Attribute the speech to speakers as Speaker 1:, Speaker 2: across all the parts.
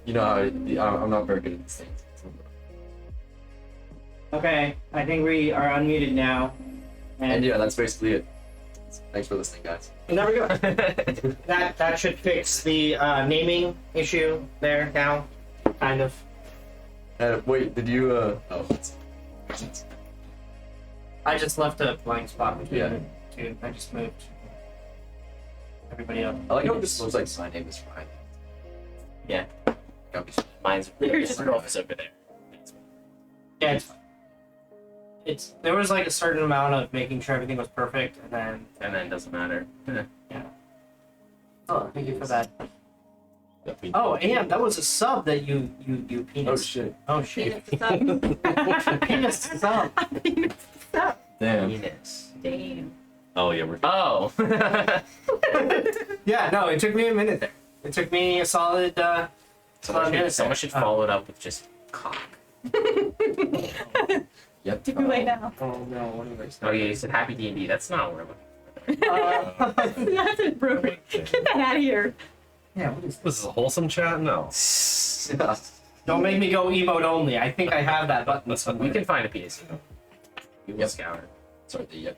Speaker 1: You know, I'm not very good at these things.
Speaker 2: Okay, I think we are unmuted now.
Speaker 1: And yeah, that's basically it. Thanks for listening, guys.
Speaker 2: There we go. that should fix the naming issue there now, kind of.
Speaker 1: Wait, did you? Oh.
Speaker 2: I just left a blank spot between
Speaker 1: Yeah.
Speaker 2: the two. I just moved everybody up.
Speaker 1: I like how this looks like my name is Ryan.
Speaker 2: Yeah.
Speaker 3: Mine's
Speaker 4: You're just
Speaker 3: over there.
Speaker 2: Yeah, it's fine. There was like a certain amount of making sure everything was perfect, and then
Speaker 3: And then it doesn't matter.
Speaker 2: yeah. Oh, thank you for that.
Speaker 1: Yep.
Speaker 2: Oh, and that was a sub that you
Speaker 1: Oh
Speaker 2: penis.
Speaker 1: shit.
Speaker 2: Oh shit.
Speaker 4: Penis
Speaker 2: Penis sub.
Speaker 1: Damn.
Speaker 3: Penis.
Speaker 4: Damn.
Speaker 3: Oh yeah, we're. Oh.
Speaker 2: Yeah, no, it took me a minute there. It took me a solid
Speaker 3: Someone should follow it up with just cock.
Speaker 1: Yep.
Speaker 4: Too late now.
Speaker 2: Oh no, what am I
Speaker 3: Oh
Speaker 2: saying?
Speaker 3: yeah, you said happy D&D. That's not where I'm.
Speaker 4: That's inappropriate. Get that out of here.
Speaker 2: Yeah, what is
Speaker 5: This is a wholesome chat? No.
Speaker 2: Don't make me go emote only. I think I have that button
Speaker 3: We
Speaker 2: somewhere.
Speaker 3: can find a penis. We will
Speaker 1: Yep.
Speaker 3: scour it.
Speaker 1: Sorry, yep.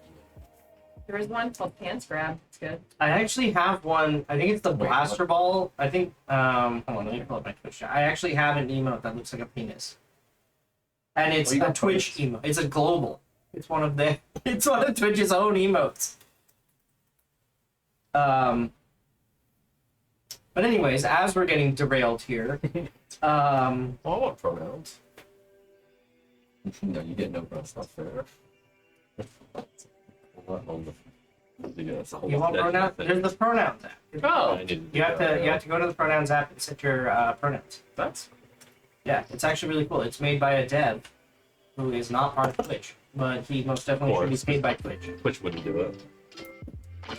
Speaker 4: There is one called Pants Grab. It's good.
Speaker 2: I actually have one. I think it's the
Speaker 1: Wait,
Speaker 2: blaster ball. I think. Hold on, let me pull up my Twitch chat. I actually have an emote that looks like a penis, and it's
Speaker 1: Oh, you
Speaker 2: a
Speaker 1: got
Speaker 2: Twitch
Speaker 1: penis.
Speaker 2: emote. It's a global. It's one of the. It's one of Twitch's own emotes. But anyways, as we're getting derailed here,
Speaker 5: Oh, I want pronouns.
Speaker 1: No, you get no bros. Not fair.
Speaker 2: you want pronouns? There's the pronouns app.
Speaker 3: Oh,
Speaker 2: You have to go to the pronouns app and set your pronouns.
Speaker 3: that's.
Speaker 2: Yeah, it's actually really cool. It's made by a dev who is not part of Twitch, but he most definitely should be paid by Twitch.
Speaker 5: Twitch wouldn't do it.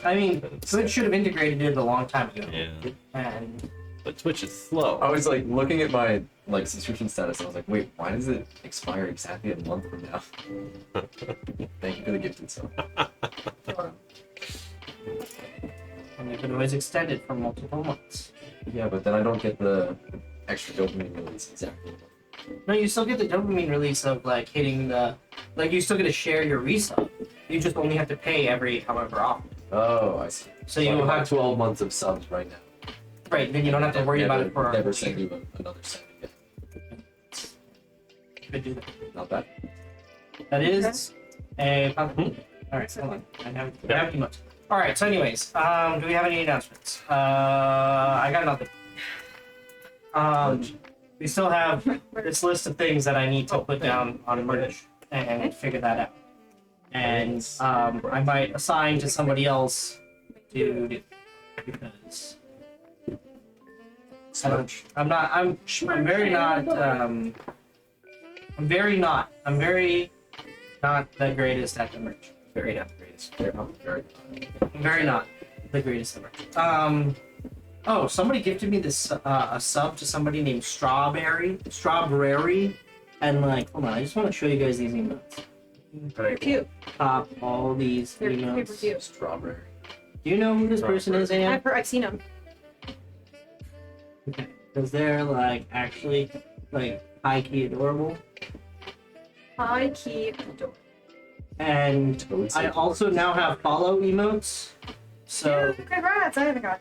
Speaker 2: I mean, Twitch should have integrated it a long time ago.
Speaker 5: Yeah.
Speaker 2: And
Speaker 5: But Twitch is slow.
Speaker 1: I was like looking at my like subscription status. And I was like, wait, why does it expire exactly a month from now? Thank you for the gifted sub.
Speaker 2: and they could always extend it for multiple months.
Speaker 1: Yeah, but then I don't get the extra dopamine release exactly.
Speaker 2: No, you still get the dopamine release of like hitting the, like you still get to share your resub. You just only have to pay every however often.
Speaker 1: Oh, I see.
Speaker 2: So you will
Speaker 1: I
Speaker 2: have
Speaker 1: 12 months of subs right now.
Speaker 2: right. Then you don't have to worry about it for
Speaker 1: Never
Speaker 2: a
Speaker 1: send
Speaker 2: year.
Speaker 1: you another send again.
Speaker 2: You could do that.
Speaker 1: Not bad.
Speaker 2: That is a. All right, hold on. I have emotes. All right. So, anyways, do we have any announcements? I got nothing. We still have this list of things that I need to put down on merch and figure that out. And I might assign to somebody else to do because I'm very not the greatest at the merch.
Speaker 3: Very not the greatest.
Speaker 2: I'm very not. The greatest ever. Oh, somebody gifted me this a sub to somebody named Strawberry, and like, hold on, I just want to show you guys these emotes.
Speaker 4: They're cute.
Speaker 2: Pop all these
Speaker 4: They're super
Speaker 2: emotes.
Speaker 4: cute.
Speaker 1: Strawberry.
Speaker 2: Do you know who this person is, Anne?
Speaker 4: I've seen them.
Speaker 2: Because they're like actually like high key adorable.
Speaker 4: High key adorable.
Speaker 2: And I also now have follow emotes. So
Speaker 4: Dude, congrats! I haven't got.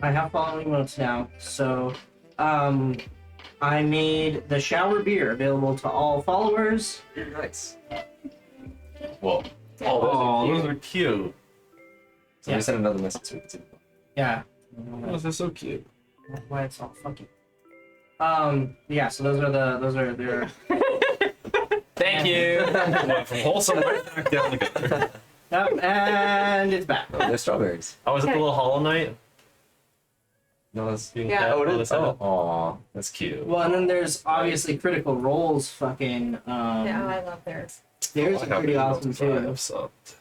Speaker 2: I have follow emotes now. So I made the shower beer available to all followers.
Speaker 1: Nice.
Speaker 5: Whoa.
Speaker 1: Oh,
Speaker 5: Those are cute.
Speaker 1: Somebody sent another message to it too.
Speaker 2: Yeah.
Speaker 5: Oh, they're so cute.
Speaker 2: Why it's all funky. Yeah, so those are their
Speaker 3: Thank you.
Speaker 5: Went from wholesome right back down together.
Speaker 2: Yep, and it's back.
Speaker 1: Oh, they're strawberries.
Speaker 5: Oh, was it the little Hollow Knight?
Speaker 1: No, that's.
Speaker 5: You can
Speaker 4: Yeah.
Speaker 5: tap
Speaker 1: Oh, it
Speaker 5: on
Speaker 1: is.
Speaker 5: the side.
Speaker 1: Oh, aw.
Speaker 5: That's cute.
Speaker 2: Well, and then there's obviously Critical Role's fucking
Speaker 4: Yeah, I love theirs.
Speaker 2: theirs
Speaker 5: I
Speaker 2: are
Speaker 5: have
Speaker 2: pretty
Speaker 5: the
Speaker 2: awesome
Speaker 5: ones I
Speaker 2: too.
Speaker 5: have subbed.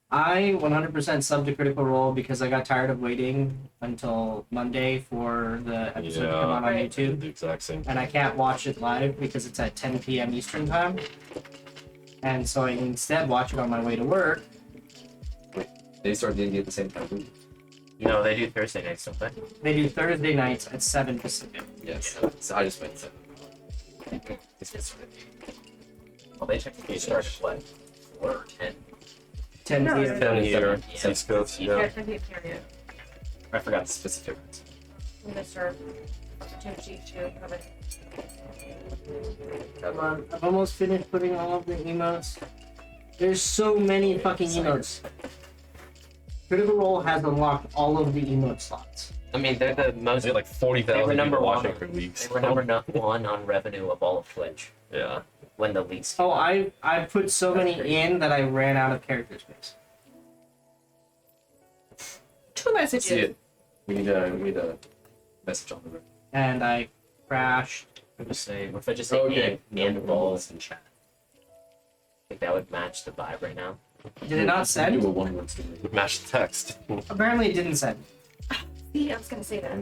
Speaker 2: I 100% subbed to Critical Role because I got tired of waiting until Monday for the episode to come out on
Speaker 4: Right.
Speaker 5: I did
Speaker 2: YouTube,
Speaker 5: the exact same thing.
Speaker 2: and I can't watch it live because it's at 10 p.m. Eastern time. And so I instead watch it on my way to work.
Speaker 1: They start D&D at the same time.
Speaker 3: No, they do Thursday nights, don't they?
Speaker 2: They do Thursday nights at 7 Pacific.
Speaker 1: Yes. So I just went 7. It's
Speaker 3: Well, they technically start at what? 4 or 10.
Speaker 2: 10
Speaker 4: No,
Speaker 2: p.m.
Speaker 5: 10 here.
Speaker 3: Yeah.
Speaker 5: East Coast,
Speaker 4: Yeah,
Speaker 5: yeah.
Speaker 4: period.
Speaker 3: I forgot the specific ones.
Speaker 4: Mr. Opportunity to have it.
Speaker 2: Come on, I've almost finished putting all of the emotes. There's so many fucking emotes. Critical Role has unlocked all of the emote slots.
Speaker 3: I mean, they're the
Speaker 5: I
Speaker 3: most.
Speaker 5: was like 40,000
Speaker 3: They were number
Speaker 5: people
Speaker 3: one.
Speaker 5: watching for weeks.
Speaker 3: They were number one on revenue of all of Twitch
Speaker 5: Yeah.
Speaker 3: when the least.
Speaker 2: Oh, I put so many in that I ran out of character space.
Speaker 4: 2 messages.
Speaker 1: See it. We need a message on the room.
Speaker 2: And I crashed.
Speaker 3: What if I just say
Speaker 1: Okay.
Speaker 3: and balls in chat? I think that would match the vibe right now.
Speaker 2: Did it not
Speaker 1: Do
Speaker 2: send?
Speaker 1: a one-word story.
Speaker 5: Match the text.
Speaker 2: Apparently it didn't send.
Speaker 4: See, I was gonna say that.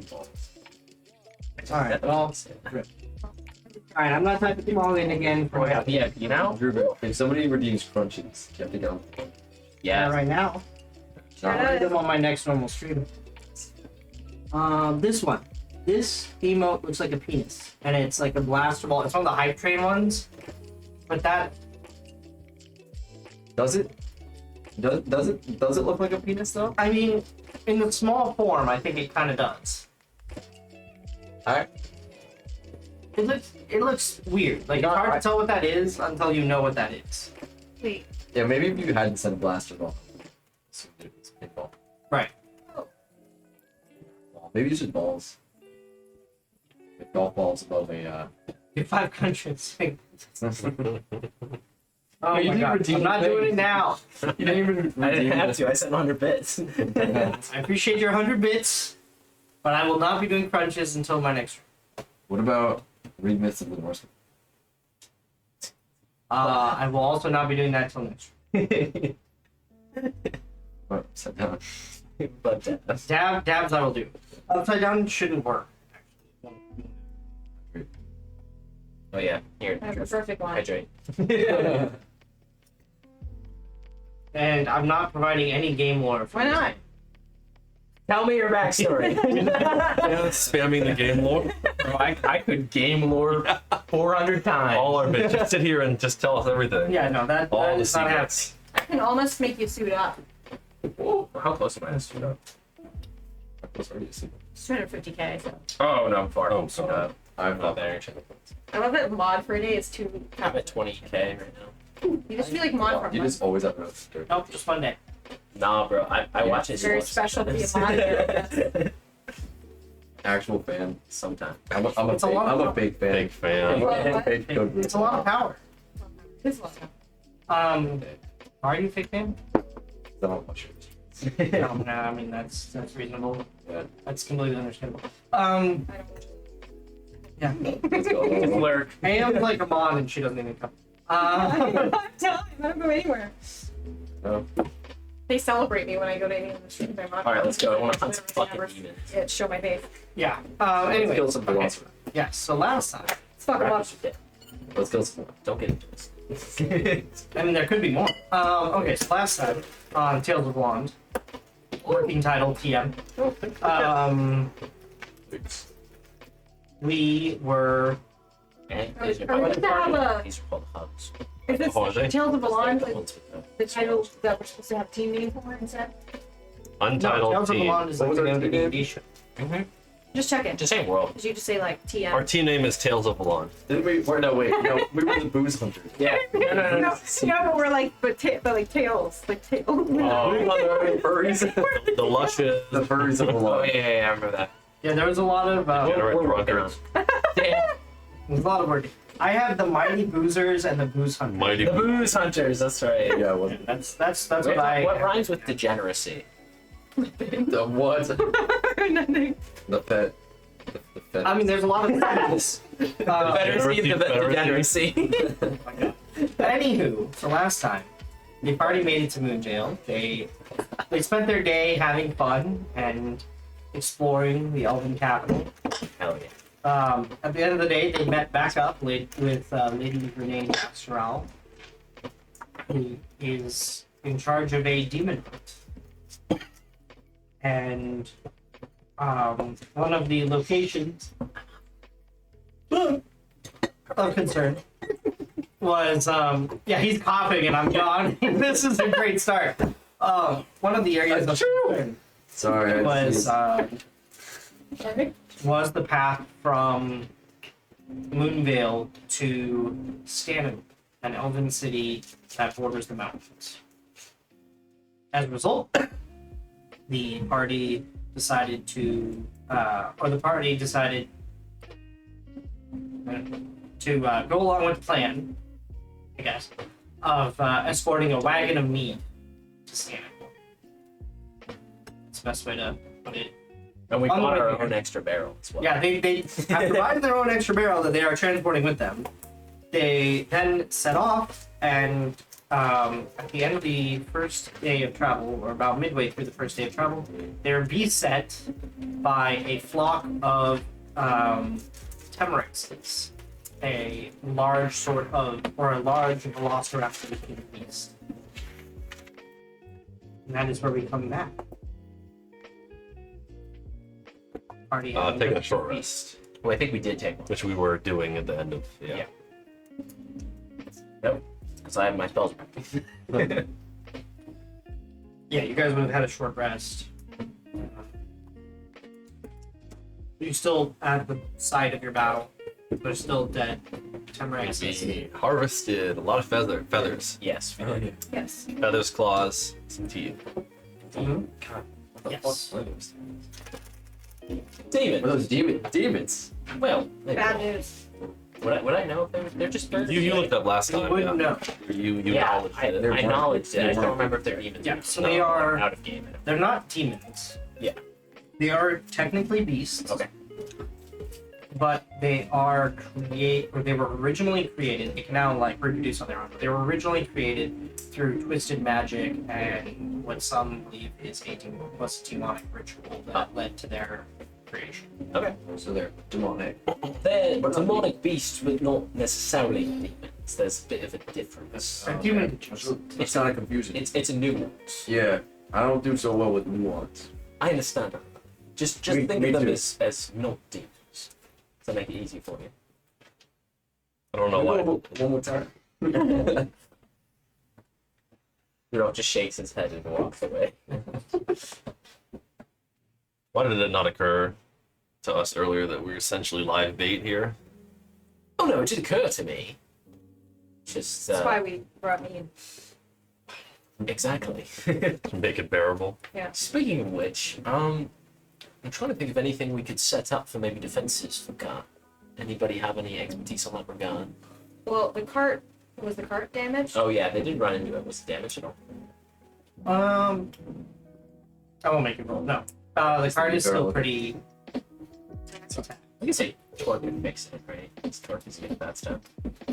Speaker 2: Alright, well, alright, I'm not typing them all in again
Speaker 3: Oh,
Speaker 2: for
Speaker 3: we got VIP now?
Speaker 1: Drew, if somebody redeems crunches, you have to get on.
Speaker 3: Yeah.
Speaker 2: right now. I'll read them on my next normal stream. This one. This emote looks like a penis. And it's like a blaster ball. It's one of the hype train ones. But that
Speaker 1: Does it? Does it look like a penis though?
Speaker 2: I mean, in the small form, I think it kind of does.
Speaker 1: Alright.
Speaker 2: It looks weird. Like, it's hard to tell what that is until you know what that is.
Speaker 4: Wait.
Speaker 1: Yeah, maybe if you hadn't said blaster ball. It's pinball.
Speaker 2: Right.
Speaker 1: Maybe it's just balls. Like golf balls above a.
Speaker 2: Get 500. Oh
Speaker 1: You
Speaker 2: my
Speaker 1: didn't
Speaker 2: god,
Speaker 1: redeem
Speaker 2: I'm not
Speaker 1: the
Speaker 2: doing
Speaker 1: thing.
Speaker 2: it now.
Speaker 1: You didn't even.
Speaker 3: I didn't
Speaker 1: redeem
Speaker 3: have
Speaker 1: it.
Speaker 3: to. I said 100 bits.
Speaker 2: I appreciate your 100 bits, but I will not be doing crunches until my next room.
Speaker 1: What about read Myths of the Norseman?
Speaker 2: I will also not be doing that till next room.
Speaker 1: Oh, set down.
Speaker 3: but
Speaker 2: Dabs I will do. Upside down shouldn't work.
Speaker 3: oh yeah, here.
Speaker 4: I have the perfect one.
Speaker 3: Hydrate.
Speaker 2: And I'm not providing any game lore. For
Speaker 4: Why
Speaker 2: this
Speaker 4: not?
Speaker 2: game.
Speaker 3: Tell me your backstory.
Speaker 5: Yeah, spamming the game lore.
Speaker 3: Bro, I could game lore 400 times.
Speaker 5: All our bitches. Just sit here and just tell us everything.
Speaker 2: Yeah, no, that
Speaker 5: All the
Speaker 2: is not happening.
Speaker 5: secrets.
Speaker 4: I can almost make you suit up.
Speaker 3: Whoa, how close am I to suit up?
Speaker 1: What's already a secret?
Speaker 4: It's 250k. So.
Speaker 3: Oh no, I'm far.
Speaker 5: Oh,
Speaker 3: from suit
Speaker 5: sorry.
Speaker 3: up.
Speaker 1: I'm
Speaker 3: Not
Speaker 1: not
Speaker 3: there.
Speaker 4: I love that mod for a day is too.
Speaker 3: I'm at 20k right now.
Speaker 4: You just feel like mod for a
Speaker 1: You
Speaker 4: month.
Speaker 1: just always have roast.
Speaker 2: Nope, just one day.
Speaker 3: Nah, bro. I watch it.
Speaker 4: Very special to be a mod here.
Speaker 1: Actual fan.
Speaker 3: Sometimes.
Speaker 1: I'm a
Speaker 2: It's a lot of
Speaker 1: I'm a
Speaker 2: fun.
Speaker 1: big fan.
Speaker 5: Big fan.
Speaker 4: What?
Speaker 1: Big Code
Speaker 2: It's a lot of power.
Speaker 4: This one.
Speaker 2: Are you a fake fan?
Speaker 1: Don't know much.
Speaker 2: No, I mean that's reasonable.
Speaker 1: Yeah.
Speaker 2: That's completely understandable.
Speaker 4: I don't.
Speaker 2: Yeah.
Speaker 1: Let's go.
Speaker 3: Lurk.
Speaker 2: Am's like a mod and she doesn't even come.
Speaker 4: I'm telling you, I don't go anywhere.
Speaker 1: No.
Speaker 4: They celebrate me when I go to any of the streams I'm on.
Speaker 3: All right, let's go. I want to hunt some
Speaker 4: Whenever
Speaker 3: fucking
Speaker 4: I
Speaker 3: demons.
Speaker 4: Yeah, show my face.
Speaker 2: Yeah.
Speaker 1: Let's
Speaker 2: Anyway.
Speaker 1: kill some
Speaker 2: Okay.
Speaker 1: philosopher.
Speaker 2: Yeah. So last time,
Speaker 4: Let's fuck them up.
Speaker 3: Raptors are dead.
Speaker 1: Let's kill some.
Speaker 3: Don't get into this.
Speaker 2: I mean, there could be more. Okay. So last time on Tales of Wand, working title TM. We were.
Speaker 3: And
Speaker 4: Are
Speaker 3: these
Speaker 4: we
Speaker 3: are called-
Speaker 4: gonna have a-
Speaker 3: these are called hubs.
Speaker 4: Is this
Speaker 5: Oh, are they?
Speaker 4: Tales of
Speaker 3: Those
Speaker 4: Alon,
Speaker 3: are the
Speaker 4: like
Speaker 3: ones with the-
Speaker 4: the title that we're supposed to have team name for instead?
Speaker 2: No,
Speaker 5: Untitled
Speaker 2: Tales of
Speaker 5: team.
Speaker 2: Wand is
Speaker 1: What was
Speaker 2: like
Speaker 1: our
Speaker 2: an
Speaker 1: team name?
Speaker 2: edition.
Speaker 4: Just check it.
Speaker 3: Just saying world.
Speaker 4: Did you just say like TM?
Speaker 5: Our team name is Tales of Valon.
Speaker 1: Didn't we? No, wait. No, we were the booze hunters.
Speaker 3: Yeah.
Speaker 4: no, but we're like, but like tails, like tails.
Speaker 5: Oh,
Speaker 1: Furries.
Speaker 5: the luscious.
Speaker 1: The furries of the
Speaker 3: Oh
Speaker 1: law.
Speaker 3: yeah, I remember that.
Speaker 2: Yeah, there was a lot of.
Speaker 5: Generate
Speaker 1: we're
Speaker 5: drunkards.
Speaker 3: Damn.
Speaker 2: There's a lot of work. I have the Mighty Boozers and the Booze Hunters.
Speaker 5: Mighty.
Speaker 3: The booze hunters. That's right.
Speaker 1: Yeah, it wasn't.
Speaker 2: That's what
Speaker 3: What,
Speaker 2: I.
Speaker 3: what rhymes with degeneracy?
Speaker 1: The what?
Speaker 4: Nothing.
Speaker 1: The pet. The pet.
Speaker 2: I mean, there's a lot of things.
Speaker 3: Confederacy of
Speaker 5: Confederacy.
Speaker 3: degeneracy.
Speaker 2: Anywho, so last time, the party made it to Moondale. They spent their day having fun and exploring the Elven capital.
Speaker 3: Hell yeah.
Speaker 2: At the end of the day, they met back up with Lady Renee Astral, who is in charge of a demon hunt. And one of the locations of concern was yeah, he's coughing and I'm yawning. This is a great start. One of the areas of concern
Speaker 1: Sorry. I
Speaker 2: was
Speaker 1: just-
Speaker 2: was the path from Moonvale to Stannon, an elven city that borders the mountains. As a result, the party decided to go along with the plan, I guess, of escorting a wagon of meat to Stannon. That's the best way to put it.
Speaker 3: And we
Speaker 2: On the
Speaker 3: bought
Speaker 2: way
Speaker 3: our
Speaker 2: here.
Speaker 3: own extra barrel as well.
Speaker 2: Yeah, they have provided their own extra barrel that they are transporting with them. They then set off, and at the end of the first day of travel, or about midway through the first day of travel, they were beset by a flock of Temerexes, a large velociraptor beast. And that is where we come back. Party having
Speaker 5: Taking a
Speaker 2: a
Speaker 5: short
Speaker 2: feast.
Speaker 5: rest,
Speaker 3: Well, I think we did take one.
Speaker 5: which we were doing at the end of. Yeah.
Speaker 3: Yeah. Nope. Because I have my spells back.
Speaker 2: Yeah, you guys would have had a short rest. You still at the site of your battle. They're still dead. Temerexes.
Speaker 5: We harvested a lot of feathers,
Speaker 3: Yes.
Speaker 1: Oh, yeah.
Speaker 4: Yes.
Speaker 5: feathers, claws, some teeth.
Speaker 2: Mhm.
Speaker 1: What the
Speaker 2: Yes.
Speaker 1: fuck were those things?
Speaker 3: Demon.
Speaker 1: Were those demons?
Speaker 3: Well, maybe.
Speaker 4: Bad news.
Speaker 3: Would I know if they're just birds?
Speaker 5: You looked up last
Speaker 2: You
Speaker 5: time.
Speaker 2: wouldn't
Speaker 5: Yeah.
Speaker 2: know.
Speaker 5: You
Speaker 3: Yeah,
Speaker 5: acknowledged
Speaker 3: I
Speaker 5: it.
Speaker 3: acknowledged it. I just don't
Speaker 1: weren't.
Speaker 3: remember if they're demons.
Speaker 2: Yeah,
Speaker 3: or
Speaker 2: so
Speaker 3: not.
Speaker 2: they are.
Speaker 3: Out of game.
Speaker 2: They're not demons.
Speaker 3: Yeah.
Speaker 2: They are technically beasts.
Speaker 3: Okay.
Speaker 2: But they are they were originally created. They can now like reproduce on their own. But they were originally created through twisted magic and what some believe was a demonic ritual that led to their creation.
Speaker 3: Okay.
Speaker 1: So they're demonic.
Speaker 3: They're
Speaker 1: But not
Speaker 3: demonic beasts, but not necessarily demons. There's a bit of a difference.
Speaker 2: They're human.
Speaker 1: It's kind of confusing.
Speaker 3: It's a nuance.
Speaker 1: Yeah, I don't do so well with nuance.
Speaker 3: I understand that. Just
Speaker 1: Me-
Speaker 3: think
Speaker 1: me
Speaker 3: of them
Speaker 1: too.
Speaker 3: as not demons. To make it easy for you.
Speaker 5: I don't know
Speaker 1: Can we
Speaker 5: why.
Speaker 1: go one more time.
Speaker 3: Rudolph just shakes his head and walks away.
Speaker 5: Why did it not occur to us earlier that we're essentially live bait here?
Speaker 3: Oh no, it did occur to me. Just
Speaker 4: That's why we brought me in.
Speaker 3: exactly.
Speaker 5: To make it bearable.
Speaker 3: Speaking of which, I'm trying to think of anything we could set up for maybe defenses for Gat. Anybody have any expertise on that regard?
Speaker 4: Well, the cart was the cart damaged.
Speaker 3: Oh yeah, they did run into it. Was it damaged at all?
Speaker 2: I won't make it roll. No. The card is still pretty.
Speaker 3: I can say Torque could fix it, right? Torque is good at that stuff.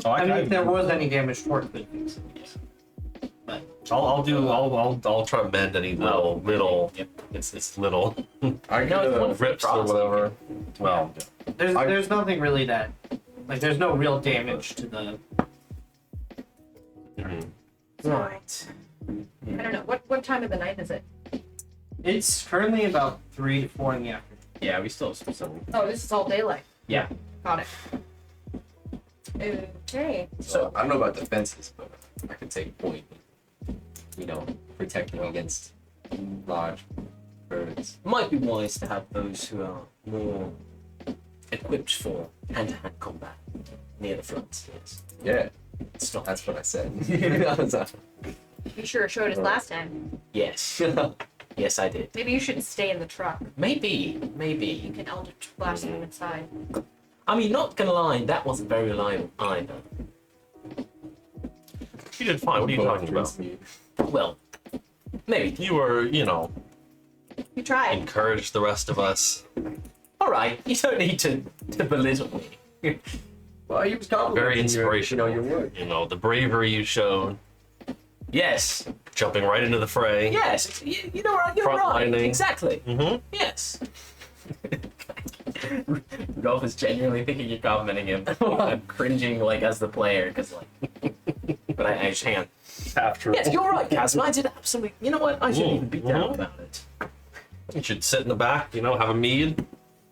Speaker 2: I mean, if there was any damage, Torque could fix it. but
Speaker 5: I'll try to mend any little.
Speaker 3: Yep.
Speaker 5: It's little
Speaker 1: I
Speaker 3: No, it's
Speaker 1: could,
Speaker 3: one
Speaker 5: rips or
Speaker 3: frost.
Speaker 5: whatever. Well,
Speaker 2: there's nothing really that, like, there's no real damage to the.
Speaker 3: Right.
Speaker 4: I don't know. What time of the night is it?
Speaker 2: It's currently about 3 to 4 in the afternoon.
Speaker 3: Yeah, we still have some.
Speaker 4: Oh, this is all daylight.
Speaker 3: Yeah.
Speaker 4: Got it. Okay.
Speaker 1: so I don't know about defenses, but I could take point. Protecting against large birds.
Speaker 3: Might be wise to have those who are more equipped for hand-to-hand combat near the front. Yes.
Speaker 1: Yeah,
Speaker 3: It's not.
Speaker 1: that's what I said.
Speaker 4: You sure showed us last time.
Speaker 3: Yes. Yes, I did.
Speaker 4: Maybe you should stay in the truck.
Speaker 3: Maybe.
Speaker 4: You can Eldritch blast them inside.
Speaker 3: I mean, not gonna lie, that wasn't very reliable either.
Speaker 5: you did fine. What are you talking about?
Speaker 3: Well, maybe.
Speaker 5: You were,
Speaker 4: You tried.
Speaker 5: encouraged the rest of us.
Speaker 3: All right, you don't need to belittle me.
Speaker 1: Well, he was complimenting
Speaker 5: Very inspirational.
Speaker 1: your work.
Speaker 5: The bravery you showed,
Speaker 3: Yes.
Speaker 5: jumping right into the fray.
Speaker 3: Yes. You know what? You're
Speaker 5: Front
Speaker 3: right.
Speaker 5: lining.
Speaker 3: Exactly.
Speaker 5: Mm-hmm.
Speaker 3: Yes. Rudolph is genuinely thinking you're complimenting him. I'm cringing like as the player because but I just hang on.
Speaker 5: After
Speaker 3: Yes, you're right, Casma. I did absolutely. You know what? I shouldn't even beat down
Speaker 5: Mhm.
Speaker 3: about it.
Speaker 5: you should sit in the back, have a mead,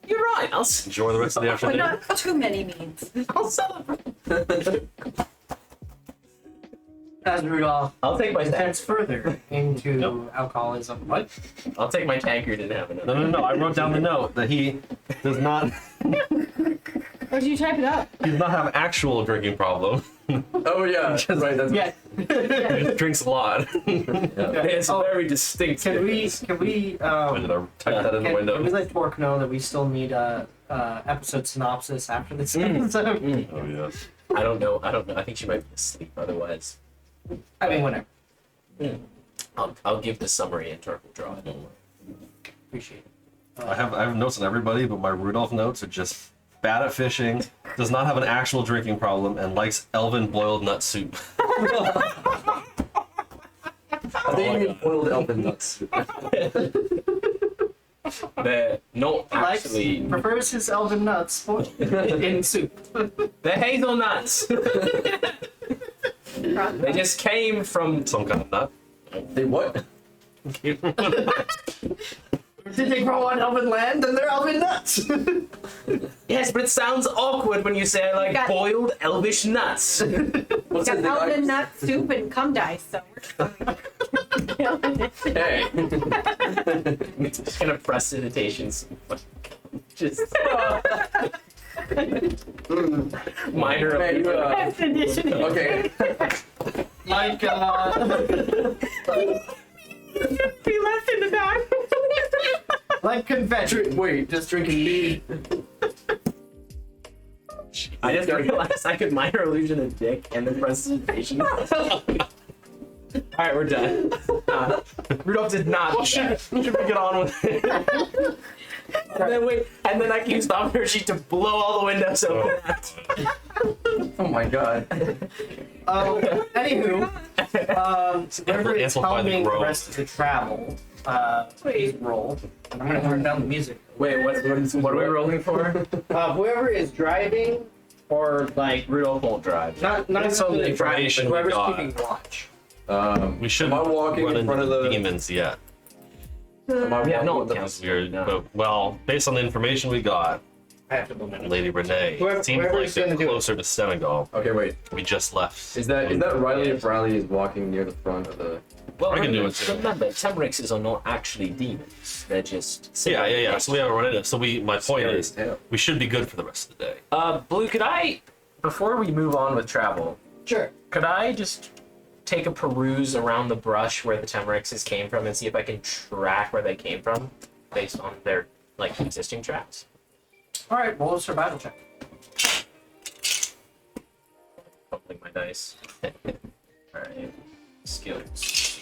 Speaker 3: You're right.
Speaker 5: enjoy the rest of the
Speaker 4: But
Speaker 5: afternoon.
Speaker 4: not too many means.
Speaker 3: I'll celebrate.
Speaker 2: As Rudolph
Speaker 3: I'll take my
Speaker 2: heads further into alcoholism. What?
Speaker 3: I'll take my tankard and have another.
Speaker 5: No. I wrote down the note that he does not.
Speaker 4: Or did you type it up?
Speaker 5: He does not have actual drinking problem.
Speaker 1: Oh yeah, right. That's
Speaker 2: Yeah.
Speaker 5: He just drinks a lot.
Speaker 3: It's
Speaker 2: Oh,
Speaker 3: very distinct.
Speaker 2: Can we
Speaker 5: Why did I type that in the
Speaker 2: can we
Speaker 5: window?
Speaker 2: let Torque know that we still need a episode synopsis after this episode?
Speaker 5: Oh yes.
Speaker 3: I don't know. I think she might be asleep otherwise.
Speaker 2: I mean, whatever.
Speaker 3: I'll give the summary and Turk will draw it. Don't worry.
Speaker 2: Appreciate it.
Speaker 5: I have notes on everybody, but my Rudolph notes are just bad at fishing, does not have an actual drinking problem, and likes elven boiled nut soup.
Speaker 1: I think you mean boiled elfin nuts.
Speaker 3: They're not
Speaker 2: Likes,
Speaker 3: actually.
Speaker 2: prefers his elven nuts in soup.
Speaker 3: They're hazelnuts. They just came from.
Speaker 5: Some kind of nut.
Speaker 1: They what?
Speaker 2: Did they grow on elven land? Then they're elven nuts.
Speaker 3: Yes, but it sounds awkward when you say like
Speaker 4: Got-
Speaker 3: boiled elvish nuts.
Speaker 1: What's
Speaker 4: Got
Speaker 1: that thing?
Speaker 4: almond nut soup and cum dice, so we're
Speaker 1: Hey.
Speaker 3: Just gonna prestidigitations. Just minor.
Speaker 1: Hey, you,
Speaker 4: Best edition.
Speaker 1: okay.
Speaker 2: Like,
Speaker 4: Be left in the back.
Speaker 2: like confetti.
Speaker 1: Wait, just drinking mead.
Speaker 3: I just realized I could minor illusion a dick and then prestidigitation. Alright, we're done. Rudolph did not.
Speaker 5: Well, should we get on with it?
Speaker 3: And then I can use the energy to blow all the windows open.
Speaker 1: Oh my god.
Speaker 2: Anywho, whoever is
Speaker 5: Amplify the
Speaker 2: helming the
Speaker 5: growth.
Speaker 2: rest of the travel, please roll. And I'm gonna turn down the music.
Speaker 3: Wait, what are we rolling for?
Speaker 2: Whoever is driving, or like
Speaker 3: Rudolph won't drive.
Speaker 2: not
Speaker 5: Based on the
Speaker 2: necessarily driving,
Speaker 5: information
Speaker 2: but
Speaker 5: we
Speaker 2: whoever's
Speaker 5: got.
Speaker 2: keeping watch.
Speaker 5: We shouldn't
Speaker 1: Am I walking
Speaker 5: run
Speaker 1: in front
Speaker 5: into
Speaker 1: of the-
Speaker 5: demons yet.
Speaker 1: Am I
Speaker 3: We have
Speaker 1: walking
Speaker 3: no
Speaker 1: with the-
Speaker 3: accounts.
Speaker 5: Weird,
Speaker 3: No.
Speaker 5: but well, based on the information we got,
Speaker 2: I have to go now.
Speaker 5: Lady Renee,
Speaker 2: Whoever-
Speaker 5: it seems like
Speaker 2: whoever's
Speaker 5: they're
Speaker 2: gonna do it.
Speaker 5: closer to Senegal.
Speaker 1: Okay, wait.
Speaker 5: We just left.
Speaker 1: Is that Riley if Riley is walking near the front of the?
Speaker 3: Well,
Speaker 5: I can do it too.
Speaker 3: remember, Temrixes are not actually demons. They're just.
Speaker 5: Yeah. So we haven't run into. So my point
Speaker 1: Scary
Speaker 5: is,
Speaker 1: as hell.
Speaker 5: we should be good for the rest of the day.
Speaker 3: Blue, could I, before we move on with travel,
Speaker 2: Sure.
Speaker 3: could I just take a peruse around the brush where the Temrixes came from and see if I can track where they came from based on their like existing tracks?
Speaker 2: All right, roll a survival check.
Speaker 3: Fumbling my dice. Alright. Skills.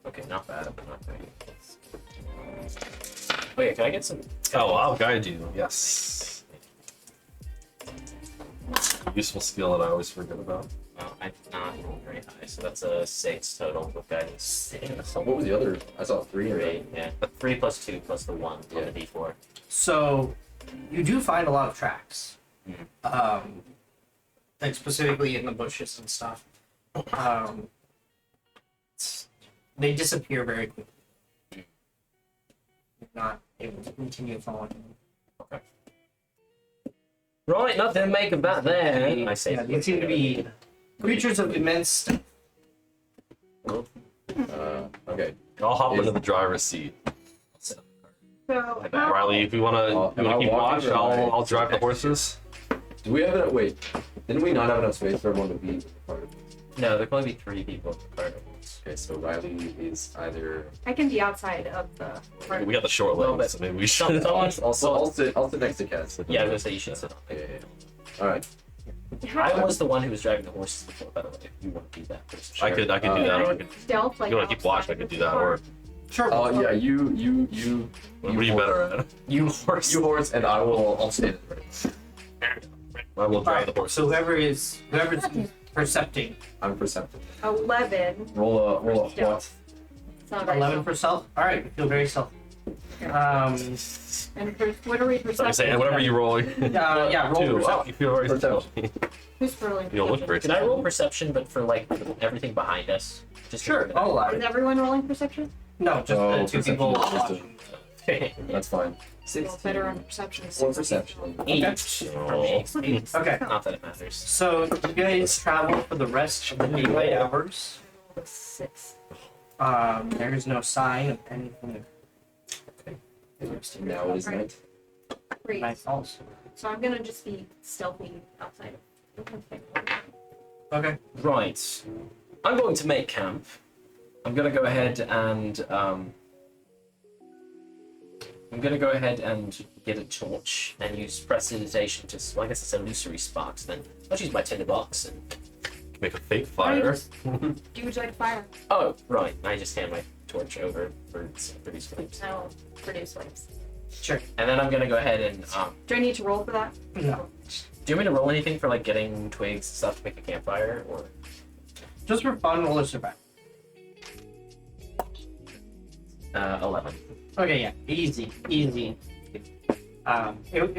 Speaker 3: Okay, not bad, but not great. Wait, can I get some?
Speaker 5: Oh, I'll guide you. Yes. Useful skill that I always forget about.
Speaker 3: Oh, I did not roll very high, so that's a 6 total with guidance.
Speaker 1: So what was the other? I saw 3 or
Speaker 3: 3, yeah. 3 plus 2 plus the 1 on
Speaker 1: Yeah.
Speaker 3: the d4.
Speaker 2: So, you do find a lot of tracks. Like specifically in the bushes and stuff. They disappear very quickly. You're not able to continue following them.
Speaker 3: Right, nothing to make about that. I say.
Speaker 2: Yeah, they seem to be creatures of immense.
Speaker 1: Okay.
Speaker 5: I'll hop
Speaker 1: Is-
Speaker 5: into the driver's seat.
Speaker 4: So,
Speaker 5: Riley, if you wanna,
Speaker 1: Am I
Speaker 5: keep watch,
Speaker 1: walking or am I-
Speaker 5: I'll drive the horses.
Speaker 1: Do we have enough? Wait, didn't we not have enough space for everyone to be part of it?
Speaker 3: No, there can only be 3 people in the cart.
Speaker 1: Okay, so Riley is either.
Speaker 4: I can be outside of the.
Speaker 5: We got the short
Speaker 3: Little
Speaker 5: legs,
Speaker 3: bit.
Speaker 5: so maybe we
Speaker 3: Someone,
Speaker 5: should.
Speaker 1: I'll sit next to Cass.
Speaker 3: yeah, I was gonna say you should sit on
Speaker 1: Yeah,
Speaker 3: it.
Speaker 1: yeah, yeah. All right.
Speaker 3: I was the one who was driving the horses before, by the way. If you want to be that person.
Speaker 5: I could do that, or I could.
Speaker 4: Stealth, like
Speaker 5: If you wanna keep watch, I could do that, or
Speaker 2: Sure.
Speaker 1: Oh yeah, you.
Speaker 5: what are you better at?
Speaker 3: You horse.
Speaker 1: You horse, and I'll stand.
Speaker 5: I will drive the
Speaker 2: Alright,
Speaker 5: horses.
Speaker 2: so whoever's percepting.
Speaker 1: I'm perceptive.
Speaker 4: 11.
Speaker 1: Roll a what?
Speaker 4: It's not very
Speaker 2: 11 for stealth. Alright, you feel very stealthy.
Speaker 4: And what are we
Speaker 5: So I'm
Speaker 4: percepting?
Speaker 5: saying, whatever you roll.
Speaker 2: Yeah, roll
Speaker 5: Two. Wow,
Speaker 2: perception.
Speaker 5: you feel very
Speaker 1: Perception.
Speaker 5: stealthy.
Speaker 4: Who's rolling?
Speaker 5: You don't look very
Speaker 3: Can I roll perception, but for like everything behind us? Just to
Speaker 2: Sure,
Speaker 3: remember
Speaker 2: I'll allow
Speaker 4: Is
Speaker 2: it.
Speaker 4: everyone rolling perception?
Speaker 2: No, just
Speaker 1: Oh,
Speaker 2: the two
Speaker 1: perception
Speaker 2: people
Speaker 1: is just a-
Speaker 2: watching.
Speaker 3: that.
Speaker 1: That's fine.
Speaker 4: Well, better on perception.
Speaker 1: One perception.
Speaker 3: 8 for me.
Speaker 2: Okay.
Speaker 3: Not that it matters.
Speaker 2: So you guys travel for the rest of the daylight hours.
Speaker 4: 6.
Speaker 2: There is no sign of anything.
Speaker 1: Now it is night.
Speaker 4: 3.
Speaker 2: Night falls.
Speaker 4: So I'm gonna just be stealthy outside of.
Speaker 2: Okay.
Speaker 3: Right. I'm going to make camp. I'm going to go ahead and get a torch and use prestidigitation to. Well, I guess it's illusory sparks. Then I'll use my tinderbox and.
Speaker 5: Make a fake
Speaker 4: Why
Speaker 5: fire.
Speaker 4: Do you would like fire?
Speaker 3: Oh, right. I just hand my torch over for produce flames.
Speaker 4: I'll produce flames.
Speaker 2: Sure.
Speaker 3: And then I'm gonna go ahead and
Speaker 4: Do I need to roll for that?
Speaker 2: No.
Speaker 3: do you want me to roll anything for like getting twigs and stuff to make a campfire, or
Speaker 2: Just for fun, roll a survival.
Speaker 3: 11?
Speaker 2: Okay, yeah. Easy. It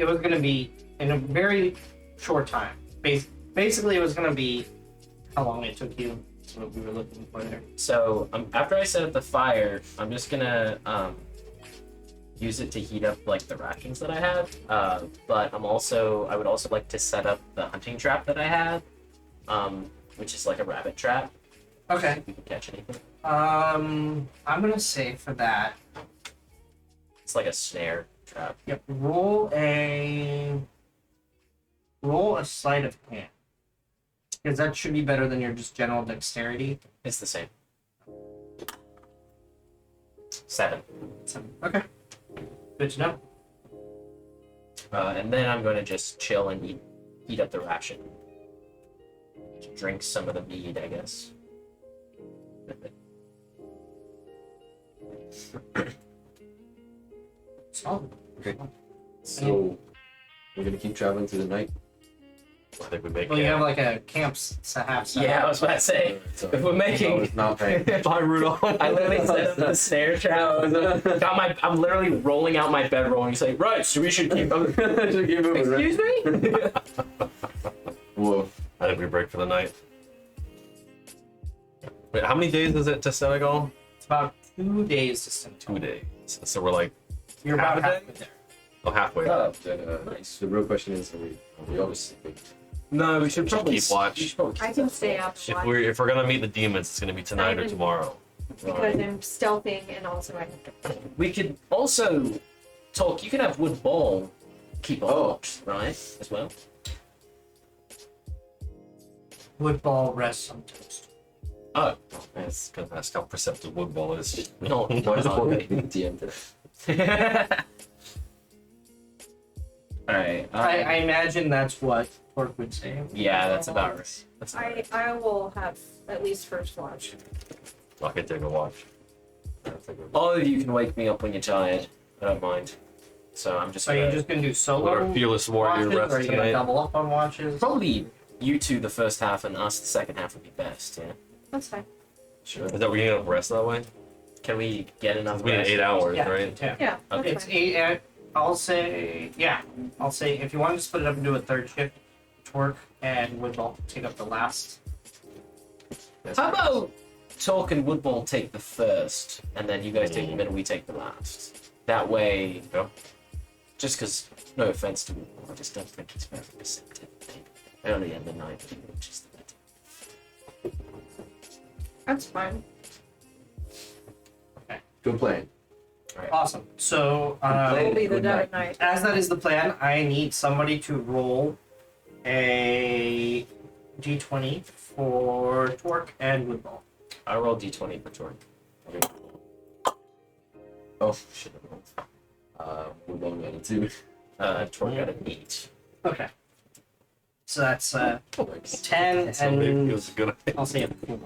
Speaker 2: was gonna be in a very short time. Basically, it was gonna be how long it took you. That's what we were looking for there.
Speaker 3: So after I set up the fire, I'm just gonna use it to heat up like the rations that I have. But I would also like to set up the hunting trap that I have, which is like a rabbit trap.
Speaker 2: Okay.
Speaker 3: We can catch anything.
Speaker 2: I'm gonna say for that.
Speaker 3: It's like a snare trap.
Speaker 2: Yep. Roll a sleight of hand. Because that should be better than your just general dexterity.
Speaker 3: It's the same. 7.
Speaker 2: Okay. Good to know.
Speaker 3: And then I'm gonna just chill and eat up the ration. Drink some of the mead, I guess.
Speaker 2: Solid.
Speaker 1: So we're gonna keep traveling through the night.
Speaker 5: I think we make
Speaker 2: Well, you have
Speaker 5: camp.
Speaker 2: like a camp to have set
Speaker 3: Yeah, I
Speaker 2: up.
Speaker 3: was about to say,
Speaker 1: So,
Speaker 3: if we're making-
Speaker 1: I was not paying.
Speaker 5: Bye, Rudolph.
Speaker 3: I literally set up the snare trap. I'm literally rolling out my bedroll and you say, right, so we should keep.
Speaker 4: Excuse me?
Speaker 1: Whoa.
Speaker 5: I think we break for the night. Wait, how many days is it to Senegal?
Speaker 2: It's about 2 days to send
Speaker 5: 2 days. So we're like
Speaker 2: You're
Speaker 5: Half
Speaker 2: about
Speaker 5: a
Speaker 2: halfway there.
Speaker 5: halfway.
Speaker 1: The real question is, are we all just sleeping?
Speaker 3: No, we
Speaker 5: should probably keep watch.
Speaker 4: I can stay up
Speaker 5: If we're gonna meet the demons, it's gonna be tonight or
Speaker 4: even-
Speaker 5: tomorrow.
Speaker 4: because I'm stealthing and also I have to.
Speaker 3: We could also talk. You can have Wood Ball keep on watch, right? As well.
Speaker 2: Woodball rests on toast.
Speaker 3: Oh,
Speaker 5: That's gonna ask how perceptive Woodball is.
Speaker 3: no.
Speaker 1: Why does Paul make me the DM today?
Speaker 3: All right.
Speaker 2: I imagine that's what Torque would say.
Speaker 3: Yeah, that's about right. That's about right.
Speaker 4: I will have at least first watch.
Speaker 5: I can take a watch.
Speaker 3: All of you can wake me up when you're tired. I don't mind. So I'm just.
Speaker 2: So you're just gonna do
Speaker 5: Let
Speaker 2: solo
Speaker 5: our fearless warrior
Speaker 2: watches, or
Speaker 5: rest
Speaker 2: are you gonna
Speaker 5: tonight.
Speaker 2: double up on watches?
Speaker 3: probably you two the first half and us the second half would be best. Yeah.
Speaker 4: That's fine.
Speaker 3: Sure.
Speaker 5: Is that we're getting enough rest that way?
Speaker 3: Can we get enough?
Speaker 5: It's been
Speaker 3: rest?
Speaker 5: 8 hours,
Speaker 2: Yeah.
Speaker 5: right?
Speaker 2: Yeah.
Speaker 4: Yeah, that's
Speaker 3: Okay.
Speaker 2: It's
Speaker 4: fine.
Speaker 2: 8. I'll say if you want to split it up and do a third shift, Torque and Woodball take up the last.
Speaker 3: How about Talk and Woodball take the first, and then you guys take the middle, we take the last. That way,
Speaker 5: Yep.
Speaker 3: just because, no offense to Woodball, I just don't think it's very receptive. Early in the night, which is the better.
Speaker 4: That's fine.
Speaker 1: Good plan.
Speaker 2: Awesome. So
Speaker 4: It'll be the
Speaker 1: Good
Speaker 4: dead
Speaker 1: night.
Speaker 4: night.
Speaker 2: as that is the plan, I need somebody to roll a d20 for Torque and Woodball.
Speaker 3: I roll d20 for Torque.
Speaker 1: Oh, shit. We're going at it too.
Speaker 3: Torque got an 8.
Speaker 2: Okay. So that's
Speaker 1: Works.
Speaker 2: 10
Speaker 5: So maybe it
Speaker 2: and
Speaker 5: was a good idea.
Speaker 2: I'll say a 4.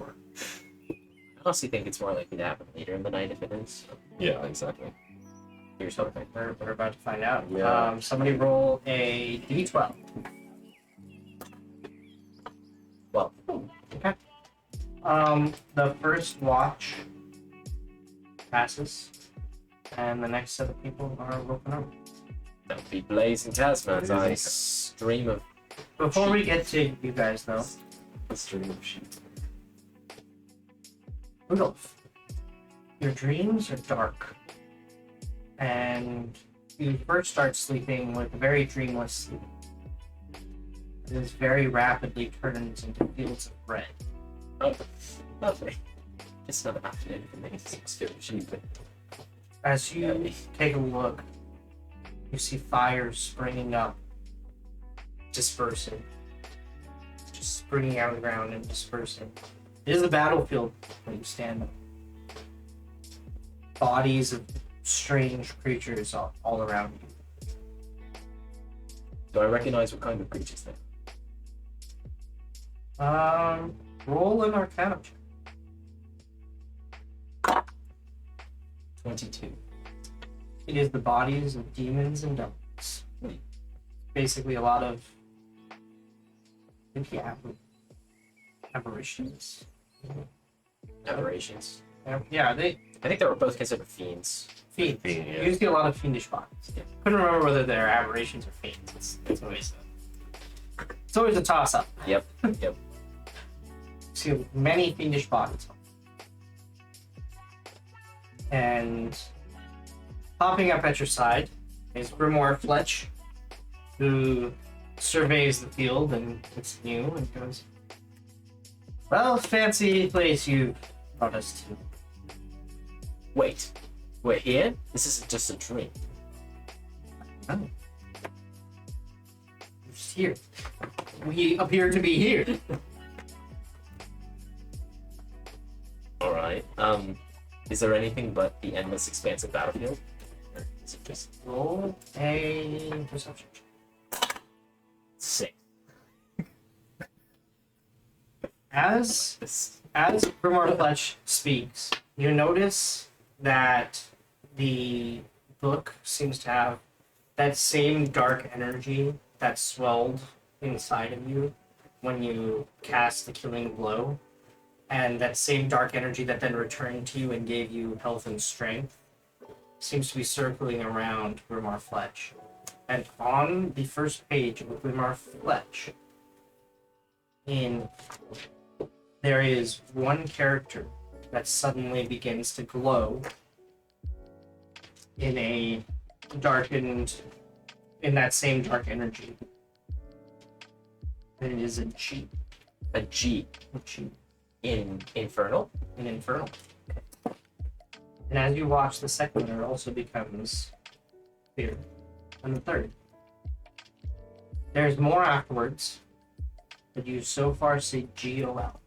Speaker 3: I honestly think it's more likely to happen later in the night if it is.
Speaker 1: Yeah, exactly.
Speaker 3: Here's something.
Speaker 2: We're about to find out.
Speaker 1: Yeah.
Speaker 2: Somebody roll a d12.
Speaker 3: Well,
Speaker 2: Okay. The first watch passes, and the next set of people are woken up.
Speaker 3: that would be Blaze and Tasman as I stream of.
Speaker 2: Before we get to you guys, though,
Speaker 1: The stream of sheep.
Speaker 2: Rudolph, your dreams are dark, and you first start sleeping with a very dreamless sleep. This very rapidly turns into fields of red.
Speaker 3: Oh, lovely. It's not afternoon for me.
Speaker 1: Scared of sheep.
Speaker 2: As you take a look, you see fires springing up, dispersing. Just springing out of the ground and dispersing. It is a battlefield where you stand up. Bodies of strange creatures all around you.
Speaker 3: Do I recognize what kind of creatures they are?
Speaker 2: Roll an Arcana check.
Speaker 3: 22.
Speaker 2: It is the bodies of demons and devils. Basically, a lot of aberrations.
Speaker 3: Aberrations.
Speaker 2: Yeah, they
Speaker 3: I think they were both considered fiends.
Speaker 2: fiends.
Speaker 5: Fiend, yeah.
Speaker 2: You see a lot of fiendish bodies.
Speaker 3: Yeah.
Speaker 2: Couldn't remember whether they're aberrations or fiends. It's always a toss up.
Speaker 3: Yep. Yep.
Speaker 2: See many fiendish bodies. And popping up at your side is Grimoire Fletch, who surveys the field and looks at you and goes, "Well, fancy place you brought us to."
Speaker 3: Wait. We're here? This isn't just a dream.
Speaker 2: Oh. We're just here. We appear to be here.
Speaker 3: Alright. Is there anything but the endless expansive battlefield? Or is it just
Speaker 2: Roll a perception check.
Speaker 3: 6?
Speaker 2: As
Speaker 3: This.
Speaker 2: Grimoire Fletch speaks, you notice that the book seems to have that same dark energy that swelled inside of you when you cast the killing blow, and that same dark energy that then returned to you and gave you health and strength seems to be circling around Grimoire Fletch. And on the first page of Grimoire Fletch, there is one character that suddenly begins to glow in that same dark energy. And it is a G.
Speaker 3: A G.
Speaker 2: A G.
Speaker 3: In Infernal?
Speaker 2: An Infernal. And as you watch, the second letter also becomes clear. And the third. There's more afterwards, but you so far see GOL.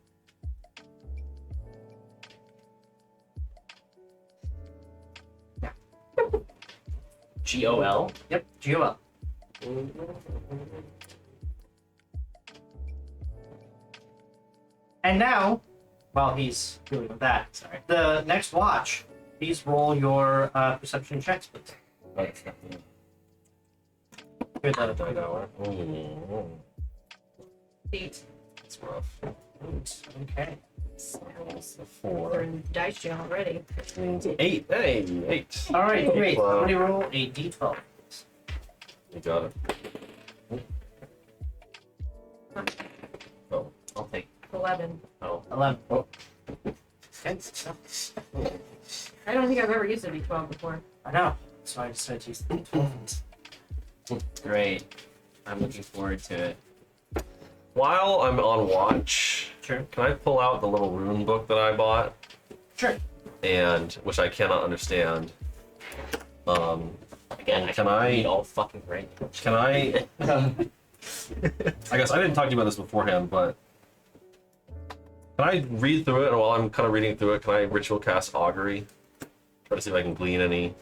Speaker 3: GOL?
Speaker 2: Yep, GOL. And now, while he's dealing with that, the next watch, please roll your perception checks, please.
Speaker 3: That's nothing.
Speaker 2: For the-
Speaker 5: Ooh.
Speaker 4: 8.
Speaker 5: It's rough.
Speaker 2: Okay.
Speaker 4: Sounds.
Speaker 5: A
Speaker 4: We're
Speaker 5: 4.
Speaker 4: in dice jail already.
Speaker 5: 8. Hey, 8.
Speaker 2: All right, great.
Speaker 5: Wow.
Speaker 2: Somebody roll a d12.
Speaker 5: You got it. Oh.
Speaker 3: I'll take.
Speaker 4: 11.
Speaker 3: Oh,
Speaker 2: 11.
Speaker 5: Oh.
Speaker 2: Okay.
Speaker 4: I don't think I've ever used a D12 before.
Speaker 2: I know. So I decided to use the d12.
Speaker 3: great. I'm looking forward to it.
Speaker 5: While I'm on watch,
Speaker 2: Sure.
Speaker 5: can I pull out the little rune book that I bought?
Speaker 2: Sure.
Speaker 5: And which I cannot understand.
Speaker 3: Again,
Speaker 5: Can I-
Speaker 3: read all fucking right?
Speaker 5: Can I? I guess I didn't talk to you about this beforehand, but can I read through it? And while I'm kind of reading through it, can I ritual cast augury? Try to see if I can glean any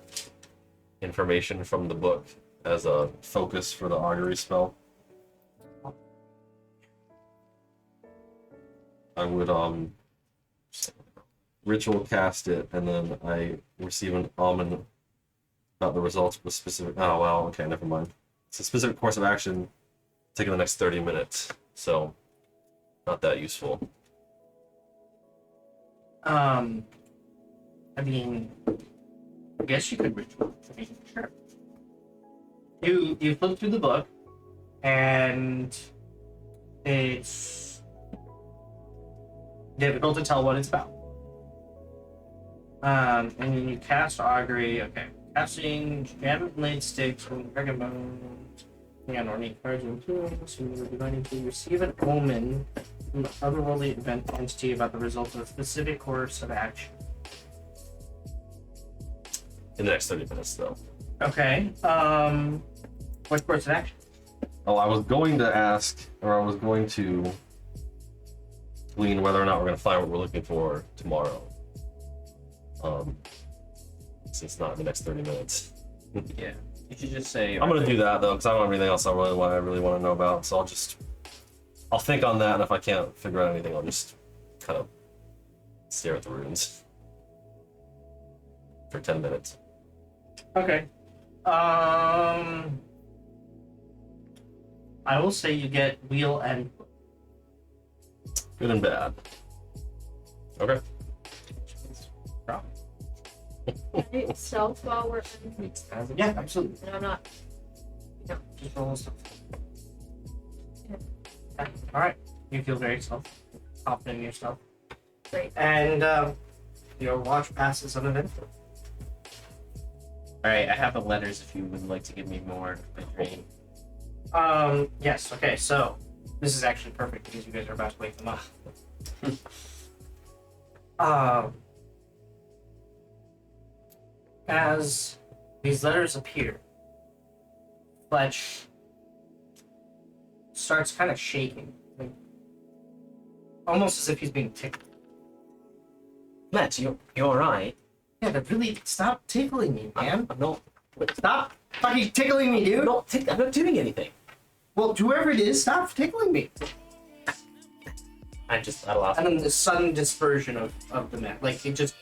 Speaker 5: information from the book as a focus for the augury spell. I would ritual cast it, and then I receive an omen about the results of a specific. Oh well, okay, never mind. It's a specific course of action taking the next 30 minutes, so not that useful.
Speaker 2: I mean, I guess you could ritual. I mean, sure. You flip through the book, and it's difficult to tell what it's about. And then you cast augury. Okay, casting gem blade sticks from dragon bones and ornate cards and tools. You are divided to receive an omen from the otherworldly event entity about the result of a specific course of action.
Speaker 5: In the next 30 minutes, though.
Speaker 2: Okay. What course of action?
Speaker 5: Oh, I was going to ask, or I was going to glean whether or not we're going to find what we're looking for tomorrow. Since it's not in the next 30 minutes.
Speaker 3: Yeah. You should just say.
Speaker 5: I'm gonna do that though, because I don't have anything else I really want to know about. So I'll think on that, and if I can't figure out anything, I'll just kind of stare at the runes for 10 minutes.
Speaker 2: Okay. I will say you get wheel and
Speaker 5: Good and bad. Okay.
Speaker 4: Can I stealth while we're in?
Speaker 2: yeah, absolutely.
Speaker 4: No, I'm not.
Speaker 2: Just roll stuff. Yeah. All right. You feel very confident in yourself,
Speaker 4: Great.
Speaker 2: and your watch passes uneventful.
Speaker 3: All right, I have the letters. If you would like to give me more of my dream.
Speaker 2: Yes. Okay. So this is actually perfect because you guys are about to wake them up. As these letters appear, Fletch starts kind of shaking, like, almost as if he's being tickled.
Speaker 3: Matt, you're alright.
Speaker 2: Yeah, but really, stop tickling me, man.
Speaker 3: I'm not.
Speaker 2: Stop fucking tickling me, dude.
Speaker 3: I'm not doing anything.
Speaker 2: Well, whoever it is, stop tickling me.
Speaker 3: I lost.
Speaker 2: And then the sudden dispersion of the net, like it just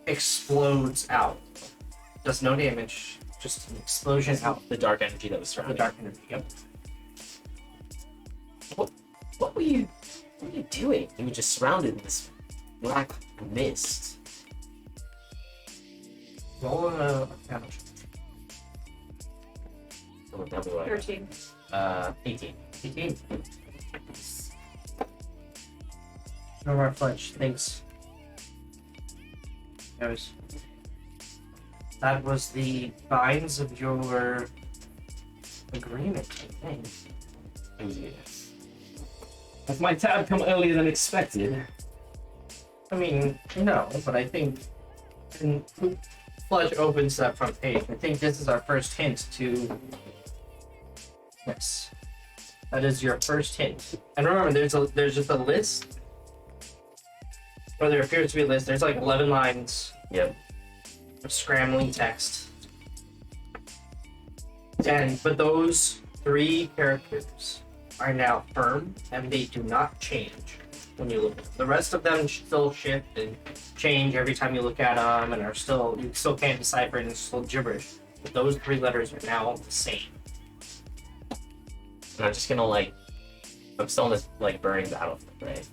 Speaker 2: explodes out. Does no damage, just an explosion out.
Speaker 3: The dark energy that was
Speaker 2: The
Speaker 3: surrounding.
Speaker 2: dark energy. Yep.
Speaker 3: What were you doing? You were just surrounded in this black mist.
Speaker 2: Roll a damage.
Speaker 3: Someone tell me what.
Speaker 4: 13.
Speaker 3: 18.
Speaker 2: 18. Norma Fletch thinks. That was the binds of your agreement, I think.
Speaker 3: Yes. Has my tab come earlier than expected?
Speaker 2: I mean, no, but I think when Fletch opens that front page, I think this is our first hint to. Yes. That is your first hint. And remember, there's just a list. Or there appears to be a list. There's like 11 lines
Speaker 3: Yep.
Speaker 2: of scrambling text. But those 3 characters are now firm and they do not change when you look at them. The rest of them still shift and change every time you look at them and you still can't decipher it and it's still gibberish. But those 3 letters are now the same.
Speaker 3: And I'm just gonna like I'm still in this like burning battlefield, right?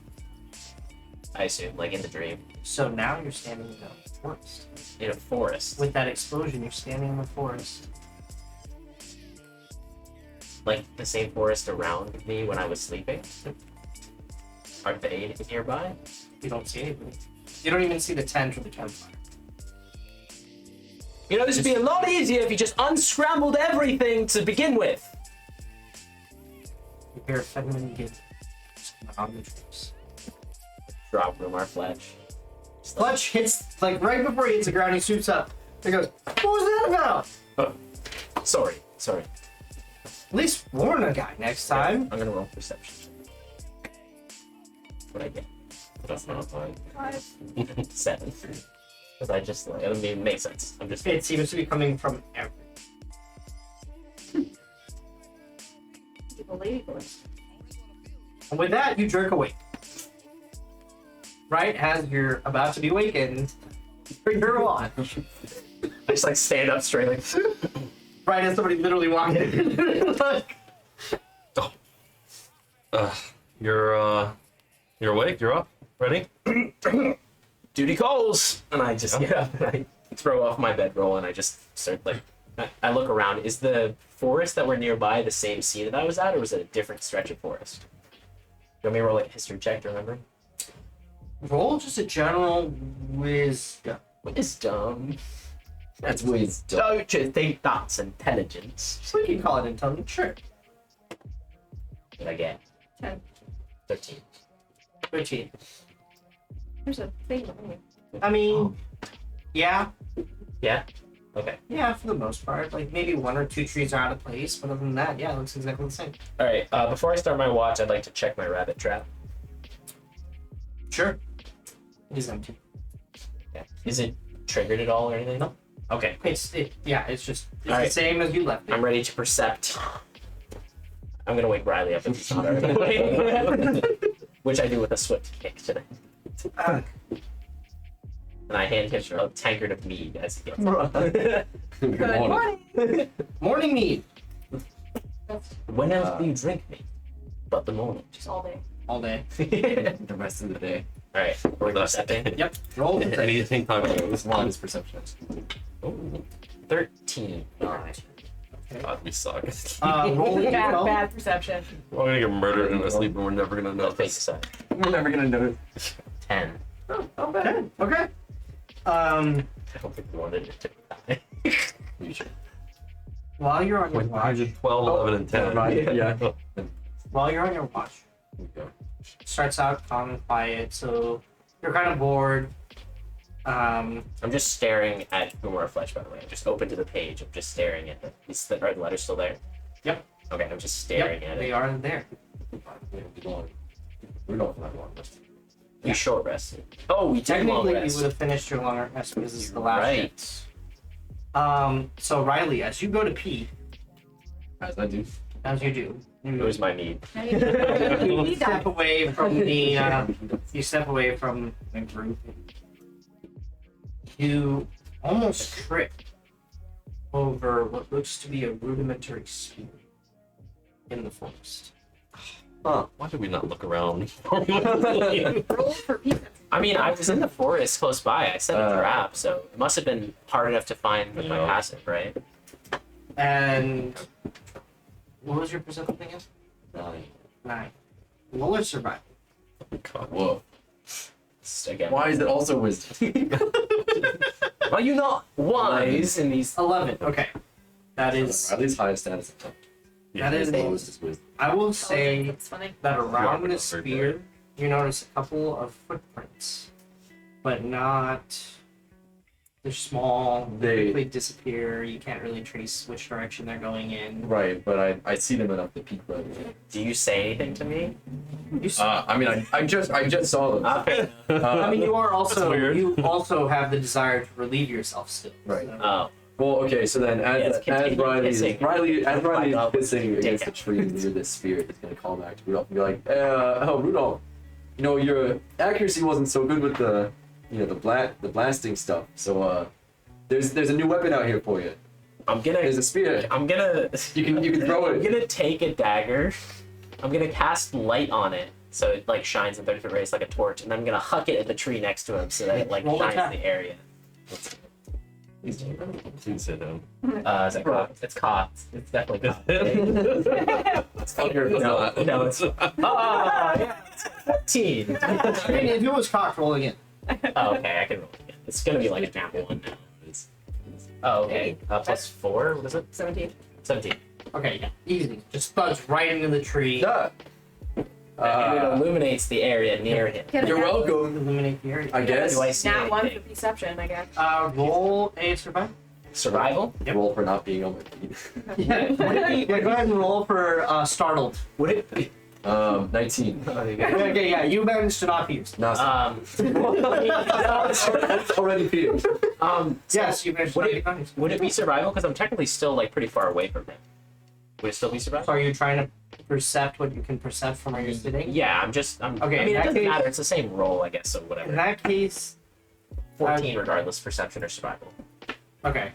Speaker 3: I assume, like in the dream,
Speaker 2: So now you're standing in the forest.
Speaker 3: in a forest.
Speaker 2: With that explosion, you're standing in the forest.
Speaker 3: Like the same forest around me when I was sleeping. Are they nearby?
Speaker 2: You don't see anybody. You don't even see the tent or the campfire.
Speaker 3: You know, this would be a lot easier if you just unscrambled everything to begin with.
Speaker 2: You hear a feminine giggle on the trees.
Speaker 3: Drop Rumar Fletch.
Speaker 2: Fletch hits, like, right before he hits the ground, he shoots up. He goes, what was that about?
Speaker 3: Sorry.
Speaker 2: At least warn a guy next time.
Speaker 3: I'm gonna roll perception. What I get?
Speaker 5: That's not fine.
Speaker 3: 7. Because I just like, I mean, it makes sense. I'm just.
Speaker 2: It seems to be coming from everywhere.
Speaker 4: The lady voice.
Speaker 2: And with that, you jerk awake. Right as you're about to be awakened, you're on.
Speaker 3: I just like stand up straight, like.
Speaker 2: Right as somebody literally walked in. Like,
Speaker 5: You're awake. You're up. Ready?
Speaker 3: Duty calls, and I just get up and I throw off my bedroll and I just start like. I look around. Is the forest that we're nearby the same scene that I was at, or was it a different stretch of forest? Do you want me to roll like a history check to remember?
Speaker 2: roll just a general wisdom.
Speaker 3: Wisdom.
Speaker 1: That's wisdom.
Speaker 3: Don't you think that's intelligence?
Speaker 2: We can call it intelligence, sure.
Speaker 3: What did I get?
Speaker 4: 10.
Speaker 3: 13.
Speaker 2: 13.
Speaker 4: There's a thing on here.
Speaker 2: I mean, yeah.
Speaker 3: Yeah? Okay.
Speaker 2: Yeah, for the most part. Like, maybe 1 or 2 trees are out of place, but other than that, yeah, it looks exactly the same.
Speaker 3: Alright, before I start my watch, I'd like to check my rabbit trap.
Speaker 2: Sure. It is empty.
Speaker 3: Yeah. Is it triggered at all or anything?
Speaker 2: No.
Speaker 3: Okay.
Speaker 2: It's just the
Speaker 3: Alright.
Speaker 2: same as you left it.
Speaker 3: I'm ready to percept. I'm gonna wake Riley up if he's not already. Which I do with a swift kick today. And I hand him a tankard of mead as he gets up.
Speaker 1: Good
Speaker 4: Good morning.
Speaker 2: Morning mead.
Speaker 3: When else do you drink mead? But the morning.
Speaker 4: Just all day.
Speaker 2: All day.
Speaker 1: The rest of the day.
Speaker 3: Alright, we're percepting.
Speaker 2: Yep. Roll it.
Speaker 5: Anything time goes.
Speaker 1: One is perception.
Speaker 3: Ooh, 13. Alright.
Speaker 5: God, we suck.
Speaker 2: Roll it.
Speaker 4: Bad perception.
Speaker 5: We're gonna get murdered in our sleep and we're never gonna know.
Speaker 3: No fake side.
Speaker 1: We're never gonna know.
Speaker 3: 10.
Speaker 2: Oh, bad. Okay.
Speaker 3: I don't think we wanted it to die.
Speaker 1: You should.
Speaker 2: While you're on your watch,
Speaker 5: 12, 11, and 10.
Speaker 1: Right, yeah.
Speaker 2: while you're on your watch, starts out calm and quiet, so you're kind of bored.
Speaker 3: I'm just staring at Umar Fletch, by the way. I'm just open to the page. I'm just staring at it. Are the letters still there?
Speaker 2: Yep.
Speaker 3: Okay, I'm just staring
Speaker 2: Yep,
Speaker 3: at
Speaker 2: they
Speaker 3: it.
Speaker 2: are there.
Speaker 1: We don't have one.
Speaker 3: We short rested. Oh, we took a long
Speaker 2: Technically, you
Speaker 3: rest.
Speaker 2: would have finished your long rest because this is the last
Speaker 3: Right.
Speaker 2: day. So Riley, as you go to pee,
Speaker 1: As I do.
Speaker 2: as you do,
Speaker 3: It was my mead.
Speaker 4: Now you
Speaker 2: you
Speaker 4: need
Speaker 2: step
Speaker 4: that.
Speaker 2: away from the you step away from the group. You almost trip over what looks to be a rudimentary spear in the forest.
Speaker 5: Huh. Why did we not look around?
Speaker 4: Roll for pizza.
Speaker 3: I mean, I was in the forest close by. I set a trap, so it must have been hard enough to find with my
Speaker 5: Yeah.
Speaker 3: passive, right?
Speaker 2: And what was your perception again?
Speaker 1: 9.
Speaker 2: 9. Roll or survive.
Speaker 1: Whoa.
Speaker 3: Again,
Speaker 1: Why is it also wisdom?
Speaker 3: are you not wise in these?
Speaker 2: 11. Okay. That is.
Speaker 1: Riley's highest status of time.
Speaker 2: That is.
Speaker 1: Lowest is wisdom.
Speaker 2: I will say
Speaker 4: That's funny.
Speaker 2: that around
Speaker 5: Yeah,
Speaker 2: the
Speaker 5: that's very
Speaker 2: spear, you notice a couple of footprints, but not. They're small. They
Speaker 1: They-
Speaker 2: quickly disappear. You can't really trace which direction they're going in.
Speaker 1: Right, but I see them enough to peek right.
Speaker 3: Do you say anything to me?
Speaker 2: You s-
Speaker 1: I mean, I just saw them.
Speaker 3: Okay.
Speaker 2: I mean, you are also
Speaker 5: weird.
Speaker 2: you also have the desire to relieve yourself still.
Speaker 1: Right.
Speaker 2: so-
Speaker 3: Oh,
Speaker 1: Well, okay, so then
Speaker 3: Yes,
Speaker 1: as
Speaker 3: continue
Speaker 1: Riley is
Speaker 3: pissing.
Speaker 1: pissing against the
Speaker 3: Take
Speaker 1: tree near this spirit, it's gonna call back to Rudolph and be like, oh Rudolph, you know your accuracy wasn't so good with the the blasting stuff. So there's a new weapon out here for you.
Speaker 3: I'm gonna.
Speaker 1: There's a spear.
Speaker 3: I'm gonna.
Speaker 1: You can throw
Speaker 3: I'm
Speaker 1: it.
Speaker 3: gonna take a dagger I'm gonna cast light on it so it like shines in 30-foot rays like a torch, and then I'm gonna huck it at the tree next to him so that it like
Speaker 2: Roll
Speaker 3: shines
Speaker 2: attack.
Speaker 3: the area.
Speaker 5: You can sit down.
Speaker 3: Is that cocked? It's cocked. It's definitely cocked.
Speaker 1: It's under.
Speaker 3: no, it's yeah, it's 14.
Speaker 2: I mean, if it was cocked, roll again.
Speaker 3: Oh, okay, I can roll again. It's gonna be like a nat 1 now. Oh, okay. Plus 4. What is it?
Speaker 4: 17.
Speaker 3: 17.
Speaker 2: Okay, yeah, easy. Just thuds right into the tree.
Speaker 1: Yeah.
Speaker 3: And it illuminates the area near him.
Speaker 4: Get a
Speaker 1: You're
Speaker 4: nat-
Speaker 1: welcome.
Speaker 2: Illuminate the area.
Speaker 1: I guess.
Speaker 3: Do I see
Speaker 4: Nat 1 for
Speaker 3: anything?
Speaker 4: perception, I guess.
Speaker 2: Roll a survival.
Speaker 3: Survival?
Speaker 1: Roll for not being on my feet.
Speaker 2: Yeah, go ahead and roll for startled.
Speaker 3: Would it be?
Speaker 1: 19.
Speaker 2: Okay, yeah, you managed to not fuse.
Speaker 1: No,
Speaker 3: Yes,
Speaker 1: it's already peeled.
Speaker 2: Yes, you managed to
Speaker 3: would
Speaker 2: not
Speaker 3: it,
Speaker 2: be confused.
Speaker 3: would it be survival? Because I'm technically still like pretty far away from him. Would it still be
Speaker 2: So
Speaker 3: survival?
Speaker 2: are you trying to percept what you can percept from where you're sitting?
Speaker 3: Yeah, I'm.
Speaker 2: Okay,
Speaker 3: I
Speaker 2: in
Speaker 3: mean, it
Speaker 2: that
Speaker 3: doesn't
Speaker 2: case-
Speaker 3: matter. It's the same roll, I guess. So
Speaker 2: In
Speaker 3: whatever.
Speaker 2: that case,
Speaker 3: 14, regardless, perception or survival.
Speaker 2: okay.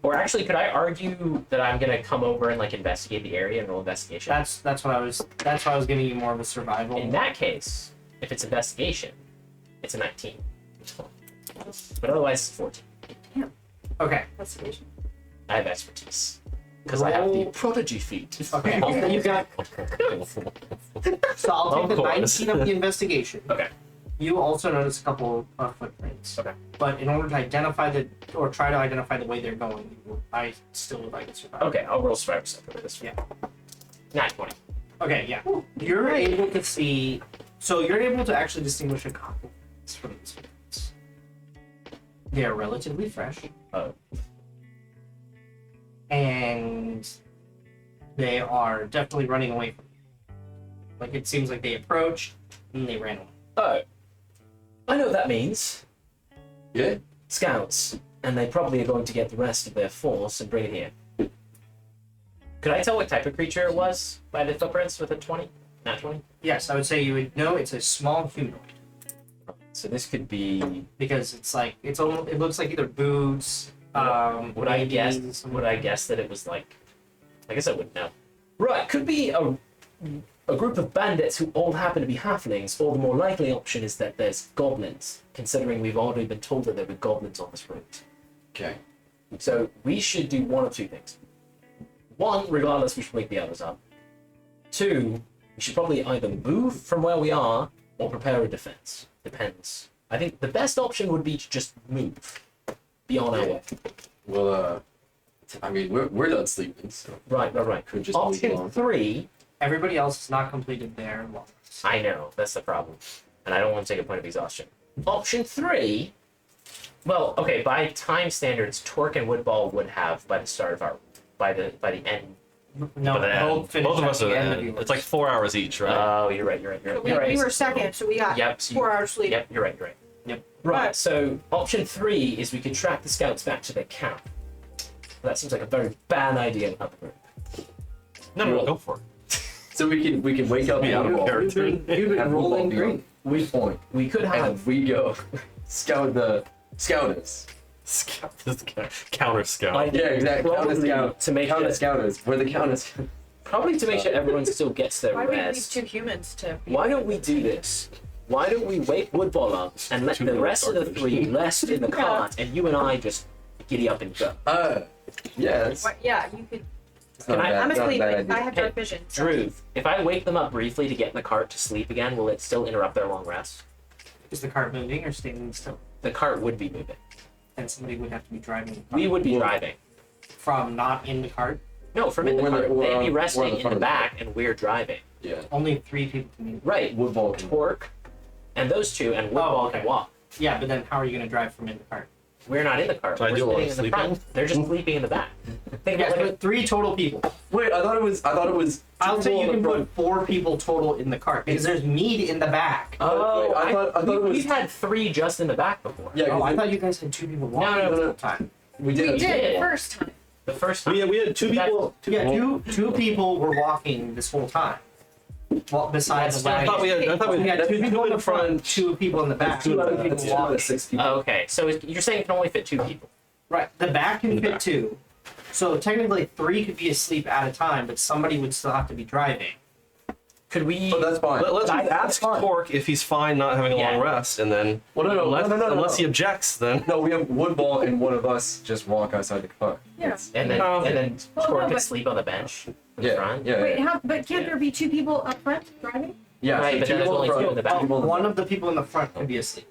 Speaker 3: Or actually, could I argue that I'm gonna come over and like investigate the area and roll investigation?
Speaker 2: That's what I was giving you more of a survival.
Speaker 3: In that case, if it's investigation, it's a 19. But otherwise, it's 14.
Speaker 2: Okay.
Speaker 4: Investigation.
Speaker 3: I have expertise. Because I have the
Speaker 2: Roll-
Speaker 3: prodigy feat.
Speaker 2: Okay. So you got. So I'll take
Speaker 3: Of
Speaker 2: the
Speaker 3: course.
Speaker 2: 19 of the investigation.
Speaker 3: Okay.
Speaker 2: You also notice a couple of footprints.
Speaker 3: Okay.
Speaker 2: But in order to identify try to identify the way they're going, I still would like to survive.
Speaker 3: Okay, I'll roll survivor separate this one.
Speaker 2: Yeah.
Speaker 3: Nat 20.
Speaker 2: Okay, yeah. You're able to see. So you're able to actually distinguish a couple from these footprints. They are relatively fresh.
Speaker 3: Oh.
Speaker 2: And they are definitely running away from you. Like it seems like they approached and they ran away.
Speaker 3: Oh. I know what that means.
Speaker 1: Yeah?
Speaker 3: Scouts. And they probably are going to get the rest of their force and bring it here. Could I tell what type of creature it was by the footprints with a 20? Nat 20?
Speaker 2: Yes, I would say you would know it's a small humanoid
Speaker 3: So this could be.
Speaker 2: because it's like it looks like either boots.
Speaker 3: Would I
Speaker 2: maybe
Speaker 3: guess?
Speaker 2: some-
Speaker 3: Would I guess that it was like? I guess I wouldn't know. Right, could be a group of bandits who all happen to be halflings, or the more likely option is that there's goblins. Considering we've already been told that there were goblins on this route,
Speaker 1: Okay.
Speaker 3: so we should do one of two things. One, regardless, we should wake the others up. Two, we should probably either move from where we are or prepare a defense. Depends. I think the best option would be to just move. Be on our way.
Speaker 1: Well, I mean, we're done sleeping, so
Speaker 3: Right.
Speaker 1: could just move
Speaker 3: Option
Speaker 1: along.
Speaker 3: 3,
Speaker 2: Everybody else has not completed their long rest.
Speaker 3: I know, that's the problem. And I don't want to take a point of exhaustion. Option 3, well, okay, by time standards, Torque and Woodball would have by the start of our, by the end.
Speaker 2: No,
Speaker 5: But
Speaker 2: both finished
Speaker 5: both of
Speaker 2: at
Speaker 5: us
Speaker 2: the
Speaker 5: are.
Speaker 2: end of your
Speaker 5: It's like 4 hours each, right?
Speaker 3: Oh, you're right.
Speaker 4: We were second, so we got
Speaker 3: Yep. So
Speaker 4: 4 hours sleep.
Speaker 3: Yep, you're right.
Speaker 2: Yep.
Speaker 3: Right, so option 3 is we could track the scouts back to their camp. That seems like a very bad idea in the group.
Speaker 5: No, go for it.
Speaker 1: So we can wake up
Speaker 5: Be out of
Speaker 1: and
Speaker 5: character.
Speaker 2: You've been rolling green.
Speaker 1: we point,
Speaker 3: We could have
Speaker 1: and we go scout the scouters.
Speaker 5: Scout this guy. Counter scout.
Speaker 3: I-
Speaker 1: Yeah, exactly. Count
Speaker 3: Probably
Speaker 1: the scout.
Speaker 3: to make
Speaker 1: Count
Speaker 3: sure,
Speaker 1: the scouters. We're the counters.
Speaker 3: probably to make sure everyone still gets their
Speaker 4: Why would we leave
Speaker 3: rest.
Speaker 4: 2 humans to be
Speaker 3: Why don't we do this? Why don't we wake Woodball up and let
Speaker 5: Too
Speaker 3: the
Speaker 5: dark,
Speaker 3: rest of the
Speaker 5: dark.
Speaker 3: 3 rest in the cart, and you and I just giddy up and go?
Speaker 1: Yeah, that's,
Speaker 4: What- Yeah, you could.
Speaker 1: that's not
Speaker 3: Can I-
Speaker 1: bad.
Speaker 4: I'm
Speaker 1: not a
Speaker 4: asleep.
Speaker 1: bad
Speaker 4: I
Speaker 1: idea.
Speaker 4: have dark vision. So.
Speaker 3: Drew, if I wake them up briefly to get in the cart to sleep again, will it still interrupt their long rest?
Speaker 2: Is the cart moving or staying still?
Speaker 3: The cart would be moving.
Speaker 2: And somebody would have to be driving the cart.
Speaker 3: We would be
Speaker 1: Well-
Speaker 3: driving.
Speaker 2: From not in the cart.
Speaker 3: No, from in the
Speaker 1: We're
Speaker 3: cart.
Speaker 1: the- we're
Speaker 3: They'd
Speaker 1: on-
Speaker 3: be
Speaker 1: we're on
Speaker 3: resting
Speaker 1: the
Speaker 3: in
Speaker 1: front
Speaker 3: the
Speaker 1: of the
Speaker 3: back, and we're driving.
Speaker 1: Yeah.
Speaker 2: Only 3 people can move.
Speaker 3: Right.
Speaker 1: Woodball can.
Speaker 3: Torque, and those two, and Woodball
Speaker 2: okay.
Speaker 3: can walk.
Speaker 2: Yeah, but then how are you going to drive from in the cart?
Speaker 3: We're not in the cart.
Speaker 5: So I
Speaker 3: We're
Speaker 5: do a lot of
Speaker 3: sitting in the
Speaker 5: sleeping?
Speaker 3: front. They're just sleeping in the back. Think
Speaker 2: Yes,
Speaker 3: about it.
Speaker 2: but 3 total people.
Speaker 1: Wait, I thought it was.
Speaker 2: I'll say you
Speaker 1: people
Speaker 2: can
Speaker 1: in the front.
Speaker 2: put 4 people total in the cart because there's mead in the back.
Speaker 3: Oh,
Speaker 1: Wait, I thought it was-
Speaker 3: we've had 3 just in the back before.
Speaker 1: Yeah,
Speaker 2: Oh,
Speaker 1: 'cause
Speaker 2: I
Speaker 1: it-
Speaker 2: thought you guys had 2 people walking
Speaker 3: no,
Speaker 2: the
Speaker 3: no.
Speaker 2: whole time.
Speaker 1: we did.
Speaker 4: We did
Speaker 3: did.
Speaker 4: the first time.
Speaker 3: The first time.
Speaker 5: We had 2 people.
Speaker 2: Yeah, two people were walking this whole time. Well, besides the
Speaker 5: I thought we
Speaker 2: wagon.
Speaker 5: had. I thought we
Speaker 2: We had
Speaker 5: had
Speaker 2: 2 people in the front, 2 people in the back.
Speaker 5: Two
Speaker 2: 2
Speaker 5: in the
Speaker 2: other
Speaker 5: back.
Speaker 2: people
Speaker 1: That's
Speaker 2: walking.
Speaker 1: 6 people.
Speaker 3: Oh, okay, so you're saying it can only fit 2 people.
Speaker 2: Right, the back can
Speaker 5: In the
Speaker 2: fit
Speaker 5: back.
Speaker 2: 2. So technically 3 could be asleep at a time, but somebody would still have to be driving.
Speaker 3: Could we?
Speaker 1: But that's fine.
Speaker 5: Let's
Speaker 3: That's
Speaker 5: ask
Speaker 1: fine.
Speaker 5: Torque if he's fine not having a long
Speaker 3: Yeah.
Speaker 5: rest, and then
Speaker 1: Well, no,
Speaker 5: unless he objects, then
Speaker 1: No, we have Woodball and one of us just walk outside the car.
Speaker 4: Yeah.
Speaker 3: and then
Speaker 5: No.
Speaker 4: Well,
Speaker 3: Tor
Speaker 4: no,
Speaker 3: could
Speaker 4: but-
Speaker 3: sleep on the bench in the
Speaker 1: Yeah,
Speaker 3: front.
Speaker 1: yeah.
Speaker 4: Wait,
Speaker 1: yeah.
Speaker 4: but can't there be 2 people up front driving?
Speaker 1: Yeah,
Speaker 3: Right, but
Speaker 1: two
Speaker 3: then there's
Speaker 1: people
Speaker 3: only
Speaker 1: front,
Speaker 3: two in the back.
Speaker 1: two people in the
Speaker 2: One
Speaker 1: back.
Speaker 2: of the people in the front could be asleep.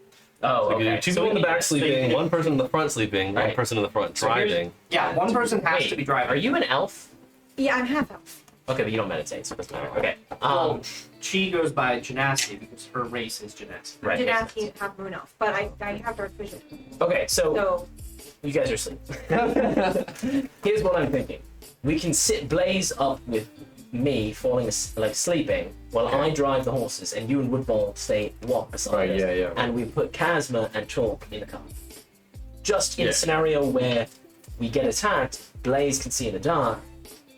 Speaker 3: Oh,
Speaker 5: so you
Speaker 3: okay.
Speaker 5: do 2
Speaker 3: So
Speaker 5: people
Speaker 3: we
Speaker 5: in the
Speaker 3: need
Speaker 5: back
Speaker 3: to- so you
Speaker 5: sleeping,
Speaker 3: need-
Speaker 5: 1 person in the front sleeping,
Speaker 3: Right.
Speaker 5: 1 person in the front
Speaker 3: So here's-
Speaker 5: driving.
Speaker 2: Yeah, one person has to be driving.
Speaker 3: Are you an elf?
Speaker 4: Yeah, I'm half elf.
Speaker 3: Okay, but you don't meditate, so it doesn't matter. Okay.
Speaker 2: Well, she goes by Genasti because her race is Genasti.
Speaker 3: Right.
Speaker 4: Did
Speaker 3: makes
Speaker 4: ask you half moon elf, but I have dark vision.
Speaker 3: Okay, so
Speaker 4: So
Speaker 3: you guys are asleep. Here's what I'm thinking. We can sit Blaze up with me falling like sleeping while I drive the horses, and you and Woodball stay walk beside
Speaker 1: Right,
Speaker 3: us.
Speaker 1: yeah, yeah.
Speaker 3: And we put Kazma and Chalk in the car. Just in
Speaker 5: Yeah.
Speaker 3: a scenario where we get attacked, Blaze can see in the dark.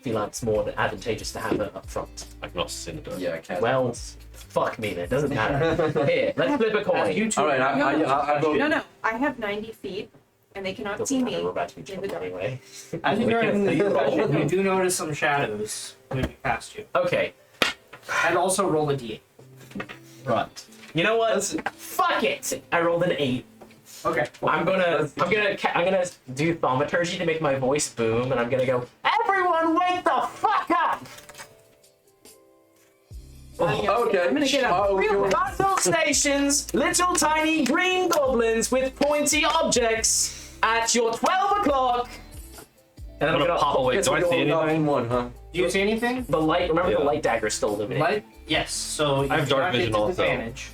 Speaker 3: Feel like it's more advantageous to have her up front.
Speaker 5: I can also see in the dark.
Speaker 1: Yeah, I can't.
Speaker 3: Well, fuck me then. Doesn't matter. Here, let's flip a
Speaker 2: As
Speaker 3: coin.
Speaker 2: you two
Speaker 1: All right, I vote.
Speaker 4: no, I have 90 feet, and they cannot
Speaker 3: Doesn't
Speaker 4: see
Speaker 3: matter,
Speaker 4: me.
Speaker 3: we're about to be
Speaker 4: in the
Speaker 3: drunk
Speaker 4: dark.
Speaker 3: anyway.
Speaker 2: As you
Speaker 3: We
Speaker 2: drive
Speaker 3: can't
Speaker 2: in the
Speaker 3: see you.
Speaker 2: direction, you do notice some shadows moving past you.
Speaker 3: Okay,
Speaker 2: And also roll a d8.
Speaker 3: right. You know what? Fuck it. I rolled an 8.
Speaker 2: Okay.
Speaker 3: I'm gonna do thaumaturgy to make my voice boom, and I'm gonna go, everyone wake the fuck up!
Speaker 1: Okay.
Speaker 4: I'm gonna get up
Speaker 1: Oh,
Speaker 4: real
Speaker 1: okay.
Speaker 3: Battle stations, little tiny green goblins with pointy objects at your 12 o'clock. And
Speaker 5: I'm gonna pop away.
Speaker 1: Guess
Speaker 5: Do I
Speaker 1: we're
Speaker 5: see
Speaker 1: going off
Speaker 5: anything?
Speaker 1: in one, huh?
Speaker 2: Do you see anything?
Speaker 3: The light, remember
Speaker 5: Yeah.
Speaker 3: the light dagger is still illuminated.
Speaker 2: Light? Yes. So you
Speaker 5: I have
Speaker 2: do
Speaker 5: dark
Speaker 2: not get
Speaker 5: vision also.
Speaker 2: disadvantage.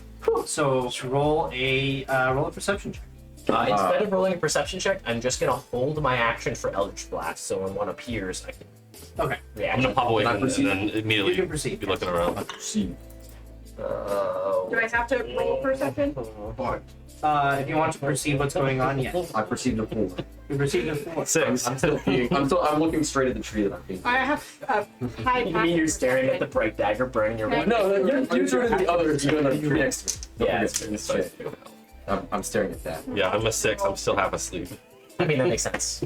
Speaker 2: So roll a perception check.
Speaker 3: Instead of rolling a perception check, I'm just gonna hold my action for Eldritch Blast, so when one appears, I can
Speaker 2: Okay.
Speaker 3: react.
Speaker 5: I'm gonna pop away
Speaker 1: Can I
Speaker 5: and
Speaker 1: proceed?
Speaker 5: then immediately
Speaker 2: You can proceed.
Speaker 5: be looking around.
Speaker 1: See.
Speaker 4: Do I have to roll perception?
Speaker 2: If you want to perceive what's going on, yes.
Speaker 1: I perceived a fool.
Speaker 2: You perceive the four.
Speaker 5: 6.
Speaker 1: I'm still peeing. I'm looking straight at the tree that I'm peeing.
Speaker 4: I have a high
Speaker 3: You mean you're staring at the
Speaker 4: perception.
Speaker 3: bright dagger burning your way?
Speaker 1: No, you're turning the other. You're in the tree next to me.
Speaker 3: Yeah,
Speaker 1: Don't
Speaker 3: it's
Speaker 1: forget
Speaker 3: so
Speaker 1: this shit. I'm staring at that.
Speaker 5: Yeah, I'm a 6. I'm still half asleep.
Speaker 3: I mean, that makes sense.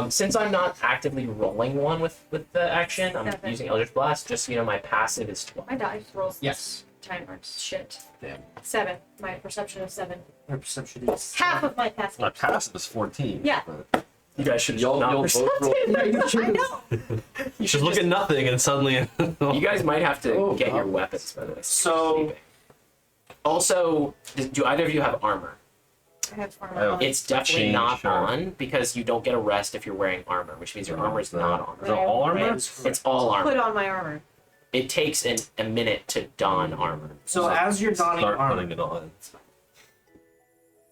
Speaker 3: Since I'm not actively rolling one with the action, I'm
Speaker 4: Seven.
Speaker 3: using Eldritch Blast. Just so you know, my passive is 12.
Speaker 4: My dice rolls
Speaker 2: Yes.
Speaker 4: timers. Shit.
Speaker 2: Damn.
Speaker 4: 7. My perception is 7.
Speaker 2: Your perception is
Speaker 4: Half of my passive.
Speaker 5: My passive is 14.
Speaker 4: Yeah.
Speaker 3: You guys should
Speaker 1: Y'all
Speaker 3: not
Speaker 1: both roll.
Speaker 4: I know.
Speaker 3: You
Speaker 5: Just look at nothing and suddenly.
Speaker 3: You guys might have to
Speaker 1: Oh,
Speaker 3: get your
Speaker 1: God.
Speaker 3: weapons, by the way.
Speaker 2: So-
Speaker 3: Also, do either of you have armor?
Speaker 4: I have armor
Speaker 5: I have-
Speaker 4: on.
Speaker 3: It's definitely
Speaker 5: Change,
Speaker 3: not
Speaker 5: sure.
Speaker 3: on because you don't get a rest if you're wearing armor, which means your armor is not on.
Speaker 5: Is it all armor?
Speaker 3: It's all armor.
Speaker 4: Put on my armor.
Speaker 3: It takes a minute to don armor.
Speaker 2: So as you're donning
Speaker 5: Start
Speaker 2: armor,
Speaker 5: putting it on.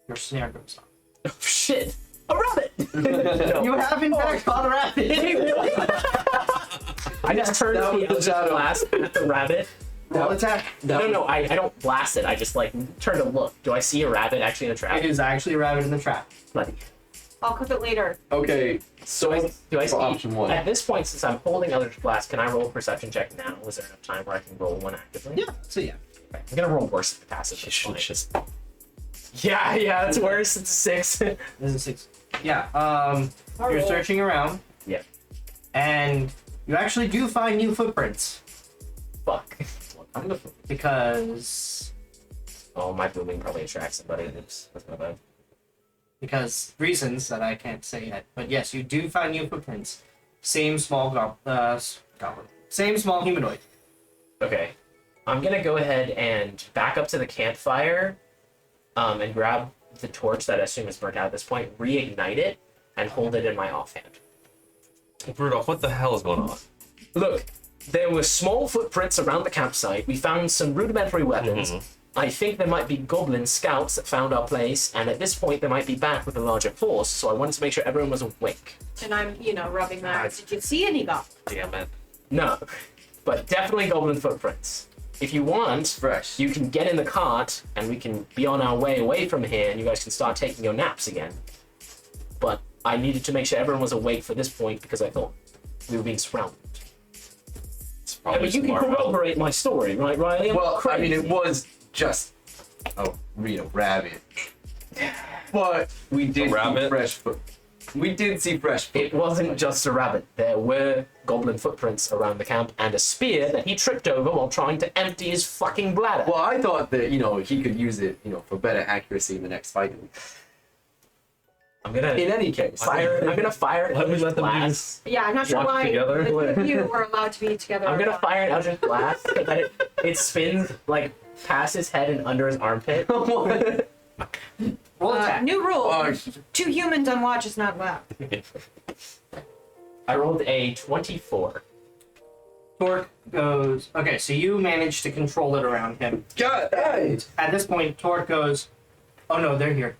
Speaker 2: your snare goes on.
Speaker 3: Oh, shit! A rabbit! No.
Speaker 2: You have in fact caught a rabbit.
Speaker 3: I just turned
Speaker 1: That was
Speaker 3: the
Speaker 1: the
Speaker 3: Eldritch
Speaker 1: shadow.
Speaker 3: Blast at the rabbit.
Speaker 2: Roll attack.
Speaker 3: No, I don't blast it. I just like turn to look. Do I see a rabbit actually in the trap?
Speaker 2: It is actually a rabbit in the trap.
Speaker 3: Bloody.
Speaker 4: I'll cook it later.
Speaker 1: Okay,
Speaker 3: So do I
Speaker 1: for
Speaker 3: see?
Speaker 1: option one.
Speaker 3: At this point, since I'm holding Eldritch Blast, can I roll a perception check now? Was there enough time where I can roll one actively?
Speaker 2: Yeah. So yeah.
Speaker 3: Okay, I'm gonna roll worse than passive.
Speaker 5: You
Speaker 3: It's
Speaker 5: should
Speaker 3: fine.
Speaker 5: just.
Speaker 3: Yeah, it's worse. It's 6.
Speaker 2: This is 6. Yeah. You're
Speaker 4: roll.
Speaker 2: searching around.
Speaker 3: Yeah.
Speaker 2: And you actually do find new footprints
Speaker 3: Fuck.
Speaker 2: because
Speaker 3: Oh, my booming probably attracts somebody. Oops, that's my bad.
Speaker 2: reasons that I can't say yet. But yes, you do find new footprints. Same small goblin. Same small humanoid.
Speaker 3: Okay. I'm gonna go ahead and back up to the campfire, and grab the torch that I assume is burnt out at this point, reignite it, and hold it in my offhand.
Speaker 5: Rudolph, what the hell is going on?
Speaker 3: Look, there were small footprints around the campsite. We found some rudimentary weapons. I think there might be goblin scouts that found our place, and at this point they might be back with a larger force, so I wanted to make sure everyone was awake.
Speaker 4: And I'm, rubbing my eyes. Did you see any goblins?
Speaker 5: Damn it.
Speaker 3: No, but definitely goblin footprints. If you want,
Speaker 1: fresh.
Speaker 3: you can get in the cart, and we can be on our way away from here, and you guys can start taking your naps again. But I needed to make sure everyone was awake for this point, because I thought we were being surrounded.
Speaker 5: It's
Speaker 3: I
Speaker 5: probably
Speaker 3: mean, you can
Speaker 5: smart.
Speaker 3: corroborate my story, right, Riley? I'm
Speaker 1: Well,
Speaker 3: not crazy.
Speaker 1: I mean, it was just a real rabbit, but we did
Speaker 5: A rabbit?
Speaker 1: eat fresh foot. We did see fresh.
Speaker 3: It wasn't just a rabbit. There were goblin footprints around the camp and a spear that he tripped over while trying to empty his fucking bladder.
Speaker 1: Well, I thought that he could use it for better accuracy in the next fight.
Speaker 3: I'm gonna
Speaker 1: In any case,
Speaker 3: fire. I'm gonna fire.
Speaker 5: Let me let them do
Speaker 3: blast.
Speaker 4: Yeah, I'm not sure
Speaker 5: Walk
Speaker 4: why
Speaker 5: together?
Speaker 4: the two of you were allowed to be together.
Speaker 3: I'm
Speaker 4: or
Speaker 3: gonna
Speaker 4: not.
Speaker 3: fire an Eldritch Blast, but then it spins like past his head and under his armpit.
Speaker 2: Roll attack.
Speaker 4: New rule:
Speaker 1: Oh,
Speaker 4: 2 humans on watch is not allowed.
Speaker 3: I rolled a 24.
Speaker 2: Torque goes. Okay, so you managed to control it around him.
Speaker 1: God, hey.
Speaker 2: At this point, Torque goes, "Oh no, they're here."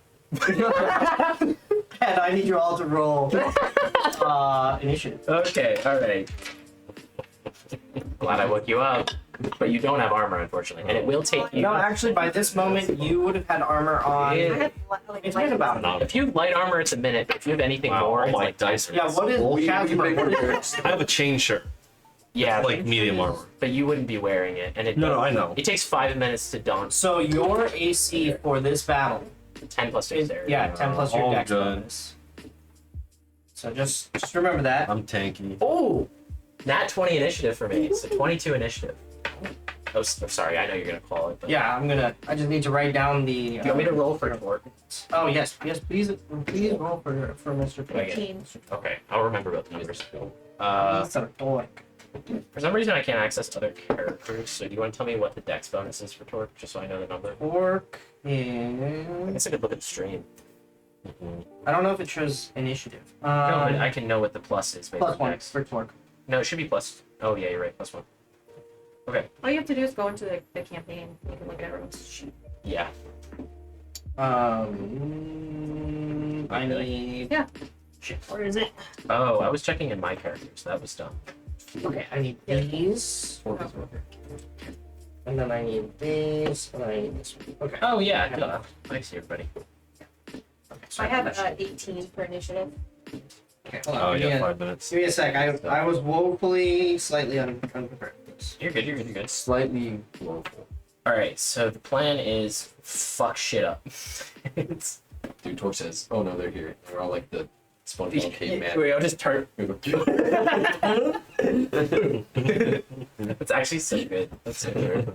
Speaker 2: And I need you all to roll initiative.
Speaker 3: Okay, all right. Glad I woke you up, but you don't have armor, unfortunately, and it will take you.
Speaker 2: No, actually, by this moment, you would have had armor on.
Speaker 4: I
Speaker 3: Yeah.
Speaker 4: had like
Speaker 2: It's
Speaker 4: light
Speaker 2: been about
Speaker 5: No.
Speaker 3: If you have light armor, it's a minute. If you have anything
Speaker 5: Wow,
Speaker 3: more,
Speaker 5: oh
Speaker 3: it's
Speaker 5: my
Speaker 3: like
Speaker 5: dice.
Speaker 2: Yeah, what is
Speaker 1: We
Speaker 2: Casper?
Speaker 1: make
Speaker 2: What
Speaker 1: it
Speaker 2: is
Speaker 5: I have a chain shirt,
Speaker 3: yeah,
Speaker 5: like medium armor.
Speaker 3: but you wouldn't be wearing it, and it
Speaker 5: No,
Speaker 3: does-
Speaker 5: I know.
Speaker 3: It takes 5 minutes to don.
Speaker 2: So your AC for this battle
Speaker 3: 10 plus
Speaker 2: is
Speaker 3: dexterity.
Speaker 2: 10 plus your
Speaker 5: Oh,
Speaker 2: dex
Speaker 5: good.
Speaker 2: bonus. So just remember that.
Speaker 5: I'm tanky.
Speaker 3: Oh, nat 20 initiative for me. So 22 initiative. Oh, sorry. I know you're gonna call it. But
Speaker 2: Yeah, I just need to write down the.
Speaker 3: Do you want me to roll for Torque?
Speaker 2: Oh yes, please roll for Mr.
Speaker 3: Okay.
Speaker 4: 18.
Speaker 3: Okay, I'll remember both numbers.
Speaker 2: He's a boy.
Speaker 3: For some reason I can't access other characters. So do you want to tell me what the dex bonus is for Torque, just so I know the number?
Speaker 2: Torque
Speaker 3: I
Speaker 2: is.
Speaker 3: guess I could look at the stream.
Speaker 2: I don't know if it shows initiative.
Speaker 3: No, but I can know what the plus is. Based
Speaker 2: Plus
Speaker 3: on
Speaker 2: 1
Speaker 3: dex.
Speaker 2: for Torque.
Speaker 3: No, it should be plus. Oh yeah, you're right. Plus 1. Okay.
Speaker 4: All you have to do is go into the campaign. You can look at everyone's sheet.
Speaker 3: Yeah.
Speaker 2: I need.
Speaker 4: Yeah.
Speaker 2: Shit, where is it?
Speaker 3: Oh, I was checking in my characters. That was dumb.
Speaker 2: Okay, I need these, and then I need these, and then I need this one. Okay.
Speaker 3: Oh yeah. Duh. I see everybody.
Speaker 2: So
Speaker 4: I have 18 for initiative.
Speaker 2: Okay, hold on.
Speaker 5: Oh
Speaker 2: give, me
Speaker 5: yeah,
Speaker 2: a,
Speaker 5: 5 minutes.
Speaker 2: give me a sec. I was woefully slightly unprepared.
Speaker 3: You're good. You're good. You're good.
Speaker 1: Slightly woeful.
Speaker 3: All right. So the plan is fuck shit up. It's,
Speaker 1: Dude, Torch says, "Oh no, they're here. They're all like the SpongeBob caveman."
Speaker 3: wait, I'll just turn. That's actually so good. That's so good.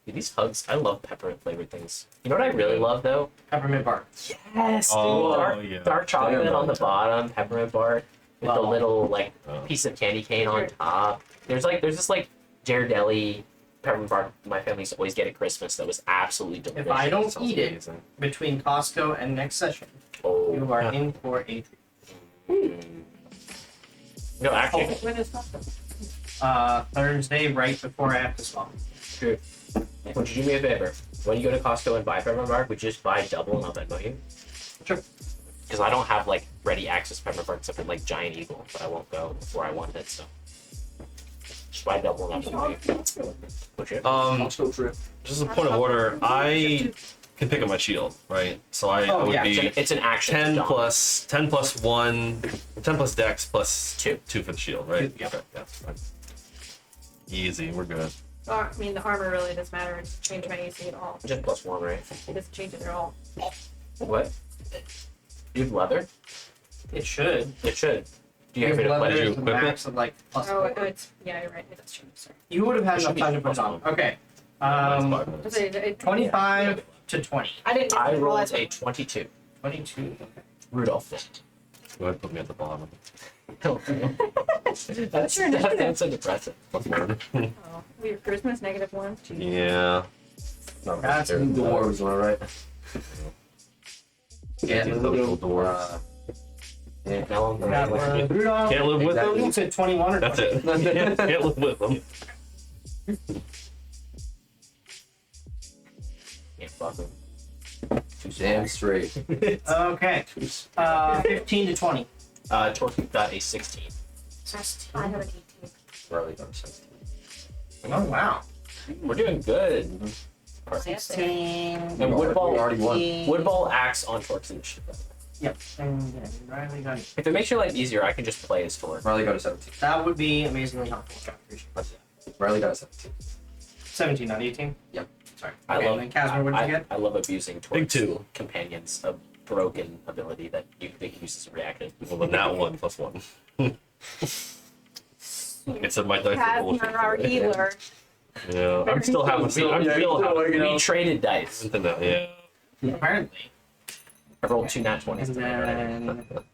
Speaker 3: Dude, these hugs, I love peppermint flavored things. You know what I really love though?
Speaker 2: Peppermint bark.
Speaker 3: Yes, dude.
Speaker 5: Oh,
Speaker 3: dark,
Speaker 5: yeah.
Speaker 3: dark chocolate
Speaker 1: Damn,
Speaker 3: on the
Speaker 1: man.
Speaker 3: bottom, peppermint bark with the
Speaker 2: Wow.
Speaker 3: little like
Speaker 5: Oh.
Speaker 3: piece of candy cane on top. There's this like Ghirardelli peppermint bark my family used to always get at Christmas that was absolutely delicious.
Speaker 2: If I don't
Speaker 3: Sounds
Speaker 2: eat it
Speaker 3: amazing.
Speaker 2: between Costco and next session,
Speaker 3: Oh.
Speaker 2: you are in for a treat.
Speaker 3: No, actually,
Speaker 4: When is Costco?
Speaker 2: Thursday, right before I have to swap.
Speaker 3: dude, would you do me a favor? When you go to Costco and buy peppermint bark, would you just buy double and I'll Venmo you?
Speaker 2: Sure.
Speaker 3: Because I don't have like ready access peppermint bark except for like Giant Eagle, but I won't go before I want it, so. Just buy double and I'll Venmo you. Push it.
Speaker 1: Costco trip.
Speaker 5: Just as a point of order, I can pick up my shield, right? So I
Speaker 2: Oh,
Speaker 5: would
Speaker 2: yeah,
Speaker 5: be
Speaker 3: It's an action.
Speaker 5: 10
Speaker 3: Dom.
Speaker 5: plus 1, 10 plus dex plus
Speaker 3: Two.
Speaker 5: 2 for the shield, right?
Speaker 2: Yeah.
Speaker 5: Okay, yeah, fine. Easy, we're good.
Speaker 4: I mean, the armor really doesn't matter. It doesn't change my AC at all.
Speaker 3: Just plus 1, right?
Speaker 4: It doesn't change it at all.
Speaker 3: What? You have leather?
Speaker 2: It should.
Speaker 3: It should. Do you have it
Speaker 2: leather
Speaker 3: equipped?
Speaker 5: you
Speaker 2: is the
Speaker 5: equip it?
Speaker 2: max of like plus
Speaker 4: Oh,
Speaker 2: 4.
Speaker 4: it's yeah, you're right. That's true. Sorry.
Speaker 2: You would have had
Speaker 3: It should
Speaker 2: enough time to
Speaker 3: be
Speaker 2: put it on.
Speaker 3: plus
Speaker 2: Okay.
Speaker 5: Mine's 5
Speaker 4: It's
Speaker 5: minutes.
Speaker 4: a-
Speaker 2: 25 to 20.
Speaker 4: I didn't
Speaker 3: I rolled
Speaker 4: realize
Speaker 3: a 22.
Speaker 2: 22.
Speaker 3: Rudolph.
Speaker 5: Go ahead and put me at the bottom.
Speaker 3: that's so depressing.
Speaker 4: Oh, your Christmas -1. Jeez.
Speaker 5: Yeah. Not
Speaker 2: That's
Speaker 5: very
Speaker 1: The dwarves, am I right?
Speaker 5: Yeah,
Speaker 1: the
Speaker 5: the
Speaker 1: little
Speaker 5: dwarves.
Speaker 1: Yeah.
Speaker 3: Now I'm
Speaker 2: That one. Rudolph.
Speaker 5: Can't live with
Speaker 1: Exactly.
Speaker 2: You
Speaker 5: them?
Speaker 2: said 21 or
Speaker 5: That's
Speaker 2: 20.
Speaker 5: it. Can't live with them.
Speaker 3: Yeah, fuck him.
Speaker 1: Damn straight.
Speaker 2: Okay. 15 to 20.
Speaker 3: Torque got a 16.
Speaker 4: I have an 18.
Speaker 1: Riley got 17.
Speaker 2: Oh, wow.
Speaker 3: We're doing good.
Speaker 2: 16.
Speaker 3: And
Speaker 1: We already won.
Speaker 2: 18.
Speaker 3: Woodball acts on Torque's initiative.
Speaker 2: Yep. And then Riley got
Speaker 3: If it makes your life easier, I can just play as Torque.
Speaker 1: Riley got a 17.
Speaker 2: That would be amazingly helpful. I appreciate it.
Speaker 1: Riley got a 17.
Speaker 2: 17, not 18?
Speaker 1: Yep.
Speaker 2: Sorry.
Speaker 3: I
Speaker 2: Okay,
Speaker 3: love.
Speaker 2: and then Casper, what did you get?
Speaker 3: I love abusing Torque's
Speaker 5: Big 2.
Speaker 3: companions broken ability that they can use as a reaction.
Speaker 5: Well, then that one plus one. It's a my dice are bullshit.
Speaker 4: Kazner, our
Speaker 5: today.
Speaker 4: healer.
Speaker 5: Yeah, I'm still having. I'm still having.
Speaker 3: We traded dice.
Speaker 5: Internet, yeah.
Speaker 2: Apparently.
Speaker 3: I rolled 2 nat 20s
Speaker 2: And
Speaker 3: tonight.
Speaker 2: then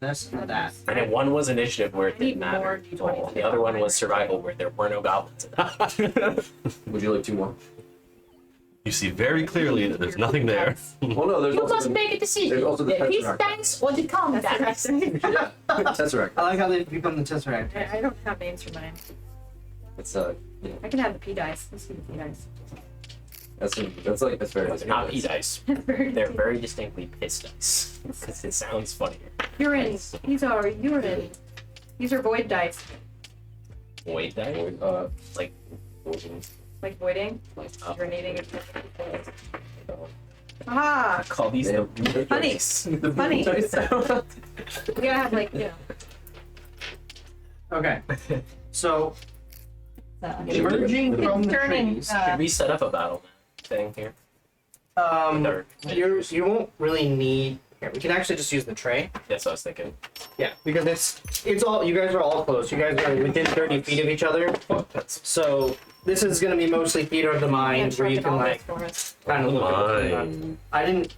Speaker 2: this and that.
Speaker 3: And then one was initiative where it
Speaker 4: Need
Speaker 3: didn't matter.
Speaker 4: more D20s.
Speaker 3: The other one was survival where there were no goblins in it.
Speaker 1: Would you like 2 more?
Speaker 5: You see very clearly that there's nothing there.
Speaker 1: Well, no, there's
Speaker 3: You
Speaker 1: also
Speaker 3: must
Speaker 1: the,
Speaker 3: make a decision.
Speaker 1: there's also the
Speaker 3: The peace
Speaker 1: Tesseract.
Speaker 3: dice or the calm
Speaker 4: That's
Speaker 3: dice.
Speaker 1: yeah, Tesseract.
Speaker 2: I like how they become the Tesseract.
Speaker 4: I don't have names for mine.
Speaker 1: It's yeah,
Speaker 4: I can have the P dice. Let's do the P dice.
Speaker 1: that's like that's very.
Speaker 3: They're not P dice.
Speaker 4: Very
Speaker 3: They're
Speaker 4: deep.
Speaker 3: very distinctly piss dice. Because it sounds funnier.
Speaker 4: Urine. These are urine. These are void dice.
Speaker 3: Void dice? Like,
Speaker 4: Like voiding.
Speaker 3: like
Speaker 4: Urinating. Aha!
Speaker 3: call these
Speaker 1: Damn.
Speaker 3: the
Speaker 4: Funny.
Speaker 3: dice.
Speaker 4: Funny. We gotta have like,
Speaker 2: Okay. So,
Speaker 4: Emerging
Speaker 2: emerging from the
Speaker 4: turning.
Speaker 2: trees.
Speaker 3: Should we set up a battle thing here? Or-
Speaker 2: You won't really need. Here, we can actually just use the tray.
Speaker 3: That's what I was thinking.
Speaker 2: Yeah, because it's all. You guys are all close. You guys are within 30 feet of each other. So this is gonna be mostly theater of the mind, where you can like kind of look at what's going on. I didn't.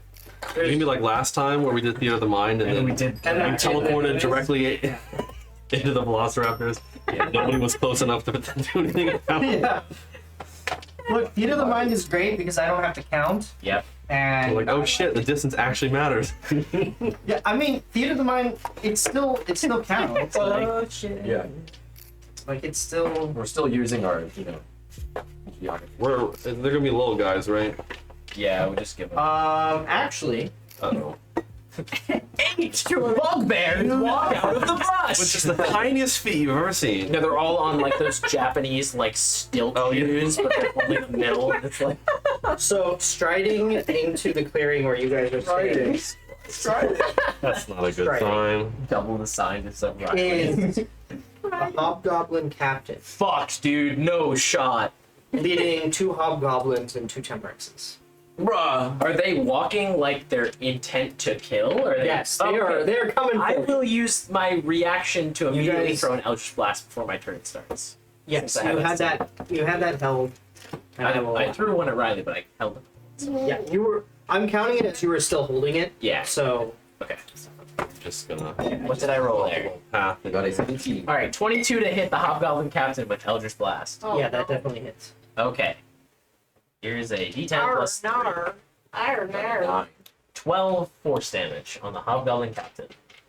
Speaker 5: You mean like last time where we did Theater of the Mind and then
Speaker 3: we did.
Speaker 2: And
Speaker 5: you
Speaker 2: then-
Speaker 5: teleported directly into the Velociraptors? Yeah, nobody was close enough to do anything about it.
Speaker 2: Yeah. Look, theater of the mind is great because I don't have to count.
Speaker 3: Yep.
Speaker 2: And
Speaker 5: Like, oh shit, the distance actually matters.
Speaker 2: yeah, I mean, theater of the mind, it still counts. Like,
Speaker 3: shit.
Speaker 1: Yeah,
Speaker 2: it's still.
Speaker 1: we're still using our geography.
Speaker 5: They're gonna be little guys, right?
Speaker 3: Yeah, we just give them.
Speaker 2: Actually,
Speaker 5: Uh-oh.
Speaker 3: Bugbears walk out of the brush.
Speaker 5: Which is the tiniest feet you've ever seen.
Speaker 3: No, they're all on like those Japanese like stilt shoes, but they're like metal. It's like
Speaker 2: so striding into the clearing where you guys are staying
Speaker 5: That's not a good
Speaker 2: Right.
Speaker 5: sign.
Speaker 3: double the size of some
Speaker 2: is a hobgoblin captain
Speaker 3: Fuck, dude, no shot.
Speaker 2: leading 2 hobgoblins and 2 temperexes.
Speaker 3: Bruh, are they walking like they're intent to kill? Or they...
Speaker 2: Yes, they
Speaker 3: Okay.
Speaker 2: are. They're coming.
Speaker 3: I
Speaker 2: forward.
Speaker 3: will use my reaction to immediately
Speaker 2: guys-
Speaker 3: throw an Eldritch Blast before my turn starts.
Speaker 2: Yes,
Speaker 3: Since I
Speaker 2: you
Speaker 3: haven't
Speaker 2: had that. You had that held. And I will.
Speaker 3: I threw one at Riley, but I held it.
Speaker 2: Yeah, you were. I'm counting it as you were still holding it.
Speaker 3: Yeah.
Speaker 2: So
Speaker 3: Okay.
Speaker 5: Just gonna
Speaker 3: What did I roll there?
Speaker 5: path.
Speaker 1: I got a 17.
Speaker 3: All right, 22 to hit the Hobgoblin Captain with Eldritch Blast.
Speaker 4: Oh,
Speaker 2: yeah, that definitely hits.
Speaker 3: Okay. Here's a D10
Speaker 4: Arr,
Speaker 3: plus 3.
Speaker 4: nar. Arr, nar.
Speaker 3: 9. 12 force damage on the Hobgoblin Captain.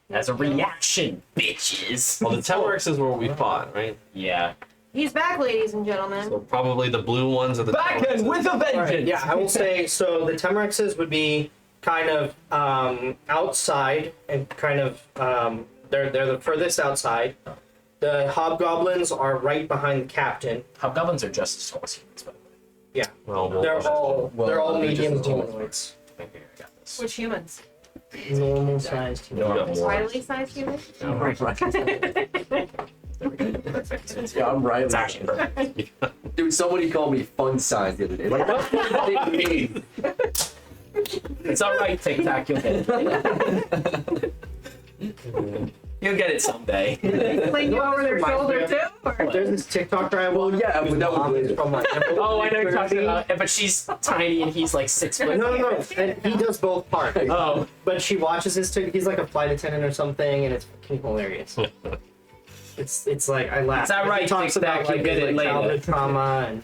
Speaker 3: As a reaction, bitches.
Speaker 5: Well, the Telerex is where we fought, right?
Speaker 3: Yeah.
Speaker 4: He's back, ladies and gentlemen.
Speaker 5: So probably the blue ones are the
Speaker 3: Back
Speaker 5: Telexes.
Speaker 3: and with a
Speaker 2: All right,
Speaker 3: vengeance.
Speaker 2: yeah, I will say so. The Temrexes would be kind of outside and kind of they're the furthest outside. The hobgoblins are right behind the captain.
Speaker 3: Hobgoblins are just as tall as humans, by the way.
Speaker 2: Yeah,
Speaker 5: Well,
Speaker 2: they're all
Speaker 1: Well,
Speaker 2: they're all
Speaker 1: they're just
Speaker 2: medium
Speaker 1: as tall as
Speaker 2: humanoids,
Speaker 3: Here, I got this.
Speaker 4: Which humans?
Speaker 2: normal sized
Speaker 5: You got
Speaker 2: humanoids.
Speaker 5: more.
Speaker 4: Riley sized humans?
Speaker 3: No, right. There we go. Perfect.
Speaker 1: Yeah, I'm right.
Speaker 3: It's actually perfect.
Speaker 1: Dude, somebody called me fun size the other day. Like, what does it mean?
Speaker 3: It's alright, Tic Tac, you'll get it. You'll get it someday.
Speaker 4: Fling you over their shoulder too? Or?
Speaker 2: There's this TikTok I
Speaker 1: Well, yeah, but that was
Speaker 2: from like.
Speaker 3: Oh, I know you're talking about it, but she's tiny and he's like 6 foot.
Speaker 2: No, and he does both parts.
Speaker 3: Oh,
Speaker 2: But she watches his TikTok. He's like a flight attendant or something, and it's fucking hilarious. It's like I laugh.
Speaker 3: Is that right,
Speaker 2: He talks
Speaker 3: Tic Tac?
Speaker 2: about
Speaker 3: You
Speaker 2: like,
Speaker 3: get
Speaker 2: his,
Speaker 3: it
Speaker 2: like,
Speaker 3: later.
Speaker 2: childhood trauma and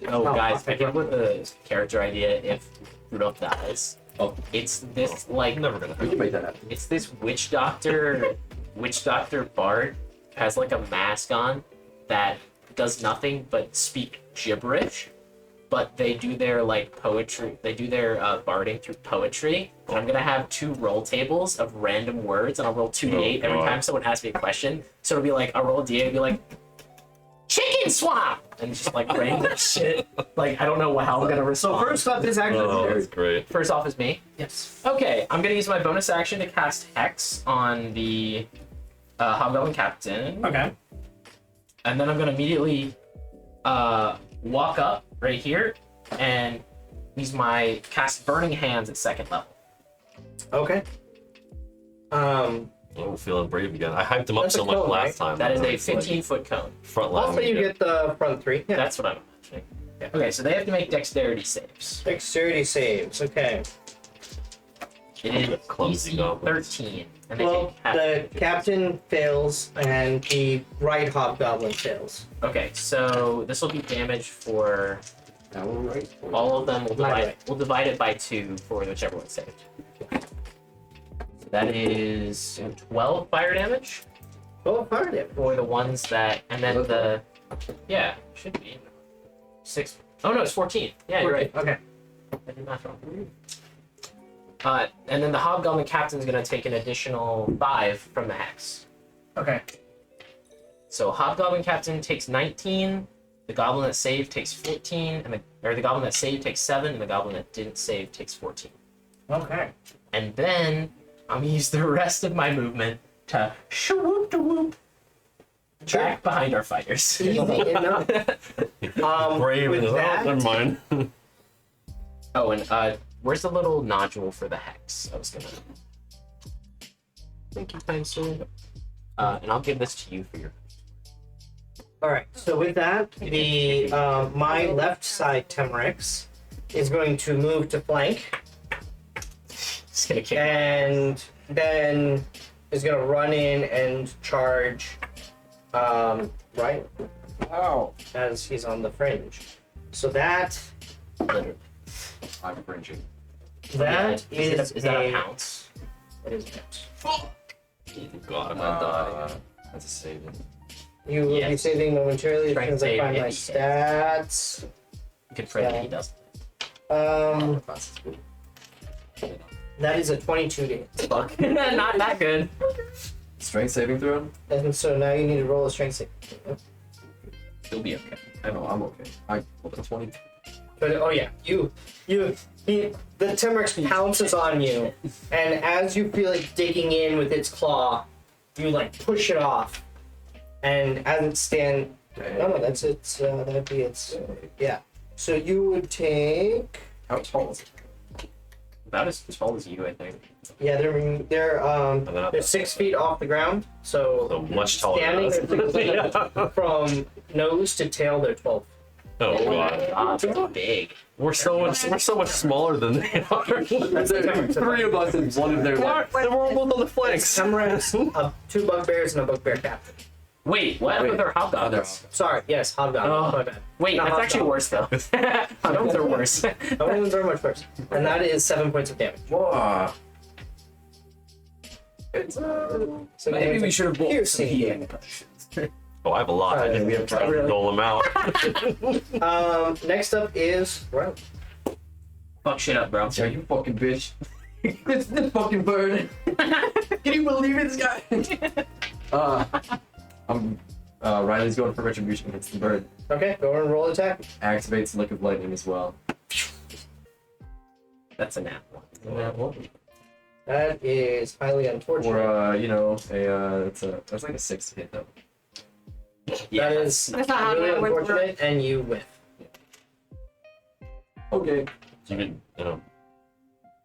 Speaker 3: oh,
Speaker 2: Oh,
Speaker 3: guys, I
Speaker 2: fuck.
Speaker 3: came up with a character idea if Rudolph dies.
Speaker 1: Oh.
Speaker 3: It's this like
Speaker 5: Never gonna
Speaker 1: We
Speaker 5: happen.
Speaker 1: can make that happen.
Speaker 3: it's this witch doctor Bart has like a mask on that does nothing but speak gibberish, but they do their like poetry, they do their barding through poetry. And I'm gonna have 2 roll tables of random words, and I'll roll 2d8 every
Speaker 5: God.
Speaker 3: time someone asks me a question. So it'll be like I'll roll a d8 and be like chicken swamp and just like random shit. Like I don't know how I'm gonna
Speaker 2: so
Speaker 3: respond.
Speaker 2: first up is actually
Speaker 5: Oh, that's great.
Speaker 3: First off is me.
Speaker 2: yes.
Speaker 3: Okay, I'm gonna use my bonus action to cast Hex on the Hobgoblin Captain.
Speaker 2: Okay.
Speaker 3: And then I'm gonna immediately walk up right here and use my cast Burning Hands at 2nd level.
Speaker 2: Okay.
Speaker 5: Oh, feeling brave again. I hyped him up
Speaker 2: That's a
Speaker 5: so much
Speaker 2: cone,
Speaker 5: last
Speaker 2: right?
Speaker 5: time.
Speaker 3: That is a
Speaker 5: It's like
Speaker 3: 15-foot cone.
Speaker 5: front line.
Speaker 2: Also, you get the front 3. Yeah.
Speaker 3: That's what I'm imagining. Okay, so they have to make dexterity saves.
Speaker 2: Dexterity saves. Okay.
Speaker 3: It is
Speaker 5: Clumsy
Speaker 3: DC
Speaker 5: goblins.
Speaker 3: 13, and they
Speaker 2: Well,
Speaker 3: take half
Speaker 2: the
Speaker 3: damage.
Speaker 2: captain fails and the right hobgoblin fails.
Speaker 3: Okay, so this will be damage for
Speaker 1: That one right?
Speaker 3: all of them. We'll
Speaker 2: My
Speaker 3: divide.
Speaker 2: right.
Speaker 3: We'll divide it by 2 for whichever one saved. So that is 12 fire damage
Speaker 2: Oh, fire damage.
Speaker 3: for the ones that, and then the yeah should be 6. Oh no, it's 14. Yeah, you're right.
Speaker 2: Okay.
Speaker 3: I did math wrong. And then the hobgoblin captain's gonna take an additional 5 from the hex.
Speaker 2: Okay.
Speaker 3: So hobgoblin captain takes 19. The goblin that saved takes 14, and the goblin that saved takes 7, and the goblin that didn't save takes 14.
Speaker 2: Okay.
Speaker 3: And then I'm gonna use the rest of my movement to shoo-whoop to whoop back behind our fighters.
Speaker 2: Easy enough.
Speaker 5: Brave
Speaker 2: with
Speaker 5: and
Speaker 2: that,
Speaker 5: never mind.
Speaker 3: Oh, and where's the little nodule for the hex? I was gonna think you find soon. And I'll give this to you for your.
Speaker 2: All right. So with that, the my left side Temerix is going to move to flank,
Speaker 3: Just gonna kick.
Speaker 2: and then is going to run in and charge, right
Speaker 1: Wow.
Speaker 2: as he's on the fringe. So that
Speaker 3: Literally.
Speaker 1: I'm cringing.
Speaker 2: that
Speaker 3: is that a
Speaker 2: a
Speaker 3: pounce?
Speaker 2: That is it.
Speaker 5: God, I might die.
Speaker 1: That's a saving.
Speaker 2: You will be
Speaker 3: Yes.
Speaker 2: saving momentarily as soon
Speaker 3: Strength
Speaker 2: as I
Speaker 3: save
Speaker 2: find my
Speaker 3: if he
Speaker 2: stats.
Speaker 3: You can pray that he doesn't.
Speaker 1: That's good.
Speaker 2: That is a 22 to hit.
Speaker 3: Fuck. Not that good.
Speaker 1: Strength saving throw?
Speaker 2: And so now you need to roll a strength save.
Speaker 3: He'll be okay.
Speaker 1: I know, I'm okay. I rolled a 20.
Speaker 2: But oh yeah, the Timrex pounces on you, and as you feel it digging in with its claw, you like push it off, and as it stand, no, that's its. That'd be its. Yeah. So you would take.
Speaker 1: How tall is it?
Speaker 3: About as tall as you, I think.
Speaker 2: Yeah, they're 6 feet off the ground,
Speaker 5: So
Speaker 2: so
Speaker 5: much taller
Speaker 2: standing
Speaker 5: than
Speaker 2: they're 6 feet.
Speaker 5: us.
Speaker 2: From nose to tail they're 12.
Speaker 5: Oh god.
Speaker 3: That's big.
Speaker 5: We're so much smaller than they are.
Speaker 1: That's it. 3 of us and 1 of their left.
Speaker 5: Then we're both on the flanks.
Speaker 2: Timrex, 2 bugbears and a bugbear captain.
Speaker 3: Wait, what
Speaker 1: Wait.
Speaker 3: about their hobgoblins?
Speaker 2: Sorry, yes, hobgoblin.
Speaker 3: Oh.
Speaker 2: My bad.
Speaker 3: Wait,
Speaker 2: Not
Speaker 3: that's actually
Speaker 2: hobgoblin.
Speaker 3: worse though. Hobgoblins are worse.
Speaker 2: Hobgoblins are much worse. And that is 7 points of damage.
Speaker 1: Whoa. It's
Speaker 2: So
Speaker 3: Maybe we should have rolled some
Speaker 2: piercing
Speaker 3: healing.
Speaker 5: Oh, I have a lot. I
Speaker 2: yeah,
Speaker 5: think we have to dole them out.
Speaker 2: Next up is Rowan.
Speaker 3: Fuck shit up, bro.
Speaker 1: Are you fucking bitch? It's this fucking bird. Can you believe it, this guy? Riley's going for retribution against the bird.
Speaker 2: Okay, go and roll attack.
Speaker 1: Activates Lick of Lightning as well.
Speaker 3: That's a nat one. Isn't that one?
Speaker 2: That is highly unfortunate.
Speaker 1: Or that's like a 6 hit though.
Speaker 2: That is
Speaker 4: That's not how
Speaker 2: really
Speaker 4: that works.
Speaker 2: unfortunate, and you whiff.
Speaker 1: Okay.
Speaker 5: You can,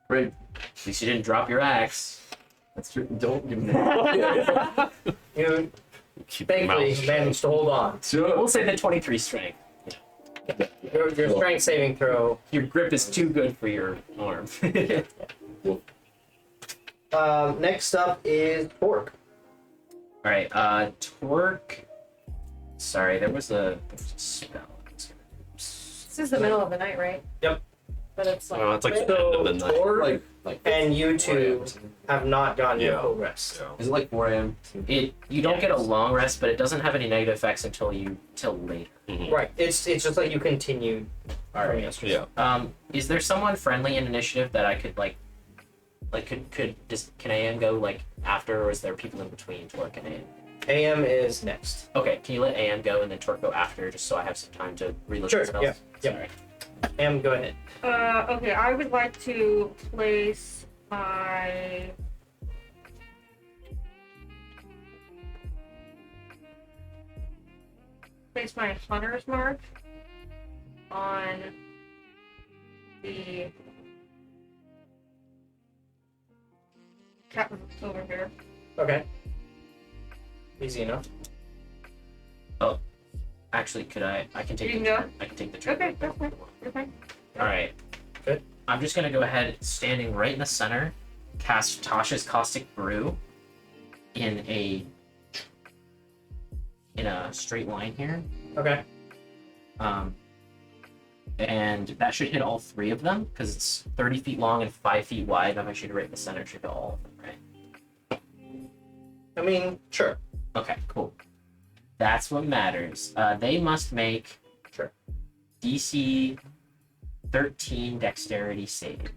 Speaker 1: Great.
Speaker 3: At least you didn't drop your axe.
Speaker 1: That's true. Don't give me that.
Speaker 2: You
Speaker 5: keep your mouth
Speaker 2: thankfully
Speaker 5: shut.
Speaker 2: managed to hold on.
Speaker 3: We'll say the 23 strength.
Speaker 2: Your strength saving throw.
Speaker 3: Your grip is too good for your arm.
Speaker 2: Next up is Torque.
Speaker 3: Alright, Torque. Sorry, there was a spell.
Speaker 4: This is the middle of the night, right?
Speaker 2: Yep.
Speaker 4: But it's like.
Speaker 5: Oh, it's like the
Speaker 2: So
Speaker 5: end of the night.
Speaker 2: Torque
Speaker 1: like
Speaker 2: and you
Speaker 1: 4 a.m.
Speaker 2: two
Speaker 1: or something.
Speaker 2: have not gotten your
Speaker 5: Yeah.
Speaker 2: full rest.
Speaker 1: Is it like 4 a.m.?
Speaker 3: You don't get a long rest, but it doesn't have any negative effects till later.
Speaker 2: Right. It's just like you continued from yesterday.
Speaker 5: Yeah.
Speaker 3: Is there someone friendly in initiative that I could can AM go like after, or is there people in between Torque and AM?
Speaker 2: AM is next.
Speaker 3: Okay, can you let AM go and then Torque go after, just so I have some time to reload
Speaker 2: Sure,
Speaker 3: the spells?
Speaker 2: yeah, yeah.
Speaker 3: Sorry.
Speaker 2: AM, go ahead.
Speaker 4: Okay, I would like to place my. Hunter's mark on the captain over here.
Speaker 2: Okay. Easy enough.
Speaker 3: Actually, could I can take
Speaker 4: You
Speaker 3: the
Speaker 4: can go.
Speaker 3: turn. I can take the turn.
Speaker 4: Okay, that's fine. You're fine.
Speaker 3: All right.
Speaker 2: Good.
Speaker 3: I'm just gonna go ahead, standing right in the center, cast Tasha's Caustic Brew in a straight line here.
Speaker 2: Okay.
Speaker 3: And that should hit all 3 of them because it's 30 feet long and 5 feet wide. If I shoot it right in the center, it should hit all of them, right?
Speaker 2: I mean, sure.
Speaker 3: Okay, cool. That's what matters. They must make
Speaker 2: Sure.
Speaker 3: DC 13 Dexterity save.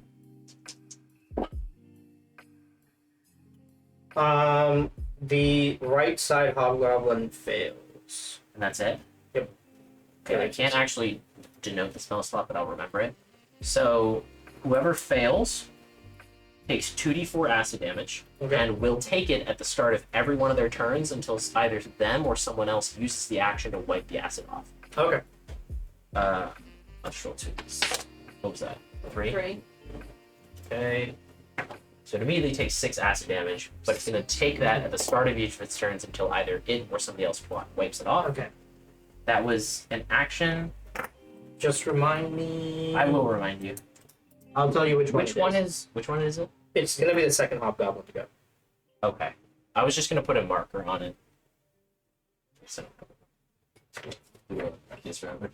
Speaker 2: The right side hobgoblin fails.
Speaker 3: And that's it?
Speaker 2: Yep.
Speaker 3: Okay, I can't actually denote the spell slot, but I'll remember it. So, whoever fails takes 2d4 acid damage,
Speaker 2: Okay.
Speaker 3: and will take it at the start of every one of their turns until either them or someone else uses the action to wipe the acid off.
Speaker 2: Okay.
Speaker 3: Let's roll 2. What was that? 3?
Speaker 4: 3.
Speaker 3: Okay. So it immediately takes 6 acid damage, but it's going to take that at the start of each of its turns until either it or somebody else wipes it off.
Speaker 2: Okay.
Speaker 3: That was an action.
Speaker 2: Just remind me.
Speaker 3: I will remind you.
Speaker 2: I'll tell you which one.
Speaker 3: Which one is it?
Speaker 2: It's gonna be the second hobgoblin to go.
Speaker 3: Okay. I was just going to put a marker on it. So. I just remembered.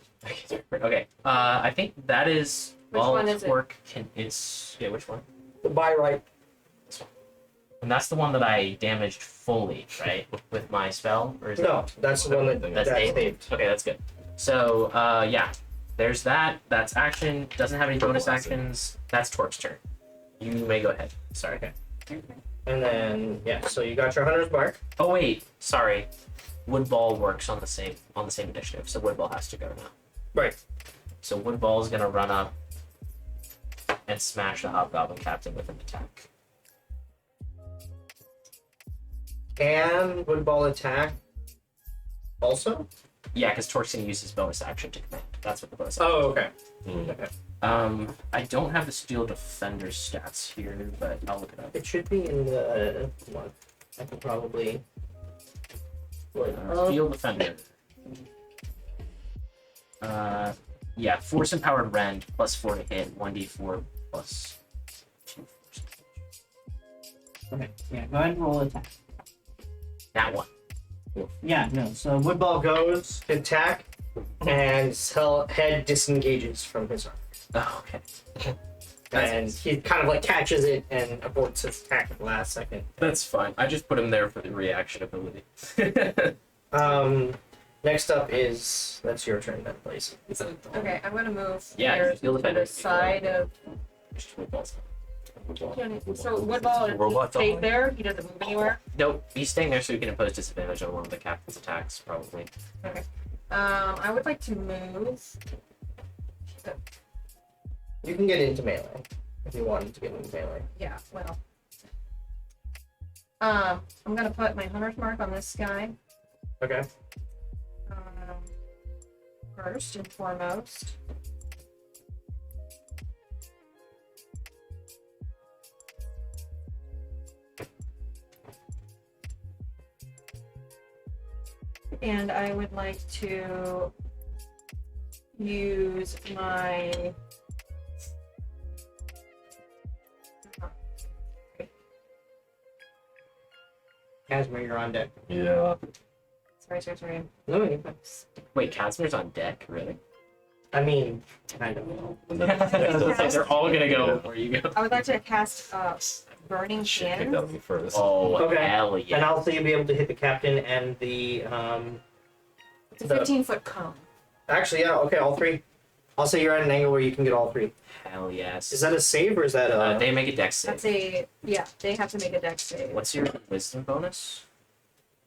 Speaker 3: Okay. I think that is
Speaker 4: Which
Speaker 3: all
Speaker 4: one
Speaker 3: its
Speaker 4: is it?
Speaker 3: work can. It's yeah. Which one?
Speaker 2: The by right.
Speaker 3: And that's the one that I damaged fully, right? With my spell, or is
Speaker 2: No, that's the one that
Speaker 3: That's
Speaker 2: saved.
Speaker 3: saved. Okay, that's good. So, yeah, there's that. That's action. Doesn't have any bonus actions. That's Torque's turn. You may go ahead. Sorry.
Speaker 2: Okay. And then so you got your hunter's mark.
Speaker 3: Oh wait, sorry. Woodball works on the same initiative, so Woodball has to go now.
Speaker 2: Right.
Speaker 3: So Woodball is gonna run up and smash the Hobgoblin Captain with an attack.
Speaker 2: And woodball attack. Also.
Speaker 3: Yeah, because Torque's gonna use his bonus action to command. That's what the bonus action.
Speaker 2: Oh, okay.
Speaker 5: Hmm.
Speaker 2: Okay.
Speaker 3: I don't have the Steel Defender stats here, but I'll look it up.
Speaker 2: It should be in the one. I could probably. Wait,
Speaker 3: Steel Defender. Yeah, Force Empowered Rend plus 4 to hit, 1d4 plus 2 force.
Speaker 2: Okay. Yeah. Go ahead and roll attack.
Speaker 3: That one.
Speaker 2: Yeah. No. So woodball goes attack, and his head disengages from his arm.
Speaker 3: Oh, okay.
Speaker 2: And he kind of like catches it and aborts his attack at the last second.
Speaker 3: That's fine. I just put him there for the reaction ability.
Speaker 2: Next up is that's your turn then, please.
Speaker 4: Okay, I'm gonna move
Speaker 3: Yeah,
Speaker 4: here
Speaker 3: you feel the
Speaker 4: to
Speaker 3: better.
Speaker 4: the side of. So Woodball
Speaker 5: Robot's
Speaker 4: stays
Speaker 5: on.
Speaker 4: there. He doesn't move anywhere.
Speaker 3: Nope, he's staying there so he can impose disadvantage on one of the captain's attacks, probably.
Speaker 4: I would like to move.
Speaker 2: You can get into melee if you wanted to get into melee.
Speaker 4: Yeah, well. I'm gonna put my hunter's mark on this guy.
Speaker 2: Okay.
Speaker 4: First and foremost. And I would like to use my
Speaker 2: Casimir, you're on deck.
Speaker 5: Yeah.
Speaker 4: sorry.
Speaker 2: No, you
Speaker 3: Wait, Casimir's on deck? Really?
Speaker 2: I mean, kind of.
Speaker 3: They're all gonna go before you go.
Speaker 4: I would like to cast burning
Speaker 5: Shit kicked
Speaker 4: hands.
Speaker 5: out of me first.
Speaker 3: Oh,
Speaker 2: Okay.
Speaker 3: hell
Speaker 2: And
Speaker 3: yeah.
Speaker 2: also you'll be able to hit the captain and the
Speaker 4: It's a 15-foot cone.
Speaker 2: Actually, yeah. Okay, all three. I'll say you're at an angle where you can get all three.
Speaker 3: Hell yes.
Speaker 2: Is that a save or is that a?
Speaker 3: They make a dex save.
Speaker 4: That's a they have to make a dex save.
Speaker 3: What's your wisdom bonus?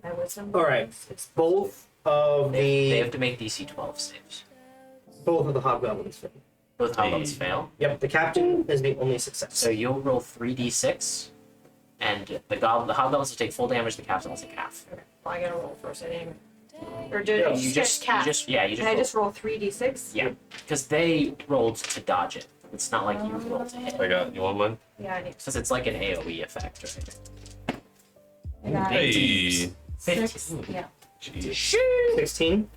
Speaker 4: My wisdom.
Speaker 2: All right. It's both of
Speaker 3: They have
Speaker 2: the
Speaker 3: to make DC 12 saves.
Speaker 2: both of the hobgoblins.
Speaker 3: Both hobgoblins fail.
Speaker 2: Yep. The captain is the only success.
Speaker 3: So you'll roll 3d6, and the hobgoblins will take full damage, the captain will take half.
Speaker 4: Okay. Well, I gotta roll first. I didn't. Or did
Speaker 2: Yeah,
Speaker 4: you just cast?
Speaker 3: you just
Speaker 4: Can I
Speaker 3: roll.
Speaker 4: just roll 3d6?
Speaker 3: Yeah, because they rolled to dodge it. It's not like you roll to hit.
Speaker 5: I got you want mine?
Speaker 4: Yeah, I need
Speaker 3: Since it's like an AoE effect, right?
Speaker 4: I got
Speaker 5: Hey.
Speaker 4: 6.
Speaker 3: 15.
Speaker 4: Yeah.
Speaker 5: Jeez.
Speaker 6: 16?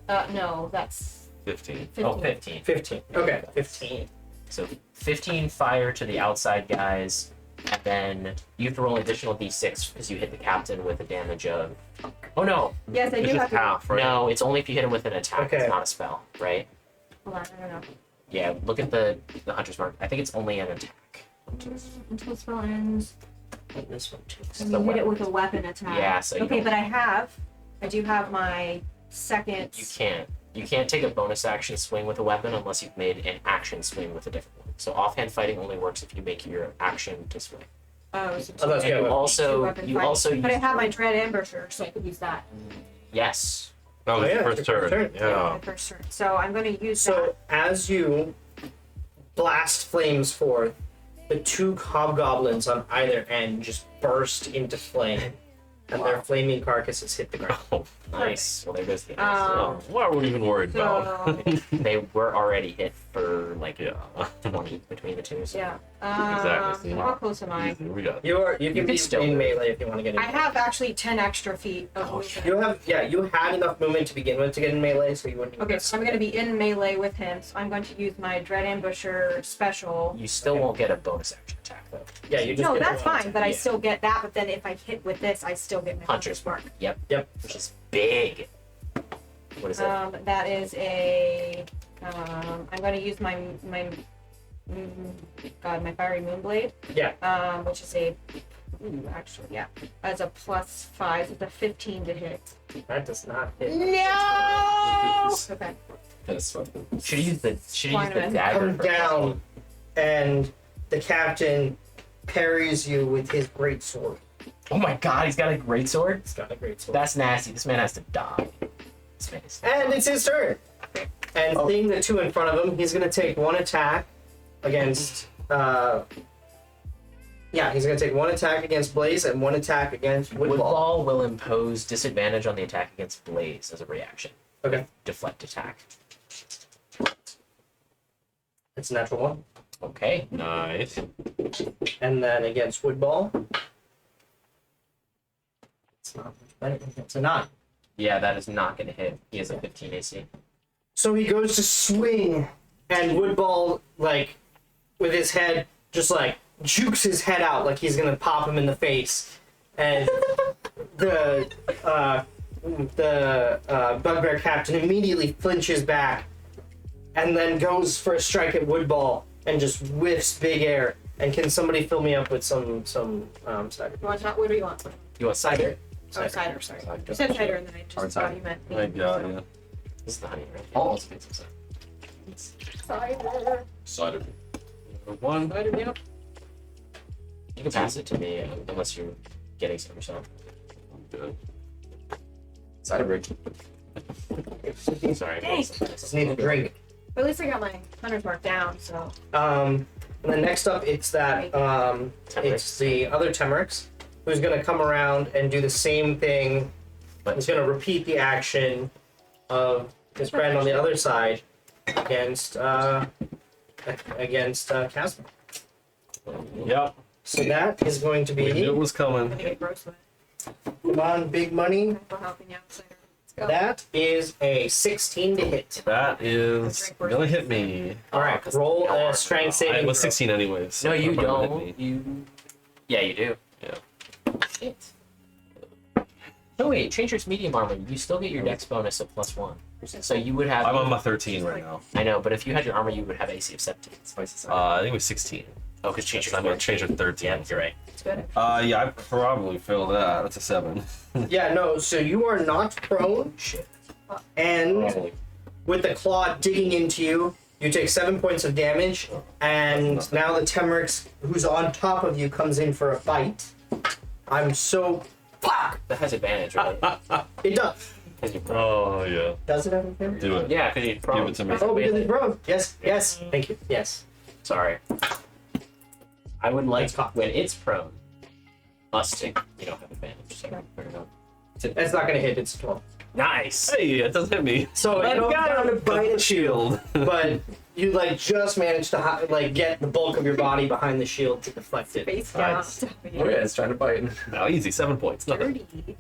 Speaker 4: No, that's
Speaker 5: 15.
Speaker 4: 15.
Speaker 3: Oh, 15.
Speaker 6: 15. Okay, 15.
Speaker 3: So 15 fire to the outside guys, and then you have to roll an additional d6 because you hit the captain with a damage of. Oh no!
Speaker 4: Yes, I
Speaker 5: It's
Speaker 4: do have
Speaker 5: just
Speaker 4: to.
Speaker 5: half, right?
Speaker 3: No, it's only if you hit him with an attack.
Speaker 6: Okay.
Speaker 3: It's not a spell, right?
Speaker 4: Hold on, I don't know.
Speaker 3: Yeah. Look at the hunter's mark. I think it's only an attack.
Speaker 4: Until the spell ends.
Speaker 3: And this one too. This is
Speaker 4: And
Speaker 3: the
Speaker 4: you hit it
Speaker 3: weapon.
Speaker 4: with a weapon attack.
Speaker 3: Yeah, so you
Speaker 4: okay,
Speaker 3: don't-
Speaker 4: but I do have my second.
Speaker 3: You can't. You can't take a bonus action swing with a weapon unless you've made an action swing with a different one. So offhand fighting only works if you make your action to swing.
Speaker 4: Oh, so
Speaker 6: Unless
Speaker 3: And
Speaker 6: you
Speaker 3: you
Speaker 6: have a-
Speaker 3: also
Speaker 4: weapon
Speaker 3: you
Speaker 4: fighting.
Speaker 3: also
Speaker 4: But I
Speaker 3: use-
Speaker 4: have my dread ambusher, so I could use that.
Speaker 3: yes.
Speaker 5: That was
Speaker 6: Oh, yeah,
Speaker 5: the first
Speaker 6: it's your
Speaker 5: turn.
Speaker 6: first turn.
Speaker 5: Yeah.
Speaker 4: My first turn. So I'm going to use
Speaker 6: So as you blast flames forth, the two hobgoblins on either end just burst into flame, and their flaming carcasses hit the ground.
Speaker 5: Oh,
Speaker 3: Nice. Well, there goes the.
Speaker 4: that.
Speaker 5: oh, what are we even worried about?
Speaker 4: So
Speaker 3: They were already hit for like
Speaker 5: Yeah.
Speaker 3: 20 between the two. So.
Speaker 4: yeah.
Speaker 5: Exactly.
Speaker 4: How close am I?
Speaker 5: Easy, we got.
Speaker 6: You
Speaker 3: can
Speaker 6: can be
Speaker 3: still
Speaker 6: in
Speaker 3: move.
Speaker 6: melee if you want to get in.
Speaker 4: I have actually 10 extra feet of movement.
Speaker 6: You had enough movement to begin with to get in melee, so you wouldn't. even
Speaker 4: Okay,
Speaker 6: get
Speaker 4: so I'm going to be in melee with him. So I'm going to use my dread ambusher special.
Speaker 3: You still won't get a bonus action attack though.
Speaker 6: Yeah, you just.
Speaker 4: No,
Speaker 6: get
Speaker 4: that's
Speaker 6: one
Speaker 4: fine,
Speaker 6: attack.
Speaker 4: but I
Speaker 3: Yeah.
Speaker 4: still get that. But then if I hit with this, I still get my
Speaker 3: Hunter's
Speaker 4: mark.
Speaker 3: Yep.
Speaker 6: Yep.
Speaker 3: Which is big. What is it?
Speaker 4: That is a. I'm going to use my my fiery moonblade.
Speaker 6: Yeah.
Speaker 4: Which is a. Ooh, actually, yeah, as a +5 with a 15 to hit.
Speaker 6: That does not hit.
Speaker 4: No. Okay.
Speaker 1: That's fun.
Speaker 3: Should you use the
Speaker 4: Lineman.
Speaker 3: dagger?
Speaker 6: Come
Speaker 3: for-
Speaker 6: down, and the captain parries you with his great sword.
Speaker 3: Oh my god, he's got a great sword.
Speaker 6: He's got a great sword.
Speaker 3: That's nasty. This man has to die. This man is.
Speaker 6: And it's his turn. And seeing the two in front of him, he's gonna take one attack against. He's gonna take one attack against Blaze and one attack against Woodball.
Speaker 3: Woodball will impose disadvantage on the attack against Blaze as a reaction.
Speaker 6: Okay,
Speaker 3: Deflect attack.
Speaker 6: it's a natural one.
Speaker 3: Okay.
Speaker 5: Nice.
Speaker 6: And then against Woodball, it's not much better. It's a 9.
Speaker 3: Yeah, that is not going to hit. He has a 15 AC.
Speaker 6: So he goes to swing, and Woodball, like, with his head, just like jukes his head out like he's gonna pop him in the face, and the bugbear captain immediately flinches back, and then goes for a strike at Woodball and just whiffs big air. And can somebody fill me up with some cider?
Speaker 4: You want what do you want?
Speaker 3: You want cider?
Speaker 4: Oh, cider, sorry.
Speaker 3: Cider.
Speaker 4: You said cider and then I
Speaker 1: Hard
Speaker 4: just thought
Speaker 1: cider.
Speaker 4: you meant
Speaker 5: I got
Speaker 4: so.
Speaker 5: yeah.
Speaker 3: This is the honey, right?
Speaker 1: Oh.
Speaker 3: Let's get some cider.
Speaker 4: Cider.
Speaker 1: Cider.
Speaker 5: One.
Speaker 4: Cider, yeah.
Speaker 3: You can pass it to me unless you're getting some yourself.
Speaker 5: Good.
Speaker 1: Cider break.
Speaker 3: Sorry.
Speaker 4: Dang.
Speaker 6: Just need a drink.
Speaker 4: But at least I got my hunter's mark down, so.
Speaker 6: And then next up, it's that it's the other Temerix who's gonna come around and do the same thing.
Speaker 3: But
Speaker 6: He's gonna repeat the action of his friend on the other side against Casper.
Speaker 5: Yep.
Speaker 6: So that is going to
Speaker 5: We knew it
Speaker 6: be
Speaker 5: was coming.
Speaker 4: I'm gonna get gross with it.
Speaker 6: come on, big money.
Speaker 4: For helping you out, cider. Let's go.
Speaker 6: That is a 16 to hit.
Speaker 5: That is gonna hit me.
Speaker 6: All right,
Speaker 3: because
Speaker 6: roll
Speaker 3: the
Speaker 6: a
Speaker 3: armor.
Speaker 6: strength
Speaker 5: I
Speaker 6: saving.
Speaker 5: was
Speaker 6: throw.
Speaker 5: 16 anyways.
Speaker 3: No, you
Speaker 5: It's not gonna hit
Speaker 3: don't.
Speaker 5: me.
Speaker 3: You. Yeah, you do.
Speaker 5: Yeah.
Speaker 3: Shit. No, wait. Changer's medium armor. You still get your dex bonus of +1. So you would have.
Speaker 5: I'm on my 13 right now.
Speaker 3: I know, but if you had your armor, you would have AC of 17. It's twice as high.
Speaker 5: I think it was 16.
Speaker 3: Oh, because Changer's
Speaker 5: I'm gonna change it 13.
Speaker 3: Yeah, you're right.
Speaker 4: It's good.
Speaker 5: Yeah, I probably failed that. That's a 7.
Speaker 6: Yeah, no. So you are not prone,
Speaker 3: Shit.
Speaker 6: and with the claw digging into you, you take 7 points of damage, and now the Temerix who's on top of you comes in for a bite. I'm so fuck.
Speaker 3: That has advantage, right?
Speaker 6: It does.
Speaker 3: 'Cause you're prone.
Speaker 5: Oh yeah.
Speaker 6: Does it have a favorite?
Speaker 5: Do it.
Speaker 3: Yeah, because you're prone.
Speaker 5: Give it to me.
Speaker 6: Oh, because it's prone. Yes, yes. Thank you. Yes.
Speaker 3: Sorry. I would like
Speaker 6: It's caught.
Speaker 3: when it's prone, us to have advantage. So fair enough.
Speaker 6: That's not gonna hit. It's 12.
Speaker 3: Nice.
Speaker 5: Hey, it doesn't hit me.
Speaker 6: So it
Speaker 5: Let's
Speaker 6: goes
Speaker 5: go.
Speaker 6: down to bite at you,
Speaker 5: Shield.
Speaker 6: but You like just managed to like get the bulk of your body behind the shield to deflect it.
Speaker 4: Face down.
Speaker 5: Nice.
Speaker 1: Oh yeah, it's trying to bite.
Speaker 5: No, easy. 7 points. Nothing.
Speaker 4: Dirty.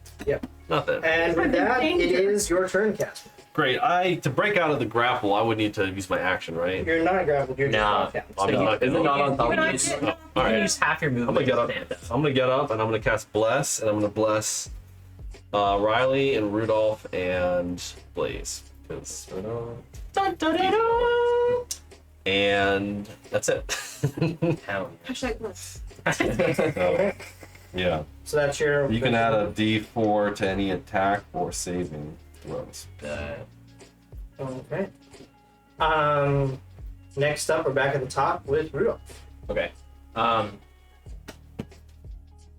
Speaker 5: Nothing.
Speaker 6: And with that, it
Speaker 4: Danger.
Speaker 6: is your turn, Casper.
Speaker 5: Great. To break out of the grapple, I would need to use my action, right?
Speaker 6: You're not grappled. You're just
Speaker 3: No.
Speaker 6: knocked down.
Speaker 5: I'm
Speaker 3: you-
Speaker 5: not-
Speaker 1: Is it not on top
Speaker 3: You
Speaker 1: of
Speaker 3: can
Speaker 1: you?
Speaker 3: use,
Speaker 5: Oh,
Speaker 3: you
Speaker 5: all
Speaker 3: can
Speaker 5: right.
Speaker 3: use half your
Speaker 5: I'm
Speaker 3: movement
Speaker 5: gonna get
Speaker 3: to
Speaker 5: up.
Speaker 3: stand up.
Speaker 5: I'm gonna get up and I'm gonna cast Bless, and I'm gonna bless Riley and Rudolph and Blaze. 'Cause-
Speaker 3: Dun, dun, dun, dun.
Speaker 5: and that's it.
Speaker 3: Hell
Speaker 4: Hashtag bless.
Speaker 6: Okay.
Speaker 5: Yeah.
Speaker 6: So that's your.
Speaker 5: You can add a D4 to any attack or saving throws.
Speaker 3: yeah.
Speaker 6: Okay. Next up, we're back at the top with Rudolph.
Speaker 3: Okay. I'm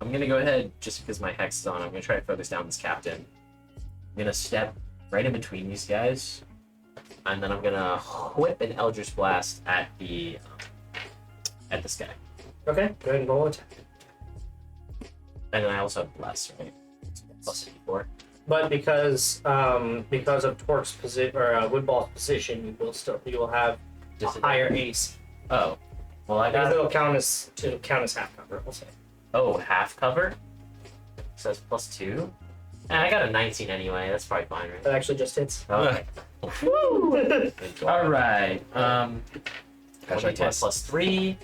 Speaker 3: gonna go ahead just because my hex is on. I'm gonna try to focus down this captain. I'm gonna step right in between these guys, and then I'm gonna whip an Eldritch Blast at this guy.
Speaker 6: Okay. Go ahead and roll attack.
Speaker 3: And then I also have Bless, right? Plus 4.
Speaker 6: But because of Torque's position or Woodball's position, you will have a higher AC.
Speaker 3: Oh. Well, I
Speaker 6: Because
Speaker 3: got
Speaker 6: it'll count as half cover. I'll say.
Speaker 3: half cover. So that's plus 2. And I got a 19 anyway. That's probably fine, right?
Speaker 6: That actually just hits.
Speaker 3: Okay. All right.
Speaker 1: Hashtag
Speaker 3: 10
Speaker 1: bless.
Speaker 3: plus 3,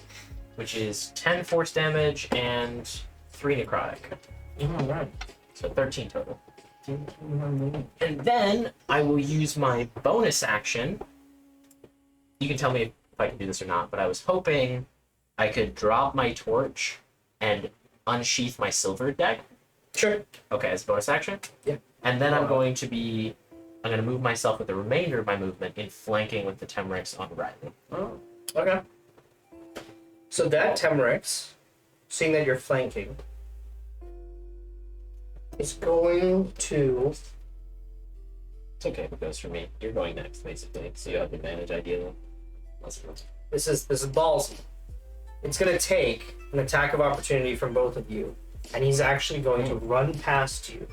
Speaker 3: which is 10 force damage and 3 necrotic.
Speaker 6: All right.
Speaker 3: So 13 total. And then I will use my bonus action. You can tell me if I can do this or not, but I was hoping I could drop my torch and unsheath my silver deck.
Speaker 6: Sure.
Speaker 3: Okay, as a bonus action?
Speaker 6: Yeah.
Speaker 3: And then I'm going to move myself with the remainder of my movement in flanking with the Temrex on Riley.
Speaker 6: Oh. Okay. So that Temrex, seeing that you're flanking, is going to.
Speaker 3: It's okay if it goes for me. You're going next, basically, so you have advantage ideally.
Speaker 6: This is ballsy. It's going to take an attack of opportunity from both of you, and he's actually going to run past you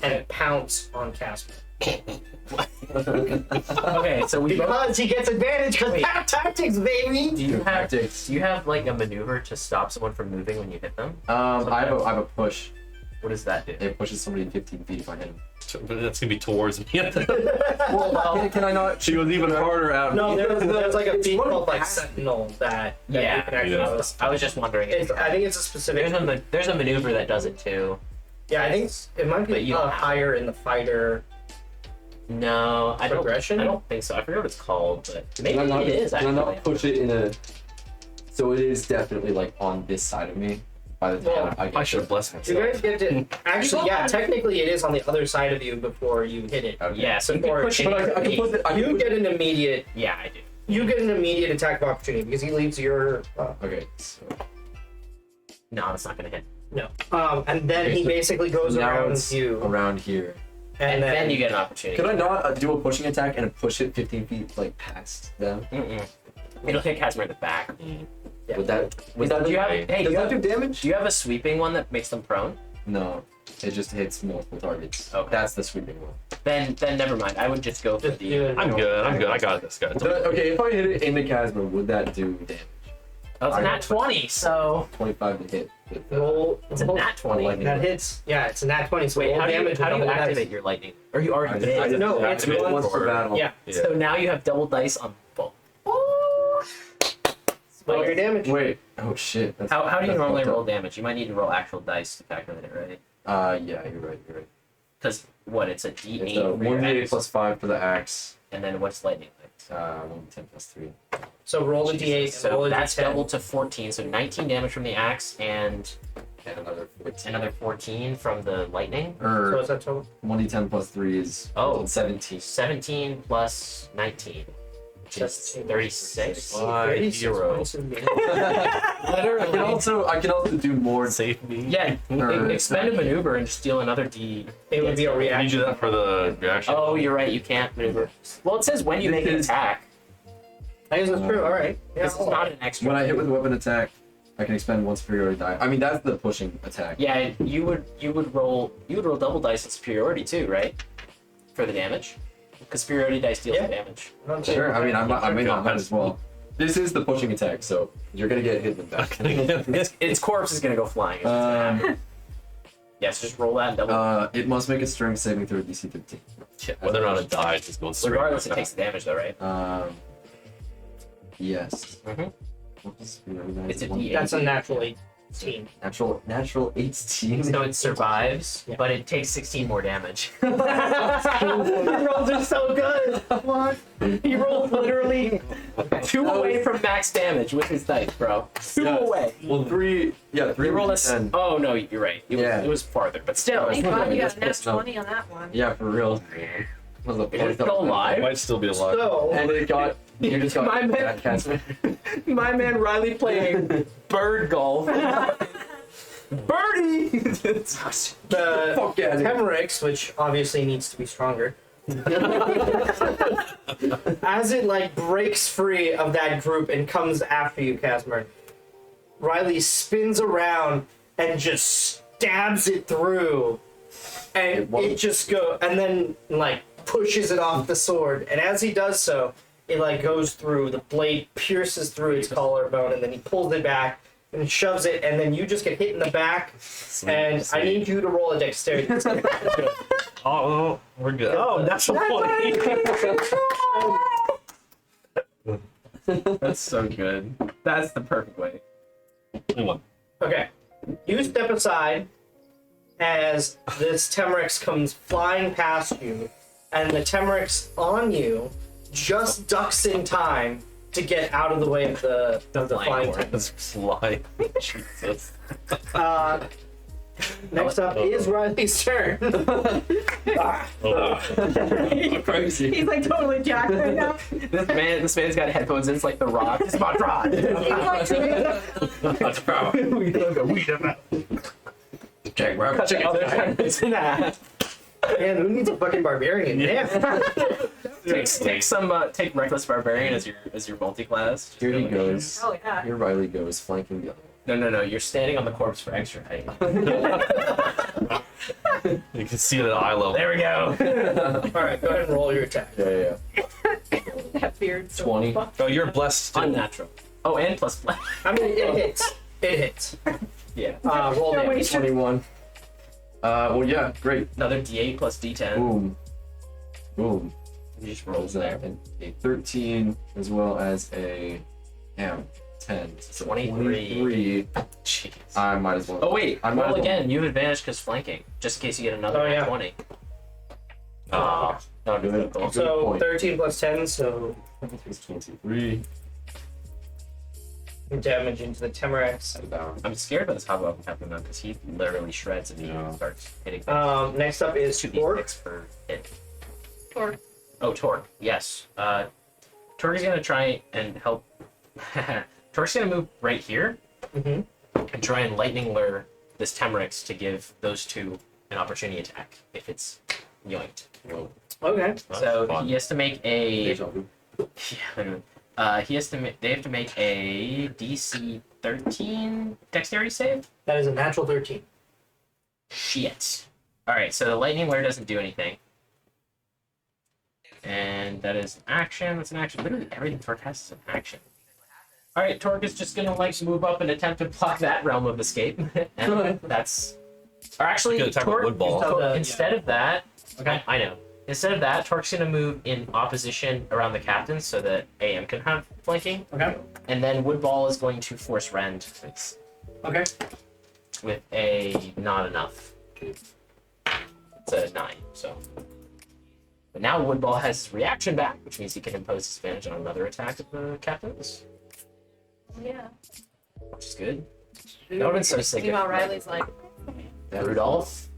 Speaker 6: and pounce on Casper.
Speaker 3: Okay, so we both,
Speaker 6: Because he gets advantage because
Speaker 3: Wait.
Speaker 6: tactics, baby.
Speaker 3: do you have
Speaker 1: Tactics.
Speaker 3: like a maneuver to stop someone from moving when you hit them?
Speaker 1: I have a push.
Speaker 3: What does that do?
Speaker 1: It pushes somebody 15 feet if I hit him.
Speaker 5: That's gonna be towards me.
Speaker 1: Well, can I not?
Speaker 5: She goes even harder at
Speaker 6: No,
Speaker 5: me.
Speaker 6: there's like a
Speaker 1: It's
Speaker 6: feat
Speaker 1: one
Speaker 6: called like
Speaker 1: pass.
Speaker 6: Sentinel that
Speaker 3: Yeah,
Speaker 6: you can actually
Speaker 5: yeah.
Speaker 3: I was just wondering.
Speaker 6: I think it's a specific.
Speaker 3: There's a maneuver that does it too.
Speaker 6: Yeah, I think it might
Speaker 3: But
Speaker 6: be
Speaker 3: you don't have
Speaker 6: higher in the fighter.
Speaker 3: No, I don't.
Speaker 6: Progression?
Speaker 3: I don't think so. I forget what it's called, but maybe
Speaker 1: Can I not,
Speaker 3: it is
Speaker 1: can I
Speaker 3: actually.
Speaker 1: not push it in a? So it is definitely like on this side of me. By the time
Speaker 6: Well,
Speaker 1: I get
Speaker 5: I should have blessed
Speaker 6: You
Speaker 5: myself.
Speaker 6: guys get to actually, yeah. Technically, it is on the other side of you before you hit it.
Speaker 1: Okay.
Speaker 3: Yeah, so you
Speaker 6: Before-
Speaker 3: can push it.
Speaker 1: But I can put it. I can
Speaker 6: You
Speaker 1: put
Speaker 6: get an immediate.
Speaker 3: Yeah, I do.
Speaker 6: You get an immediate attack of opportunity because he leaves your.
Speaker 1: Okay. So
Speaker 3: No, it's not gonna hit.
Speaker 6: No. And then
Speaker 1: Okay,
Speaker 6: he
Speaker 1: so
Speaker 6: basically goes
Speaker 1: now
Speaker 6: around
Speaker 1: it's
Speaker 6: you,
Speaker 1: around here.
Speaker 3: And then you get an opportunity.
Speaker 1: Could I not do a pushing attack and push it 15 feet like past them?
Speaker 3: Mm-mm. It'll hit Casimir in the back.
Speaker 6: Yeah.
Speaker 1: Would that?
Speaker 3: Do you have? Hey,
Speaker 1: Does
Speaker 3: do you
Speaker 1: that
Speaker 3: have,
Speaker 1: do damage?
Speaker 3: do you have a sweeping one that makes them prone?
Speaker 1: No. It just hits multiple targets.
Speaker 3: Okay.
Speaker 1: That's the sweeping one.
Speaker 3: Then never mind. I would just go for
Speaker 6: Just do
Speaker 3: the.
Speaker 6: it.
Speaker 5: I'm good. I got this, guys.
Speaker 1: Okay, if I hit it in the Casper, would that do damage?
Speaker 3: Oh, it's a nat 20, so
Speaker 1: 25 to hit. With the,
Speaker 6: roll.
Speaker 3: it's a nat 20.
Speaker 1: lightning.
Speaker 6: That hits. Yeah, it's a nat 20. So
Speaker 3: Wait,
Speaker 6: roll
Speaker 3: how do you
Speaker 6: damage with
Speaker 3: activate
Speaker 6: double dice.
Speaker 3: your lightning? Or you already
Speaker 1: I
Speaker 3: did?
Speaker 1: just
Speaker 6: No, it's
Speaker 5: activate
Speaker 6: once
Speaker 1: per battle.
Speaker 6: Yeah.
Speaker 3: So now you have double dice on both.
Speaker 6: Roll your damage.
Speaker 1: Wait. Oh shit. That's,
Speaker 3: How do you
Speaker 1: that's
Speaker 3: normally
Speaker 1: fucked up.
Speaker 3: roll damage? You might need to roll actual dice to calculate it, right?
Speaker 1: Yeah, you're right. You're right.
Speaker 3: Because what? It's a
Speaker 1: It's
Speaker 3: D8
Speaker 1: a
Speaker 3: for your
Speaker 1: 1d8
Speaker 3: axe,
Speaker 1: plus 5 for the axe.
Speaker 3: and then what's lightning like?
Speaker 1: 1d10 plus 3.
Speaker 6: So roll a d8 and
Speaker 3: So
Speaker 6: roll a
Speaker 3: that's
Speaker 6: d10.
Speaker 3: double to 14, so 19 damage from the axe and
Speaker 1: And another 14.
Speaker 3: another 14 from the lightning.
Speaker 6: So
Speaker 1: Or
Speaker 6: what's that total?
Speaker 1: 1d10 plus 3 is
Speaker 3: Oh.
Speaker 1: 17.
Speaker 3: 17 plus 19, which is
Speaker 6: 17.
Speaker 3: 36.
Speaker 5: My
Speaker 6: 36
Speaker 5: hero.
Speaker 6: points of damage.
Speaker 1: I can also do more.
Speaker 5: Save me.
Speaker 3: Yeah,
Speaker 1: Or-
Speaker 3: expend a maneuver and just deal another D.
Speaker 6: It would be a
Speaker 5: Can you
Speaker 6: reaction.
Speaker 5: do that for the reaction?
Speaker 3: Oh, you're right, you can't maneuver. Well, it says when you make an attack.
Speaker 6: I guess that's true. All right. Yeah.
Speaker 3: This is not an extra.
Speaker 1: When I hit with a weapon attack, I can expend one superiority die. I mean, that's the pushing attack.
Speaker 3: Yeah, you would roll double dice in superiority too, right? For the damage. Because superiority dice deals
Speaker 6: Yeah.
Speaker 3: damage.
Speaker 1: Sure. I mean, I might as well. This is the pushing attack, so you're gonna get hit with that.
Speaker 3: Its corpse is gonna go flying. Is what's gonna happen. Yes, just roll that and double.
Speaker 1: It must make a strength saving throw DC 15.
Speaker 5: Whether or not it dies, just going straight.
Speaker 3: Regardless, it
Speaker 5: back
Speaker 3: takes the damage though, right?
Speaker 1: Yes.
Speaker 3: Mhm. It's a
Speaker 1: One-
Speaker 3: D8.
Speaker 6: That's a natural 18.
Speaker 1: Natural 18.
Speaker 3: So it survives,
Speaker 6: Yeah.
Speaker 3: but it takes 16 more damage.
Speaker 6: Your rolls are so good. What?
Speaker 3: He rolled literally 2 away from max damage with his dice, bro. 2
Speaker 1: Yeah.
Speaker 3: away.
Speaker 1: Well, 3. Yeah, 3
Speaker 3: You rolled a.
Speaker 1: was 10.
Speaker 3: Oh no, you're right.
Speaker 1: Yeah.
Speaker 3: It was farther, but still.
Speaker 4: Thank God you got a nat
Speaker 1: That's not-
Speaker 4: 20 on that one.
Speaker 1: Yeah, for real. Was a
Speaker 3: Is it still alive?
Speaker 5: Might still be alive.
Speaker 6: So,
Speaker 1: And it got. You just got.
Speaker 3: My man-
Speaker 1: that cast-
Speaker 3: My man Riley playing bird golf. Birdie!
Speaker 6: the
Speaker 1: Fuck yeah, dude.
Speaker 6: Temrix, which obviously needs to be stronger, as it like breaks free of that group and comes after you, Casmer, Riley spins around and just stabs it through, and it just and then like pushes it off the sword. And as he does so, it like goes through. The blade pierces through its collarbone, and then he pulls it back and shoves it, and then you just get hit in the back. And I need you to roll a dexterity.
Speaker 5: Oh, we're good. Oh, that's so funny.
Speaker 3: That's so good. That's the perfect way.
Speaker 5: Come on.
Speaker 6: Okay. You step aside as this Temrex comes flying past you, and the Temrex on you just ducks in time to get out of the way of the flying
Speaker 3: horse.
Speaker 6: Temrex.
Speaker 5: That's slide. Jesus.
Speaker 6: Next up is Riley's turn.
Speaker 5: Oh,
Speaker 1: Crazy.
Speaker 4: He's like totally jacked right now.
Speaker 3: This man's got headphones in. It's like The Rock. It's my drive.
Speaker 1: Okay, we're
Speaker 3: Cut the other headphones in half.
Speaker 6: Man, who needs a fucking barbarian? Yeah.
Speaker 3: Take Reckless Barbarian as your multi-class.
Speaker 1: Here he goes.
Speaker 4: Oh yeah.
Speaker 1: Here Riley goes, flanking the other.
Speaker 3: No. You're standing on the corpse for extra height.
Speaker 5: you can see it at eye level.
Speaker 3: There we go.
Speaker 6: Alright, go ahead and roll your attack.
Speaker 1: Yeah.
Speaker 4: That beard. So
Speaker 1: 20.
Speaker 4: fucked.
Speaker 5: Oh, you're blessed. Too.
Speaker 3: Unnatural. Oh, and plus flash.
Speaker 6: I mean, it hits. It hits.
Speaker 3: Yeah.
Speaker 6: Roll
Speaker 4: No,
Speaker 6: damage.
Speaker 1: 21. Well, yeah, great.
Speaker 3: Another D8 plus D10.
Speaker 1: Boom. Boom.
Speaker 3: You just
Speaker 1: What
Speaker 3: rolls
Speaker 1: was
Speaker 3: there.
Speaker 1: that? A 13 as well as a 10. So
Speaker 3: 23. Jeez.
Speaker 1: I might as well.
Speaker 3: Oh wait,
Speaker 1: I might
Speaker 3: roll
Speaker 1: as well.
Speaker 3: again. You have advantage because flanking, just in case you get another
Speaker 6: Oh, yeah.
Speaker 3: 20.
Speaker 5: Oh,
Speaker 3: No,
Speaker 1: Good.
Speaker 3: no, no.
Speaker 6: So
Speaker 1: point.
Speaker 6: 13 plus 10, so
Speaker 1: It's 23.
Speaker 6: damage into the Temrex.
Speaker 1: Down.
Speaker 3: I'm scared about this Hobgoblin Captain though, because he literally shreds and he
Speaker 1: Yeah.
Speaker 3: starts hitting things.
Speaker 6: Next up is
Speaker 3: 2d6
Speaker 6: Torque.
Speaker 3: per hit.
Speaker 4: Or
Speaker 3: Oh, Torque. Yes. Torque is gonna try and help. Torque's gonna move right here
Speaker 6: Mhm.
Speaker 3: and try and lightning lure this Temrex to give those two an opportunity attack if it's yoinked.
Speaker 1: Well,
Speaker 6: Okay.
Speaker 3: So
Speaker 5: fun.
Speaker 3: he has to make a.
Speaker 1: deja vu.
Speaker 3: He has to. They have to make a DC 13 Dexterity save.
Speaker 6: That is a natural 13.
Speaker 3: Shit. All right. So the lightning lure doesn't do anything, and that is an action. That's an action. Literally everything Torque has is an action. All right. Torque is just gonna like move up and attempt to block that realm of escape, and that's. Or actually,
Speaker 5: You could attack with
Speaker 3: Torque,
Speaker 5: wood ball.
Speaker 3: Torque- instead of that,
Speaker 6: Okay.
Speaker 3: I know. Instead of that, Torque's gonna move in opposition around the captain so that AM can have flanking,
Speaker 6: Okay.
Speaker 3: and then Woodball is going to force rend
Speaker 6: Okay.
Speaker 3: with a not enough. It's a 9, so. But now Woodball has his reaction back, which means he can impose disadvantage on another attack of the captain's,
Speaker 4: yeah.
Speaker 3: which is good. That would've been so sick.
Speaker 4: Meanwhile,
Speaker 3: if,
Speaker 4: Riley's like,
Speaker 3: Rudolph.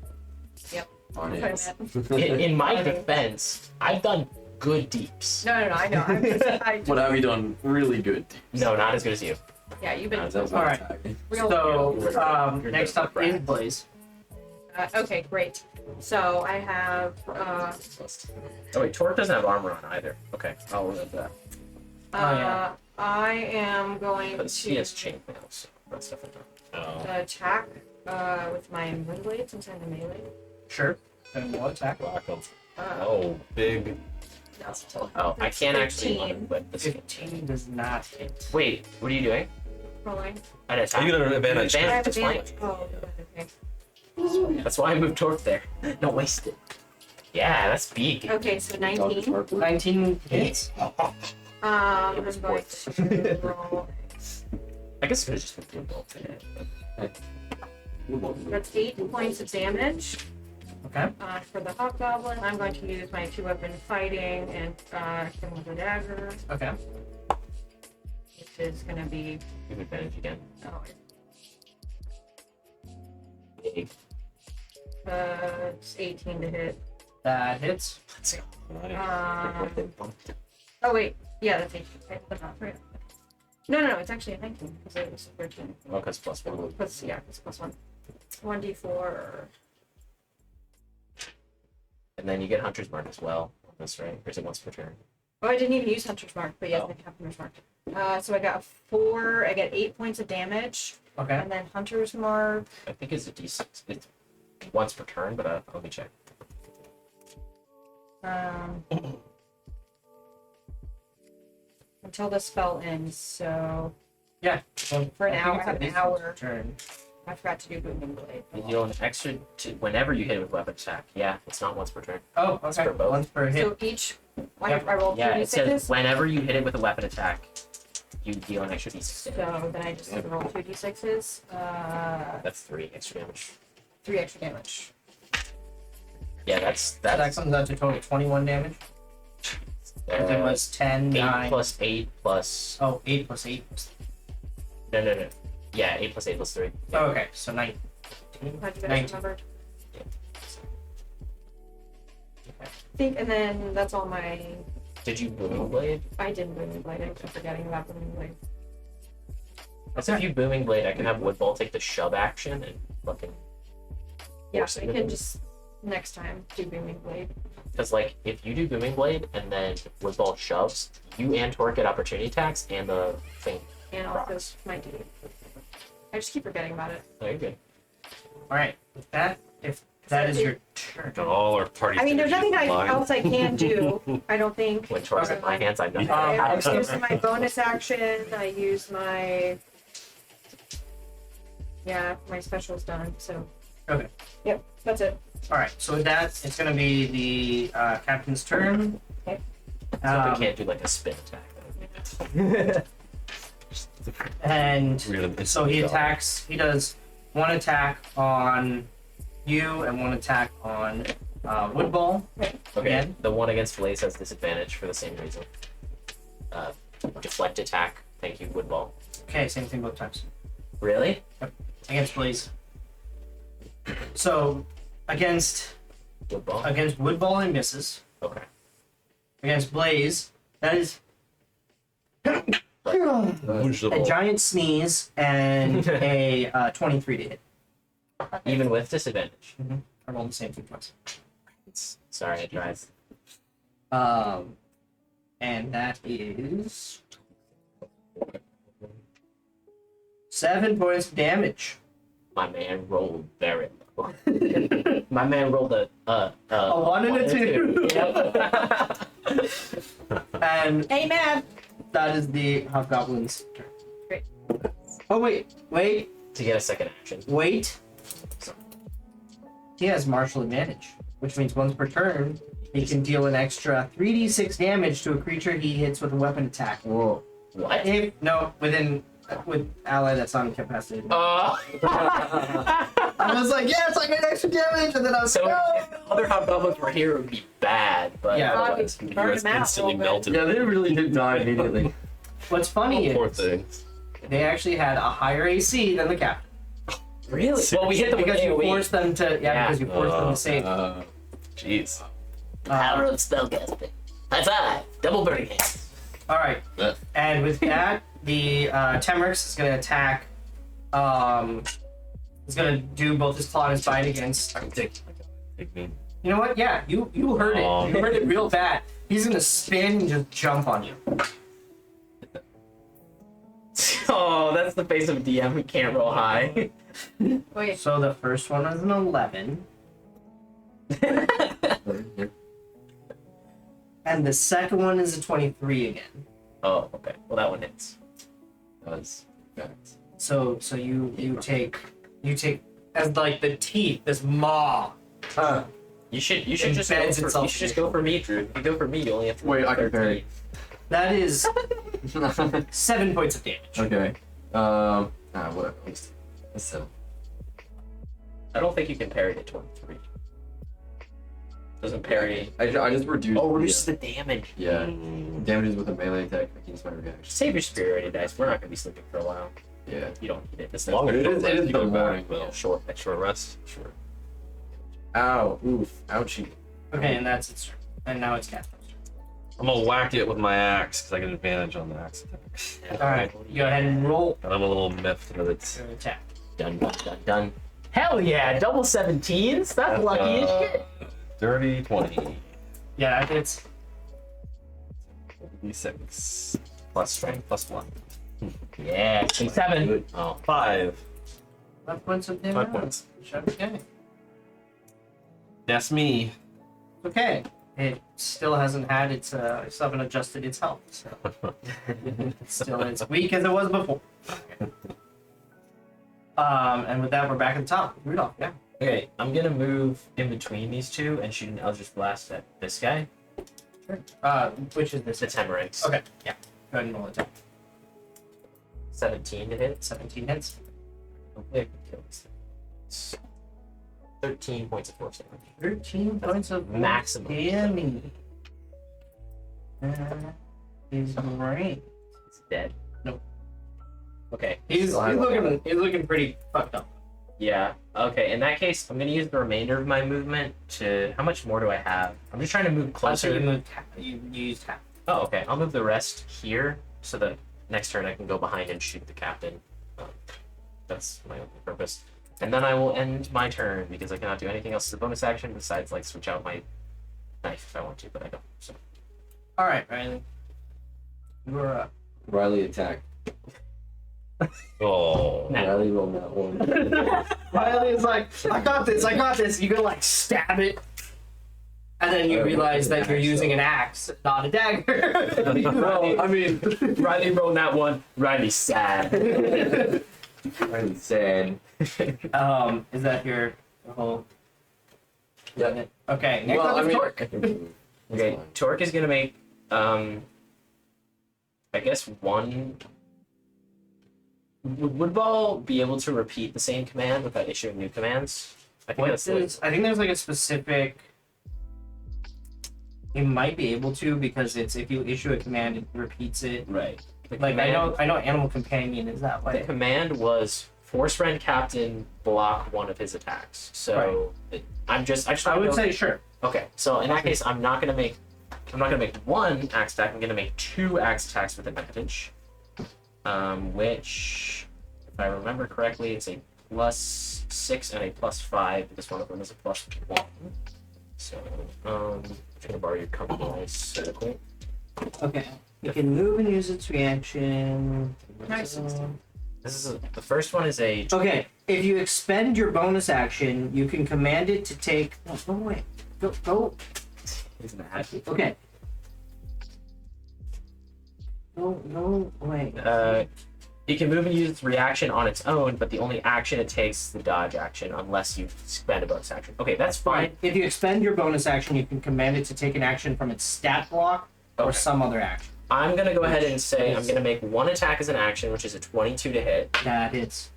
Speaker 1: On it.
Speaker 3: In my defense, I've done good deeps.
Speaker 4: no, I know. I'm just,
Speaker 1: What have we done? Really good.
Speaker 3: No, not as good as you.
Speaker 4: yeah, you've been
Speaker 1: That was
Speaker 6: All right.
Speaker 1: attack.
Speaker 4: real.
Speaker 6: So,
Speaker 3: You're
Speaker 6: next
Speaker 3: good,
Speaker 6: up
Speaker 3: Brad.
Speaker 6: is Blaze.
Speaker 4: Okay, great. So I have
Speaker 3: Oh wait, Torque doesn't have armor on either. Okay, I'll remove that.
Speaker 6: yeah.
Speaker 4: I am going
Speaker 3: But he has
Speaker 4: to
Speaker 3: chainmail, so that's definitely not.
Speaker 4: attack with my wind blade since I'm a melee.
Speaker 6: Sure. And what attack?
Speaker 5: Whack 'em.
Speaker 4: Uh,
Speaker 5: Oh, big.
Speaker 3: Oh, I can't actually
Speaker 4: 15.
Speaker 3: unequip this.
Speaker 2: 15 does not hit.
Speaker 3: Wait, what are you doing?
Speaker 4: Rolling.
Speaker 3: An attack.
Speaker 5: You get an advantage.
Speaker 4: I have
Speaker 3: Advantage, it's fine.
Speaker 4: advantage. Oh, okay.
Speaker 3: That's why I moved Torque there. Don't waste it. Yeah, that's big.
Speaker 4: Okay, so 19.
Speaker 2: 19 hits.
Speaker 4: I'm going to roll.
Speaker 3: I guess it's just a bolt today.
Speaker 4: That's 8 points of damage.
Speaker 2: Okay.
Speaker 4: For the hobgoblin, I'm going to use my 2-weapon fighting and kill him with a dagger,
Speaker 2: Okay.
Speaker 4: which is going to be.
Speaker 3: Give advantage again.
Speaker 4: Oh, it's 18 to hit.
Speaker 2: That hits.
Speaker 3: Let's go.
Speaker 4: Oh wait, yeah, that's 18. Okay, but not right. No, it's actually a 19 because it was 13.
Speaker 3: Oh, because +1.
Speaker 4: Plus, yeah, it's +1. 1d4.
Speaker 3: And then you get Hunter's Mark as well. That's right. Or is it once per turn?
Speaker 4: Oh, I didn't even use Hunter's Mark, but yes,
Speaker 3: Oh.
Speaker 4: I have Hunter's Mark. So I got 4. I get 8 points of damage,
Speaker 2: Okay.
Speaker 4: and then Hunter's Mark.
Speaker 3: I think it's a D6. It's once per turn, but let me check.
Speaker 4: Until the spell ends. So
Speaker 2: Yeah. So
Speaker 4: For an
Speaker 2: I think
Speaker 4: hour,
Speaker 2: it's
Speaker 4: an
Speaker 2: at least
Speaker 4: hour.
Speaker 2: once per turn.
Speaker 4: I forgot to do Booming Blade.
Speaker 3: You deal an extra whenever you hit it with weapon attack. Yeah, it's not once per turn.
Speaker 2: Oh,
Speaker 3: It's
Speaker 2: okay.
Speaker 3: for both.
Speaker 2: Once per hit.
Speaker 4: So each, I
Speaker 2: Yep.
Speaker 4: rolled
Speaker 3: Yeah,
Speaker 4: 2
Speaker 3: it says
Speaker 4: d6s.
Speaker 3: whenever you hit it with a weapon attack, you deal an extra D6
Speaker 4: So
Speaker 3: damage.
Speaker 4: then I just roll 2 d6s.
Speaker 3: That's 3 extra damage.
Speaker 4: 3 extra damage.
Speaker 3: Yeah,
Speaker 2: That comes out to total 21 damage. If it was 10,
Speaker 3: 8
Speaker 2: 9.
Speaker 3: plus 8 plus.
Speaker 2: Oh, 8 plus 8.
Speaker 3: No. Yeah, 8 plus 8 plus 3. Yeah.
Speaker 2: Oh, okay. So 19.
Speaker 4: Glad you guys
Speaker 2: 19.
Speaker 4: remembered.
Speaker 3: Yeah.
Speaker 4: I think, and then that's all my.
Speaker 3: Did you Booming Blade?
Speaker 4: I did Booming Blade. I keep forgetting about Booming Blade.
Speaker 3: That's if you Booming Blade, I can have Woodball take the shove action and fucking.
Speaker 4: Yeah,
Speaker 3: force
Speaker 4: I
Speaker 3: it.
Speaker 4: can just next time do Booming Blade.
Speaker 3: Because, like, if you do Booming Blade and then Woodball shoves, you and Torque get opportunity attacks and the thing.
Speaker 4: And also my D. I just keep forgetting about it.
Speaker 3: Oh, you're good.
Speaker 2: All right. With that, if that is your turn.
Speaker 5: All our party.
Speaker 4: I mean, there's nothing
Speaker 5: synergies
Speaker 4: else I can do. I don't think.
Speaker 3: When Torque's in my hands, I'm nothing.
Speaker 4: I
Speaker 2: Okay.
Speaker 4: used my bonus action. I used my. Yeah, my special's done. So.
Speaker 2: Okay.
Speaker 4: Yep, that's it.
Speaker 2: All right. So with that, it's going to be the captain's turn.
Speaker 4: Okay.
Speaker 3: So we can't do, like, a spin attack.
Speaker 2: And
Speaker 5: We're gonna
Speaker 2: so he attacks. He does one attack on you and one attack on Woodball.
Speaker 3: Okay,
Speaker 2: Again?
Speaker 3: the one against Blaze has disadvantage for the same reason. Deflect attack. Thank you, Woodball.
Speaker 2: Okay, same thing both times.
Speaker 3: Really?
Speaker 2: Against Blaze. So against
Speaker 3: Woodball?
Speaker 2: Woodball, it misses.
Speaker 3: Okay.
Speaker 2: Against Blaze, that is a giant sneeze and a 23 to hit.
Speaker 3: Even with disadvantage.
Speaker 2: I rolled the same thing twice.
Speaker 3: Sorry, I tried.
Speaker 2: And that is 7 points of damage.
Speaker 3: My man rolled very low. My man rolled a
Speaker 2: 1 and a 2.
Speaker 3: Yep.
Speaker 2: And
Speaker 4: Amen.
Speaker 2: that is the Hobgoblin's turn.
Speaker 4: Great.
Speaker 2: Oh wait.
Speaker 3: To get a second action.
Speaker 2: He has martial advantage, which means once per turn, he can deal an extra 3d6 damage to a creature he hits with a weapon attack.
Speaker 3: Whoa. What?
Speaker 2: With ally that's not incapacitated.
Speaker 3: Oh.
Speaker 2: I was like, yes, I get extra damage, and then I was
Speaker 3: So
Speaker 2: like, no.
Speaker 3: if the other hobgoblins were here, it would be bad. But
Speaker 2: Yeah.
Speaker 3: otherwise,
Speaker 5: You
Speaker 4: Burn
Speaker 5: guys
Speaker 4: him out a
Speaker 5: instantly
Speaker 4: little bit.
Speaker 5: melted.
Speaker 1: Yeah, they really did die immediately.
Speaker 2: What's funny
Speaker 5: Poor
Speaker 2: is
Speaker 5: thing.
Speaker 2: they actually had a higher AC than the captain
Speaker 3: really? Well, we hit them
Speaker 2: because
Speaker 3: with
Speaker 2: you
Speaker 3: AoE.
Speaker 2: forced them to.
Speaker 3: Yeah.
Speaker 2: Because you forced them to save.
Speaker 5: Jeez.
Speaker 3: Power of spellcasting. High five. Double burning hands.
Speaker 2: All right,
Speaker 5: Yeah.
Speaker 2: and with that, the Temrix is going to attack. He's going to do both his claw and his bite against.
Speaker 5: Big
Speaker 2: You know what? Yeah, you heard
Speaker 5: Aw.
Speaker 2: it. You heard it real bad. He's going to spin and just jump on you.
Speaker 3: Oh, that's the face of a DM who can't roll high.
Speaker 4: Wait.
Speaker 2: So the first one is an 11. And
Speaker 6: And the second one is a 23 again.
Speaker 3: Oh, okay. Well, that one hits.
Speaker 1: Does. Facts.
Speaker 6: So you take as like the teeth, this maw.
Speaker 3: You should just go
Speaker 6: Embeds
Speaker 3: for,
Speaker 6: itself
Speaker 3: you should just go for me, Drew. If you go for me, you only have to.
Speaker 1: Wait, I can
Speaker 3: 13.
Speaker 1: parry.
Speaker 6: That is 7 points of damage.
Speaker 1: Okay. What? That's 7.
Speaker 3: I don't think you can parry to 23. Doesn't parry.
Speaker 1: I just reduced.
Speaker 3: Oh, reduces the damage.
Speaker 1: Yeah. Damages with a melee attack. I can use my reaction.
Speaker 3: Save your spirit ready dice. We're not gonna be sleeping for a while.
Speaker 1: Yeah.
Speaker 3: You don't need it. This
Speaker 5: Long
Speaker 1: It is- it is
Speaker 5: you
Speaker 1: the
Speaker 5: go back,
Speaker 1: morning,
Speaker 5: though.
Speaker 3: short.
Speaker 5: Short rest.
Speaker 1: Sure. Ow. Oof. Ouchie.
Speaker 6: Okay, and that's its turn. And now it's Casper's turn.
Speaker 5: I'm gonna whack it with my axe because I get advantage on the axe attack.
Speaker 6: Alright, go ahead and roll
Speaker 5: And I'm a little miffed that it's
Speaker 6: your attack.
Speaker 3: Done, done, done, done. Hell yeah! Double 17s. That's lucky as shit.
Speaker 5: dirty 20.
Speaker 6: Yeah, that hits.
Speaker 5: D6 plus strength plus 1.
Speaker 3: Yeah, 7. Oh,
Speaker 5: 5.
Speaker 6: 5 points of damage.
Speaker 5: 5 points.
Speaker 6: Okay.
Speaker 5: That's me.
Speaker 6: Okay. It still hasn't had its still haven't adjusted its health, so it's still as weak as it was before. Okay. And with that, we're back at the top. Rudolph, yeah.
Speaker 3: okay. I'm gonna move in between these two and shoot an Eldritch Blast at this guy.
Speaker 6: Which is this?
Speaker 3: It's a Temerax.
Speaker 6: Okay, yeah. Go ahead and roll attack.
Speaker 3: 17 to hit.
Speaker 6: 17 hits.
Speaker 3: Hopefully I can kill this thing. 13 points of force damage.
Speaker 6: 13 points of
Speaker 3: Maximum.
Speaker 6: damage. That is great.
Speaker 3: It's dead.
Speaker 6: Nope.
Speaker 3: Okay.
Speaker 6: He's looking pretty fucked up.
Speaker 3: Yeah. Okay. In that case, I'm gonna use the remainder of my movement to. How much more do I have? I'm just trying to move
Speaker 6: Also, you
Speaker 3: closer.
Speaker 6: moved half. You used half.
Speaker 3: Oh, okay. I'll move the rest here so that next turn I can go behind and shoot the captain. That's my only purpose. And then I will end my turn because I cannot do anything else as a bonus action besides like switch out my knife if I want to, but I don't. So.
Speaker 6: All right, Riley. You're up.
Speaker 1: Riley attack.
Speaker 5: Oh.
Speaker 3: Nah.
Speaker 1: Riley roll that one.
Speaker 6: Riley is like, I got this. You go like stab it, and then you realize that you're using an axe, not a dagger.
Speaker 1: Well, I mean,
Speaker 3: Riley rolled that one. Riley's sad.
Speaker 1: Riley's sad.
Speaker 6: Is that your whole?
Speaker 1: Yeah.
Speaker 6: Okay. Next
Speaker 1: Well,
Speaker 6: up
Speaker 1: I
Speaker 6: is
Speaker 1: mean,
Speaker 6: Torque.
Speaker 1: I can move. That's
Speaker 3: Okay,
Speaker 1: fine.
Speaker 3: Torque is gonna make, I guess one. Would Woodball be able to repeat the same command without issuing new commands? I think
Speaker 6: What
Speaker 3: that's
Speaker 6: is, I think there's like a specific. You might be able to because it's if you issue a command, it repeats it.
Speaker 3: right. The
Speaker 6: Like
Speaker 3: command,
Speaker 6: I know Animal Companion is that
Speaker 3: the
Speaker 6: way.
Speaker 3: command was force friend captain block one of his attacks. So I just
Speaker 6: I
Speaker 3: wanna
Speaker 6: would
Speaker 3: know-
Speaker 6: say sure.
Speaker 3: okay. So in that case, I'm not gonna make one axe attack. I'm gonna make 2 axe attacks with advantage. Which, if I remember correctly, it's a +6 and a +5 because one of them is a +1. So, I'm gonna borrow your company dice real quick.
Speaker 6: Okay. You can move and use its reaction.
Speaker 3: Nice. The first one is a
Speaker 6: Okay. If you expend your bonus action, you can command it to take. No, go away. Go.
Speaker 3: He's mad.
Speaker 6: Okay. No away.
Speaker 3: It can move and use its reaction on its own, but the only action it takes is the dodge action unless you spend a bonus action. Okay, that's fine.
Speaker 6: If you expend your bonus action, you can command it to take an action from its stat block or
Speaker 3: Okay.
Speaker 6: some other action.
Speaker 3: I'm gonna go ahead and say I'm gonna make 1 attack as an action, which is a 22 to hit.
Speaker 6: That hits.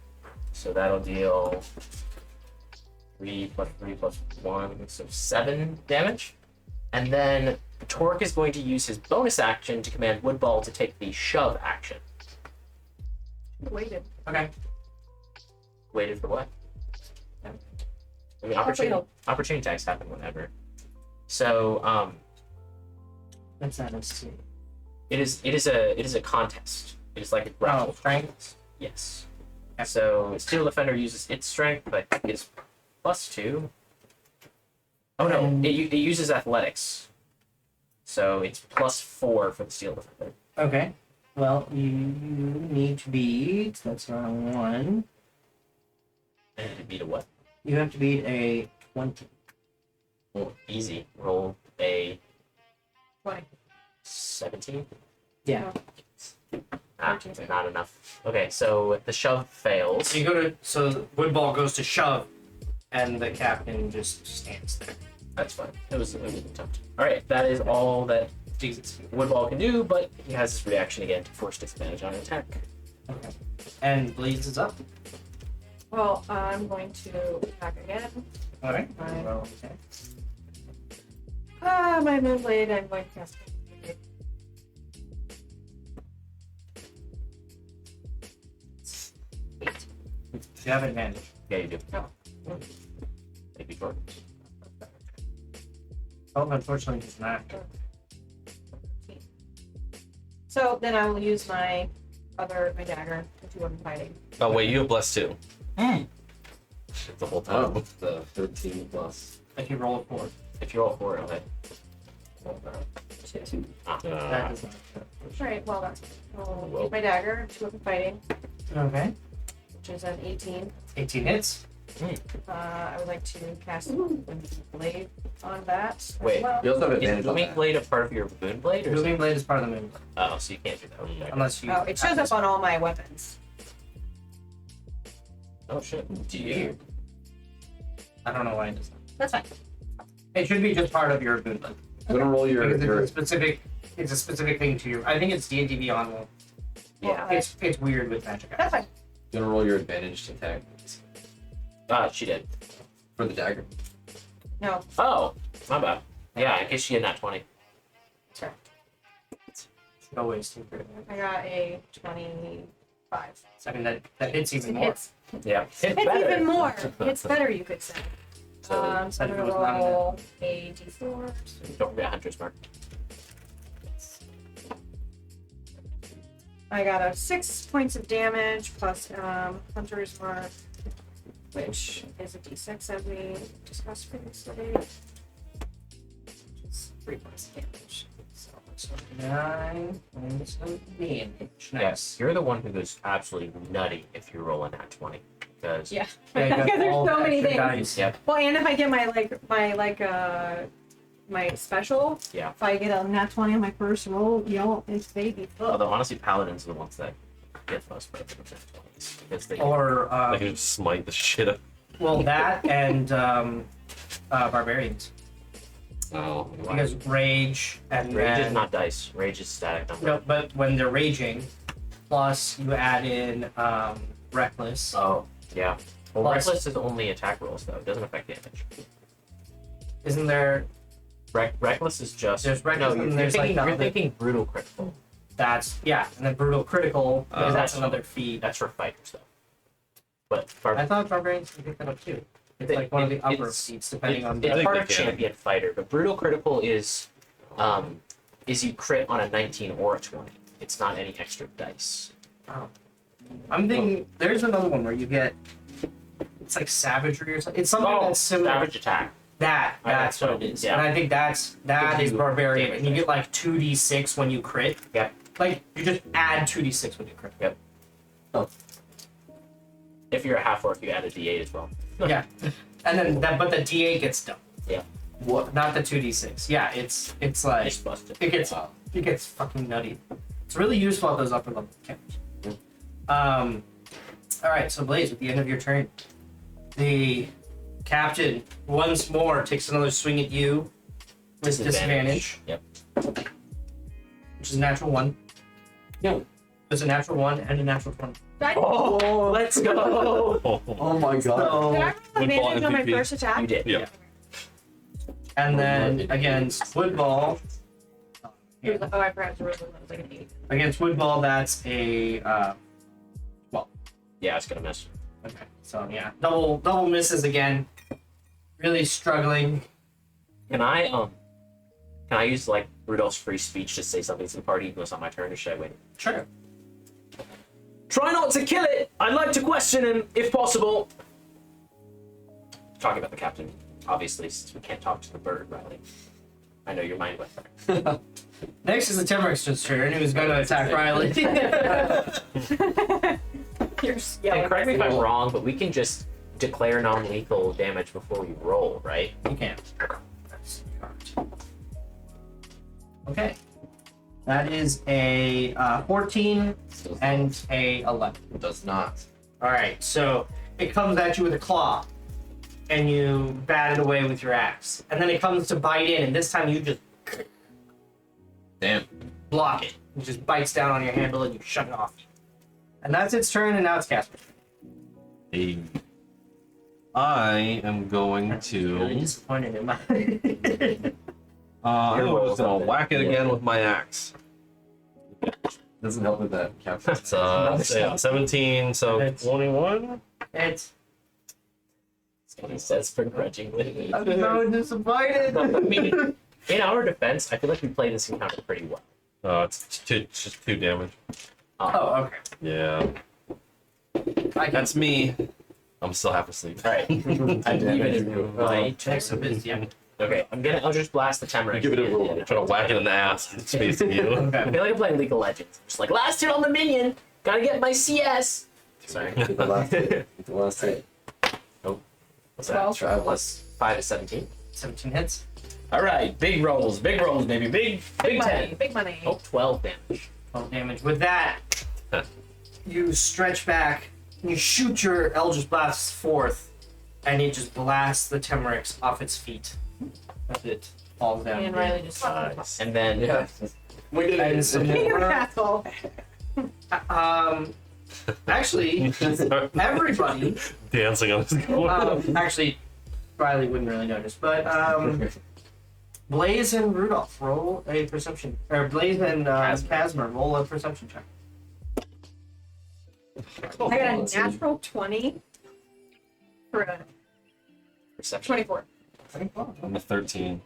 Speaker 3: So that'll deal 3 plus 3 plus 1, so 7 damage. And then Torque is going to use his bonus action to command Woodball to take the shove action.
Speaker 4: Waited.
Speaker 6: Okay.
Speaker 3: Waited for what? I mean, opportunity attacks happen whenever. So,
Speaker 6: What's that? Let's see.
Speaker 3: it is a contest. It is like a grapple.
Speaker 6: Strength.
Speaker 3: Yes. So Steel Defender uses its strength, but it's +2. Oh no,
Speaker 6: And-
Speaker 3: it uses athletics. So it's +4 for the Steel Defender.
Speaker 6: Okay. Well, you need to beat. That's round 1.
Speaker 3: And to beat a what?
Speaker 6: You have to beat a 20.
Speaker 3: Well, easy. Roll a 17?
Speaker 2: Yeah.
Speaker 3: Ah, not enough. Okay, so the shove fails.
Speaker 2: So you go to so Woodball goes to shove, and the captain just stands there.
Speaker 3: That's fine. It was an attempt. Alright, that is all that
Speaker 2: Jesus.
Speaker 3: Woodball can do, but he has his reaction again to force disadvantage on an attack.
Speaker 2: Okay. And Blaze is up.
Speaker 4: Well, I'm going to attack again.
Speaker 2: All right.
Speaker 4: Right.
Speaker 2: Well, okay.
Speaker 4: My Moonblade, I'm going to cast Moonblade.
Speaker 2: You have advantage.
Speaker 3: Yeah, you do.
Speaker 4: Oh.
Speaker 3: Maybe four.
Speaker 2: Oh, unfortunately, he's not.
Speaker 4: So then I will use my dagger, the 2 I'm fighting.
Speaker 5: Oh wait, you have blessed too.
Speaker 3: The whole time.
Speaker 1: Oh, the 13 plus.
Speaker 2: If you roll a 4.
Speaker 3: If you roll 4, okay.
Speaker 2: That does not.
Speaker 4: Alright, well that's I'll
Speaker 3: Well.
Speaker 4: use my dagger, 2 I'm fighting,
Speaker 2: Okay.
Speaker 4: which is an 18.
Speaker 2: 18 hits.
Speaker 4: I would like to cast Blade on that as
Speaker 3: Wait,
Speaker 4: well.
Speaker 1: You also have
Speaker 3: Is
Speaker 1: advantage on
Speaker 3: Booming
Speaker 1: that.
Speaker 3: Blade a part of your Boon Blade? Or is
Speaker 2: Moving
Speaker 3: it...
Speaker 2: Blade is part of the moon,
Speaker 3: Oh, so you can't do that. Okay.
Speaker 2: unless you.
Speaker 4: Oh, it shows up on all my weapons.
Speaker 3: Oh shit.
Speaker 2: Do you? I don't know why it does that.
Speaker 4: That's fine.
Speaker 2: It should be just part of your boon blade.
Speaker 1: I'm gonna roll
Speaker 2: Because it's
Speaker 1: your
Speaker 2: a specific. It's a specific thing to you. I think it's D&D Beyond. Will.
Speaker 3: Yeah.
Speaker 2: It's weird with magic.
Speaker 4: That's fine.
Speaker 1: gonna roll your advantage to attack
Speaker 3: She did.
Speaker 1: for the dagger.
Speaker 4: No,
Speaker 3: Oh, my bad. Yeah, in case she had not 20.
Speaker 4: sorry.
Speaker 2: No ways to improve.
Speaker 4: I got a 25.
Speaker 2: I mean that hits even more.
Speaker 4: It's
Speaker 3: Yeah. It's
Speaker 4: even more. It's better, you could say. So I'm
Speaker 2: Said it
Speaker 4: gonna
Speaker 2: was not
Speaker 4: roll a d4.
Speaker 3: Don't forget Hunter's Mark.
Speaker 4: I got a 6 points of damage plus Hunter's Mark, which is a d6 as we discussed previously. Which is 3 points of damage. So
Speaker 2: 9 points of damage.
Speaker 3: Yes,
Speaker 2: Nice.
Speaker 3: you're the one who goes absolutely nutty if you roll a nat 20. Because
Speaker 4: yeah,
Speaker 2: Yeah, you got
Speaker 4: because there's
Speaker 2: all
Speaker 4: so
Speaker 2: the
Speaker 4: many
Speaker 2: extra
Speaker 4: things.
Speaker 2: dice.
Speaker 3: Yep.
Speaker 4: Well, and if I get my special,
Speaker 3: Yeah.
Speaker 4: if I get a nat 20 on my first roll, it's baby.
Speaker 3: Although honestly, paladins are the ones that get most of the nat 20s because they
Speaker 2: Or
Speaker 5: Like you just smite the shit out.
Speaker 2: well, that and barbarians.
Speaker 5: Oh.
Speaker 2: Because rage and
Speaker 3: rage
Speaker 2: then,
Speaker 3: is not dice. Rage is static number.
Speaker 2: No, but when they're raging, plus you add in reckless.
Speaker 3: Oh, yeah. Well,
Speaker 2: Plus-
Speaker 3: reckless is only attack rolls though. It doesn't affect damage.
Speaker 2: Isn't there?
Speaker 3: Reckless is just
Speaker 2: There's reckless
Speaker 3: no.
Speaker 2: and
Speaker 3: You're,
Speaker 2: there's,
Speaker 3: thinking,
Speaker 2: like, the
Speaker 3: you're
Speaker 2: other-
Speaker 3: thinking brutal critical.
Speaker 2: That's yeah, and then brutal critical because that's
Speaker 3: Oh.
Speaker 2: another feat.
Speaker 3: That's for fighters though. But
Speaker 2: I thought barbarians could pick that up too. It's like one of the upper feats, depending on
Speaker 3: it's
Speaker 5: think
Speaker 3: part
Speaker 5: they
Speaker 3: of
Speaker 5: can.
Speaker 3: champion fighter, but brutal critical is you crit on a 19 or a 20. It's not any extra dice.
Speaker 2: I'm thinking there's another one where you get it's like savagery or something. It's something that's similar.
Speaker 3: Savage attack.
Speaker 2: That's
Speaker 3: think
Speaker 2: what
Speaker 3: so,
Speaker 2: it is.
Speaker 3: yeah.
Speaker 2: And I think that
Speaker 3: Gives
Speaker 2: is
Speaker 3: you
Speaker 2: barbarian.
Speaker 3: damage
Speaker 2: And you
Speaker 3: dice.
Speaker 2: get like 2d6 when you crit.
Speaker 3: Yep.
Speaker 2: Like you just add 2d6 when you crit.
Speaker 3: Yep. If you're a half orc, you add a d8 as well.
Speaker 2: Yeah. And then but the d8 gets double.
Speaker 3: Yeah.
Speaker 2: What? Not the 2d6. Yeah, it's like
Speaker 3: Just busted.
Speaker 2: it gets fucking nutty. It's really useful at those upper level camps. All right, so Blaze, at the end of your turn, the captain once more takes another swing at you with disadvantage,
Speaker 3: Yep.
Speaker 2: which is a natural 1.
Speaker 3: No.
Speaker 2: It's a natural 1 and a natural 20.
Speaker 3: Oh, let's go.
Speaker 1: Oh my god.
Speaker 4: Did I roll
Speaker 5: Woodball
Speaker 4: advantage on my
Speaker 5: MVP.
Speaker 4: first attack?
Speaker 3: You did.
Speaker 5: Yeah.
Speaker 2: And then against Woodball,
Speaker 4: It was- Oh, I forgot to roll. It was like an 8.
Speaker 2: against Woodball, that's a
Speaker 3: Yeah, it's gonna miss.
Speaker 2: okay. So yeah, double misses again. Really struggling.
Speaker 3: Can I use like Rudolph's free speech to say something to the party even though it's not my turn, or should I wait?
Speaker 2: Sure.
Speaker 3: Try not to kill it! I'd like to question him, if possible. Talking about the captain, obviously, since we can't talk to the bird, Riley. I know your mind went there.
Speaker 2: Next is the Temrix's turn, who's going to attack Riley.
Speaker 3: And correct me if I'm wrong, but we can just declare non-lethal damage before we roll, right?
Speaker 2: You can't. That's correct. Okay. That is a 14 and a 11.
Speaker 1: Does not.
Speaker 2: All right, so it comes at you with a claw, and you bat it away with your axe, and then it comes to bite in, and this time you just
Speaker 1: Damn.
Speaker 2: block it. It just bites down on your handle, and you shut it off. And that's its turn, and now it's Casper.
Speaker 5: Hey. I am going
Speaker 2: Really
Speaker 5: to.
Speaker 2: disappointed in my.
Speaker 5: I'm just gonna whack it again with my axe.
Speaker 1: Doesn't help with that. Captain.
Speaker 5: It's 17, so
Speaker 2: It's-
Speaker 5: 21.
Speaker 2: It's.
Speaker 3: He says begrudgingly.
Speaker 2: I'm so disappointed.
Speaker 3: I mean, in our defense, I feel like we played this encounter pretty well.
Speaker 5: It's just 2 damage.
Speaker 2: Oh, okay.
Speaker 5: Yeah,
Speaker 2: I can.
Speaker 5: that's me. I'm still half asleep.
Speaker 3: All right, I believe it in you. Right.
Speaker 2: Next up is yeah.
Speaker 3: Okay, I'll just blast the Tamarack.
Speaker 1: Give it a
Speaker 3: again,
Speaker 1: roll.
Speaker 3: and
Speaker 5: Try to whack it in the ass. It's facing you.
Speaker 3: I
Speaker 2: Okay.
Speaker 3: feel like I'm playing League of Legends. Just like last hit on the minion. Gotta get my CS. Sorry.
Speaker 1: Get the last hit. Get the last hit.
Speaker 3: What's that?
Speaker 1: Travis.
Speaker 3: Plus 5 is 17.
Speaker 2: 17 hits.
Speaker 3: All right, big rolls, baby, big 10.
Speaker 4: Big money.
Speaker 3: Oh, 12 damage.
Speaker 2: 12 damage. With that, you stretch back and you shoot your Eldritch Blast forth, and it just blasts the Temerix off its feet as it falls down.
Speaker 4: Me and Riley just
Speaker 3: And then
Speaker 1: Yeah.
Speaker 2: And some more.
Speaker 4: asshole.
Speaker 2: Actually, everybody.
Speaker 5: Dancing on this corner.
Speaker 2: Actually, Riley wouldn't really notice, but Blaze and Rudolph roll a perception, or Blaze and Casmer roll a perception check.
Speaker 4: I got a natural 20 for a
Speaker 3: perception.
Speaker 4: 24.
Speaker 5: I'm a 13.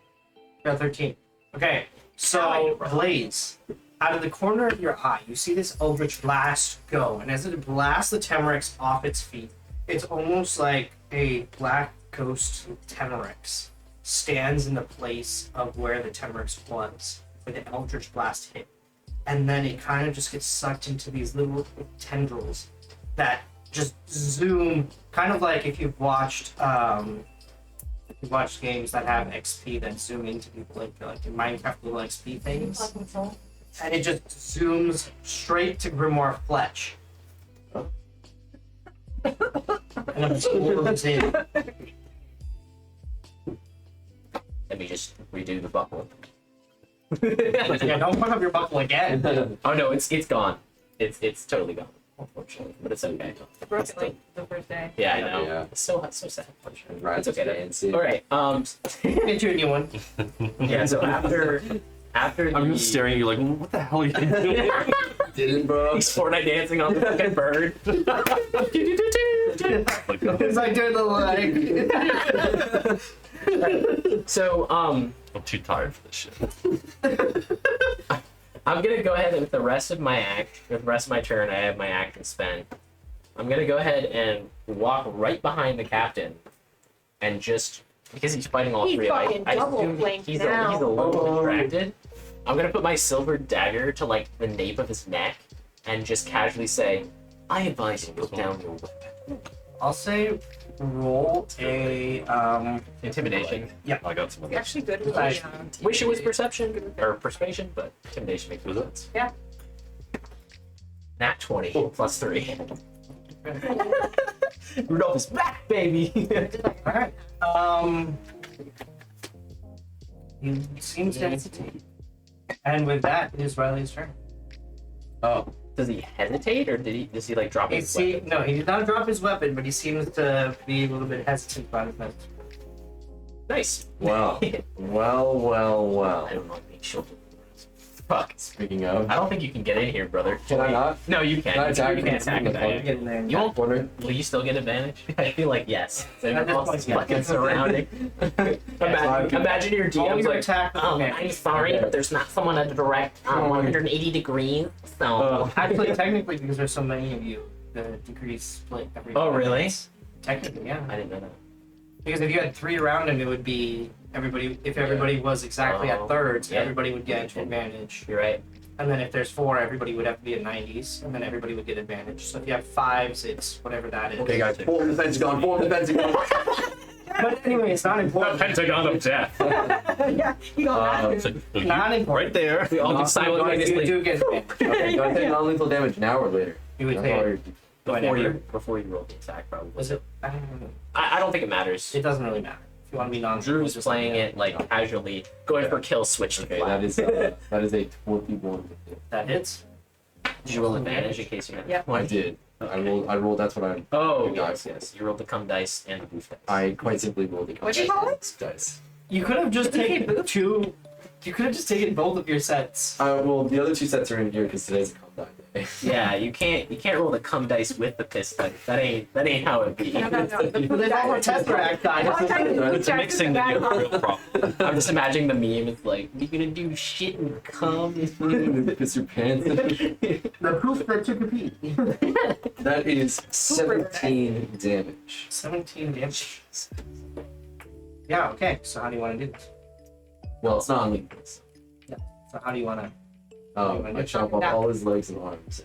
Speaker 2: Got 13. Okay, so Blaze, out of the corner of your eye, you see this Eldritch Blast go, and as it blasts the Temerix off its feet, it's almost like a black ghost Temerix stands in the place of where the Temerix was, where the Eldritch Blast hit. And then it kind of just gets sucked into these little tendrils that just zoom, kind of like if you've watched games that have XP that zoom into people, like in Minecraft little XP things, and it just zooms straight to Grimoire Fletch. And absorbs in.
Speaker 3: Let me just redo the buckle.
Speaker 2: Yeah, don't put up your buckle again.
Speaker 3: Oh no, it's gone. It's totally gone, unfortunately, but it's okay.
Speaker 4: Broke it like the first day.
Speaker 3: Yeah, I know.
Speaker 1: Yeah.
Speaker 3: It's so sad. Unfortunately.
Speaker 1: Right.
Speaker 3: It's okay. though.
Speaker 1: Fancy.
Speaker 3: All right.
Speaker 2: Get you a new one.
Speaker 3: Yeah. So after
Speaker 5: I'm
Speaker 3: the,
Speaker 5: just staring at you like, what the hell are you doing?
Speaker 1: Didn't, bro.
Speaker 3: he's Fortnite dancing on the fucking bird.
Speaker 5: Like,
Speaker 2: It's like doing the like.
Speaker 3: So
Speaker 5: I'm too tired for this shit.
Speaker 3: I'm gonna go ahead and with the rest of my turn, I have my action spent. I'm gonna go ahead and walk right behind the captain, and just because he's fighting all
Speaker 4: He's
Speaker 3: three,
Speaker 4: fucking
Speaker 3: I
Speaker 4: double
Speaker 3: assume
Speaker 4: flanked
Speaker 3: he's
Speaker 4: now.
Speaker 3: a little distracted. I'm gonna put my silver dagger to like the nape of his neck, and just casually say, "I advise you put down your weapon."
Speaker 2: I'll say roll a
Speaker 3: Intimidation.
Speaker 5: I got some of
Speaker 4: You're
Speaker 5: this.
Speaker 4: actually good with
Speaker 2: Nice.
Speaker 4: the
Speaker 3: Wish it was perception or persuasion, but intimidation makes more sense.
Speaker 4: Yeah.
Speaker 3: Nat 20 plus 3. Rudolph is back, baby.
Speaker 2: Alright. He seems to hesitate. And with that, it is Riley's turn.
Speaker 1: Oh.
Speaker 3: Does he hesitate, or does he like drop his weapon?
Speaker 2: No, he did not drop his weapon, but he seems to be a little bit hesitant by the fence.
Speaker 3: Nice.
Speaker 1: Wow. Well.
Speaker 3: I don't know. Make sure. Fuck.
Speaker 1: Speaking of,
Speaker 3: I don't think you can get in here, brother.
Speaker 1: can I not?
Speaker 3: No, you can't.
Speaker 1: Can I attack
Speaker 3: You can't
Speaker 1: from
Speaker 3: attack
Speaker 1: the
Speaker 3: him.
Speaker 1: corner?
Speaker 2: Get in there and
Speaker 3: You won't.
Speaker 1: Corner.
Speaker 3: Will you still get advantage? I feel like yes. So
Speaker 2: At this
Speaker 3: everyone else
Speaker 2: point,
Speaker 3: is
Speaker 2: yeah.
Speaker 3: fucking surrounding. Imagine your
Speaker 2: All
Speaker 3: DM's
Speaker 2: your
Speaker 3: like,
Speaker 2: attack with
Speaker 3: I'm
Speaker 2: advantage.
Speaker 3: sorry, but there's not someone at a direct 180 degrees. So.
Speaker 2: Actually, technically, because there's so many of you, the degrees split every.
Speaker 3: Oh, really?
Speaker 2: Technically, yeah.
Speaker 3: I didn't know that.
Speaker 2: Because if you had 3 around him, it would be everybody. If everybody was exactly
Speaker 3: Oh,
Speaker 2: at thirds,
Speaker 3: yeah.
Speaker 2: everybody would get advantage.
Speaker 3: You're right.
Speaker 2: And then if there's 4, everybody would have to be at 90s, and then everybody would get advantage. So if you have 5s, it's whatever that is.
Speaker 1: Okay, guys. Form the Pentagon. Form the Pentagon.
Speaker 2: But anyway, it's not
Speaker 5: The
Speaker 2: important.
Speaker 5: Pentagon of Death.
Speaker 4: Yeah, you got
Speaker 5: It's
Speaker 4: that.
Speaker 5: like,
Speaker 2: Not important.
Speaker 5: right there.
Speaker 3: We all
Speaker 1: No,
Speaker 3: do
Speaker 2: You
Speaker 3: simultaneously
Speaker 2: do get advantage.
Speaker 1: Okay, do I take non-lethal damage now or later?
Speaker 2: You would
Speaker 1: That's
Speaker 2: take
Speaker 1: all
Speaker 2: it.
Speaker 1: you're-
Speaker 3: before you roll the attack, probably.
Speaker 2: Was it? I don't know.
Speaker 3: I don't think it matters.
Speaker 2: It doesn't really matter. If you want to be non
Speaker 3: Drew's playing it like casually, going for kill switch to
Speaker 1: Okay,
Speaker 3: flat.
Speaker 1: that is a 21.
Speaker 2: That hits.
Speaker 3: Did you roll advantage in case you had?
Speaker 4: Yep.
Speaker 1: I did. I rolled. That's what I.
Speaker 3: Oh
Speaker 1: Good
Speaker 3: yes,
Speaker 1: dice.
Speaker 3: yes. You rolled the cum dice and the boof dice.
Speaker 1: I quite simply rolled the.
Speaker 4: What'd you call it?
Speaker 1: Dice.
Speaker 2: You could have just taken two. You could have just taken both of your sets.
Speaker 1: Well, the other two sets are in here because today's a combat day.
Speaker 3: Yeah, you can't roll the cum dice with the piss dice. That ain't how it be.
Speaker 4: No. The
Speaker 2: But they all were Tesseract dice.
Speaker 5: It's mixing the real problem.
Speaker 3: I'm just imagining the meme. It's like you're gonna do shit and cum.
Speaker 1: Piss your pants.
Speaker 2: The proof that took a pee.
Speaker 1: That is 17 damage.
Speaker 2: 17 damage. Yeah. Okay. So how do you want to do this?
Speaker 1: Well, it's not lethal.
Speaker 2: So how do you want to?
Speaker 1: I chop off all his legs and arms.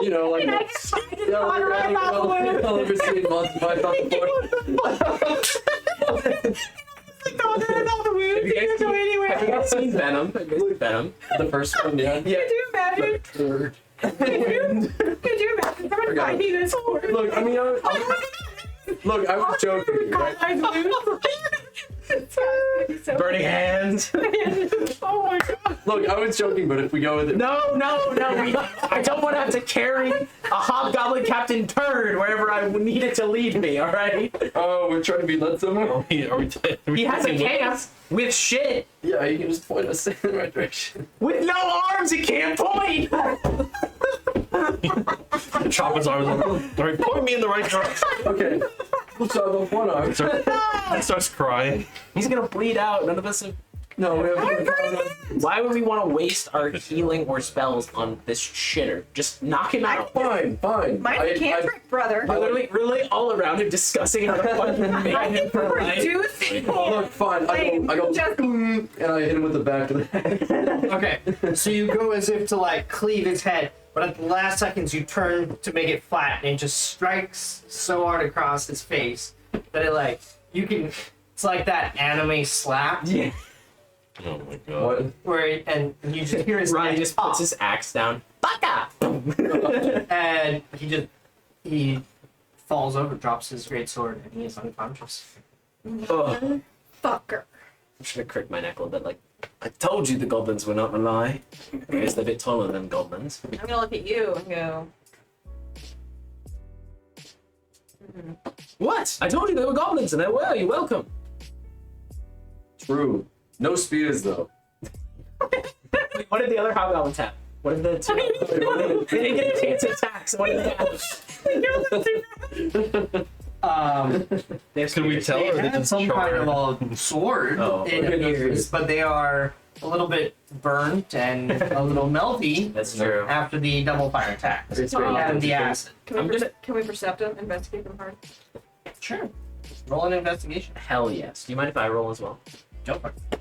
Speaker 1: You know, like.
Speaker 4: I just find it
Speaker 1: Yeah,
Speaker 4: on right off the wound.
Speaker 1: I'll ever see Monty Python before.
Speaker 3: Have you guys seen Venom? Have you guys seen Venom?
Speaker 1: The first one, yeah.
Speaker 4: Could you imagine?
Speaker 1: Third.
Speaker 4: Could you imagine someone
Speaker 1: Forgot.
Speaker 4: finding this sword?
Speaker 1: Look, I mean, I was joking, right?
Speaker 3: Burning hands.
Speaker 4: Oh my god.
Speaker 1: Look, I was joking, but if we go with it,
Speaker 3: No. I don't want to have to carry a hobgoblin captain turd wherever I need it to lead me. All right.
Speaker 1: oh, we're trying to be led somewhere.
Speaker 5: Are we
Speaker 3: He has a camp with shit.
Speaker 1: Yeah, you can just point us in the right direction.
Speaker 3: With no arms, he can't point!
Speaker 5: Chop his arms off. All right, point me in the right direction.
Speaker 1: Okay, we'll chop off one arm.
Speaker 5: He starts crying.
Speaker 3: He's gonna bleed out. None of us have...
Speaker 1: No, we have.
Speaker 3: Why would we want to waste our healing or spells on this shitter? Just knock him out.
Speaker 1: Fine.
Speaker 4: Mine's a cantrip, brother.
Speaker 3: Literally all around him discussing how to fucking make him for life.
Speaker 4: Reduce people.
Speaker 1: Look, fine. I go,
Speaker 4: Just-
Speaker 1: and I hit him with the back of the head.
Speaker 2: Okay. So you go as if to like cleave his head, but at the last seconds you turn to make it flat, and it just strikes so hard across his face that it like you can. It's like that anime slap.
Speaker 3: Yeah.
Speaker 5: Oh my god.
Speaker 1: What?
Speaker 2: Where and you just hear his
Speaker 3: Ryan
Speaker 2: neck
Speaker 3: just
Speaker 2: pop,
Speaker 3: puts his axe down. Baka!
Speaker 2: and he falls over, drops his great sword, and he is unconscious.
Speaker 3: Ugh.
Speaker 4: Fucker.
Speaker 3: I'm just gonna crick my neck a little bit like, I told you the goblins were not a lie. I guess they're a bit taller than goblins.
Speaker 4: I'm gonna look at you and go.
Speaker 3: What? I told you they were goblins and they were. You're welcome.
Speaker 1: True. No spears though.
Speaker 3: Wait, what did the other hobgoblins have? What did the two? They didn't get a chance to attack, so what did they have? They have
Speaker 5: Can we
Speaker 3: spears.
Speaker 5: tell, or
Speaker 2: They
Speaker 5: they
Speaker 2: have
Speaker 5: just
Speaker 2: some kind
Speaker 5: charred?
Speaker 2: of a sword,
Speaker 3: Oh,
Speaker 2: it
Speaker 1: okay,
Speaker 2: appears, but they are a little bit burnt and a little melty
Speaker 3: That's true.
Speaker 2: after the double fire attack
Speaker 1: It's great.
Speaker 2: and the acid.
Speaker 4: Can we,
Speaker 3: I'm gonna-
Speaker 4: can we percept them? Investigate them hard?
Speaker 2: Sure. Roll an investigation.
Speaker 3: Hell yes. Do you mind if I roll as well?
Speaker 2: Go for it.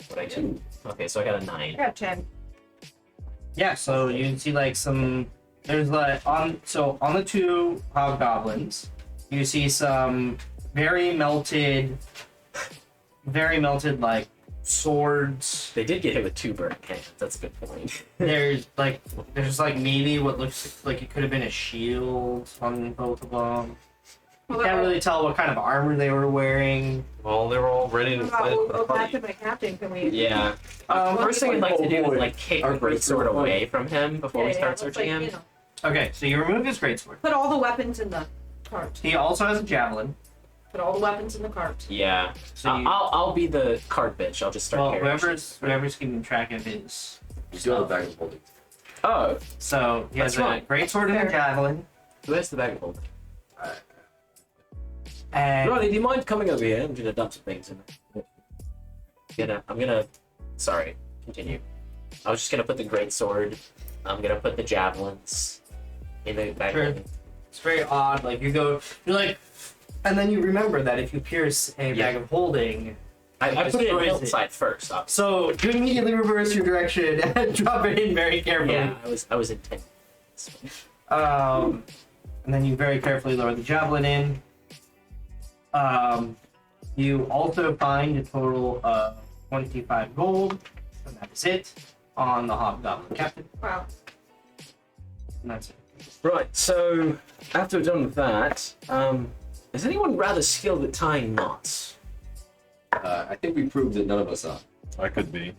Speaker 3: What I get? Okay, so I got a 9.
Speaker 4: I got 10.
Speaker 2: Yeah, so you can see like some. There's like on the two hobgoblins, you see some very melted like swords.
Speaker 3: They did get hit with 2 burnt hands. That's a good point.
Speaker 2: There's like maybe what looks like it could have been a shield on both of them. You
Speaker 4: Well,
Speaker 2: can't really tell what kind of armor they were wearing.
Speaker 5: Well, they were all ready to fight for the
Speaker 4: Go back
Speaker 5: party.
Speaker 4: to my captain. Can we?
Speaker 3: Yeah.
Speaker 2: Um,
Speaker 3: First thing I'd like to do
Speaker 1: boy.
Speaker 3: is like kick
Speaker 1: Our
Speaker 3: the great
Speaker 1: first
Speaker 3: sword
Speaker 1: one.
Speaker 3: away from him before we start
Speaker 4: let's,
Speaker 3: searching
Speaker 4: like,
Speaker 3: him.
Speaker 4: You know,
Speaker 2: Okay, so you remove his greatsword.
Speaker 4: put all the weapons in the cart.
Speaker 2: He also has a javelin.
Speaker 4: Put all the weapons in the cart.
Speaker 3: Yeah.
Speaker 2: So you,
Speaker 3: I'll be the cart bitch. I'll just start
Speaker 2: well,
Speaker 3: carrying
Speaker 2: whoever's keeping track of his.
Speaker 1: You do have a bag of holding.
Speaker 3: Oh,
Speaker 2: So he has
Speaker 3: That's
Speaker 2: a
Speaker 3: right.
Speaker 2: greatsword and a
Speaker 4: Fair.
Speaker 2: javelin.
Speaker 3: who has the bag of holding?
Speaker 2: And
Speaker 3: Ronnie, do you mind coming over here? I'm gonna dump some things in. I'm gonna. Sorry. Continue. I was just gonna put the great sword. I'm gonna put the javelins in the bag.
Speaker 2: Sure.
Speaker 3: of holding.
Speaker 2: it's very odd. Like you're like, and then you remember that if you pierce a
Speaker 3: Yeah.
Speaker 2: bag of holding,
Speaker 3: I put it
Speaker 2: Destroys it.
Speaker 3: outside first. Obviously.
Speaker 2: so you immediately reverse your direction and drop it in very carefully.
Speaker 3: Yeah, I was intending.
Speaker 2: And then you very carefully lower the javelin in. You also find a total of 25 gold, and that's it, on the Hobgoblin Captain.
Speaker 4: Wow.
Speaker 2: And that's it.
Speaker 3: Right, so after we're done with that, is anyone rather skilled at tying knots?
Speaker 1: I think we proved that none of us are.
Speaker 5: I could be.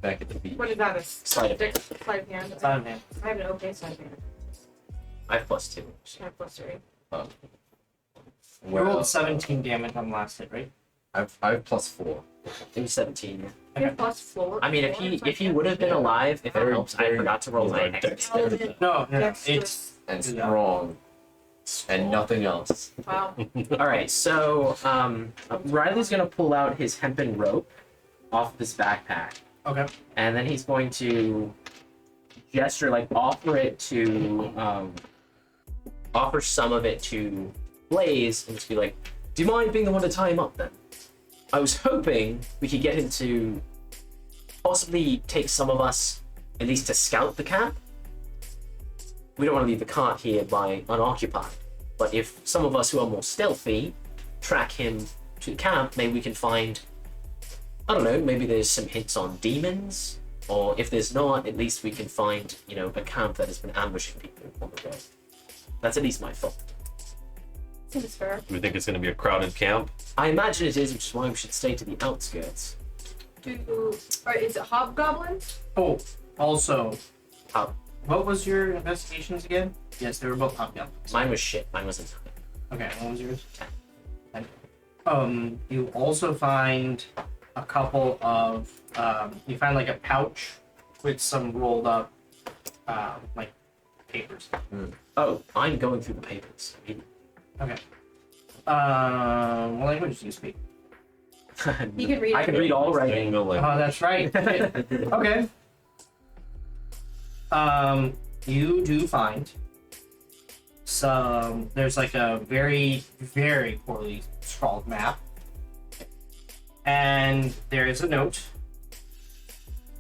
Speaker 1: Back at the beach.
Speaker 4: What is that? A
Speaker 3: Sleight of hand.
Speaker 4: sleight of hand?
Speaker 2: It's on hand.
Speaker 4: I have an okay sleight of hand.
Speaker 3: I have +2.
Speaker 4: I have +3.
Speaker 2: You
Speaker 1: Where
Speaker 2: rolled
Speaker 1: else?
Speaker 2: 17 damage on the last hit, right?
Speaker 1: I have +4.
Speaker 3: Maybe 17.
Speaker 4: You have +4.
Speaker 3: I mean, if he would have been alive, if it
Speaker 1: Very,
Speaker 3: helps, I
Speaker 1: very-
Speaker 3: forgot to roll
Speaker 5: Those
Speaker 3: my
Speaker 5: are
Speaker 3: hex.
Speaker 5: dexterity.
Speaker 2: No, it's
Speaker 4: Dexterous.
Speaker 1: And
Speaker 2: Yeah.
Speaker 1: strong. And nothing else.
Speaker 4: Wow.
Speaker 3: All right, so Riley's gonna pull out his hempen rope off of his backpack,
Speaker 2: okay.
Speaker 3: and then he's going to gesture, like offer it to, offer some of it to Blaze, and just be like, "Do you mind being the one to tie him up then? I was hoping we could get him to possibly take some of us, at least to scout the camp. We don't want to leave the cart here by unoccupied. But if some of us who are more stealthy track him to the camp, maybe we can find, I don't know, maybe there's some hints on demons, or if there's not, at least we can find, you know, a camp that has been ambushing people on the way. That's at least my thought.
Speaker 4: Seems fair.
Speaker 5: Do we think it's going to be a crowded camp?
Speaker 3: I imagine it is, which is why we should stay to the outskirts.
Speaker 4: Or is it hobgoblins?
Speaker 2: Oh, also,
Speaker 3: Oh,
Speaker 2: what was your investigations again? Yes, they were both hobgoblins.
Speaker 3: mine was shit. Mine wasn't.
Speaker 2: Okay, what was yours? 10. You also find a couple of, you find like a pouch with some rolled up, like papers.
Speaker 3: Oh, I'm going through the papers.
Speaker 2: Okay. What language do you speak?
Speaker 4: You can read
Speaker 3: I can read all writing.
Speaker 5: Single, like,
Speaker 2: Oh, that's right. Okay. You do find some. There's like a very, very poorly scrawled map, and there is a note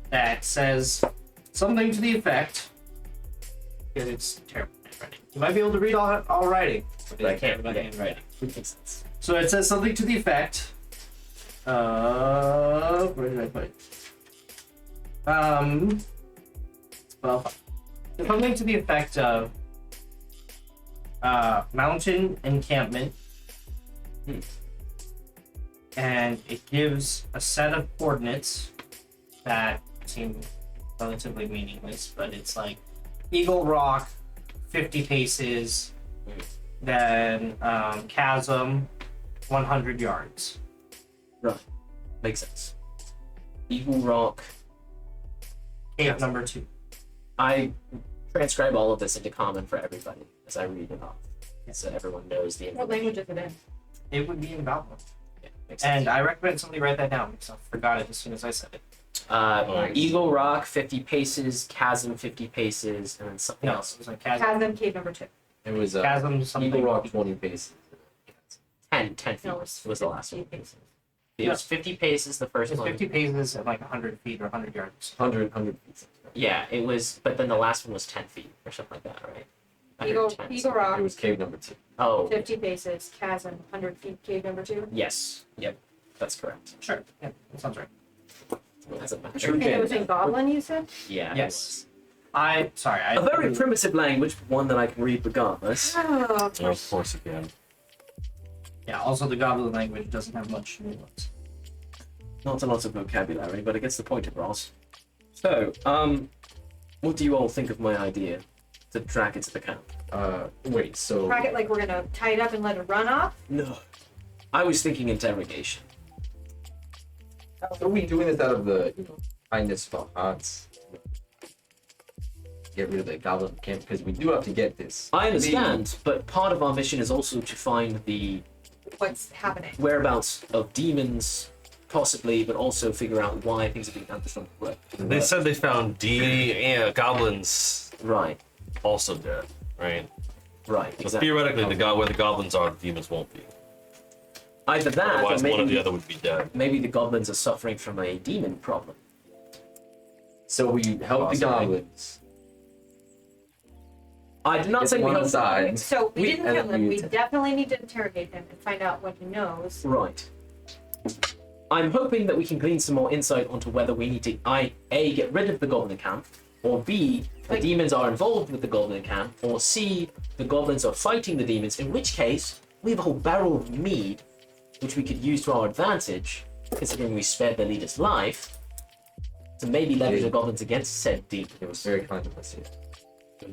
Speaker 2: that says something to the effect. Because it's terrible handwriting. You might be able to read all writing, but
Speaker 3: I
Speaker 2: you
Speaker 3: can't
Speaker 2: read
Speaker 3: read
Speaker 2: handwriting.
Speaker 3: Makes sense.
Speaker 2: So it says something to the effect of, where did I put it? Well, something to the effect of mountain encampment, and it gives a set of coordinates that seem relatively meaningless, but it's like Eagle Rock, 50 paces, then chasm, 100 yards.
Speaker 3: Makes sense. Eagle Rock.
Speaker 2: Cave number 2.
Speaker 3: I transcribe all of this into common for everybody as I read it off, so everyone knows the
Speaker 4: What
Speaker 3: information.
Speaker 4: language is it in?
Speaker 2: It would be in Goblin.
Speaker 3: Yeah, makes sense.
Speaker 2: And I recommend somebody write that down because I forgot it as soon as I said it.
Speaker 1: Nice.
Speaker 3: Eagle Rock 50 paces, Chasm 50 paces, and then something
Speaker 2: No,
Speaker 3: else.
Speaker 2: it was like chasm.
Speaker 4: Chasm cave number 2.
Speaker 1: It was
Speaker 2: Chasm something.
Speaker 1: Eagle Rock 20 paces.
Speaker 3: 10 feet
Speaker 4: No,
Speaker 3: was the last one.
Speaker 4: 50 paces.
Speaker 3: It was 50 paces the first
Speaker 2: It's
Speaker 3: one.
Speaker 2: 50 paces at like 100 feet or 100 yards.
Speaker 1: 100 feet.
Speaker 3: Yeah, it was, but then the last one was 10 feet or something like that, right?
Speaker 4: Eagle,
Speaker 3: 110.
Speaker 4: Eagle Rock,
Speaker 1: It was cave number 2.
Speaker 3: Oh,
Speaker 4: 50 paces. Chasm, 100 feet. Cave number 2.
Speaker 3: yes. Yep, that's correct.
Speaker 2: Sure. Yeah, that sounds right.
Speaker 3: It doesn't matter.
Speaker 1: True.
Speaker 4: And it was in Goblin, you said?
Speaker 3: Yeah. it
Speaker 2: Yes.
Speaker 3: was.
Speaker 2: Sorry.
Speaker 3: A very primitive language, but one that I can read regardless.
Speaker 4: Oh,
Speaker 5: oh, of course you can.
Speaker 2: Yeah, also the Goblin language doesn't have much nuance.
Speaker 3: Not a lot of vocabulary, but it gets the point across. So, what do you all think of my idea to drag it to the camp?
Speaker 1: Wait, so
Speaker 4: Track it like we're gonna tie it up and let it run off?
Speaker 3: No. I was thinking interrogation.
Speaker 1: are we doing this out of the kindness of our hearts? Get rid of the goblin camp because we do have to get this.
Speaker 3: I understand, but part of our mission is also to find the
Speaker 4: What's happening?
Speaker 3: whereabouts of demons, possibly, but also figure out why things are being ambushed on the way.
Speaker 5: They said they found goblins
Speaker 3: Right,
Speaker 5: also dead, right?
Speaker 3: right,
Speaker 5: So
Speaker 3: exactly.
Speaker 5: theoretically, where the goblins are, the demons won't be.
Speaker 3: Either that, or
Speaker 5: Otherwise, one or the
Speaker 3: maybe,
Speaker 5: other would be dead.
Speaker 3: maybe the goblins are suffering from a demon problem.
Speaker 1: So we help the
Speaker 5: Possibly.
Speaker 1: goblins.
Speaker 3: I did not
Speaker 1: Get
Speaker 3: say
Speaker 1: him
Speaker 3: we
Speaker 1: on the
Speaker 3: hope.
Speaker 1: side.
Speaker 4: So we
Speaker 3: We-
Speaker 4: didn't
Speaker 1: and
Speaker 4: kill
Speaker 1: then
Speaker 4: him.
Speaker 1: we-
Speaker 4: We definitely need to interrogate him and find out what he knows.
Speaker 3: Right. I'm hoping that we can glean some more insight onto whether we need to A, get rid of the goblin camp, or B, the
Speaker 4: Like-
Speaker 3: demons are involved with the goblin camp, or C, the goblins are fighting the demons, in which case we have a whole barrel of mead which we could use to our advantage, considering we spared the leader's life, to maybe leverage the goblins against said demon.
Speaker 1: It was very kind of us.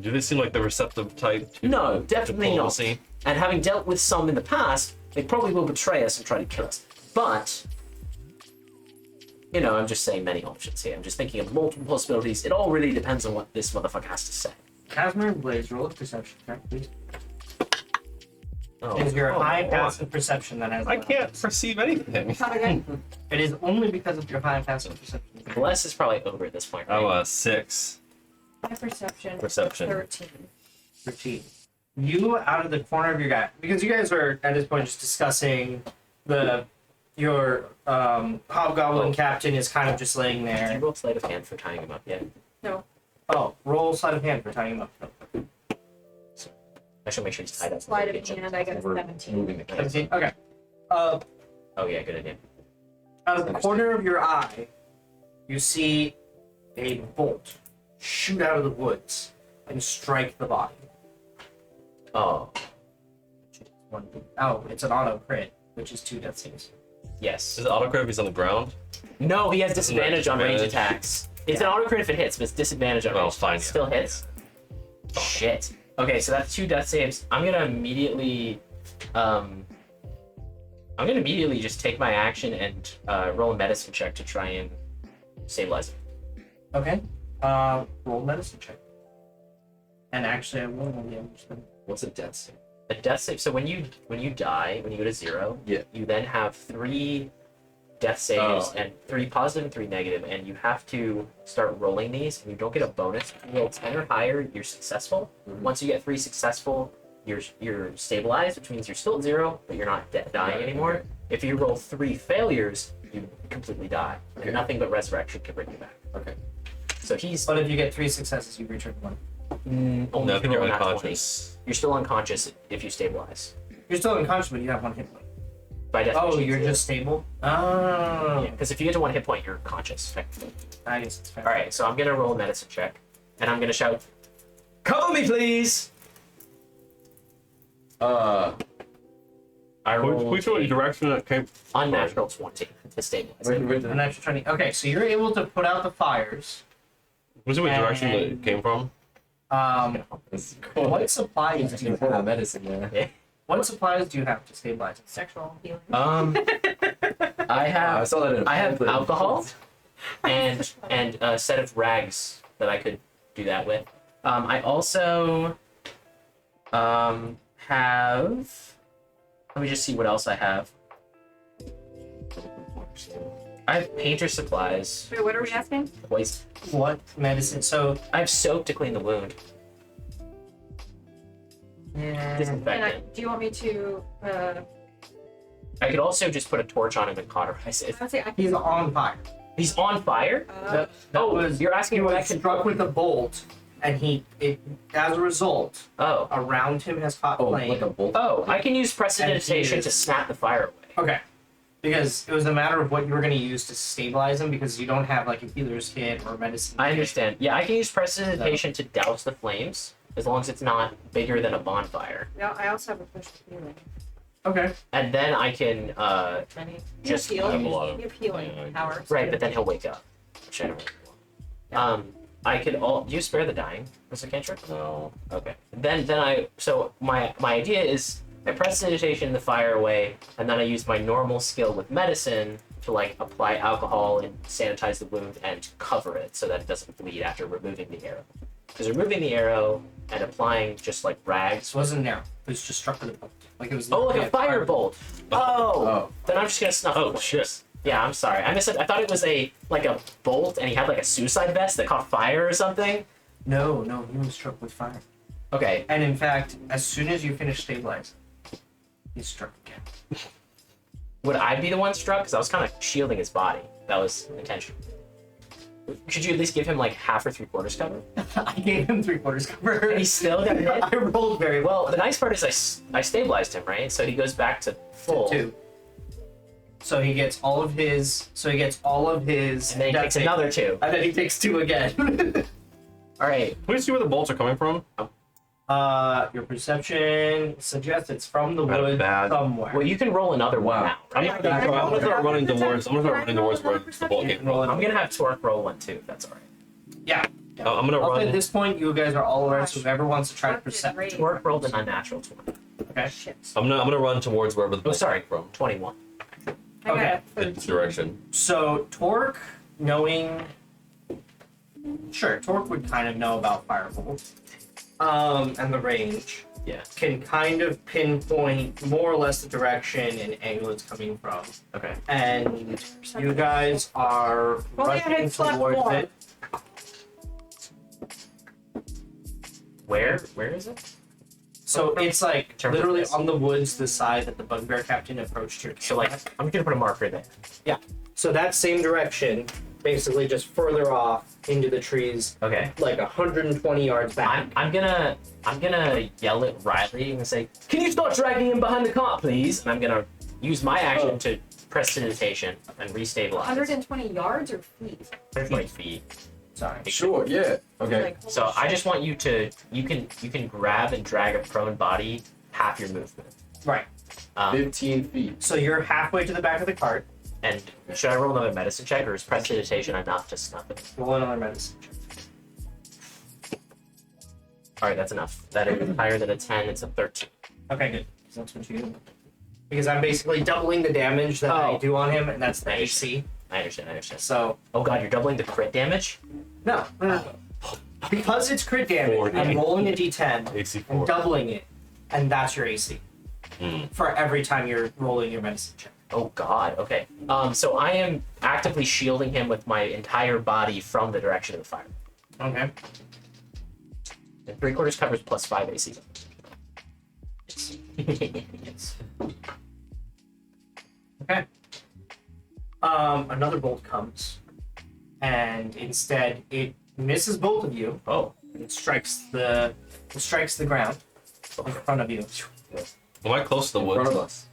Speaker 5: Do they seem like the receptive type to
Speaker 3: No, definitely not.
Speaker 5: diplomacy?
Speaker 3: And having dealt with some in the past, they probably will betray us and try to kill us. But, you know, I'm just saying many options here. I'm just thinking of multiple possibilities. It all really depends on what this motherfucker has to say.
Speaker 2: Casimir and Blaze, roll a perception check, please.
Speaker 3: Oh,
Speaker 2: Is your
Speaker 5: oh,
Speaker 2: high
Speaker 5: God.
Speaker 2: passive perception that has.
Speaker 5: I can't perceive anything.
Speaker 2: It is only because of your high passive perception.
Speaker 3: Bless is probably over at this point, right?
Speaker 5: Oh, 6.
Speaker 4: My perception.
Speaker 5: Perception.
Speaker 4: 13.
Speaker 2: 13. You, out of the corner of your guy, because you guys are at this point just discussing your hobgoblin captain is kind of just laying
Speaker 3: Did you
Speaker 2: there.
Speaker 3: roll sleight of hand for tying him up yet?
Speaker 4: No.
Speaker 2: Oh, roll sleight of hand for tying him up.
Speaker 3: I should make sure he's tied up.
Speaker 4: Sleight
Speaker 3: before we
Speaker 4: of
Speaker 3: get
Speaker 4: hand, I got a
Speaker 1: We're
Speaker 4: 17.
Speaker 1: moving the camp.
Speaker 2: 17. Okay.
Speaker 3: jumped. Oh yeah, good idea.
Speaker 2: Out of the corner of your eye, you see a bolt shoot out of the woods and strike the body.
Speaker 3: Oh,
Speaker 2: Oh, it's an auto crit, which is 2 death saves.
Speaker 3: yes.
Speaker 5: Is it autocrit if he's on the ground?
Speaker 3: No, he has disadvantage on range
Speaker 5: Disadvantage.
Speaker 3: attacks. It's an auto crit if it hits, but it's disadvantage on
Speaker 5: Well,
Speaker 3: range.
Speaker 5: fine,
Speaker 3: It
Speaker 5: yeah.
Speaker 3: Still hits. Shit. Okay, so that's 2 death saves. I'm gonna immediately just take my action and roll a medicine check to try and stabilize it.
Speaker 2: Okay. Roll medicine check. And actually, I will roll the damage then.
Speaker 1: What's a death save?
Speaker 3: A death save. So when you die, when you go to 0,
Speaker 1: Yeah.
Speaker 3: you then have 3 death saves
Speaker 1: Oh.
Speaker 3: and 3 positive and 3 negative, and you have to start rolling these, and you don't get a bonus. If you roll 10 or higher, you're successful.
Speaker 1: Mhm.
Speaker 3: Once you get 3 successful, you're stabilized, which means you're still at 0, but you're not dying
Speaker 1: Right,
Speaker 3: anymore.
Speaker 1: okay.
Speaker 3: If you roll 3 failures, you completely die,
Speaker 1: Okay.
Speaker 3: and nothing but resurrection can bring you back.
Speaker 1: Okay.
Speaker 3: So he's
Speaker 2: But if you get 3 successes, you return 1.
Speaker 3: only
Speaker 5: No, I
Speaker 3: if
Speaker 5: think you're
Speaker 3: rolling at 20.
Speaker 5: unconscious.
Speaker 3: You're still unconscious if you stabilize.
Speaker 2: You're still unconscious, but you have 1 hit point.
Speaker 3: By definition.
Speaker 2: Oh, you're just stable? Oh.
Speaker 3: Yeah, because if you get to 1 hit point, you're conscious. Effectively.
Speaker 2: I guess it's fair.
Speaker 3: All right, so I'm gonna roll a medicine check, and I'm gonna shout, "Cover me, please!" I rolled
Speaker 5: Which one direction it came?
Speaker 3: unnatural 20 to stabilize. it.
Speaker 1: Wait,
Speaker 2: An extra 20. Okay, so you're able to put out the fires.
Speaker 5: Was it what direction that
Speaker 2: And-
Speaker 5: it came from?
Speaker 1: This is cool.
Speaker 2: What supplies do you
Speaker 1: Pour the
Speaker 2: have?
Speaker 1: medicine there.
Speaker 2: What supplies do you have to stabilize it?
Speaker 4: Sexual healing.
Speaker 3: I
Speaker 1: I
Speaker 3: have
Speaker 1: saw that in a
Speaker 3: I have
Speaker 1: pamphlet.
Speaker 3: alcohol and a set of rags that I could do that with. I also have. Let me just see what else I have. I have painter supplies.
Speaker 4: Wait, what are we asking?
Speaker 3: Poison.
Speaker 2: What medicine? So,
Speaker 3: I have soap to clean the wound.
Speaker 4: And I,
Speaker 3: Disinfectant.
Speaker 4: do you want me to?
Speaker 3: I could also just put a torch on him and cauterize it.
Speaker 4: Let's see. I
Speaker 2: he's
Speaker 4: can.
Speaker 2: on fire.
Speaker 3: He's on fire?
Speaker 2: That
Speaker 3: Oh,
Speaker 2: was
Speaker 3: you're asking
Speaker 2: he
Speaker 3: what I
Speaker 2: was
Speaker 3: can.
Speaker 2: struck with a bolt, and as a result,
Speaker 3: Oh.
Speaker 2: around him has caught
Speaker 1: Oh,
Speaker 2: flame.
Speaker 1: like a bolt.
Speaker 3: Oh, I can use prestidigitation
Speaker 2: is-
Speaker 3: to snap the fire away.
Speaker 2: Okay. Because it was a matter of what you were going to use to stabilize him, because you don't have like a healer's kit or a medicine.
Speaker 3: I
Speaker 2: kit.
Speaker 3: understand. Yeah, I can use prestidigitation to douse the flames, as long as it's not bigger than a bonfire.
Speaker 4: No, I also have a push of healing.
Speaker 2: Okay.
Speaker 3: And then I can,
Speaker 4: Jenny,
Speaker 3: Just
Speaker 4: you have
Speaker 5: have a
Speaker 4: healing.
Speaker 5: lot of-
Speaker 4: You have healing
Speaker 5: yeah,
Speaker 4: powers.
Speaker 3: right, but then he'll wake up. Which I don't really want. I could do you spare the dying as a cantrip?
Speaker 5: No.
Speaker 3: Okay. So my idea is I prestidigitation the fire away, and then I use my normal skill with medicine to like apply alcohol and sanitize the wound and cover it so that it doesn't bleed after removing the arrow. Because removing the arrow and applying just like rags.
Speaker 2: This wasn't narrow. It was just struck with a bolt. Like it was.
Speaker 3: Oh, like
Speaker 2: yeah,
Speaker 3: a firebolt. Oh.
Speaker 1: Oh.
Speaker 3: Then I'm just gonna snuff.
Speaker 5: Oh,
Speaker 3: the
Speaker 5: shit.
Speaker 3: flames. Yeah, I'm sorry. I thought it was a bolt, and he had like a suicide vest that caught fire or something.
Speaker 2: No, he was struck with fire.
Speaker 3: Okay.
Speaker 2: And in fact, as soon as you finish stabilizing, he's struck again.
Speaker 3: Would I be the one struck? Because I was kind of shielding his body. That was intentional. Could you at least give him like half or 3/4 cover?
Speaker 2: I gave him 3/4 cover.
Speaker 3: And he still got hit.
Speaker 2: I rolled very well.
Speaker 3: Well, the nice part is I stabilized him, right? So he goes back to full.
Speaker 2: 2. So he gets all of his.
Speaker 3: And then he takes another 2.
Speaker 2: And then he takes 2 again.
Speaker 3: All right.
Speaker 5: Can we see where the bolts are coming from?
Speaker 2: Your perception suggests it's from the
Speaker 5: Not
Speaker 2: wood
Speaker 5: bad.
Speaker 2: somewhere.
Speaker 3: Well, you can roll another one now.
Speaker 5: I'm
Speaker 3: Right?
Speaker 5: gonna start running towards. I'm gonna start running towards where the bolt came from.
Speaker 2: Roll it.
Speaker 3: I'm gonna have Torque roll one too. If that's all right.
Speaker 2: Yeah.
Speaker 5: I'm gonna
Speaker 2: Up at
Speaker 5: run.
Speaker 2: this point, you guys are all aware, so whoever wants to try to percept.
Speaker 3: Torque rolled an unnatural 20.
Speaker 2: Okay.
Speaker 4: Shit.
Speaker 5: I'm gonna run towards wherever the
Speaker 3: Oh,
Speaker 5: bolt
Speaker 3: sorry.
Speaker 5: came from.
Speaker 3: 21.
Speaker 4: I got
Speaker 2: Okay.
Speaker 4: a
Speaker 5: In this
Speaker 4: 13.
Speaker 5: direction.
Speaker 2: So Torque, knowing, sure, Torque would kind of know about Firebolt, and the range.
Speaker 3: Yeah.
Speaker 2: Can kind of pinpoint more or less the direction and angle it's coming from,
Speaker 3: Okay.
Speaker 2: and you guys are
Speaker 4: Only I
Speaker 2: rushing
Speaker 4: had slept
Speaker 2: towards
Speaker 4: more.
Speaker 2: it.
Speaker 3: Where is it?
Speaker 2: So it's like
Speaker 3: Terms of
Speaker 2: literally
Speaker 3: this.
Speaker 2: on the woods, the side that the bugbear captain approached your.
Speaker 3: So like, I'm gonna put a marker there.
Speaker 6: So that same direction, basically just further off into the trees,
Speaker 3: Okay.
Speaker 6: like 120 yards back.
Speaker 3: I'm gonna yell at Riley and say, "Can you start dragging him behind the cart, please?" And I'm gonna use my action to prestidigitation and restabilize.
Speaker 4: 120 yards or feet?
Speaker 3: 120 feet.
Speaker 2: Sorry.
Speaker 1: Sure, yeah. Okay.
Speaker 4: Like, holy
Speaker 3: So I
Speaker 4: shit.
Speaker 3: just want you to you can grab and drag a prone body half your movement.
Speaker 2: Right.
Speaker 1: 15 feet.
Speaker 2: So you're halfway to the back of the cart.
Speaker 3: And should I roll another medicine check, or is prestidigitation enough to snuff it?
Speaker 2: Roll another medicine.
Speaker 3: All right, that's enough. That is higher than a 10. It's a 13.
Speaker 2: Okay, good. So that's what you do. Because I'm basically doubling the damage that I
Speaker 3: Oh.
Speaker 2: do on him, and that's the AC.
Speaker 3: I understand.
Speaker 2: So
Speaker 3: Oh god, you're doubling the crit damage?
Speaker 2: no. Because it's crit damage,
Speaker 5: 40.
Speaker 2: I'm rolling a D10
Speaker 5: AC
Speaker 2: and
Speaker 5: 4.
Speaker 2: doubling it, and that's your AC for every time you're rolling your medicine check.
Speaker 3: Oh god, okay. So I am actively shielding him with my entire body from the direction of the fire.
Speaker 2: Okay.
Speaker 3: And 3/4 covers plus 5 AC.
Speaker 2: Okay. Another bolt comes, and instead it misses both of you.
Speaker 3: Oh.
Speaker 2: It strikes the ground in front of you.
Speaker 5: Am I close to the
Speaker 1: In front of
Speaker 5: woods?
Speaker 1: us.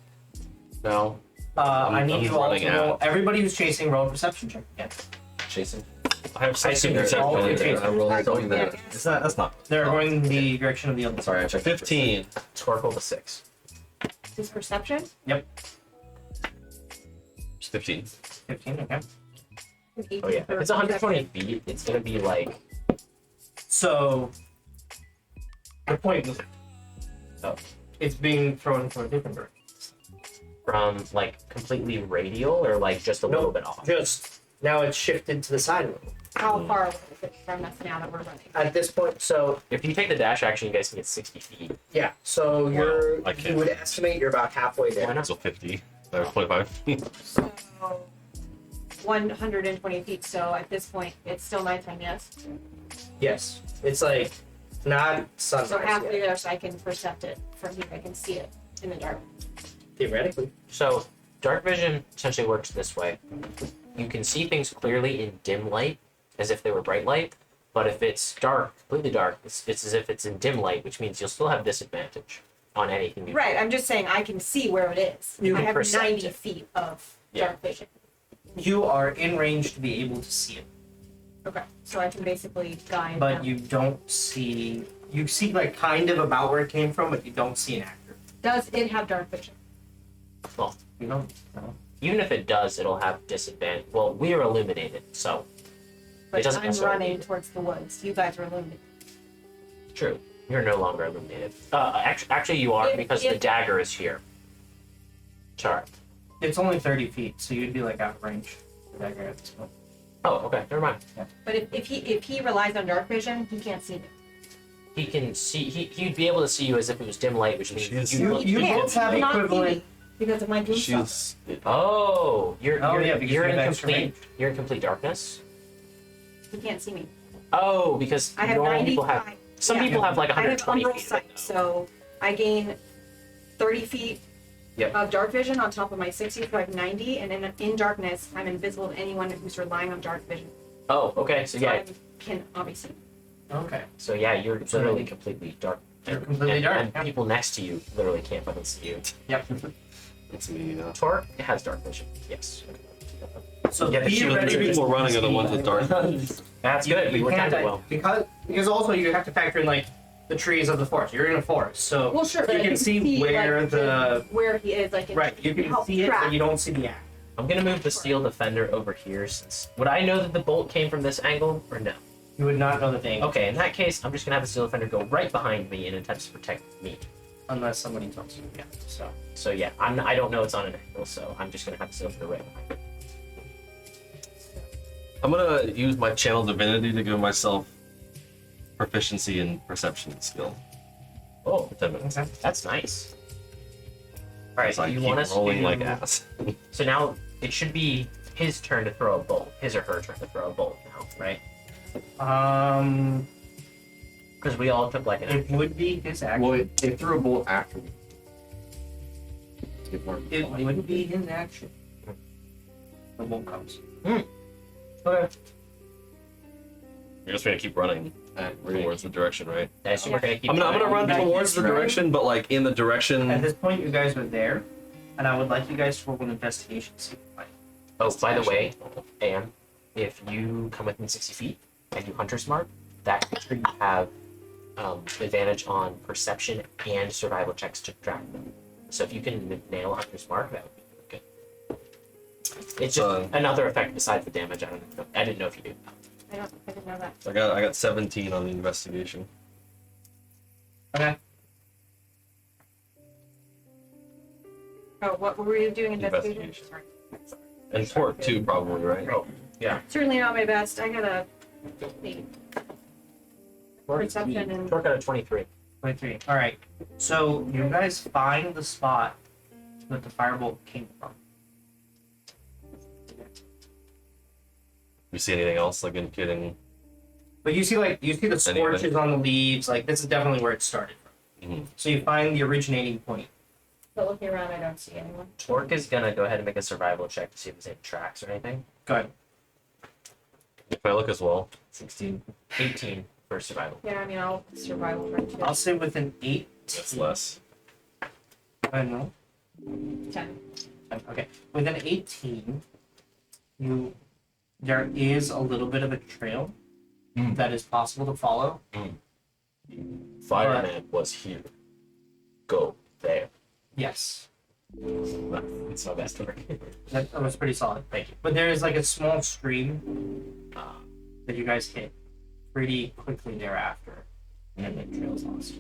Speaker 3: No.
Speaker 2: I need
Speaker 5: I'm
Speaker 2: you all to
Speaker 5: running
Speaker 2: roll.
Speaker 5: out.
Speaker 2: Everybody who's chasing, roll a perception check again.
Speaker 1: Chasing.
Speaker 5: I have
Speaker 2: I assume
Speaker 5: 16
Speaker 2: they're all
Speaker 5: perception.
Speaker 2: okay.
Speaker 1: I rolled
Speaker 4: Not going
Speaker 1: that.
Speaker 4: there.
Speaker 5: That's not.
Speaker 2: They're going in the direction of the other.
Speaker 1: Sorry, I checked.
Speaker 5: 15.
Speaker 3: Torque rolled a 6.
Speaker 4: His perception?
Speaker 5: It's 15.
Speaker 2: 15. Okay.
Speaker 3: Oh yeah. If it's 120 feet, it's gonna be like
Speaker 2: So the point was, it's being thrown for a different direction.
Speaker 3: from like completely radial or like just a little bit off.
Speaker 6: Just now it's shifted to the side a little.
Speaker 4: How far away is it from us now that we're running?
Speaker 6: At this point, so
Speaker 3: If you take the dash action, you guys can get 60 feet.
Speaker 6: yeah, so you're
Speaker 5: I
Speaker 6: you
Speaker 5: can't.
Speaker 6: would estimate you're about halfway
Speaker 3: Why
Speaker 6: there.
Speaker 3: not?
Speaker 5: So 50. 25.
Speaker 4: So 120 feet. So at this point, it's still nighttime, yes?
Speaker 6: Yes, it's like not sunrise
Speaker 4: So halfway
Speaker 6: yet,
Speaker 4: there, so I can percept it from here. I can see it in the dark.
Speaker 6: theoretically.
Speaker 3: So dark vision essentially works this way. You can see things clearly in dim light, as if they were bright light. But if it's dark, completely dark, it's as if it's in dim light, which means you'll still have disadvantage on anything you
Speaker 4: Right. I'm just saying I can see where it is.
Speaker 3: You
Speaker 4: I
Speaker 3: can
Speaker 4: have
Speaker 3: percept
Speaker 4: 90
Speaker 3: it.
Speaker 4: feet of
Speaker 3: Yeah.
Speaker 4: dark vision.
Speaker 2: You are in range to be able to see it,
Speaker 4: Okay. So I can basically guide
Speaker 2: but
Speaker 4: them.
Speaker 2: you don't see. You see like kind of about where it came from, but you don't see an actor.
Speaker 4: Does it have dark vision?
Speaker 3: Well,
Speaker 2: You don't. No.
Speaker 3: even if it does, it'll have disadvantage. Well, we are illuminated, so
Speaker 4: But
Speaker 3: doesn't
Speaker 4: I'm
Speaker 3: necessarily
Speaker 4: running
Speaker 3: need it.
Speaker 4: towards the woods. You guys are illuminated.
Speaker 3: true. You're no longer illuminated. Actually, you are
Speaker 4: If-
Speaker 3: because the
Speaker 4: if-
Speaker 3: dagger is here. Sorry.
Speaker 2: It's only 30 feet, so you'd be like out of range. Dagger at this point.
Speaker 3: Oh, okay. Never mind.
Speaker 4: But if he relies on dark vision, he can't see me.
Speaker 3: He can see. He'd be able to see you as if it was dim light, which means
Speaker 5: She's-
Speaker 3: you.
Speaker 2: You
Speaker 4: He can't.
Speaker 2: both have
Speaker 4: He cannot see
Speaker 2: equivalent-
Speaker 4: me because of my doom stuff.
Speaker 5: She's.
Speaker 3: Oh, you're
Speaker 2: Oh,
Speaker 3: you're,
Speaker 2: yeah, because
Speaker 3: you're
Speaker 2: you
Speaker 3: in
Speaker 2: have extra
Speaker 3: complete
Speaker 2: range.
Speaker 3: you're in complete darkness.
Speaker 4: He can't see me.
Speaker 3: Oh, because
Speaker 4: I have
Speaker 3: normal
Speaker 4: 90.
Speaker 3: people have some
Speaker 4: yeah.
Speaker 3: people have like
Speaker 4: I have
Speaker 3: 120
Speaker 4: umbral
Speaker 3: feet.
Speaker 4: sight, so I gain 30 feet
Speaker 3: Yep.
Speaker 4: of dark vision on top of my 60, so I have 90, and in darkness, I'm invisible to anyone who's relying on dark vision.
Speaker 3: Oh, okay. So yeah.
Speaker 4: I can obviously.
Speaker 2: Okay.
Speaker 3: So yeah, you're literally completely dark.
Speaker 2: You're completely dark,
Speaker 3: And
Speaker 2: yeah.
Speaker 3: people next to you literally can't fucking see you.
Speaker 2: Yep.
Speaker 5: It's me.
Speaker 3: Torque has dark vision. Yes.
Speaker 2: So
Speaker 3: Yeah,
Speaker 5: The
Speaker 2: theoretically,
Speaker 5: people running are the ones with dark.
Speaker 3: That's good. We
Speaker 2: you
Speaker 3: worked
Speaker 2: can't
Speaker 3: out well.
Speaker 2: because also you have to factor in like the trees of the forest. You're in a forest, so
Speaker 4: Well, sure.
Speaker 2: you
Speaker 4: but I
Speaker 2: can see where
Speaker 4: like,
Speaker 2: the
Speaker 4: where he is, like in,
Speaker 2: right. You can
Speaker 4: help
Speaker 2: see it,
Speaker 4: track.
Speaker 2: but you don't see the act.
Speaker 3: I'm gonna move the steel defender over here since would I know that the bolt came from this angle or no?
Speaker 2: You would not know the thing.
Speaker 3: Okay, in that case, I'm just gonna have the steel defender go right behind me in an attempt to protect me.
Speaker 2: Unless somebody tells you. Yeah. So.
Speaker 3: So yeah, I don't know it's on an angle, so I'm just gonna have the steel defender right behind me.
Speaker 5: I'm gonna use my channel divinity to give myself proficiency in perception skill.
Speaker 3: Oh,
Speaker 5: For 10 minutes.
Speaker 2: Okay.
Speaker 3: that's nice. All right,
Speaker 5: So I
Speaker 3: you
Speaker 5: keep
Speaker 3: want us
Speaker 5: rolling
Speaker 3: to
Speaker 5: like ass.
Speaker 3: So now it should be his turn to throw a bolt, his or her turn to throw a bolt now, right? Because we all took like an
Speaker 2: It would be his action.
Speaker 1: Well, they threw a bolt after me.
Speaker 2: It would be his action. The bolt comes.
Speaker 3: Okay.
Speaker 5: I guess we're gonna keep running
Speaker 1: We're gonna
Speaker 5: towards the direction, right?
Speaker 3: I assume we're gonna keep.
Speaker 5: I'm gonna run
Speaker 2: Yeah,
Speaker 5: towards the
Speaker 2: right.
Speaker 5: direction, but like in the
Speaker 2: At
Speaker 5: direction.
Speaker 2: this point, you guys are there, and I would like you guys to roll an investigation. See if
Speaker 3: Oh, by the way, Anne, if you come within 60 feet and you Hunter's Mark, that creature you have advantage on perception and survival checks to track them. So if you can nail Hunter's Mark, that would be good. It's just another effect besides the damage. I didn't know if you do.
Speaker 4: I didn't know that.
Speaker 5: I got 17 on the investigation.
Speaker 2: Okay.
Speaker 4: Oh, what were you doing? Investigation.
Speaker 5: Investigation.
Speaker 4: Sorry.
Speaker 5: And torque too, probably, right?
Speaker 3: Oh, yeah.
Speaker 4: Certainly not my best. I got a 8. Perception and
Speaker 3: Torque out of 23.
Speaker 2: 23. All right. So you guys find the spot that the firebolt came from.
Speaker 5: You see anything else like indicating?
Speaker 2: But you see the scorches on the leaves. Like this is definitely where it started from.
Speaker 5: Mhm.
Speaker 2: So you find the originating point.
Speaker 4: but looking around, I don't see anyone.
Speaker 3: Torque is gonna go ahead and make a survival check to see if there's any tracks or anything.
Speaker 2: Go ahead.
Speaker 5: If I look as well.
Speaker 3: 16, 18 for survival.
Speaker 4: Yeah, I mean, I'll survival right too.
Speaker 2: I'll say with an 8.
Speaker 5: That's less.
Speaker 2: I don't know.
Speaker 4: 10.
Speaker 2: Okay. With an 18, there is a little bit of a trail that is possible to follow.
Speaker 3: Fireman was here. Go there.
Speaker 2: Yes.
Speaker 3: It's my best work.
Speaker 2: That was pretty solid. Thank you. But there is like a small stream that you guys hit pretty quickly thereafter, and the trail's lost.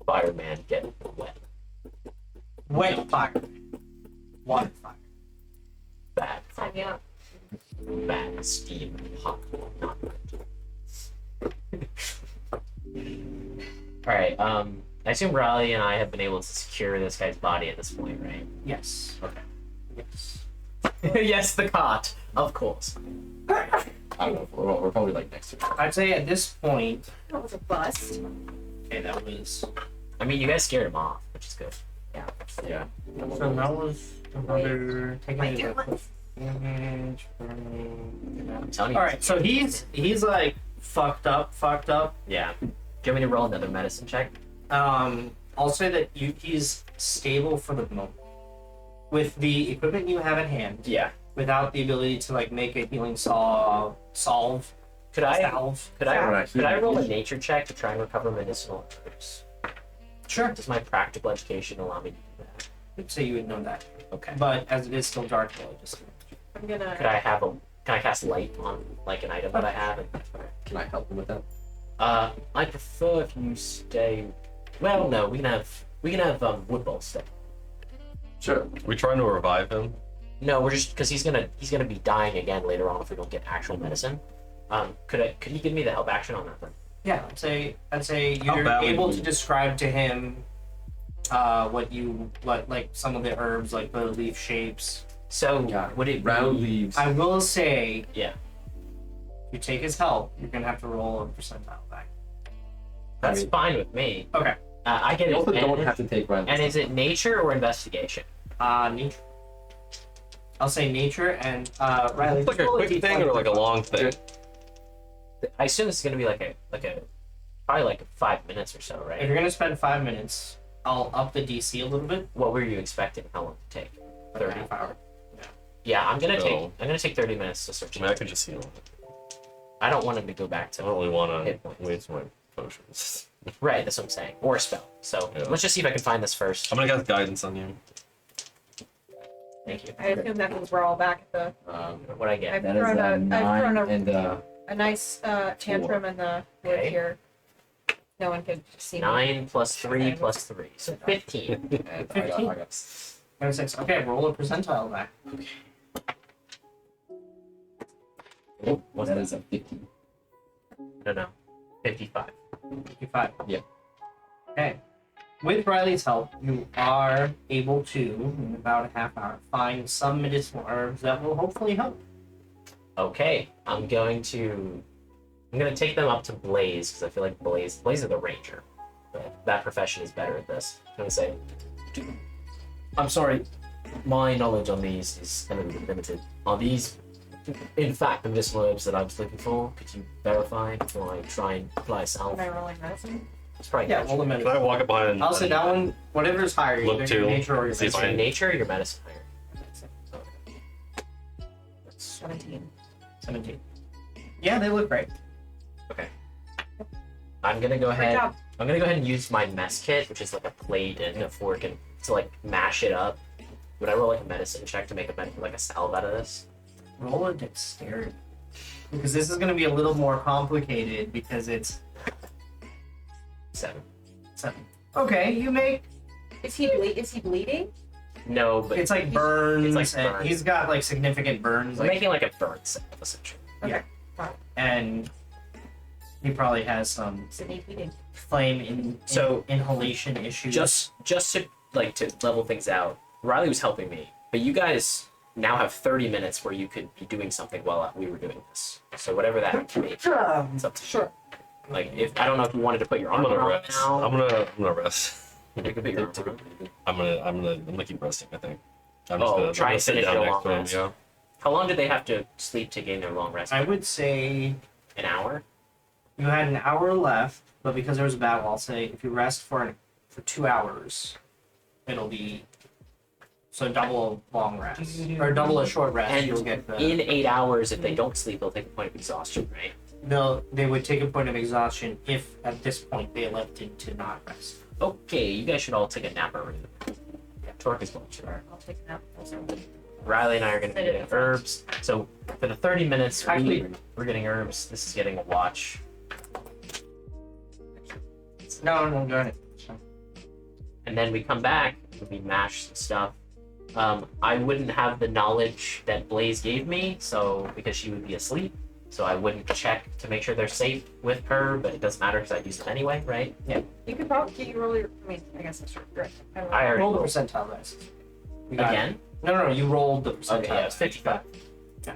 Speaker 3: Fireman get wet.
Speaker 2: Wet fire. Water fire.
Speaker 3: Bad.
Speaker 4: Sign me up.
Speaker 3: Bad. Steam. Hot. Not good. Alright, I assume Raleigh and I have been able to secure this guy's body at this point, right?
Speaker 2: Yes.
Speaker 3: Okay.
Speaker 2: Yes.
Speaker 3: Yes, the cot. Of course.
Speaker 1: I don't know. We're probably like next to it.
Speaker 2: I'd say at this point,
Speaker 4: That was a bust.
Speaker 2: okay, that was.
Speaker 3: I mean, you guys scared him off, which is good.
Speaker 1: Yeah.
Speaker 2: So that was another taking
Speaker 4: Wait,
Speaker 2: a
Speaker 4: what?
Speaker 2: damage. Burning.
Speaker 3: I'm telling you.
Speaker 2: All right, so he's like fucked up.
Speaker 3: Yeah. Do you want me to roll another medicine check?
Speaker 2: I'll say that he's stable for the moment. With the equipment you have at hand,
Speaker 3: Yeah.
Speaker 2: without the ability to like make a healing salve.
Speaker 3: Could I
Speaker 1: Alright,
Speaker 3: could I roll a nature check to try and recover medicinal herbs?
Speaker 2: Sure.
Speaker 3: Does my practical education allow me to do that?
Speaker 2: I'd say you would know that,
Speaker 3: Okay.
Speaker 2: but as it is still dark, though, just
Speaker 4: I'm gonna.
Speaker 3: Could I cast light on like an item that I have? And,
Speaker 1: Can I help him with that?
Speaker 3: I prefer if you stay. Well, no, we can have wood bowl stay.
Speaker 1: Sure.
Speaker 5: We trying to revive him?
Speaker 3: No, we're just because he's gonna be dying again later on if we don't get actual medicine. Could he give me the help action on that then?
Speaker 2: yeah. I'd say
Speaker 5: How
Speaker 2: you're
Speaker 5: bad would
Speaker 2: able
Speaker 5: we-
Speaker 2: to describe to him what like some of the herbs, like the leaf shapes.
Speaker 3: So
Speaker 1: Yeah.
Speaker 3: would it
Speaker 1: Round
Speaker 3: be,
Speaker 1: leaves.
Speaker 2: I will say,
Speaker 3: Yeah,
Speaker 2: if you take his help, you're gonna have to roll a percentile back.
Speaker 3: that's
Speaker 1: I mean-
Speaker 3: fine with me.
Speaker 2: Okay.
Speaker 3: I get
Speaker 1: You
Speaker 3: it.
Speaker 1: also don't
Speaker 3: And,
Speaker 1: have to take round
Speaker 3: and
Speaker 1: leaves.
Speaker 3: is it nature or investigation?
Speaker 2: Nature. I'll say nature and Riley.
Speaker 5: It's like a
Speaker 2: roll
Speaker 5: quick
Speaker 2: D20
Speaker 5: thing or like a
Speaker 2: for
Speaker 5: long thing?
Speaker 3: I assume this is gonna be like a probably like 5 minutes or so,
Speaker 2: If
Speaker 3: right?
Speaker 2: you're gonna spend 5 minutes, I'll up the DC a little bit.
Speaker 3: What were you expecting? How long to take?
Speaker 2: Like a
Speaker 3: 30.
Speaker 2: half hour.
Speaker 3: Yeah, I'm gonna
Speaker 5: No.
Speaker 3: take 30 minutes to search.
Speaker 5: I mean, I could just heal.
Speaker 3: I don't want him to go back
Speaker 5: I
Speaker 3: to
Speaker 5: don't really want to
Speaker 3: Hit points.
Speaker 5: waste my potions.
Speaker 3: right. That's what I'm saying, or a spell. So
Speaker 5: Yeah.
Speaker 3: let's just see if I can find this first.
Speaker 5: I'm gonna cast guidance on you.
Speaker 3: Thank you.
Speaker 4: I assume that means we're all back at the.
Speaker 3: What I get?
Speaker 4: I've
Speaker 1: That is
Speaker 4: thrown
Speaker 1: a 9
Speaker 4: a
Speaker 1: and
Speaker 4: nice tantrum in the wood
Speaker 3: Okay.
Speaker 4: here. No one could see me.
Speaker 3: 9 plus 3 plus 3, so 15.
Speaker 1: I got
Speaker 2: 26. Okay, roll a percentile back.
Speaker 1: that is a 15.
Speaker 3: No, 55.
Speaker 2: 55.
Speaker 1: Yeah.
Speaker 2: Okay. With Riley's help, you are able to, in about a half hour, find some medicinal herbs that will hopefully help.
Speaker 3: Okay, I'm gonna take them up to Blaze because I feel like Blaze is the ranger. But that profession is better at this. I'm gonna say, I'm sorry, my knowledge on these is a little bit limited. Are these, in fact, the medicinal herbs that I was looking for? Could you verify before I try and apply salve?
Speaker 4: Am I rolling medicine?
Speaker 3: It's probably
Speaker 2: Yeah,
Speaker 3: nature.
Speaker 2: roll a
Speaker 5: Can I
Speaker 2: medicine.
Speaker 5: walk up behind and
Speaker 2: I'll say that one, whatever's higher,
Speaker 5: Look
Speaker 2: either
Speaker 5: to,
Speaker 2: your nature or your
Speaker 5: see if
Speaker 3: Is
Speaker 2: medicine.
Speaker 3: it nature or your medicine higher?
Speaker 4: 17.
Speaker 2: 17. Yeah, they look great.
Speaker 3: I'm gonna go
Speaker 4: Great
Speaker 3: ahead.
Speaker 4: job.
Speaker 3: I'm gonna go ahead and use my mess kit, which is like a plate and a fork, and to like mash it up. Would I roll like a medicine check to make like a salve out of this?
Speaker 2: Roll a dexterity. Because this is going to be a little more complicated because it's
Speaker 3: 7.
Speaker 2: 7. Okay, you make.
Speaker 4: Is he bleeding?
Speaker 3: No, but
Speaker 2: It's like burns.
Speaker 3: It's like
Speaker 2: and
Speaker 3: burns.
Speaker 2: He's got like significant burns.
Speaker 3: I'm
Speaker 2: Like,
Speaker 3: making like a burn salve essentially.
Speaker 2: and he probably has some
Speaker 4: Is it need bleeding?
Speaker 2: flame
Speaker 3: So-
Speaker 2: inhalation issues.
Speaker 3: Just to like to level things out, Riley was helping me, but you guys now have 30 minutes where you could be doing something while we were doing this. So whatever that would be, it's up to you.
Speaker 4: Sure.
Speaker 3: Like if I don't know if you wanted to put your
Speaker 5: I'm
Speaker 3: armor
Speaker 5: gonna
Speaker 3: on
Speaker 5: rest.
Speaker 3: now.
Speaker 5: I'm gonna rest.
Speaker 3: You could put your armor on.
Speaker 5: I'm gonna keep resting. I think. I'm
Speaker 3: Oh, try
Speaker 5: I'm
Speaker 3: and
Speaker 5: sit
Speaker 3: finish
Speaker 5: down
Speaker 3: your
Speaker 5: next
Speaker 3: long
Speaker 5: to him.
Speaker 3: rest.
Speaker 5: Yeah.
Speaker 3: How long did they have to sleep to gain their long rest?
Speaker 2: I would say
Speaker 3: An hour.
Speaker 2: you had an hour left, but because there was a battle, I'll say if you rest for 2 hours, it'll be so double a long rest or double a short rest.
Speaker 3: And
Speaker 2: you'll get the.
Speaker 3: in 8 hours, if they don't sleep, they'll take a point of exhaustion, right?
Speaker 2: They would take a point of exhaustion if at this point they elected to not rest.
Speaker 3: Okay, you guys should all take a napper. Torque is going to.
Speaker 4: Sure, I'll take it out.
Speaker 3: Riley and I are going to be getting herbs. So for the 30 minutes,
Speaker 2: Actually-
Speaker 3: we're getting herbs. This is getting a watch.
Speaker 2: No, go ahead.
Speaker 3: And then we come back, we mash some stuff. I wouldn't have the knowledge that Blaze gave me, so because she would be asleep, so I wouldn't check to make sure they're safe with her, but it doesn't matter because I used them anyway, right?
Speaker 4: You could probably roll your. I mean, I guess that's right. I don't know.
Speaker 3: I already
Speaker 2: Roll the
Speaker 3: rolled.
Speaker 2: percentile dice. You got it.
Speaker 3: Again?
Speaker 2: No, you rolled the percentile.
Speaker 3: Okay, yeah, it's 55.
Speaker 2: Yeah.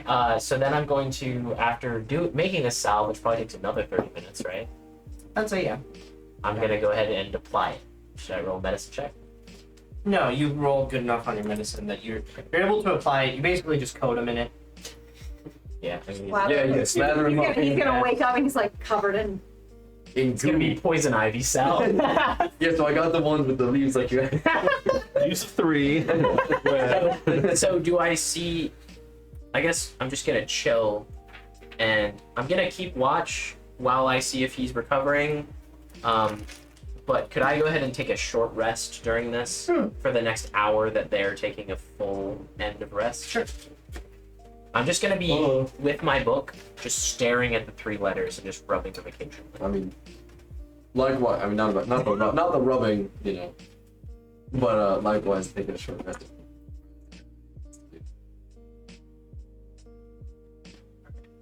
Speaker 3: Alright, so then I'm going to, after making this salve, which probably takes another 30 minutes, right?
Speaker 2: I'd say yeah.
Speaker 3: I'm going to go ahead and apply it. Should I roll a medicine check?
Speaker 2: No, you rolled good enough on your medicine that you're able to apply it. You basically just coat them in it.
Speaker 3: Yeah. I mean,
Speaker 4: Slather
Speaker 1: Yeah,
Speaker 4: him.
Speaker 1: yeah, slather him up.
Speaker 4: He's gonna wake up and he's like covered in.
Speaker 1: In
Speaker 3: it's going to be
Speaker 1: goo.
Speaker 3: poison ivy salve.
Speaker 1: Yeah, so I got the ones with the leaves like you had.
Speaker 5: Use 3.
Speaker 3: So do I see? I guess I'm just gonna chill, and I'm gonna keep watch while I see if he's recovering. But could I go ahead and take a short rest during this for the next hour that they're taking a full end of rest?
Speaker 2: Sure.
Speaker 3: I'm just gonna be with my book, just staring at the 3 letters and just rubbing them occasionally.
Speaker 1: I mean, likewise. I mean, not the rubbing, you know, but likewise taking a short rest.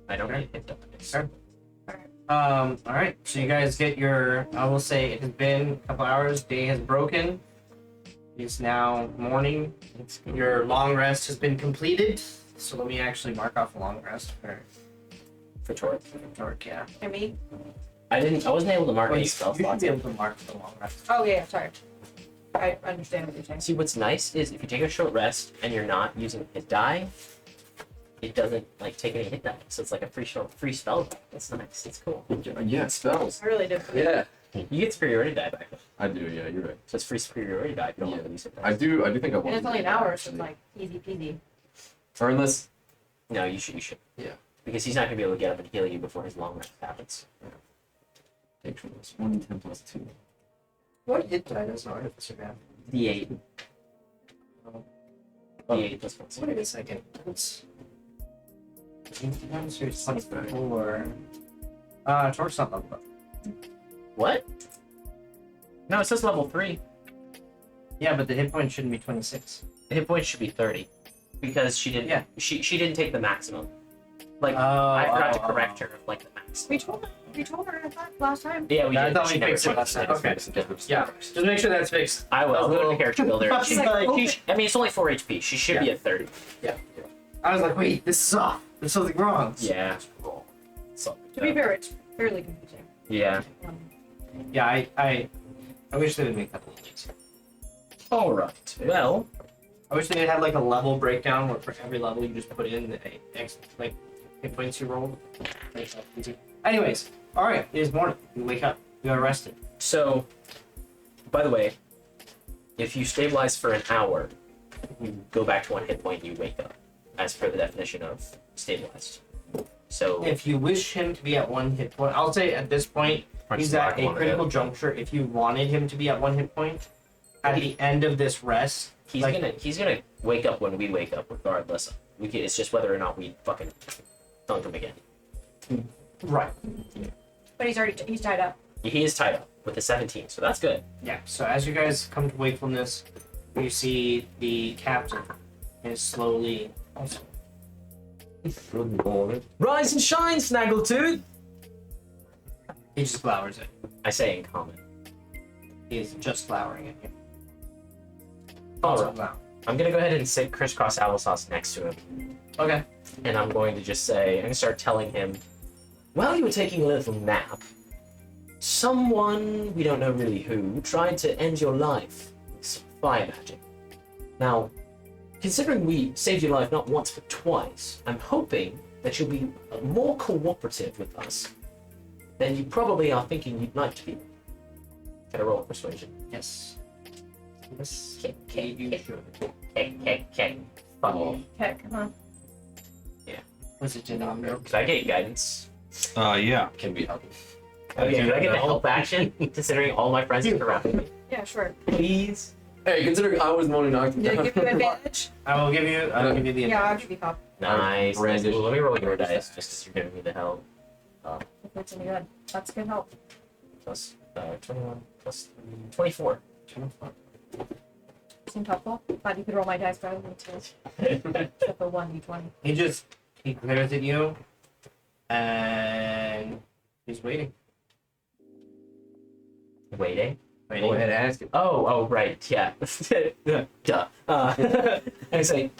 Speaker 3: I don't need hit dice.
Speaker 2: Sure. All right. So you guys get your. I will say it has been a couple hours. Day has broken. It's now morning. Your long rest has been completed. So let me actually mark off a long rest for
Speaker 3: Torque.
Speaker 2: Torque. Yeah.
Speaker 4: And me?
Speaker 3: I wasn't able to mark
Speaker 2: Well,
Speaker 3: any
Speaker 2: you
Speaker 3: spell
Speaker 2: should
Speaker 3: slots.
Speaker 2: be able to mark the long rest.
Speaker 4: Oh yeah, sorry. I understand what you're saying.
Speaker 3: See, what's nice is if you take a short rest and you're not using hit die, it doesn't like take any hit die. So it's like a free spell back. That's nice. It's cool.
Speaker 1: Yeah, spells.
Speaker 4: I really do.
Speaker 1: Yeah.
Speaker 3: You get superiority die back.
Speaker 1: I do. Yeah, you're right.
Speaker 3: So it's free superiority die if you don't
Speaker 1: Yeah.
Speaker 3: want to use it.
Speaker 1: I do think I want.
Speaker 4: And it's
Speaker 1: to
Speaker 4: only
Speaker 1: do
Speaker 4: an
Speaker 1: that,
Speaker 4: hour, so
Speaker 1: actually.
Speaker 4: it's like easy peasy.
Speaker 1: Or unless.
Speaker 3: No, you should.
Speaker 1: Yeah.
Speaker 3: Because he's not gonna be able to get up and heal you before his long rest happens.
Speaker 1: Take from this 1d10 plus 2.
Speaker 6: What hit die does an artificer have?
Speaker 3: D8. D8 plus 1.
Speaker 6: Wait a second. It's 24.
Speaker 2: Torque's not level up.
Speaker 3: What? No, it says level 3.
Speaker 2: Yeah, but the hit point shouldn't be 26.
Speaker 3: The hit points should be 30. Because she didn't
Speaker 2: Yeah.
Speaker 3: she didn't take the maximum. Like
Speaker 2: Oh,
Speaker 3: I forgot to
Speaker 2: oh,
Speaker 3: correct her of like the maximum.
Speaker 4: We told her I thought last time.
Speaker 3: Yeah, we
Speaker 2: Yeah, I
Speaker 3: did.
Speaker 2: thought
Speaker 3: She
Speaker 2: we
Speaker 3: never
Speaker 2: fixed it
Speaker 3: took
Speaker 2: last time. Okay.
Speaker 6: Yeah. Just make sure that's fixed.
Speaker 3: I will. I'll go to character builder.
Speaker 6: I was like,
Speaker 3: I mean, it's only 4 HP. She should be at 30.
Speaker 6: I was like, wait, this is off. There's something wrong.
Speaker 3: Yeah. So,
Speaker 4: To be fair, it's fairly confusing.
Speaker 3: yeah.
Speaker 2: Yeah, I wish they would make that a little easier.
Speaker 3: All right. Well,
Speaker 2: I wish they had like a level breakdown where for every level you just put in the like hit points you rolled. Make that easy. Anyways, all right, it is morning. You wake up. You are rested.
Speaker 3: so by the way, if you stabilize for an hour, you go back to 1 hit point. You wake up, as per the definition of stabilized. So
Speaker 2: If you wish him to be at 1 hit point, I'll say at this point he's at a critical juncture. If you wanted him to be at 1 hit point, at the end of this rest,
Speaker 3: he's
Speaker 2: like-
Speaker 3: gonna wake up when we wake up, regardless. It's just whether or not we fucking dunk him again.
Speaker 2: right?
Speaker 4: But he's tied up.
Speaker 3: He is tied up with the 17, so that's good.
Speaker 2: Yeah. So as you guys come to wakefulness, you see the captain is slowly.
Speaker 3: Rise and shine, Snaggletooth!
Speaker 2: He just glowers at you.
Speaker 3: I say in common.
Speaker 2: He is just glowering at you.
Speaker 3: Alright.
Speaker 2: Glower.
Speaker 3: I'm gonna go ahead and sit crisscross applesauce next to him,
Speaker 2: Okay.
Speaker 3: and I'm going to just say, I'm gonna start telling him, while you were taking a little nap, someone, we don't know really who, tried to end your life with some fire magic. Now, considering we saved your life not once but twice, I'm hoping that you'll be more cooperative with us than you probably are thinking you'd like to be. Can I roll persuasion?
Speaker 2: Yes. Yes.
Speaker 3: Okay,
Speaker 2: You should.
Speaker 3: okay. Fuck off.
Speaker 4: Okay, come on.
Speaker 2: Was it denominator?
Speaker 3: Could I get guidance?
Speaker 5: Yeah.
Speaker 1: Can be helpful.
Speaker 3: Okay, do I get the help action, considering all my friends are around me?
Speaker 4: Yeah, sure.
Speaker 3: Please?
Speaker 1: Hey, considering I was the one who knocked him
Speaker 4: Did
Speaker 1: down.
Speaker 4: it give you advantage?
Speaker 2: I'll give you the
Speaker 4: Yeah, I'll
Speaker 2: advantage.
Speaker 4: give you help
Speaker 3: Nice.
Speaker 1: Brandish.
Speaker 3: Well, let me roll your dice, just because you're giving me the help.
Speaker 4: if it's any good. That's good help.
Speaker 3: Plus 21, plus 3, 24.
Speaker 4: Seemed helpful. Glad you could roll my dice better than me too. Except for 1d20.
Speaker 2: He glares at you, and he's waiting.
Speaker 3: Waiting.
Speaker 1: Go ahead and ask him.
Speaker 3: Oh, right, yeah. Duh. I say,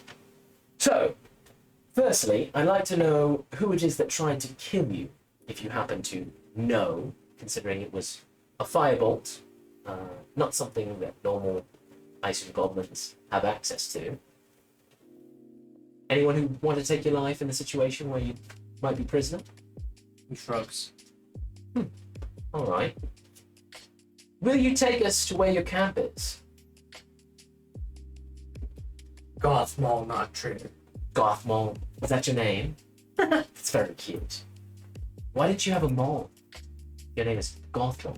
Speaker 3: so, firstly, I'd like to know who it is that tried to kill you, if you happen to know, considering it was a firebolt, not something that normal ice and goblins have access to. Anyone who wanted to take your life in a situation where you might be prisoner?
Speaker 2: He shrugs.
Speaker 3: All right. Will you take us to where your camp is?
Speaker 6: Gothmall, not true.
Speaker 3: Gothmole. Is that your name? It's very cute. Why didn't you have a mole? Your name is Gothmole.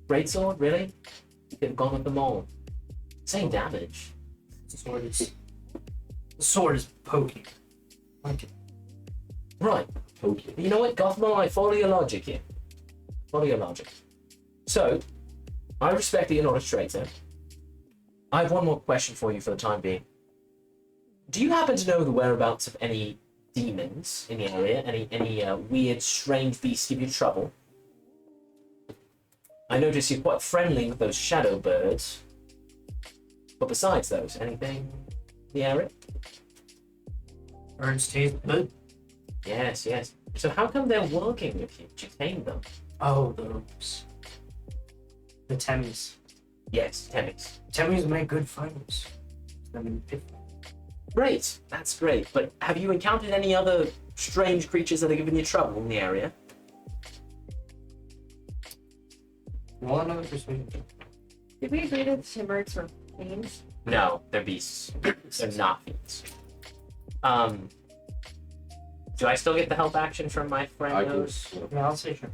Speaker 3: Greatsword, really? You could have gone with the mole. Same damage.
Speaker 6: The sword is poking.
Speaker 3: Right.
Speaker 1: Okay.
Speaker 3: You know what, Gothmole? I follow your logic here. Follow your logic. So, I respect that you're not a traitor. I have one more question for you for the time being. Do you happen to know the whereabouts of any demons in the area? Any weird, strange beasts give you trouble? I notice you're quite friendly with those shadow birds. But besides those, anything in the area?
Speaker 2: Birds taste good.
Speaker 3: Yes, yes. So how come they're working with you? Did you tame them?
Speaker 2: Oh, those. The Thames.
Speaker 3: Yes, Temmix.
Speaker 6: Temmies make good friends.
Speaker 3: Great, that's great. But have you encountered any other strange creatures that have given you trouble in the area?
Speaker 6: Roll another persuasion.
Speaker 4: Did we agree that Timbers were fiends?
Speaker 3: No, they're beasts. They're not fiends. Do I still get the help action from my friend?
Speaker 1: I do.
Speaker 3: Nose?
Speaker 6: Yeah, I'll say sure.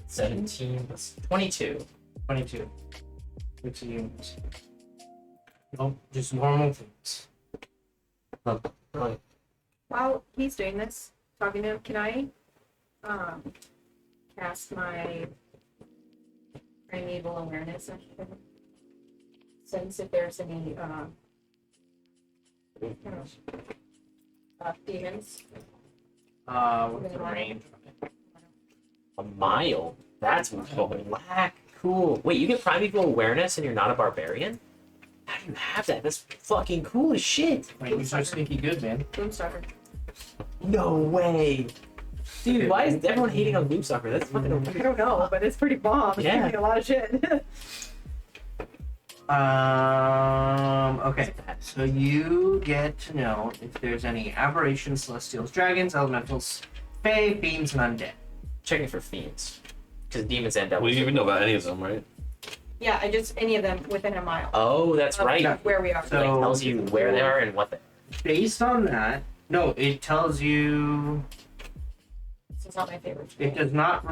Speaker 3: 17 plus 22.
Speaker 6: 22. What's the units? Nope, just normal things.
Speaker 3: Right.
Speaker 4: While he's doing this, talking to him, can I cast my primeval awareness on him? Sense if there's any demons.
Speaker 6: What's the range?
Speaker 3: A mile? That's whack. Cool. Wait, you get primeval awareness and you're not a barbarian? How do you have that? That's fucking cool as shit.
Speaker 6: Wait, you're so sneaky good, man.
Speaker 4: Boomstalker.
Speaker 3: No way. Dude, why is everyone hating on Loopsucker? That's fucking
Speaker 4: I don't know, but it's pretty bomb. It's
Speaker 3: Yeah.
Speaker 4: giving me a lot of shit.
Speaker 6: Okay. So you get to know if there's any aberrations, celestials, dragons, elementals, fae, fiends, and undead.
Speaker 3: checking for fiends. Because demons and
Speaker 5: We
Speaker 3: devils.
Speaker 5: didn't even know about any of them, right?
Speaker 4: Yeah, I just any of them within a mile.
Speaker 3: Oh, that's
Speaker 4: of
Speaker 3: right.
Speaker 4: Where we are.
Speaker 3: It like, tells you where they are and what they
Speaker 6: Based on that, no, it tells you.
Speaker 4: This is not my favorite.
Speaker 6: It does not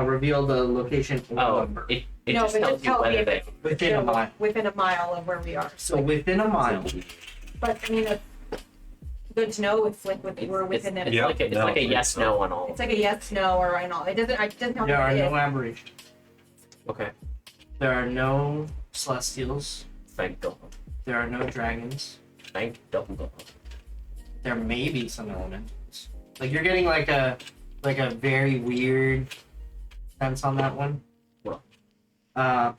Speaker 6: reveal the location or
Speaker 3: Oh,
Speaker 6: number.
Speaker 3: it
Speaker 4: No,
Speaker 3: just
Speaker 4: but
Speaker 3: tells
Speaker 4: just
Speaker 3: you
Speaker 4: tell me
Speaker 3: whether
Speaker 4: if
Speaker 3: they.
Speaker 4: it's
Speaker 6: Within a mile.
Speaker 4: within a mile of where we are.
Speaker 6: So within a mile.
Speaker 4: But I mean, it's good to know if like we're within
Speaker 3: It's
Speaker 4: it.
Speaker 5: Yeah.
Speaker 3: like a, it's
Speaker 5: no,
Speaker 3: like a
Speaker 5: it's
Speaker 3: yes
Speaker 5: not.
Speaker 3: no on all.
Speaker 4: It's like a yes, no, or I know. It doesn't tell me
Speaker 6: There
Speaker 4: what
Speaker 6: are
Speaker 4: it
Speaker 6: no
Speaker 4: is.
Speaker 6: aberrations.
Speaker 3: Okay.
Speaker 6: There are no celestials.
Speaker 3: Thank God.
Speaker 6: There are no dragons.
Speaker 3: Thank God.
Speaker 6: There may be some elementals. Like you're getting like a very weird sense on that one.
Speaker 3: What?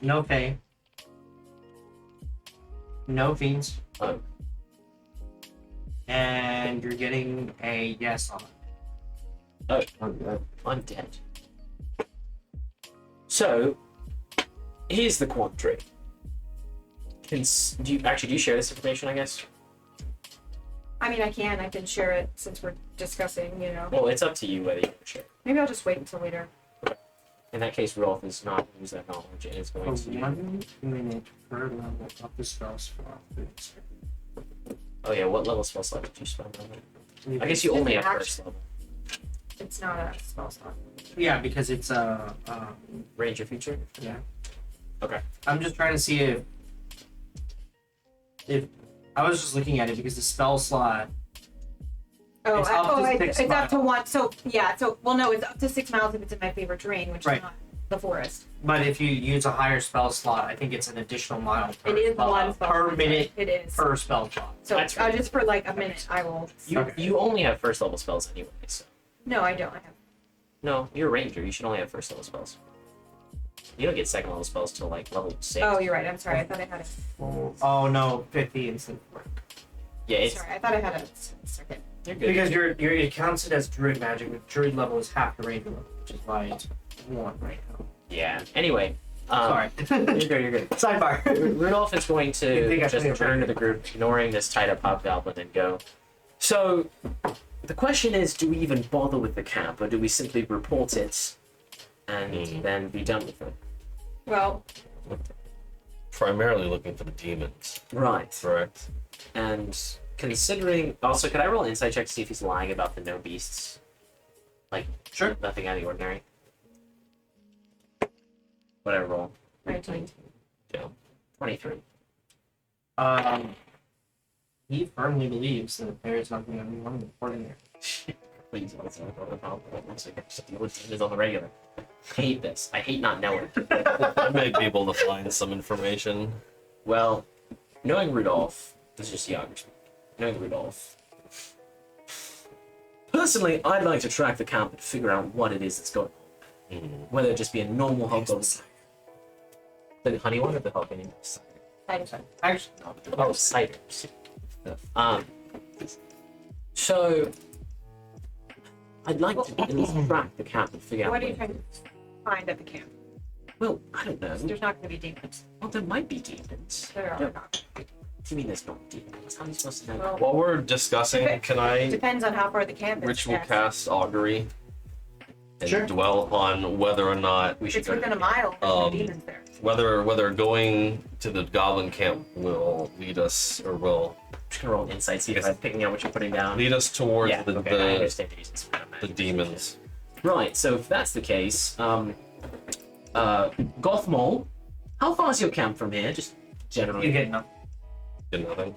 Speaker 6: No fae. No fiends.
Speaker 3: Oh.
Speaker 6: And you're getting a yes on it.
Speaker 3: Undead. So, here's the quandary. Do you share this information, I guess?
Speaker 4: I mean, I can share it since we're discussing. You know,
Speaker 3: Well, it's up to you whether you want to share it.
Speaker 4: maybe I'll just wait until later.
Speaker 3: In that case, Rolf is not going to use that knowledge and is going
Speaker 6: For
Speaker 3: to.
Speaker 6: 1 minute per level of the spell slot.
Speaker 3: Oh yeah, what level spell slot did you spend on it? I guess you only have first level.
Speaker 4: It's not a spell slot.
Speaker 6: Yeah, because it's
Speaker 3: Range your future?
Speaker 6: yeah.
Speaker 3: Okay.
Speaker 6: I'm just trying to see if I was just looking at it because the spell slot.
Speaker 4: Oh,
Speaker 6: It's up to 6
Speaker 4: it's up to
Speaker 6: miles.
Speaker 4: 1. So yeah, no, it's up to 6 miles if it's in my favorite terrain, which
Speaker 6: Right.
Speaker 4: is not the forest.
Speaker 6: But if you use a higher spell slot, I think it's an additional mile per,
Speaker 4: It is one spell
Speaker 6: per
Speaker 4: slot.
Speaker 6: minute
Speaker 4: It is.
Speaker 6: per spell slot.
Speaker 4: So
Speaker 3: That's right.
Speaker 4: just for like a minute, I will.
Speaker 3: You only have first level spells anyway, so.
Speaker 4: No, I don't. I have.
Speaker 3: No, you're a ranger. You should only have first level spells. You don't get second level spells till like level 6.
Speaker 4: Oh, you're right. I'm sorry. I thought I had a.
Speaker 6: Oh no, 50 instead of 40.
Speaker 3: Yeah, it's
Speaker 4: Sorry, I thought I had a second.
Speaker 3: you're good.
Speaker 6: Because it counts it as druid magic. With druid level is half the ranger level, which is why it's 1 right now.
Speaker 3: Yeah. Anyway,
Speaker 6: Sorry.
Speaker 3: you're good. You're good.
Speaker 6: Sidebar.
Speaker 3: Rudolph is going
Speaker 6: You think
Speaker 3: to
Speaker 6: I
Speaker 3: just
Speaker 6: played a
Speaker 3: turn to the group, ignoring this tied up hobgoblin, and go. So, the question is, do we even bother with the camp, or do we simply report it and then be done with it?
Speaker 4: Well,
Speaker 5: Primarily looking for the demons,
Speaker 3: Right.
Speaker 5: correct?
Speaker 3: And considering, also, could I roll an insight check to see if he's lying about the no beasts? Like,
Speaker 6: Sure.
Speaker 3: nothing out of the ordinary. Whatever roll.
Speaker 4: 19.
Speaker 3: Yeah. 23.
Speaker 6: He firmly believes that there is nothing unwanted in ordinary.
Speaker 3: Please, let's not go to the problem. Once I get to deal with demons on the regular. I hate this. I hate not knowing.
Speaker 5: I may be able to find some information.
Speaker 3: Well, knowing Rudolph, this is just Yager speaking. Knowing Rudolph, personally, I'd like to track the camp and figure out what it is that's going on. Whether it just be a normal hobgoblin. The honey one or the hobgoblin?
Speaker 6: Actually,
Speaker 3: Oh, ciders. So, I'd like to at least track the camp and figure out
Speaker 4: What are you
Speaker 3: where-
Speaker 4: trying to? find at the camp.
Speaker 3: Well, I don't know.
Speaker 4: There's not going to be demons.
Speaker 3: Well, there might be demons.
Speaker 4: There are not.
Speaker 3: What do you mean there's not demons? How are you supposed to know?
Speaker 4: Well,
Speaker 5: While we're discussing, can I
Speaker 4: depends on how far the camp is.
Speaker 5: ritual
Speaker 4: yes.
Speaker 5: cast augury and
Speaker 6: Sure.
Speaker 5: dwell upon whether or not we
Speaker 4: If
Speaker 5: should
Speaker 4: it's
Speaker 5: go
Speaker 4: within a mile, there's no demons there.
Speaker 5: whether going to the goblin camp will lead us or will
Speaker 3: I'm just gonna roll an insight, see if I'm picking out what you're putting down.
Speaker 5: lead us towards
Speaker 3: Yeah,
Speaker 5: the,
Speaker 3: okay, I
Speaker 5: the
Speaker 3: understand the reasons for that.
Speaker 5: the demons.
Speaker 3: Right, so if that's the case, Gothmole, how far is your camp from here? Just generally.
Speaker 2: You get nothing.
Speaker 5: Did nothing.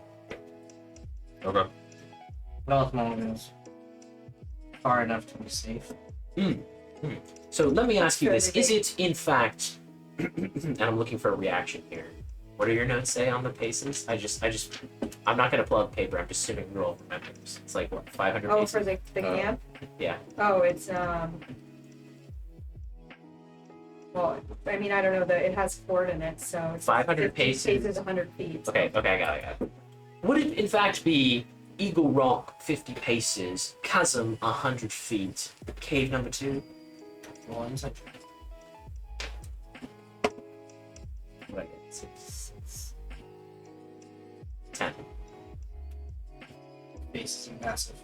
Speaker 5: Okay.
Speaker 2: Gothmole is far enough to be safe.
Speaker 3: So let me ask you this:
Speaker 4: Fairly
Speaker 3: is it in fact? And I'm looking for a reaction here. What do your notes say on the paces? I'm not gonna pull out paper. I'm just assuming roll remembers. It's like what, 500
Speaker 4: Oh,
Speaker 3: paces?
Speaker 4: for the camp?
Speaker 3: Yeah.
Speaker 4: Oh, it's well, I mean, I don't know. It has coordinates, so it's
Speaker 3: 500
Speaker 4: 50
Speaker 3: paces.
Speaker 4: 100 feet. so-
Speaker 3: Okay, I got it. Would it in fact be Eagle Rock 50 paces, Chasm 100 feet, Cave number 2?
Speaker 2: Roll insight.
Speaker 3: What I get? 6. 10.
Speaker 2: Base is massive.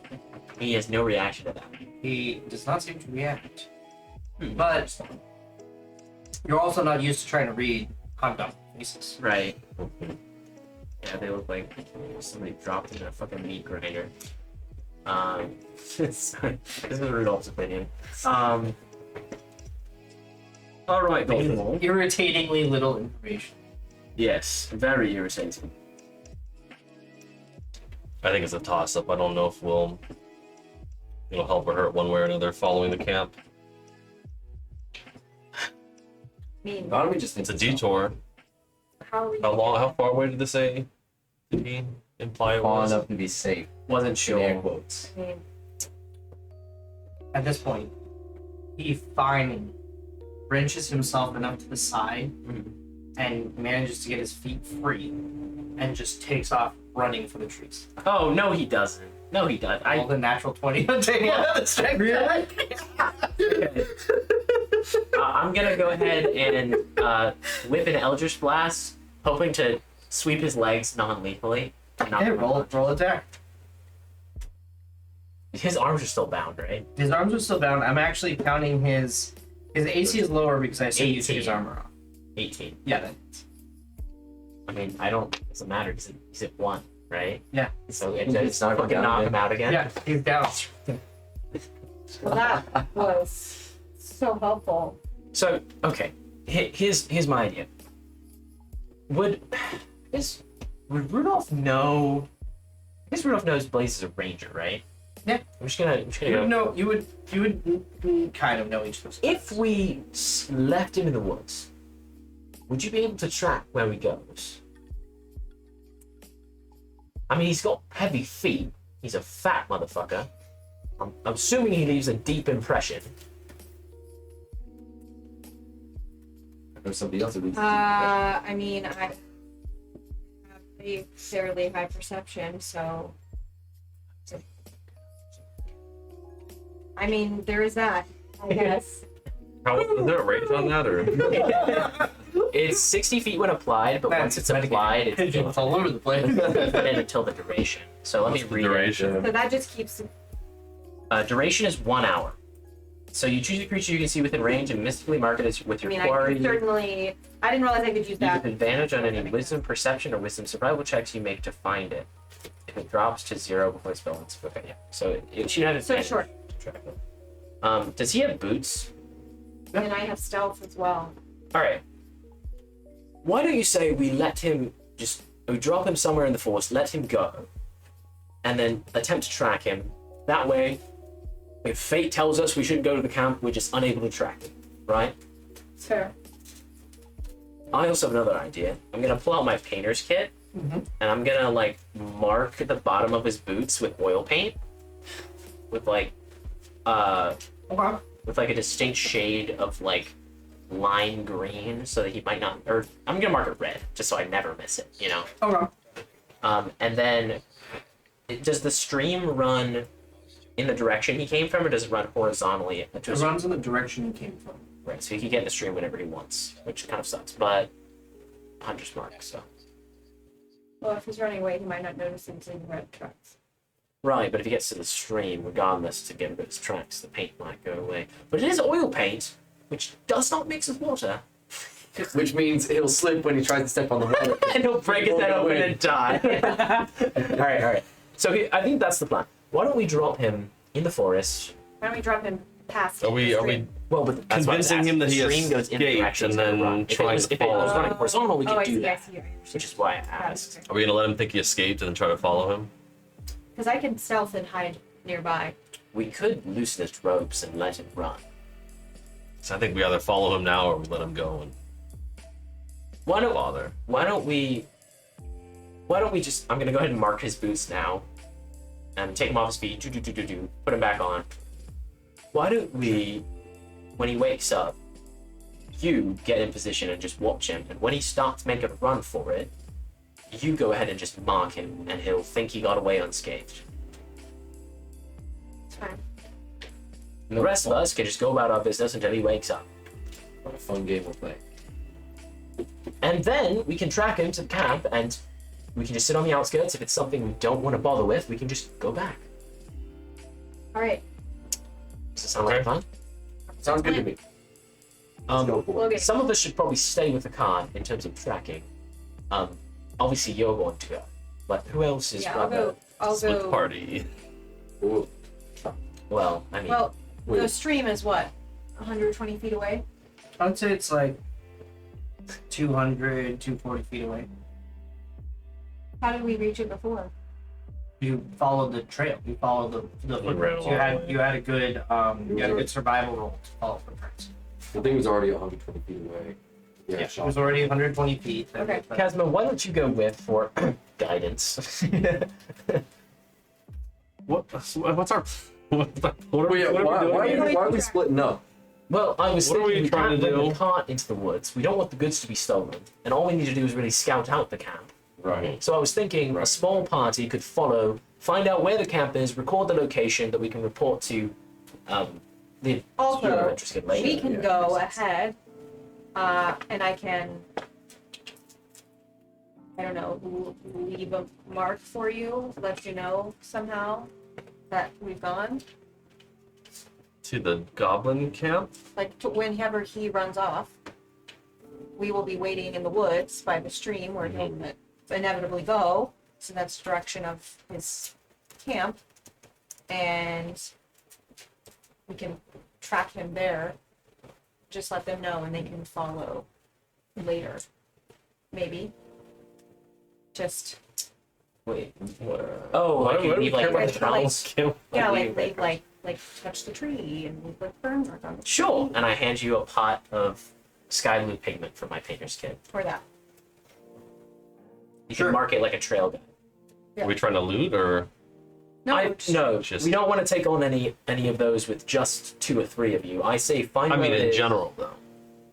Speaker 3: He has no reaction to that.
Speaker 2: He does not seem to react.
Speaker 3: Hmm.
Speaker 2: But you're also not used to trying to read hobgoblin faces.
Speaker 3: Right. Yeah, they look like somebody dropped in a fucking meat grinder. This is Rudolph's opinion. All right, Gothmole.
Speaker 2: Irritatingly little information.
Speaker 3: Yes, very irritating.
Speaker 5: I think it's a toss up. I don't know if it'll help or hurt one way or another following the camp.
Speaker 4: I mean,
Speaker 1: Why don't we just
Speaker 5: It's a detour. How far away did they say? Did he imply it
Speaker 1: far
Speaker 5: was?
Speaker 1: enough to be safe?
Speaker 3: Wasn't
Speaker 1: In air
Speaker 3: sure.
Speaker 1: quotes.
Speaker 4: I mean,
Speaker 2: At this point, he finally wrenches himself enough to the side and manages to get his feet free and just takes off running for the trees.
Speaker 3: Oh no, he doesn't. No, he doesn't.
Speaker 2: All the natural 20 on taking out the strength.
Speaker 3: Okay. I'm gonna go ahead and whip an Eldritch Blast, hoping to sweep his legs non-lethally.
Speaker 2: Okay, roll attack.
Speaker 3: His arms are still bound, right?
Speaker 2: His arms are still bound. I'm actually counting his AC is lower because I assume you took his
Speaker 3: 18.
Speaker 2: armor off.
Speaker 3: 18.
Speaker 2: Yeah, that.
Speaker 3: I mean, it doesn't matter because he's at 1, right?
Speaker 2: Yeah.
Speaker 3: So it
Speaker 1: It's
Speaker 3: just
Speaker 1: not
Speaker 3: fucking
Speaker 1: down
Speaker 3: knock
Speaker 1: again.
Speaker 3: him out again.
Speaker 2: Yeah, he's down.
Speaker 4: well, that was so helpful.
Speaker 3: So okay, here's my idea. Would Rudolph know? I guess Rudolph knows Blaze is a ranger, right?
Speaker 2: Yeah.
Speaker 3: I'm just gonna
Speaker 2: You
Speaker 3: go.
Speaker 2: would know. You would kind of know each of those.
Speaker 3: If we left him in the woods, would you be able to track where he goes? I mean, he's got heavy feet. He's a fat motherfucker. I'm assuming he leaves a deep impression.
Speaker 1: Or somebody else who leads.
Speaker 4: I mean, I have a fairly high perception, so. I mean, there is that, I guess.
Speaker 5: Is there a range on that or?
Speaker 3: It's 60 feet when applied, but
Speaker 2: Man,
Speaker 3: once it's
Speaker 2: it's
Speaker 3: applied, it's
Speaker 2: It's all over the place.
Speaker 3: infinite until the duration. So let
Speaker 5: What's
Speaker 3: me
Speaker 5: the
Speaker 3: read
Speaker 5: duration?
Speaker 4: So that just keeps.
Speaker 3: it. Duration is 1 hour. So you choose a creature you can see within range and mystically mark it as with
Speaker 4: I
Speaker 3: your
Speaker 4: mean, I
Speaker 3: quarry.
Speaker 4: can certainly. I didn't realize I could use
Speaker 3: You
Speaker 4: that.
Speaker 3: have advantage on any wisdom, perception, or wisdom survival checks you make to find it. If it drops to 0 before spell ends. Okay, yeah. So it should have
Speaker 4: So
Speaker 3: advantage
Speaker 4: short.
Speaker 3: to track it. Does he have boots?
Speaker 4: And I have stealth as well.
Speaker 3: Alright. Why don't you say we drop him somewhere in the forest, let him go, and then attempt to track him. That way, if fate tells us we shouldn't go to the camp, we're just unable to track him, right?
Speaker 4: Fair.
Speaker 3: I also have another idea. I'm gonna pull out my painter's kit, and I'm gonna mark the bottom of his boots with oil paint, with
Speaker 2: Okay.
Speaker 3: with a distinct shade of lime green, so that he might not. Or I'm gonna mark it red, just so I never miss it. You know.
Speaker 2: Okay.
Speaker 3: And then, does the stream run in the direction he came from, or does it run horizontally?
Speaker 2: It runs in the direction you came from.
Speaker 3: Right, so he can get in the stream whenever he wants, which kind of sucks, but Hunter's Mark, so.
Speaker 4: Well, if he's running away, he might not notice he's in red tracks.
Speaker 3: Right, but if he gets to the stream, regardless, to get rid of his tracks, the paint might go away. But it is oil paint, which does not mix with water.
Speaker 1: Which means he'll slip when he tries to step on the water.
Speaker 3: And he'll break his head open and die. Alright. So I think that's the plan. Why don't we drop him in the forest?
Speaker 4: Why don't we drop him past?
Speaker 5: Are we
Speaker 3: Well, but that's what I was
Speaker 5: convincing him
Speaker 3: asking.
Speaker 5: that he
Speaker 3: The stream goes in the
Speaker 5: escaped
Speaker 3: direction
Speaker 5: and
Speaker 3: he's gonna
Speaker 5: then
Speaker 3: run.
Speaker 5: trying to
Speaker 3: If it was
Speaker 5: follow?
Speaker 3: running horizontal, we could
Speaker 4: I
Speaker 3: do
Speaker 4: see,
Speaker 3: that.
Speaker 4: I see.
Speaker 3: Which is why I asked.
Speaker 5: Are we gonna let him think he escaped and then try to follow him?
Speaker 4: Because I can stealth and hide nearby.
Speaker 3: We could loosen his ropes and let him run.
Speaker 5: So I think we either follow him now or we let him go and
Speaker 3: Why don't
Speaker 5: bother.
Speaker 3: Why don't we just? I'm gonna go ahead and mark his boots now, and take him off his feet. Put him back on. Why don't we, when he wakes up, you get in position and just watch him, and when he starts making a run for it, you go ahead and just mark him, and he'll think he got away unscathed.
Speaker 4: It's fine.
Speaker 3: And the rest of us can just go about our business until he wakes up,
Speaker 1: What a fun game we'll play.
Speaker 3: and then we can track him to the camp, and we can just sit on the outskirts. If it's something we don't want to bother with, we can just go back.
Speaker 4: All right.
Speaker 3: Does it sound like a
Speaker 5: Okay.
Speaker 3: plan?
Speaker 1: Sounds good to me. Let's go for it.
Speaker 4: We'll get.
Speaker 3: Some of us should probably stay with the card in terms of tracking. Obviously you're going to go, but who else is
Speaker 4: Yeah, I'll
Speaker 3: rather?
Speaker 4: go. I'll
Speaker 5: split
Speaker 4: go.
Speaker 5: the party.
Speaker 1: Ooh.
Speaker 3: Well, I mean,
Speaker 4: Well, the
Speaker 1: Wait.
Speaker 4: stream is what? 120 feet away.
Speaker 2: I would say it's like 200, 240 feet away.
Speaker 4: How did we reach it before?
Speaker 2: You followed the trail. You followed the
Speaker 5: You ran
Speaker 2: footprints.
Speaker 5: along
Speaker 2: You had a good survival roll to follow footprints.
Speaker 1: The thing was already 120 feet away. Yeah,
Speaker 2: Yeah, it was already 120 feet.
Speaker 4: Okay.
Speaker 3: Kazma, why don't you go with for guidance?
Speaker 5: What's our what are
Speaker 1: Wait,
Speaker 5: we doing?
Speaker 1: why are we splitting up?
Speaker 3: Well, I was
Speaker 5: What are
Speaker 3: thinking
Speaker 5: we
Speaker 3: we
Speaker 5: trying
Speaker 3: can't
Speaker 5: to
Speaker 3: bring
Speaker 5: do?
Speaker 3: the cart into the woods. We don't want the goods to be stolen, and all we need to do is really scout out the camp.
Speaker 1: Right.
Speaker 3: So I was thinking a small party could follow, find out where the camp is, record the location that we can report to the
Speaker 4: Also,
Speaker 3: Adventurous Guild later.
Speaker 4: we can
Speaker 1: Yeah,
Speaker 4: go
Speaker 1: makes sense.
Speaker 4: ahead, and I can. I don't know, leave a mark for you, let you know somehow that we've gone.
Speaker 5: To the goblin camp?
Speaker 4: Like whenever he runs off, we will be waiting in the woods by the stream where he'll inevitably go. So that's the direction of his camp, and we can track him there. Just let them know, and they can follow later. Maybe. Just
Speaker 3: Wait. Oh,
Speaker 5: Why
Speaker 3: like you
Speaker 5: do we
Speaker 3: leave
Speaker 5: care
Speaker 3: like
Speaker 5: about
Speaker 3: the
Speaker 4: the
Speaker 3: trowels.
Speaker 4: yeah,
Speaker 3: leave,
Speaker 4: like touch the tree and leave like burn mark on the
Speaker 3: Sure.
Speaker 4: tree.
Speaker 3: And I hand you a pot of sky blue pigment from my painter's kit.
Speaker 4: For that.
Speaker 3: You
Speaker 2: Sure.
Speaker 3: can mark it like a trail guide.
Speaker 4: Yeah.
Speaker 5: Are we trying to loot or
Speaker 4: No,
Speaker 3: No,
Speaker 5: Just-
Speaker 3: we don't want to take on any of those with just 2 or 3 of you. I say find
Speaker 5: I mean
Speaker 3: where it
Speaker 5: in
Speaker 3: is.
Speaker 5: general though.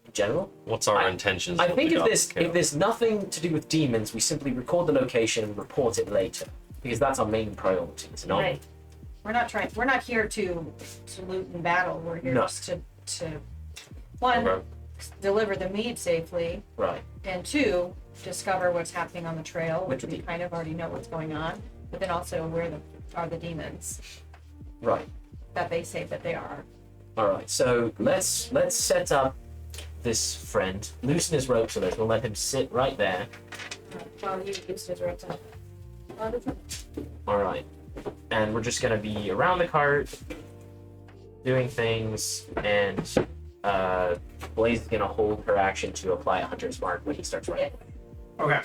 Speaker 3: In general?
Speaker 5: What's our
Speaker 3: I-
Speaker 5: intentions?
Speaker 3: I
Speaker 5: with
Speaker 3: think
Speaker 5: the
Speaker 3: if
Speaker 5: goblin
Speaker 3: there's
Speaker 5: camp?
Speaker 3: if there's nothing to do with demons, we simply record the location and report it later. Because that's our main priority. It's not
Speaker 4: right. We're not here to loot and battle. We're here
Speaker 3: No.
Speaker 4: just to one,
Speaker 5: Okay.
Speaker 4: deliver the mead safely,
Speaker 3: right.
Speaker 4: and 2, discover what's happening on the trail, which
Speaker 3: With
Speaker 4: we
Speaker 3: the-
Speaker 4: kind of already know what's going on, but then also where are the demons
Speaker 3: Right.
Speaker 4: that they say that they are.
Speaker 3: Alright, so let's set up this friend, loosen his ropes a little, let him sit right there.
Speaker 4: Well, you used his ropes up.
Speaker 3: Alright. And we're just gonna be around the cart, doing things, and Blaze is gonna hold her action to apply a hunter's mark when he starts running.
Speaker 2: Okay.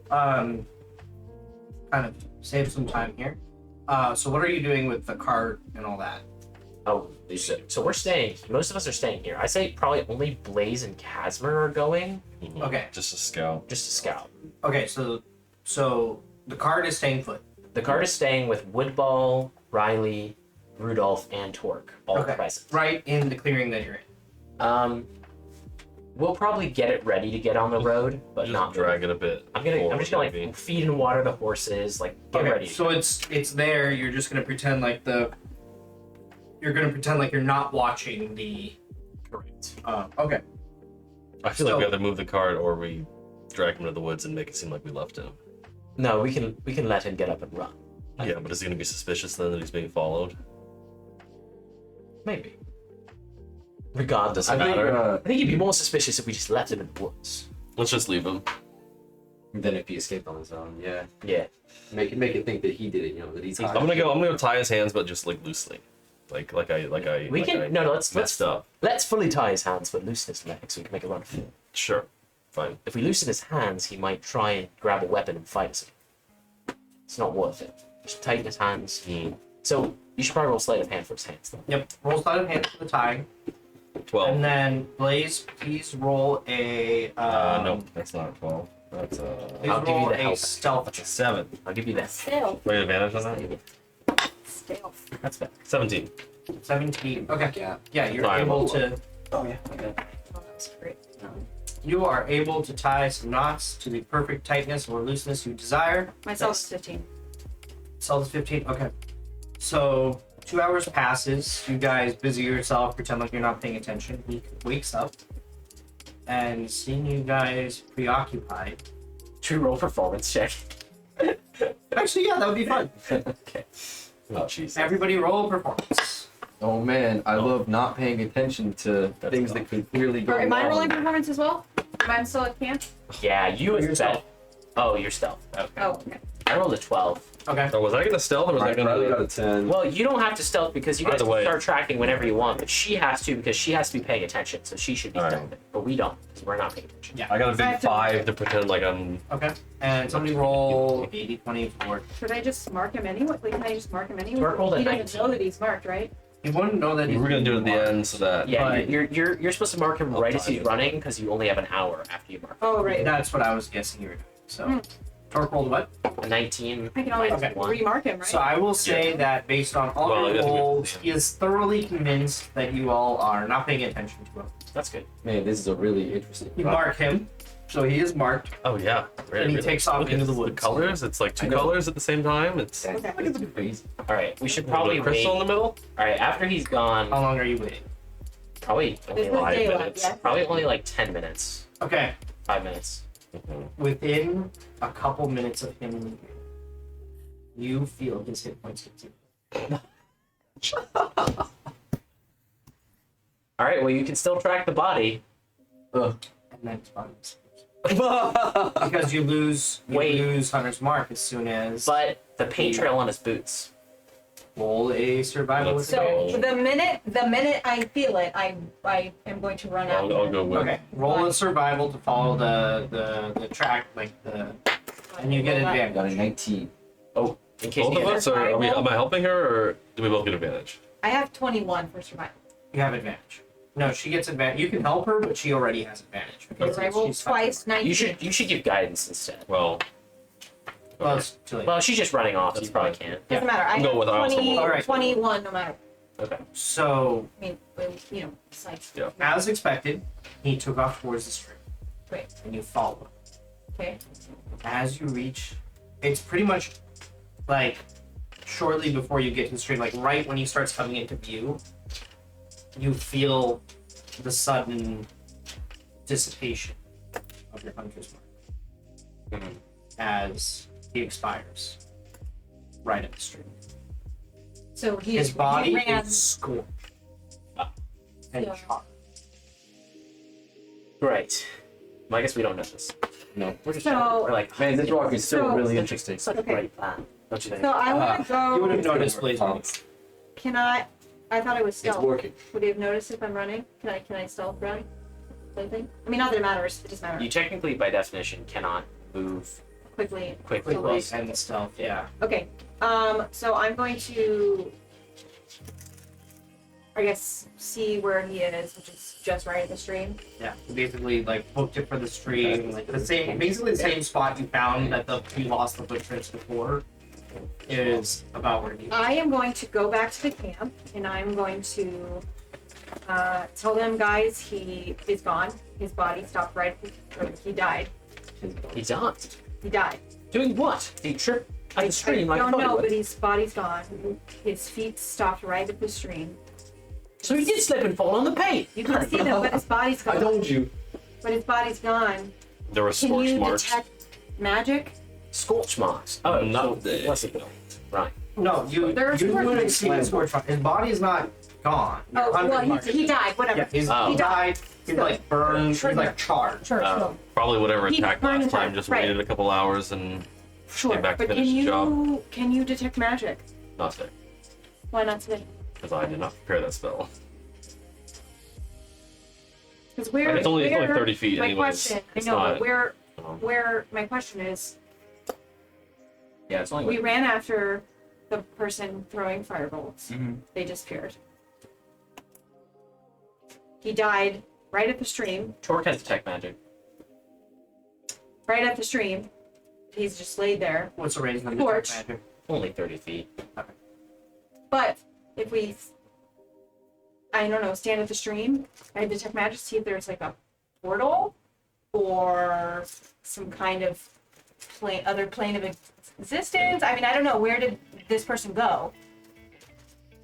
Speaker 2: Kind of save some time here. So what are you doing with the cart and all that?
Speaker 3: Oh, so we're staying. Most of us are staying here. I say probably only Blaze and Casmer are going,
Speaker 5: Mhm.
Speaker 2: Okay.
Speaker 5: Just a scout.
Speaker 3: just to scout.
Speaker 2: Okay, so the cart is staying put.
Speaker 3: The cart is staying with Woodball, Riley, Rudolph, and Torque, all
Speaker 2: Okay.
Speaker 3: present.
Speaker 2: Right in the clearing that you're in.
Speaker 3: We'll probably get it ready to get on the road, but
Speaker 5: Just
Speaker 3: not
Speaker 5: drag it a bit.
Speaker 3: I'm
Speaker 5: forward,
Speaker 3: just gonna
Speaker 5: maybe.
Speaker 3: like feed and water the horses, like get
Speaker 2: Okay,
Speaker 3: ready.
Speaker 2: so it's there. You're just gonna pretend like you're gonna pretend like you're not watching the
Speaker 5: Correct.
Speaker 2: Okay.
Speaker 5: I feel like
Speaker 2: So-
Speaker 5: we either move the cart or we drag him to the woods and make it seem like we left him.
Speaker 3: No, we can let him get up and run.
Speaker 5: Yeah, but is he gonna be suspicious then that he's being followed?
Speaker 3: Maybe. Regardless,
Speaker 5: Doesn't
Speaker 3: I think,
Speaker 5: matter.
Speaker 3: I think he'd be more suspicious if we just left him in the woods.
Speaker 5: Let's just leave him.
Speaker 1: Then if he escaped on his own, yeah.
Speaker 3: Yeah.
Speaker 1: Make it think that he did it, you know, that he's
Speaker 5: I'm gonna go tie his hands, but just like loosely. Like I
Speaker 3: We can
Speaker 5: I
Speaker 3: let's
Speaker 5: messed up.
Speaker 3: let's fully tie his hands, but loosen his legs so we can make a run.
Speaker 5: Sure. Fine.
Speaker 3: If we loosen his hands, he might try and grab a weapon and fight us. It's not worth it. Just tighten his hands. So you should probably roll sleight of hand for his hands. Then.
Speaker 2: Yep. Roll sleight of hand for the tie.
Speaker 5: 12.
Speaker 2: And then Blaze, please roll a.
Speaker 5: No, that's not a 12. That's
Speaker 2: Please
Speaker 3: I'll give you
Speaker 2: roll
Speaker 3: the
Speaker 2: a
Speaker 3: help.
Speaker 2: stealth.
Speaker 5: that's a 7.
Speaker 3: I'll give you that.
Speaker 4: Stealth.
Speaker 5: Wait, advantage on that?
Speaker 4: Stealth.
Speaker 3: That's better.
Speaker 5: 17.
Speaker 2: 17. Okay.
Speaker 1: Yeah.
Speaker 2: Yeah, you're
Speaker 5: Fine.
Speaker 2: able to.
Speaker 1: Oh yeah. Okay.
Speaker 4: Oh, that's great.
Speaker 2: You are able to tie some knots to the perfect tightness or looseness you desire.
Speaker 4: Myself is 15.
Speaker 2: Self is 15. Okay. So 2 hours passes. You guys busy yourself, pretend like you're not paying attention. He wakes up and seeing you guys preoccupied.
Speaker 3: Should we roll performance check?
Speaker 2: Actually, yeah, that would be fun.
Speaker 3: Okay.
Speaker 5: Oh, jeez.
Speaker 2: Everybody roll performance.
Speaker 1: Oh man, I love not paying attention to
Speaker 5: That's
Speaker 1: things
Speaker 5: tough.
Speaker 1: that could clearly go
Speaker 4: Or am I
Speaker 1: wrong.
Speaker 4: rolling performance as well? Am I still at camp?
Speaker 3: Yeah, you
Speaker 2: Oh,
Speaker 3: as
Speaker 2: you're
Speaker 3: bet.
Speaker 2: stealth.
Speaker 3: Oh, you're stealth. Okay.
Speaker 4: Oh, okay.
Speaker 3: I rolled a 12.
Speaker 2: Okay.
Speaker 5: Oh, was I gonna stealth or was I
Speaker 1: I probably got
Speaker 5: gonna?
Speaker 1: a 10.
Speaker 3: Well, you don't have to stealth because you guys
Speaker 5: Either
Speaker 3: can
Speaker 5: way.
Speaker 3: start tracking whenever you want, but she has to because she has to be paying attention, so she should be
Speaker 5: Alright.
Speaker 3: stealthing. But we don't because we're not paying attention.
Speaker 2: Yeah.
Speaker 5: I got a
Speaker 4: I
Speaker 5: big
Speaker 4: have to-
Speaker 5: 5 to pretend like I'm.
Speaker 2: Okay. And somebody roll 80, 20 for.
Speaker 4: Should I just mark him anyway? Like, can I just mark him anyway?
Speaker 3: Mark rolled a
Speaker 4: He doesn't
Speaker 3: 19.
Speaker 4: know that he's marked, right?
Speaker 2: You wouldn't know that
Speaker 5: We were gonna do it at the end so that.
Speaker 3: Yeah,
Speaker 2: But-
Speaker 3: you're supposed to mark him
Speaker 5: I'll
Speaker 3: right as
Speaker 5: tie
Speaker 3: he's
Speaker 5: it.
Speaker 3: running because you only have an hour after you mark.
Speaker 4: Oh, right.
Speaker 2: That's what I was guessing you were doing. So,
Speaker 4: Hmm.
Speaker 2: Torque rolled what?
Speaker 3: A 19.
Speaker 4: I can always
Speaker 2: Okay.
Speaker 4: remark him, right?
Speaker 2: So I will say that based on all
Speaker 5: Well, I
Speaker 2: your
Speaker 5: guess we-
Speaker 2: rolls,
Speaker 5: yeah.
Speaker 2: he is thoroughly convinced that you all are not paying attention to him.
Speaker 3: That's good.
Speaker 1: Man, this is a really interesting.
Speaker 2: You mark him, so he is marked.
Speaker 5: Oh yeah.
Speaker 2: And he takes off
Speaker 5: Look
Speaker 2: into
Speaker 5: at
Speaker 2: the
Speaker 5: The
Speaker 2: woods.
Speaker 5: colors. It's like
Speaker 1: I
Speaker 5: two
Speaker 1: know.
Speaker 5: colors at the same time. It's a
Speaker 4: Okay.
Speaker 1: It's crazy.
Speaker 3: All right, we should
Speaker 5: little
Speaker 3: probably
Speaker 5: bit of crystal in
Speaker 3: wait.
Speaker 5: the middle.
Speaker 3: All right, after he's gone,
Speaker 2: How long are you waiting?
Speaker 3: probably only
Speaker 4: There's no
Speaker 3: like
Speaker 4: daylight
Speaker 5: minutes.
Speaker 4: yet.
Speaker 3: probably only like 10 minutes,
Speaker 2: Okay,
Speaker 3: 5 minutes.
Speaker 2: within a couple minutes of him leaving, you feel his hit points continue.
Speaker 3: All right, well you can still track the body.
Speaker 2: And then his body disappears. Because you lose Hunter's Mark as soon as
Speaker 3: But the paint trail on his boots.
Speaker 2: roll a survival with
Speaker 4: So
Speaker 2: advantage.
Speaker 4: the minute I feel it, I am going to run out.
Speaker 5: I'll go with.
Speaker 2: Okay, roll a survival to follow the track, and you get
Speaker 1: I
Speaker 2: advantage.
Speaker 1: got a 19.
Speaker 3: Oh, in case
Speaker 5: Both
Speaker 3: you
Speaker 5: of
Speaker 3: get
Speaker 5: us, or am I helping her, or do we both get advantage?
Speaker 4: I have 21 for survival.
Speaker 2: You have advantage. No, she gets advantage. You can help her, but she already has advantage.
Speaker 4: Because I rolled
Speaker 2: she's
Speaker 4: twice, 19.
Speaker 3: You should give guidance instead.
Speaker 5: Well,
Speaker 2: Well, it's too late.
Speaker 3: Well, she's just running off, so
Speaker 5: That's
Speaker 3: you probably
Speaker 5: fine.
Speaker 3: can't.
Speaker 4: Doesn't matter. I
Speaker 5: Go
Speaker 4: have
Speaker 5: with also
Speaker 4: 20,
Speaker 2: All right.
Speaker 4: 21 no matter.
Speaker 3: Okay.
Speaker 2: So,
Speaker 4: I mean, you know, it's like.
Speaker 5: Yeah.
Speaker 2: as expected, he took off towards the stream,
Speaker 4: Great.
Speaker 2: and you follow him.
Speaker 4: Okay.
Speaker 2: As you reach, it's pretty much like shortly before you get to the stream, like right when he starts coming into view, you feel the sudden dissipation of your hunter's mark as he expires right at the stream.
Speaker 4: So
Speaker 2: His body
Speaker 4: he ran.
Speaker 2: is scorched and
Speaker 4: Yeah.
Speaker 2: charred.
Speaker 3: Great. Well, I guess we don't know this.
Speaker 1: No.
Speaker 3: We're just
Speaker 4: So-
Speaker 3: we're like,
Speaker 1: Man, this rock is still
Speaker 4: So-
Speaker 1: really interesting.
Speaker 3: such a
Speaker 4: Okay.
Speaker 3: great plan, don't you think?
Speaker 4: So I want to
Speaker 2: You would
Speaker 4: go.
Speaker 2: have noticed, please.
Speaker 4: Can I? I thought it was
Speaker 1: It's
Speaker 4: stealth.
Speaker 1: working.
Speaker 4: Would he have noticed if I'm running? Can I stealth run? Anything? I mean, not that it matters. It doesn't matter.
Speaker 3: You technically, by definition, cannot move
Speaker 4: Quickly.
Speaker 3: quickly.
Speaker 2: Quickly
Speaker 3: while
Speaker 2: and stealth, yeah.
Speaker 4: Okay. So I'm going to, I guess, see where he is, which is just right at the stream.
Speaker 2: Yeah, basically like booked it for the stream, like basically the same spot you found that you lost the footprints before is about where he.
Speaker 4: I am going to go back to the camp, and I'm going to tell them, guys, he is gone. His body stopped right. Or he died.
Speaker 3: He's on.
Speaker 4: He died.
Speaker 3: Doing what? He tripped on the stream
Speaker 4: I
Speaker 3: like
Speaker 4: don't
Speaker 3: a
Speaker 4: know,
Speaker 3: would.
Speaker 4: but his body's gone. His feet stopped right at the stream.
Speaker 3: So he did slip and fall on the paint.
Speaker 4: You can see them, but his body's
Speaker 1: I
Speaker 4: gone.
Speaker 1: told you.
Speaker 4: But his body's gone.
Speaker 5: There were
Speaker 4: Can
Speaker 5: scorch
Speaker 4: you
Speaker 5: marks.
Speaker 4: detect magic?
Speaker 3: Scorch marks. Oh,
Speaker 5: Not
Speaker 3: so
Speaker 5: the-
Speaker 3: what's it called? Right.
Speaker 6: No, you
Speaker 4: There are
Speaker 6: you
Speaker 4: scorch
Speaker 6: wouldn't
Speaker 4: marks.
Speaker 6: see the scorch mark. His body's not gone.
Speaker 4: Oh, well, he died. Whatever.
Speaker 6: Yeah, he's,
Speaker 3: Oh.
Speaker 6: he died. He's like burned. He's
Speaker 4: Sure.
Speaker 6: like charred.
Speaker 4: Sure, sure.
Speaker 5: Probably whatever
Speaker 4: He
Speaker 5: attacked
Speaker 4: burned
Speaker 5: last
Speaker 4: the
Speaker 5: time
Speaker 4: time,
Speaker 5: just
Speaker 4: right.
Speaker 5: waited a couple hours and
Speaker 4: Sure.
Speaker 5: came back to
Speaker 4: But
Speaker 5: finish
Speaker 4: can
Speaker 5: his job.
Speaker 4: you detect magic?
Speaker 5: Not today,
Speaker 4: Why not today?
Speaker 5: because I did not prepare that spell.
Speaker 4: Because where?
Speaker 5: It's only
Speaker 4: where,
Speaker 5: 30 feet
Speaker 4: My
Speaker 5: anyways.
Speaker 4: question. I
Speaker 5: It's
Speaker 4: know,
Speaker 5: not-
Speaker 4: but where?
Speaker 5: um,
Speaker 4: Where? My question is,
Speaker 3: Yeah, it's only
Speaker 4: we
Speaker 3: like
Speaker 4: ran after the person throwing firebolts.
Speaker 1: Mhm.
Speaker 4: They disappeared. He died right at the stream.
Speaker 3: Torque has detect magic.
Speaker 4: Right at the stream. He's just laid there.
Speaker 6: What's the range of
Speaker 4: Torch.
Speaker 6: magic?
Speaker 3: Only 30 feet.
Speaker 4: But if we, I don't know, stand at the stream, I detect magic, see if there's like a portal or some kind of other plane of existence. I mean, I don't know. Where did this person go?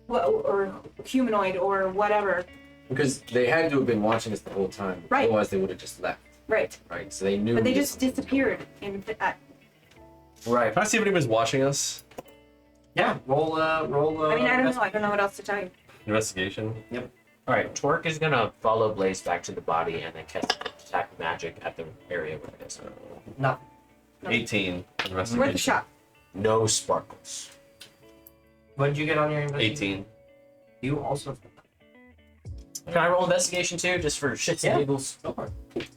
Speaker 4: Or humanoid or whatever.
Speaker 1: Because they had to have been watching us the whole time.
Speaker 4: Right.
Speaker 1: Otherwise, they would have just left.
Speaker 4: Right.
Speaker 1: Right. So they knew.
Speaker 4: But they
Speaker 1: that
Speaker 4: just
Speaker 1: something was
Speaker 4: disappeared.
Speaker 3: Right.
Speaker 5: Can I see if anybody's watching us?
Speaker 6: Yeah. Roll. Roll.
Speaker 4: I mean, I don't know. I don't know what else to tell you.
Speaker 5: Investigation.
Speaker 3: All right. Torque is gonna follow Blaze back to the body and then cast detect magic at the area where it is.
Speaker 6: No.
Speaker 5: 18. Investigation.
Speaker 4: Worth a shot.
Speaker 3: No sparkles.
Speaker 6: What did you get on your investigation?
Speaker 5: 18.
Speaker 6: You also.
Speaker 3: Can I roll investigation too, just for shits
Speaker 6: Yeah.
Speaker 3: and giggles?
Speaker 6: Go for it.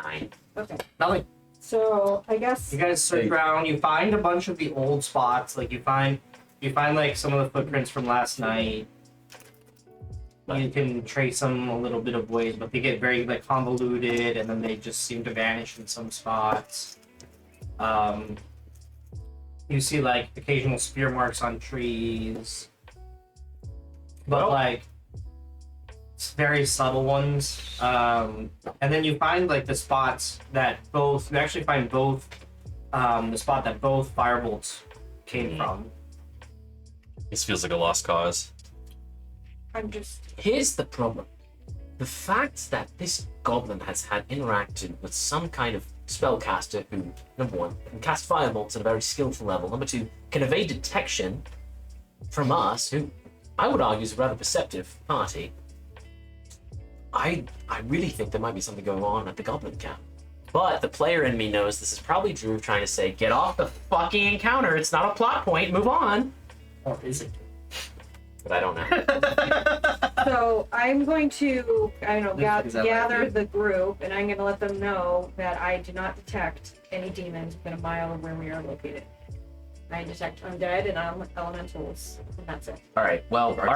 Speaker 3: 9.
Speaker 4: Okay.
Speaker 6: Nothing.
Speaker 4: So I guess
Speaker 6: You guys search around. You find a bunch of the old spots. Like you find like some of the footprints from last night. You can trace them a little bit of ways, but they get very like convoluted, and then they just seem to vanish in some spots. You see like occasional spear marks on trees, but
Speaker 3: Well-
Speaker 6: like it's very subtle ones. And then you find like the spots that both you actually find both the spot that both firebolts came from.
Speaker 5: This feels like a lost cause.
Speaker 4: I'm just
Speaker 3: Here's the problem. The fact that this goblin has had interacted with some kind of spellcaster who, number one, can cast firebolts at a very skillful level, number two, can evade detection from us, who I would argue is a rather perceptive party. I really think there might be something going on at the goblin camp. But the player in me knows this is probably Drew trying to say, get off the fucking encounter, it's not a plot point, move on.
Speaker 6: Or is it?
Speaker 3: But I don't know.
Speaker 4: so I'm going to I don't know
Speaker 1: Is that what I
Speaker 4: gather
Speaker 1: did?
Speaker 4: the group and I'm going to let them know that I do not detect any demons within a mile of where we are located. I detect undead and elementals, and that's it.
Speaker 3: Alright, well,
Speaker 1: Our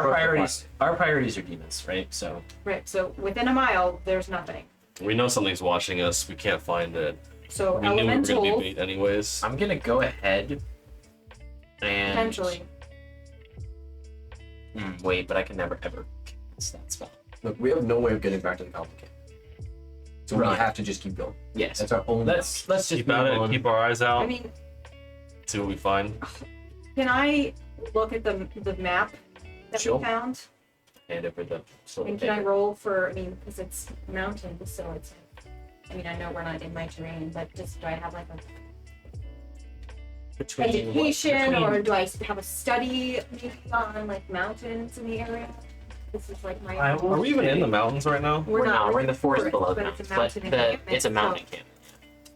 Speaker 3: our priorities are demons, right? So
Speaker 4: Right. So within a mile, there's nothing.
Speaker 5: We know something's watching us. We can't find it.
Speaker 4: So
Speaker 5: We knew we were going to
Speaker 4: elemental
Speaker 5: be bait anyways.
Speaker 3: I'm gonna go ahead and
Speaker 4: potentially.
Speaker 3: Wait, but I can never ever cast that spell.
Speaker 1: Look, we have no way of getting back to the goblin camp. So we
Speaker 3: Right.
Speaker 1: have to just keep going.
Speaker 3: Yes.
Speaker 1: That's our only.
Speaker 3: Let's just
Speaker 5: Keep
Speaker 3: move
Speaker 5: at it.
Speaker 3: on.
Speaker 5: Keep our eyes out.
Speaker 4: I mean,
Speaker 5: See what we find.
Speaker 4: can I look at the map that
Speaker 3: Sure.
Speaker 4: we found?
Speaker 3: Hand over the slip
Speaker 4: And
Speaker 3: of
Speaker 4: can I
Speaker 3: paper.
Speaker 4: roll for? I mean, because it's mountains, so it's. I mean, I know we're not in my terrain, but just do I have like a
Speaker 3: Between what?
Speaker 4: education,
Speaker 3: Between-
Speaker 4: or do I have a study maybe on like mountains in the area? This is like my.
Speaker 6: I will-
Speaker 5: Are we even in the mountains right now?
Speaker 3: We're not. We're in the forest
Speaker 4: forest,
Speaker 3: below the
Speaker 4: but it's
Speaker 3: mountains,
Speaker 4: a
Speaker 3: but
Speaker 4: mountain
Speaker 3: the,
Speaker 4: encampment,
Speaker 3: it's a mountain
Speaker 4: so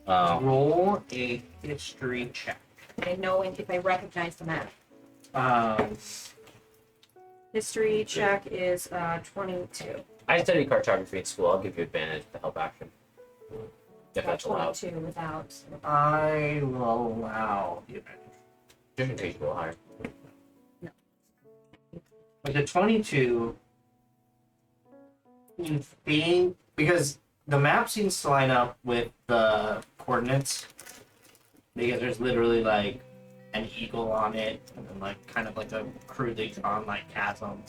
Speaker 3: camp.
Speaker 6: Roll a history check.
Speaker 4: I know if I recognize the map.
Speaker 6: Um,
Speaker 4: History check is 22.
Speaker 3: I studied cartography in school. I'll give you advantage to help action. If that's allowed.
Speaker 4: 22 without.
Speaker 6: I will allow the advantage.
Speaker 3: Different page will higher.
Speaker 6: With the 22, you think, because the map seems to line up with the coordinates, because there's literally like an eagle on it, and then like kind of like a crudely drawn like chasm.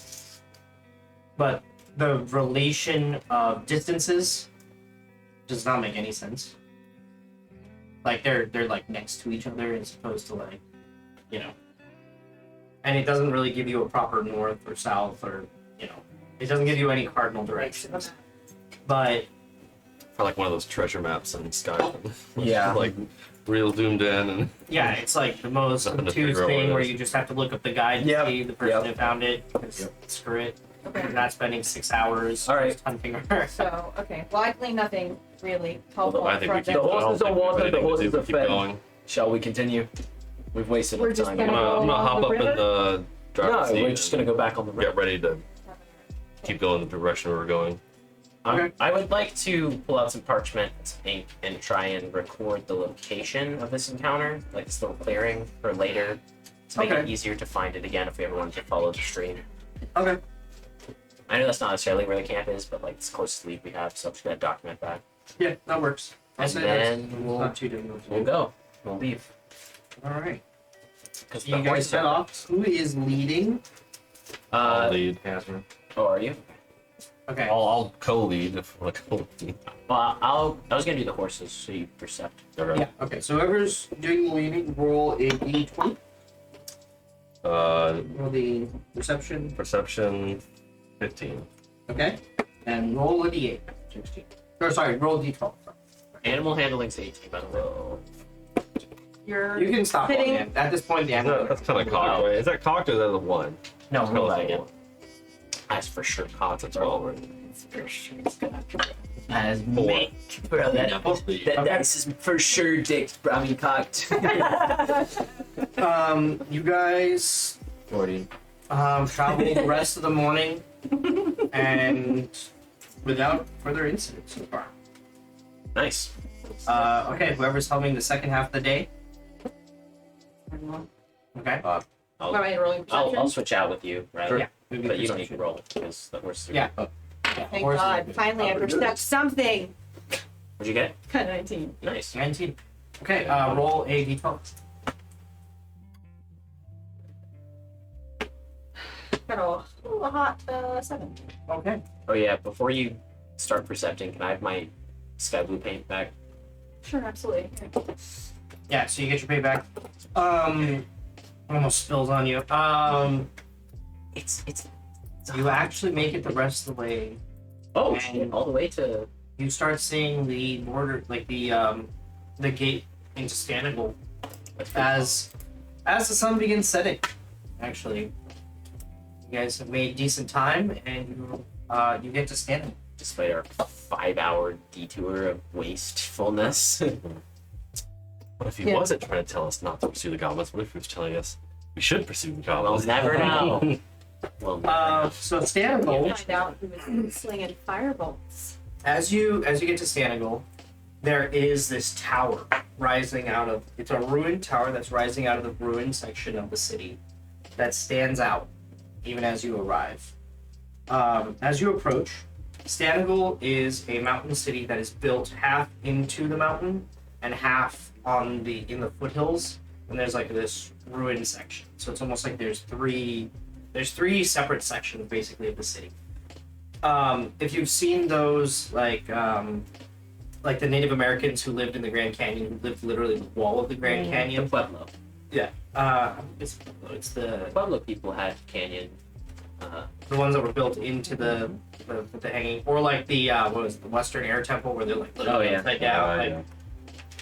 Speaker 6: But the relation of distances does not make any sense. Like they're like next to each other as opposed to like, you know.
Speaker 2: and it doesn't really give you a proper north or south or it doesn't give you any cardinal directions. But
Speaker 5: For like one of those treasure maps in Skyrim.
Speaker 3: Yeah.
Speaker 5: Like real Doomed In and
Speaker 2: yeah, it's like the most
Speaker 5: Nothing to
Speaker 2: obtuse
Speaker 5: figure out what
Speaker 2: thing
Speaker 5: it
Speaker 2: where
Speaker 5: is.
Speaker 2: you just have to look up the guide to
Speaker 3: Yep.
Speaker 2: see the person
Speaker 3: Yep.
Speaker 2: who found it. 'Cause screw it.
Speaker 4: Okay.
Speaker 2: You're not spending 6 hours
Speaker 3: All right.
Speaker 2: just hunting her.
Speaker 4: So, okay. Well, I glean nothing really helpful
Speaker 5: I think we
Speaker 4: from
Speaker 5: keep
Speaker 3: The
Speaker 4: them.
Speaker 5: I don't
Speaker 3: horses
Speaker 5: think
Speaker 3: don't
Speaker 5: we have
Speaker 3: want it, the
Speaker 5: anything to
Speaker 3: horses
Speaker 5: do,
Speaker 3: are
Speaker 5: we keep
Speaker 3: fed.
Speaker 5: going.
Speaker 3: Shall we continue? We've wasted
Speaker 4: We're
Speaker 3: enough
Speaker 4: just
Speaker 3: time.
Speaker 4: gonna
Speaker 5: I'm gonna hop
Speaker 4: along
Speaker 5: up
Speaker 4: the
Speaker 5: in
Speaker 4: river?
Speaker 5: the driver's
Speaker 3: No,
Speaker 5: seat
Speaker 3: we're just gonna go back on the
Speaker 5: and
Speaker 3: road.
Speaker 5: get ready to keep going the direction we were going.
Speaker 2: Okay.
Speaker 3: I would like to pull out some parchment ink and try and record the location of this encounter, like this little clearing, for later, to make it
Speaker 2: Okay.
Speaker 3: easier to find it again if we ever wanted to follow the stream.
Speaker 2: Okay.
Speaker 3: I know that's not necessarily where the camp is, but like it's the closest lead we have, so I'm just gonna document that.
Speaker 2: Yeah, that works. I'll
Speaker 3: And
Speaker 2: say
Speaker 3: then
Speaker 2: that's
Speaker 3: we'll-
Speaker 2: not too difficult.
Speaker 3: We'll go. We'll leave.
Speaker 2: All right.
Speaker 3: Because
Speaker 2: You guys head off. Who is leading?
Speaker 5: I'll lead.
Speaker 3: Oh, are you?
Speaker 2: Okay.
Speaker 5: I'll co-lead if I want to co-lead.
Speaker 3: Well, I was gonna do the horses, so you percept.
Speaker 5: Okay.
Speaker 2: Yeah. Okay. So whoever's doing the leading, roll a d20. Roll the reception.
Speaker 5: Perception 15.
Speaker 2: Okay. And roll a d8. 16. Or sorry, roll a d12.
Speaker 3: Animal handling's 18, by the way.
Speaker 4: You're
Speaker 2: You can stop
Speaker 4: Hitting-
Speaker 2: rolling it. At this point, the
Speaker 5: That's kind of cocked, right? Is that cocked or is that a 1?
Speaker 3: No,
Speaker 5: It's
Speaker 3: roll that
Speaker 5: a
Speaker 3: again.
Speaker 5: 1.
Speaker 3: That's for sure cocked.
Speaker 5: That's a 12, right?
Speaker 3: That is
Speaker 5: 4.
Speaker 3: make, bro. That dice is for sure dicked, bro. I mean cocked.
Speaker 2: You guys
Speaker 3: 40.
Speaker 2: travel the rest of the morning, and without further incident so far.
Speaker 3: Nice.
Speaker 2: Okay, whoever's helming the second half of the day. Okay.
Speaker 4: Am I rolling perception?
Speaker 3: I'll switch out with you, right?
Speaker 2: Yeah.
Speaker 3: But you don't need to roll because the horses are
Speaker 2: Yeah.
Speaker 4: Thank
Speaker 2: Horses
Speaker 4: God.
Speaker 2: are good.
Speaker 4: Finally, I percept something.
Speaker 3: What'd you get?
Speaker 4: 19.
Speaker 3: Nice.
Speaker 2: 19. Okay, roll a d12.
Speaker 4: Got a hot 7.
Speaker 2: Okay.
Speaker 3: Oh yeah, before you start percepting, can I have my sky blue paint back?
Speaker 4: Sure, absolutely.
Speaker 2: Yeah, so you get your payback. Almost spills on you.
Speaker 3: It's
Speaker 2: You actually make it the rest of the way.
Speaker 3: Oh
Speaker 2: And-
Speaker 3: shit! All the way to
Speaker 2: You start seeing the border, like the gate into Stanigal as the sun begins setting. Actually, you guys have made decent time, and you get to Stanigal.
Speaker 3: despite our 5-hour detour of wastefulness.
Speaker 5: What if he
Speaker 4: Yeah.
Speaker 5: wasn't trying to tell us not to pursue the goblins? What if he was telling us we should pursue the
Speaker 3: We'll
Speaker 5: goblins?
Speaker 3: never know. We'll never know.
Speaker 2: So Stanigal,
Speaker 4: Find out who was slinging firebolts.
Speaker 2: as you get to Stanigal, there is this tower rising out of. It's a ruined tower that's rising out of the ruined section of the city that stands out even as you arrive. As you approach, Stanigal is a mountain city that is built half into the mountain and half in the foothills, and there's like this ruined section. So it's almost like there's three separate sections basically of the city. If you've seen those like the Native Americans who lived in the Grand Canyon, who lived literally in the wall of the Grand
Speaker 3: The
Speaker 2: Canyon.
Speaker 3: Pueblo.
Speaker 2: Yeah. It's the
Speaker 3: Pueblo people had canyon.
Speaker 2: ones that were built into the hanging, or like the what was it, the Western Air Temple where they're like literally
Speaker 3: Oh, yeah.
Speaker 2: upside down. Like,
Speaker 5: Yeah.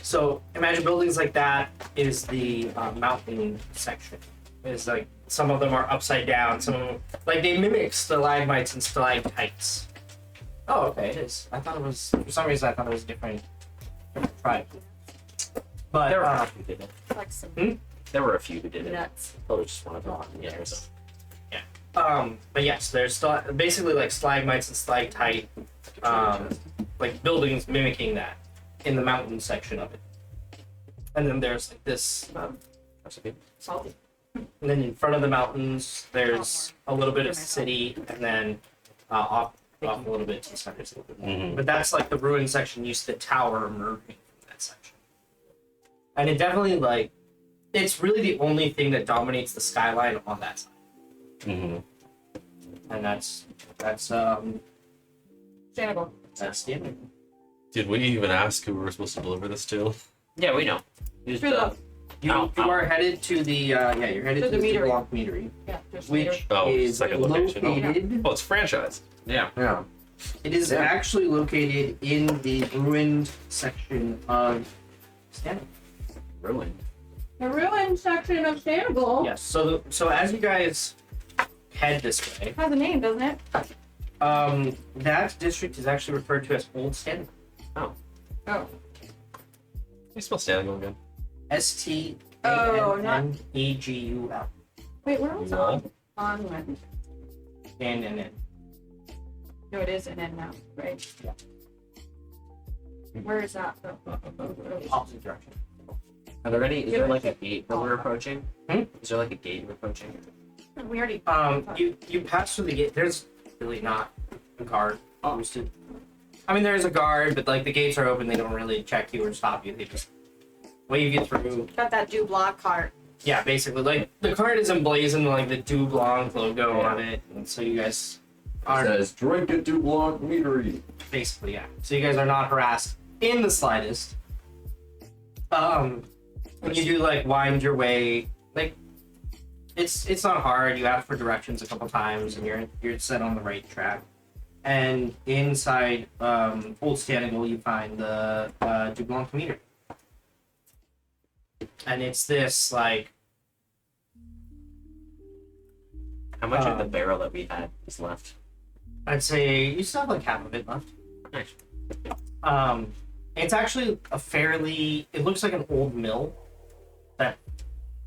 Speaker 2: So imagine buildings like that is the mountain section. Is like some of them are upside down. Some of them like they mimic stalagmites and stalactites. Oh, okay, it is. I thought it was for some reason I thought it was different tribe. But
Speaker 3: There were a few who did it.
Speaker 4: Like some
Speaker 3: There were a few who did it.
Speaker 4: nuts.
Speaker 3: Probably just one of them. Yeah. or so.
Speaker 2: but yes, there's basically like stalagmites and stalactite, like buildings mimicking that in the mountain section of it. And then there's like this,
Speaker 3: Recipe.
Speaker 4: Salty.
Speaker 2: and then in front of the mountains, there's a little bit of city, and then off a little bit to the center. It's a little bit more.
Speaker 5: Mhm.
Speaker 2: But that's like the ruined section. You see the tower emerging from that section, and it definitely like it's really the only thing that dominates the skyline on that side,
Speaker 5: Mhm.
Speaker 2: and that's
Speaker 4: Stanigal.
Speaker 2: the end.
Speaker 5: Did we even ask who we were supposed to deliver this to?
Speaker 3: Yeah, we know. Use
Speaker 4: True
Speaker 3: the
Speaker 4: love.
Speaker 6: You are headed to the you're headed
Speaker 4: To
Speaker 6: to
Speaker 4: the
Speaker 6: the
Speaker 4: meadery.
Speaker 6: Blanc Meadery,
Speaker 4: Yeah, just
Speaker 6: which
Speaker 5: Oh,
Speaker 6: is
Speaker 5: second location.
Speaker 6: located.
Speaker 5: Oh, it's franchise.
Speaker 3: Yeah.
Speaker 1: Yeah.
Speaker 6: It is
Speaker 1: Yeah.
Speaker 6: actually located in the ruined section of Stanley.
Speaker 3: Ruined.
Speaker 4: the ruined section of Stanable
Speaker 6: Yes. So as you guys head this way,
Speaker 4: has a name, doesn't it?
Speaker 6: that district is actually referred to as Old Stanley.
Speaker 4: Oh.
Speaker 5: Can you spell Stanigal again?
Speaker 6: STANNEGUL.
Speaker 4: Wait, where was
Speaker 5: Wall?
Speaker 4: on when?
Speaker 6: And
Speaker 4: No, it is an N now, right?
Speaker 6: Yeah.
Speaker 4: Where is that though?
Speaker 6: opposite direction.
Speaker 3: Are there any? Is there like a gate that we're approaching?
Speaker 6: Hmm?
Speaker 3: Is there like a gate we're approaching?
Speaker 4: We already.
Speaker 6: You pass through the gate. There's really not a guard posted. I mean, there's a guard, but like the gates are open. They don't really check you or stop you. They just wave you through.
Speaker 4: Got that Du Block cart.
Speaker 6: Yeah, basically, like the card is emblazoned with, like the Du Blanc logo on it, and so you guys
Speaker 1: It
Speaker 6: are
Speaker 1: says drink at DuBlanc Meadery.
Speaker 6: basically So you guys are not harassed in the slightest. When you do like wind your way, like it's not hard. You ask for directions a couple times, and you're set on the right track. And inside Old Stanigal, you find the Du Blanc meter, and it's this like
Speaker 3: How much of the barrel that we had is left?
Speaker 6: I'd say you still have like half of it left.
Speaker 3: Nice.
Speaker 6: It's actually a fairly. It looks like an old mill that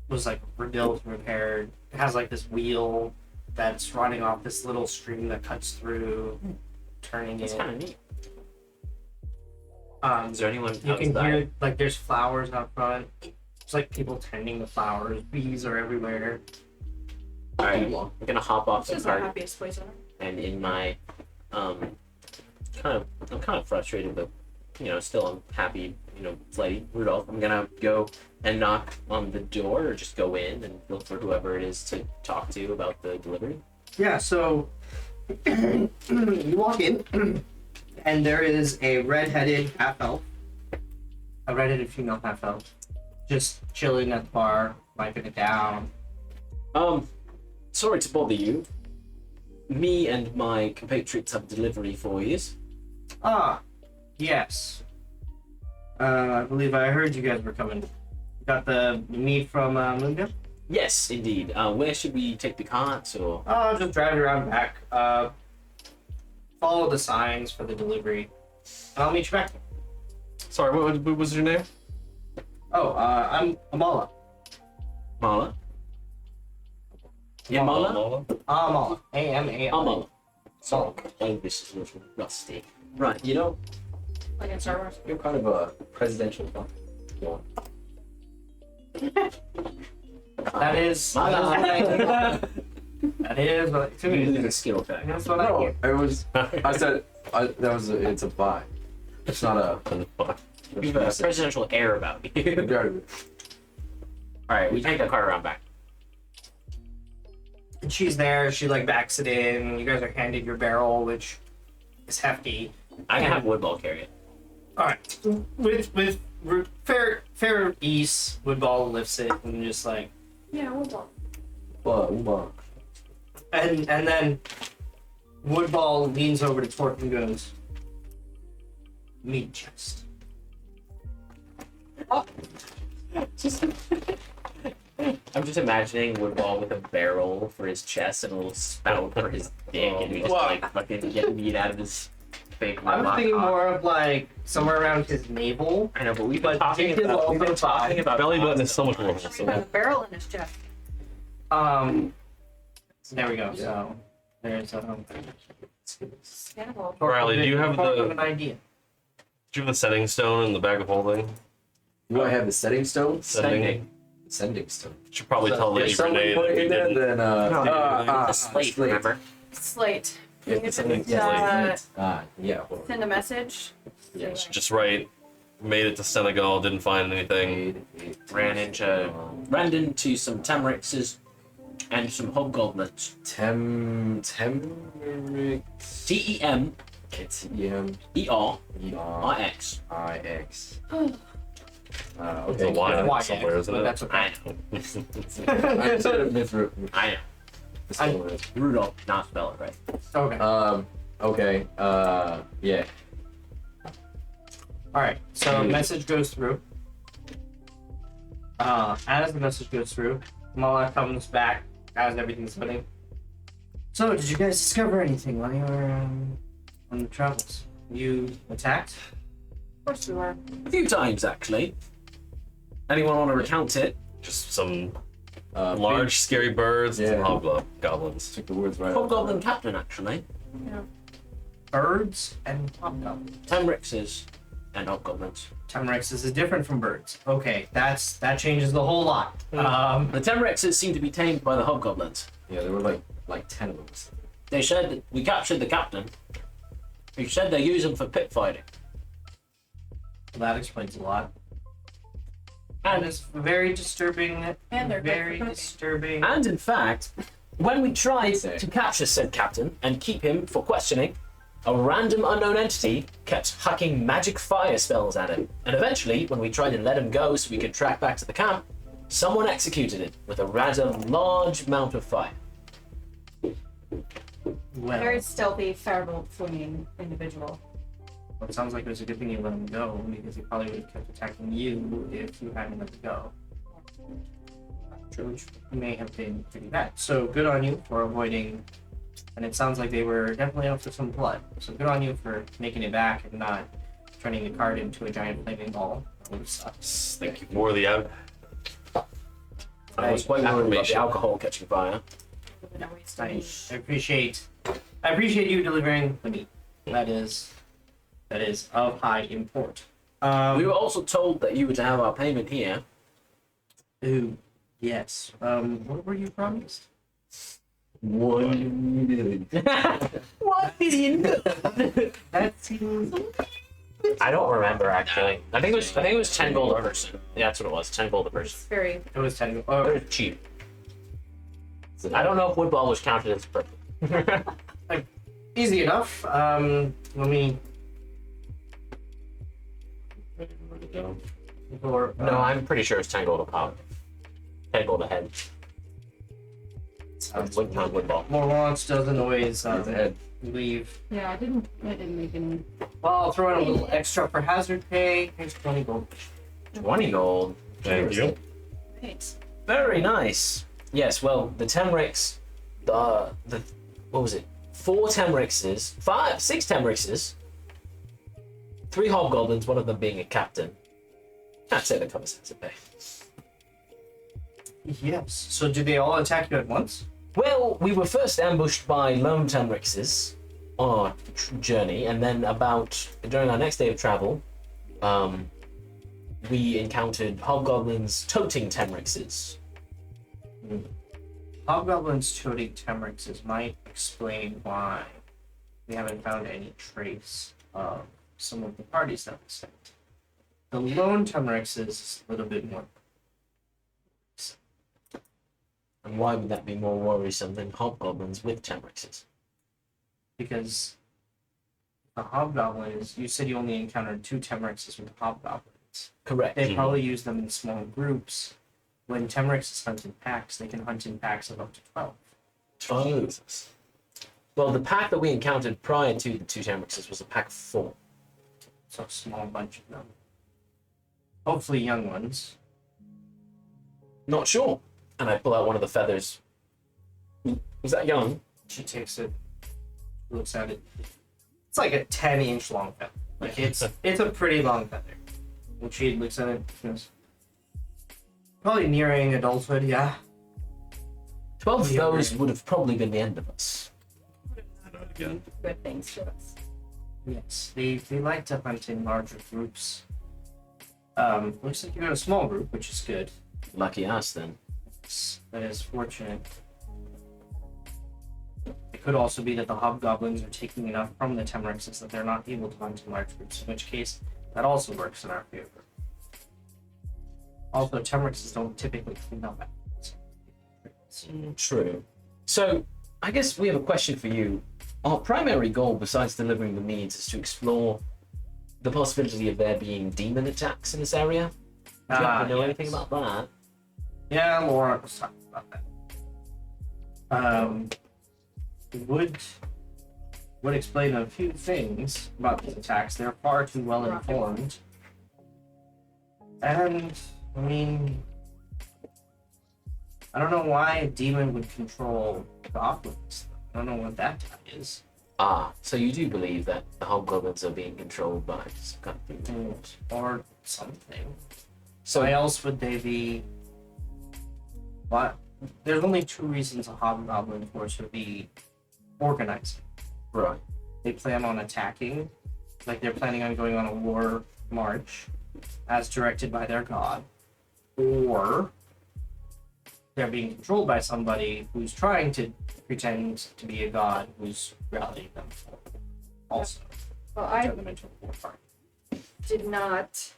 Speaker 6: was like rebuilt and repaired. It has like this wheel that's running off this little stream that cuts through, turning
Speaker 3: It's
Speaker 6: it.
Speaker 3: kind of neat.
Speaker 6: Is
Speaker 3: Is there anyone
Speaker 6: you can
Speaker 3: outside?
Speaker 6: hear like there's flowers out front. It's like people tending the flowers. Bees are everywhere.
Speaker 3: All right, I'm gonna hop off
Speaker 4: This
Speaker 3: the
Speaker 4: is the
Speaker 3: cart,
Speaker 4: happiest place ever.
Speaker 3: and in my I'm kind of frustrated, but still I'm happy. Flighty Rudolph. I'm gonna go and knock on the door, or just go in and look for whoever it is to talk to about the delivery.
Speaker 6: Yeah, so you walk in, and there is a red-headed half-elf, a red-headed female half-elf, just chilling at the bar, wiping it down.
Speaker 3: Sorry to bother you. Me and my compatriots have delivery for you.
Speaker 6: Ah, yes. I believe I heard you guys were coming. Got the meat from Moonville?
Speaker 3: Yes, indeed. Where should we take the cart, or?
Speaker 6: Oh, just drive around back. Follow the signs for the delivery. And I'll meet you back.
Speaker 5: Sorry, what was your name?
Speaker 6: Oh, I'm Amala.
Speaker 3: Mala? Yeah, Mala?
Speaker 6: Amala. A-M-A-L-A.
Speaker 3: Mala. Sorry, English is a little rusty. Right,
Speaker 4: Like in Star Wars.
Speaker 1: You're kind of a presidential buff.
Speaker 6: That is.
Speaker 3: Mala.
Speaker 6: That is what
Speaker 3: It's a skill effect.
Speaker 6: That's what I
Speaker 1: No,
Speaker 6: hear.
Speaker 1: it was. I said it's a buy. It's not a.
Speaker 3: You have a presidential air about you. Alright, we take the cart around back.
Speaker 6: And she's there. She like backs it in. You guys are handed your barrel, which is hefty.
Speaker 3: I can have Woodball carry it.
Speaker 6: All right. With fair ease, Woodball lifts it and just like
Speaker 4: Yeah, we'll go.
Speaker 6: and then Woodball leans over to Torque and goes, "Meat chest."
Speaker 3: I'm just imagining Woodball with a barrel for his chest and a little spout for his dick, and we just like fucking get meat out of his fake
Speaker 6: I was
Speaker 3: robot
Speaker 6: thinking
Speaker 3: cock.
Speaker 6: more of like somewhere around his navel.
Speaker 3: I know, but we've been
Speaker 6: But
Speaker 3: talking
Speaker 6: dick is
Speaker 3: about
Speaker 6: also
Speaker 5: Belly button is so much more.
Speaker 4: He has a barrel in his chest.
Speaker 6: There we go. So there's
Speaker 4: Scannable.
Speaker 5: Riley, do you have
Speaker 6: an idea?
Speaker 5: Do you have the setting stone in the bag of holding?
Speaker 1: Do I have the setting stone?
Speaker 3: Sending.
Speaker 1: Sending stone.
Speaker 5: Should probably tell
Speaker 1: If
Speaker 5: Lady
Speaker 1: somebody
Speaker 5: Renee
Speaker 1: put
Speaker 5: that
Speaker 1: it
Speaker 5: we
Speaker 1: in there,
Speaker 5: didn't.
Speaker 1: then
Speaker 3: The slate, remember?
Speaker 4: Slate.
Speaker 1: Yeah,
Speaker 4: You
Speaker 1: the sending
Speaker 4: can
Speaker 1: yeah. Well,
Speaker 4: send a message.
Speaker 1: yeah.
Speaker 5: Just right. Made it to Senegal, didn't find anything.
Speaker 3: Ran into some Tamarixes and some hobgoblins.
Speaker 1: Temeric.
Speaker 3: T-E-M-E-R-I-X.
Speaker 1: T-M-E-R-I-X.
Speaker 5: It's a
Speaker 1: Okay.
Speaker 5: line
Speaker 2: Why,
Speaker 5: somewhere, isn't
Speaker 2: but
Speaker 5: it?
Speaker 2: that's okay.
Speaker 3: I know.
Speaker 1: I said it Mithra.
Speaker 3: I know. Rudolph, not spell it right.
Speaker 2: Okay.
Speaker 1: Okay. Yeah.
Speaker 2: All right. So a message goes through. As the message goes through, Kamala comes back as everything's happening. So, did you guys discover anything while you were on the travels? You attacked?
Speaker 4: Of course we were.
Speaker 3: A few times, actually. Anyone want to recount it?
Speaker 5: Just some
Speaker 1: Large.
Speaker 5: large, scary birds and some
Speaker 1: Yeah.
Speaker 5: hobgoblins.
Speaker 1: Took the words right.
Speaker 3: Hobgoblin Captain, actually.
Speaker 2: Birds and hobgoblins.
Speaker 3: Temrixes and hobgoblins.
Speaker 2: Temrexes is different from birds. Okay, that changes the whole lot.
Speaker 3: The Temrixes seem to be tamed by the hobgoblins.
Speaker 1: Yeah, there were like 10 of them.
Speaker 3: They said that we captured the captain. He said they use them for pit fighting.
Speaker 2: That explains a lot. And it's very disturbing.
Speaker 4: And they're great
Speaker 2: very
Speaker 4: for cooking.
Speaker 2: disturbing.
Speaker 3: And in fact, when we tried
Speaker 1: Say.
Speaker 3: to capture said captain and keep him for questioning, a random unknown entity kept hucking magic fire spells at him. And eventually, when we tried to let him go so we could track back to the camp, someone executed it with a rather large amount of fire.
Speaker 2: Well,
Speaker 4: Very stealthy, feral flinging individual.
Speaker 2: it sounds like it was a good thing you let him go, because he probably would have kept attacking you if you hadn't let him go. Which may have been pretty bad. So good on you for avoiding. And it sounds like they were definitely out for some blood. So good on you for making it back and not turning the card into a giant flaming ball. That would have sucked.
Speaker 5: Thank you for the out.
Speaker 3: I was quite worried about the
Speaker 5: Affirmation.
Speaker 3: alcohol catching fire.
Speaker 2: I appreciate you delivering the meat. That is of high import.
Speaker 3: We were also told that you were to have our payment here.
Speaker 2: Ooh, yes. What were you promised?
Speaker 3: 1 million. 1 million.
Speaker 2: That seems.
Speaker 3: I don't remember actually. I think it was 10 gold a person. Yeah, that's what it was. 10 gold a person.
Speaker 4: It's very.
Speaker 2: It was 10.
Speaker 3: It was cheap. I don't know if woodball was counted as purple.
Speaker 2: Easy enough. Let me. Or,
Speaker 3: No, I'm pretty sure it's 10 gold a pop. 10 gold a head. Woodball.
Speaker 2: Morlance doesn't always
Speaker 1: His head.
Speaker 2: leave.
Speaker 7: Yeah, I didn't make any.
Speaker 2: Well, I'll throw in a little extra for hazard pay. Here's 20 gold.
Speaker 3: 20 gold.
Speaker 5: Thank you.
Speaker 4: Right.
Speaker 3: Very nice. Yes, well, the Temrix, what was it? 4 Temrixes, 6 Temrixes, 3 hobgoblins, one of them being a captain. I'd say that covers hazard pay.
Speaker 2: Yes. So do they all attack you at once?
Speaker 3: Well, we were first ambushed by lone Temrixes on our journey, and then during our next day of travel, we encountered hobgoblins toting Temrixes.
Speaker 2: Hobgoblins toting Temrixes might explain why we haven't found any trace of some of the parties that we sent. The lone Temrixes is a little bit more.
Speaker 3: And why would that be more worrisome than hobgoblins with Temrixes?
Speaker 2: Because the hobgoblins, you said you only encountered 2 Temrixes with hobgoblins.
Speaker 3: Correct.
Speaker 2: They probably use them in small groups. When Temrixes hunt in packs, they can hunt in packs of up to 12.
Speaker 3: Oh. Well, the pack that we encountered prior to the 2 Temrixes was a pack of 4.
Speaker 2: So a small bunch of them. Hopefully young ones.
Speaker 3: Not sure. And I pull out one of the feathers. Was that young?
Speaker 2: She takes it, looks at it. It's like a 10-inch long feather. Like it's a pretty long feather. And she looks at it, she goes, probably nearing adulthood, yeah.
Speaker 3: 12 of
Speaker 2: Yeah,
Speaker 3: those
Speaker 2: right.
Speaker 3: would have probably been the end of us.
Speaker 5: Again.
Speaker 7: Good things to us.
Speaker 2: Yes, they like to hunt in larger groups. Looks like you're in a small group, which is good.
Speaker 3: Lucky us then.
Speaker 2: That is fortunate. It could also be that the hobgoblins are taking enough from the Temrixes that they're not able to hunt in large groups, in which case that also works in our favor. Also, Temrixes don't typically clean up afterwards.
Speaker 3: True. So, I guess we have a question for you. Our primary goal, besides delivering the meads, is to explore the possibility of there being demon attacks in this area. Do you happen to know
Speaker 2: yes.
Speaker 3: anything about that?
Speaker 2: Yeah, Laura was talking about that. Would explain a few things about these attacks. They're far too well informed. And I mean, I don't know why a demon would control goblins. I don't know what that is.
Speaker 3: Ah, so you do believe that the hobgoblins are being controlled by some kind of demon.
Speaker 2: Or something.
Speaker 3: So
Speaker 2: Why else would they be? What? There's only two reasons a hobgoblin force would be organized.
Speaker 3: right.
Speaker 2: They plan on attacking, like they're planning on going on a war march, as directed by their god, or they're being controlled by somebody who's trying to pretend to be a god who's rallying them for. Also,
Speaker 4: Well, I
Speaker 2: turn them into a war party.
Speaker 4: did not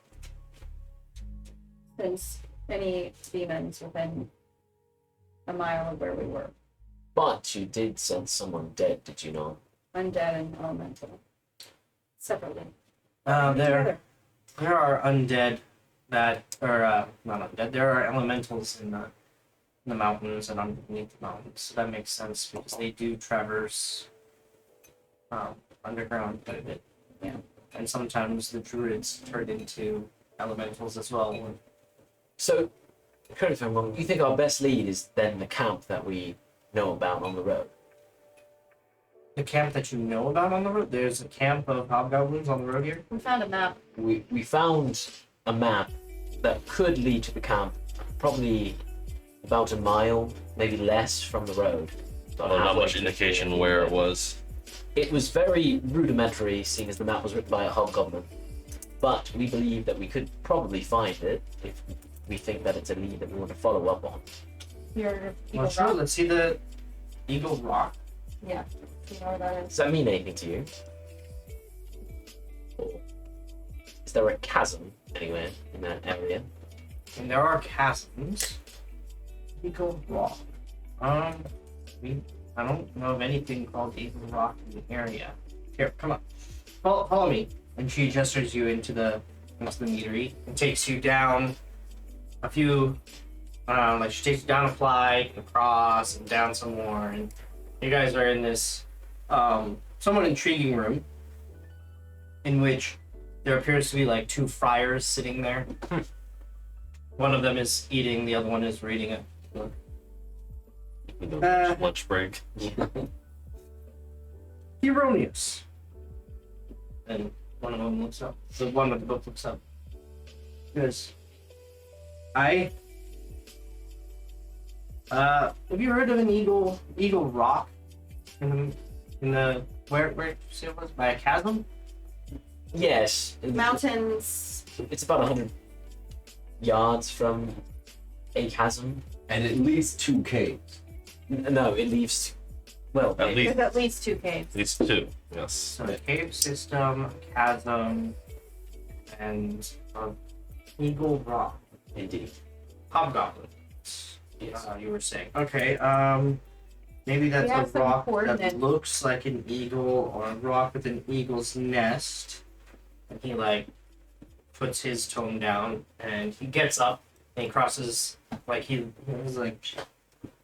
Speaker 4: sense any demons within a mile of where we were.
Speaker 3: But you did sense someone dead, did you not?
Speaker 4: Undead and elemental. Separately.
Speaker 2: There are undead that are not undead. There are elementals in the mountains and underneath the mountains. So that makes sense because they do traverse underground quite a bit.
Speaker 4: Yeah.
Speaker 2: And sometimes the druids turn into elementals as well.
Speaker 3: So, correct me if I'm wrong, you think our best lead is then the camp that we know about on the road?
Speaker 2: The camp that you know about on the road, there's a camp of hobgoblins on the road here.
Speaker 4: We found a map.
Speaker 3: We found a map that could lead to the camp, probably about a mile, maybe less from the road. About
Speaker 5: Well, not
Speaker 3: halfway
Speaker 5: much
Speaker 3: to-
Speaker 5: indication where it was.
Speaker 3: It was very rudimentary, seeing as the map was written by a hobgoblin. But we believe that we could probably find it if we think that it's a lead that we want to follow up on.
Speaker 4: Your
Speaker 2: Well, sure, let's see the Eagle Rock.
Speaker 4: Yeah. Do you know where that is?
Speaker 3: Does that mean anything to you? Or is there a chasm anywhere in that area?
Speaker 2: And there are chasms. Eagle Rock. I don't know of anything called Eagle Rock in the area. Here, come on. Follow me. And she gestures you into the meadery and takes you down a few, like she takes you down a flight, across, and down some more. And you guys are in this somewhat intriguing room in which there appears to be like two friars sitting there. One of them is eating, the other one is reading a book.
Speaker 5: You know, lunch break.
Speaker 2: Erroneous. And one of them looks up. The one with the book looks up. He goes, have you heard of an Eagle Rock? In the where did you say it was? By a chasm?
Speaker 3: Yes.
Speaker 4: Mountains.
Speaker 3: It's about 100 yards from a chasm.
Speaker 1: And at least 2 caves.
Speaker 3: No, it leaves. Well,
Speaker 5: At
Speaker 3: maybe.
Speaker 5: least,
Speaker 4: With at least 2 caves.
Speaker 5: at least 2. Yes.
Speaker 2: So a cave system, a chasm, and Eagle Rock.
Speaker 3: Indeed.
Speaker 2: Hobgoblin.
Speaker 3: Yes.
Speaker 2: You were saying. Okay, maybe that's
Speaker 4: We have
Speaker 2: a
Speaker 4: some
Speaker 2: rock that
Speaker 4: coordinates.
Speaker 2: looks like an eagle or a rock with an eagle's nest. And he like puts his tome down and he gets up and he crosses like he's like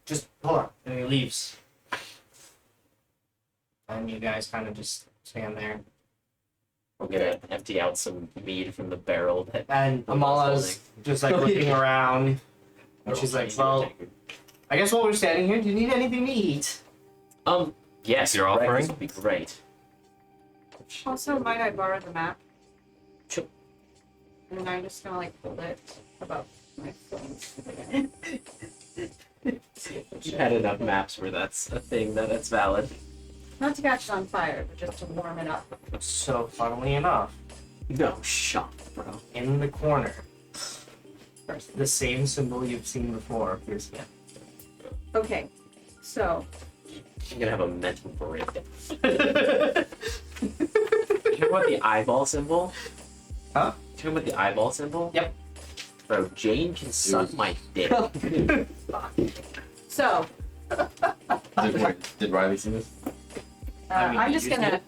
Speaker 2: just hold on and he leaves. And you guys kind of just stand there.
Speaker 3: I'm gonna empty out some mead from the barrel. That
Speaker 2: And
Speaker 3: What was
Speaker 2: Amala's just like looking around and she's like, well, I guess while we're standing here, do you need anything to eat?
Speaker 3: Yes,
Speaker 5: Your offering?
Speaker 3: breakfast would be great.
Speaker 4: Also, might I borrow the map?
Speaker 3: Sure.
Speaker 4: And then I'm just gonna like hold it above my phone.
Speaker 3: You've had enough maps where that's a thing that it's valid.
Speaker 4: Not to catch it on fire, but just to warm it up.
Speaker 2: So, funnily enough,
Speaker 3: No, shut, bro.
Speaker 2: in the corner, the same symbol you've seen before appears again.
Speaker 4: Okay, so
Speaker 3: I'm gonna have a mental break. You know about the eyeball symbol?
Speaker 2: Huh?
Speaker 3: Do you know about the eyeball symbol?
Speaker 2: Yep.
Speaker 3: Bro, Jane can suck my dick.
Speaker 4: so
Speaker 1: Did Riley see this?
Speaker 2: I mean,
Speaker 4: I'm
Speaker 2: did
Speaker 4: just
Speaker 2: you see
Speaker 4: gonna.
Speaker 2: it?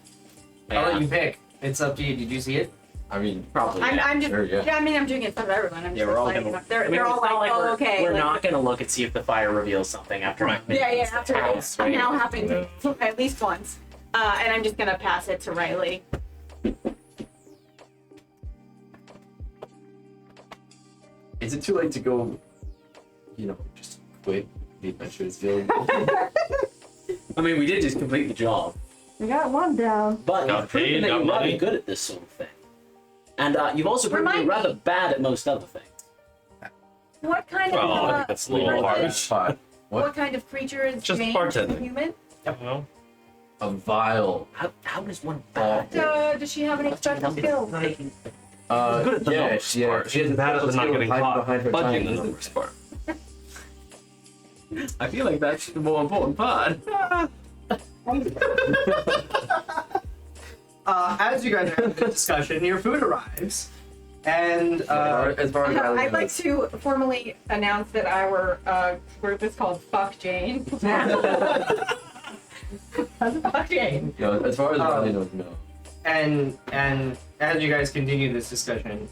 Speaker 2: I'll let you pick. It's up to you. Did you see it?
Speaker 1: I mean,
Speaker 3: Probably.
Speaker 4: I'm just.
Speaker 1: sure, yeah.
Speaker 4: I mean, I'm doing it for everyone. I'm
Speaker 3: Yeah,
Speaker 4: just
Speaker 3: we're all
Speaker 4: like,
Speaker 3: gonna.
Speaker 4: they're
Speaker 3: I mean,
Speaker 4: all
Speaker 3: it's
Speaker 4: like,
Speaker 3: not
Speaker 4: oh,
Speaker 3: we're,
Speaker 4: okay.
Speaker 3: We're
Speaker 4: like,
Speaker 3: not gonna look and see if the fire reveals something after.
Speaker 5: Right.
Speaker 4: Yeah, after
Speaker 3: House,
Speaker 4: it
Speaker 3: right?
Speaker 4: now happened at least once, and I'm just gonna pass it to Riley.
Speaker 1: Is it too late to go, just quit the Adventurers Guild?
Speaker 3: I mean, we did just complete the job,
Speaker 7: We got one down.
Speaker 3: but
Speaker 5: Got
Speaker 3: you've proven
Speaker 5: paid,
Speaker 3: that
Speaker 5: got
Speaker 3: you're rather
Speaker 5: money.
Speaker 3: good at this sort of thing, and you've also proven
Speaker 4: Remind
Speaker 3: you're rather
Speaker 4: me.
Speaker 3: bad at most other things.
Speaker 4: What kind
Speaker 5: Well, I
Speaker 4: of
Speaker 5: think that's a little
Speaker 4: creature
Speaker 5: harsh.
Speaker 4: is-
Speaker 1: Spot.
Speaker 4: what kind of creature is
Speaker 5: Just
Speaker 4: Jane?
Speaker 5: bartending.
Speaker 4: Human?
Speaker 5: Well,
Speaker 1: A vile.
Speaker 3: How does one
Speaker 1: Bad.
Speaker 4: Does she have any special skills?
Speaker 5: good at the
Speaker 1: Yeah,
Speaker 5: numbers
Speaker 1: yeah.
Speaker 5: part.
Speaker 1: She has a
Speaker 5: bad at
Speaker 1: special
Speaker 5: the not
Speaker 1: skill
Speaker 5: getting
Speaker 1: hiding
Speaker 5: caught
Speaker 1: behind her
Speaker 5: fudging
Speaker 1: time
Speaker 5: the
Speaker 1: numbers.
Speaker 5: numbers part.
Speaker 3: I feel like that's the more important part.
Speaker 6: As you guys are having the discussion, your food arrives, and
Speaker 1: As far as
Speaker 4: I'd like to formally announce that our group is called Fuck Jane. Fuck Jane.
Speaker 1: No, as far as Riley knows, no.
Speaker 6: and as you guys continue this discussion,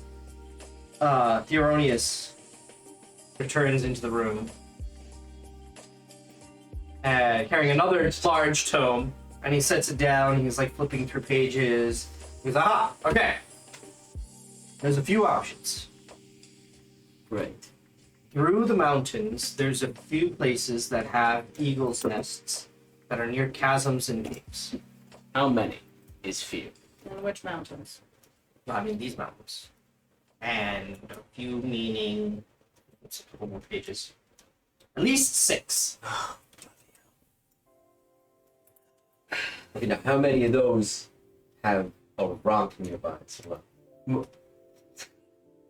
Speaker 6: Theoronius returns into the room, carrying another large tome, and he sets it down. He's like flipping through pages. He's like, "Ah, okay. There's a few options.
Speaker 3: Great.
Speaker 6: Through the mountains, there's a few places that have eagles' nests that are near chasms and caves.
Speaker 3: How many is few?
Speaker 4: And which mountains?
Speaker 6: I mean, these mountains. And a few meaning, it's a couple more pages. At least 6.
Speaker 1: Okay, now how many of those have a rock nearby? So,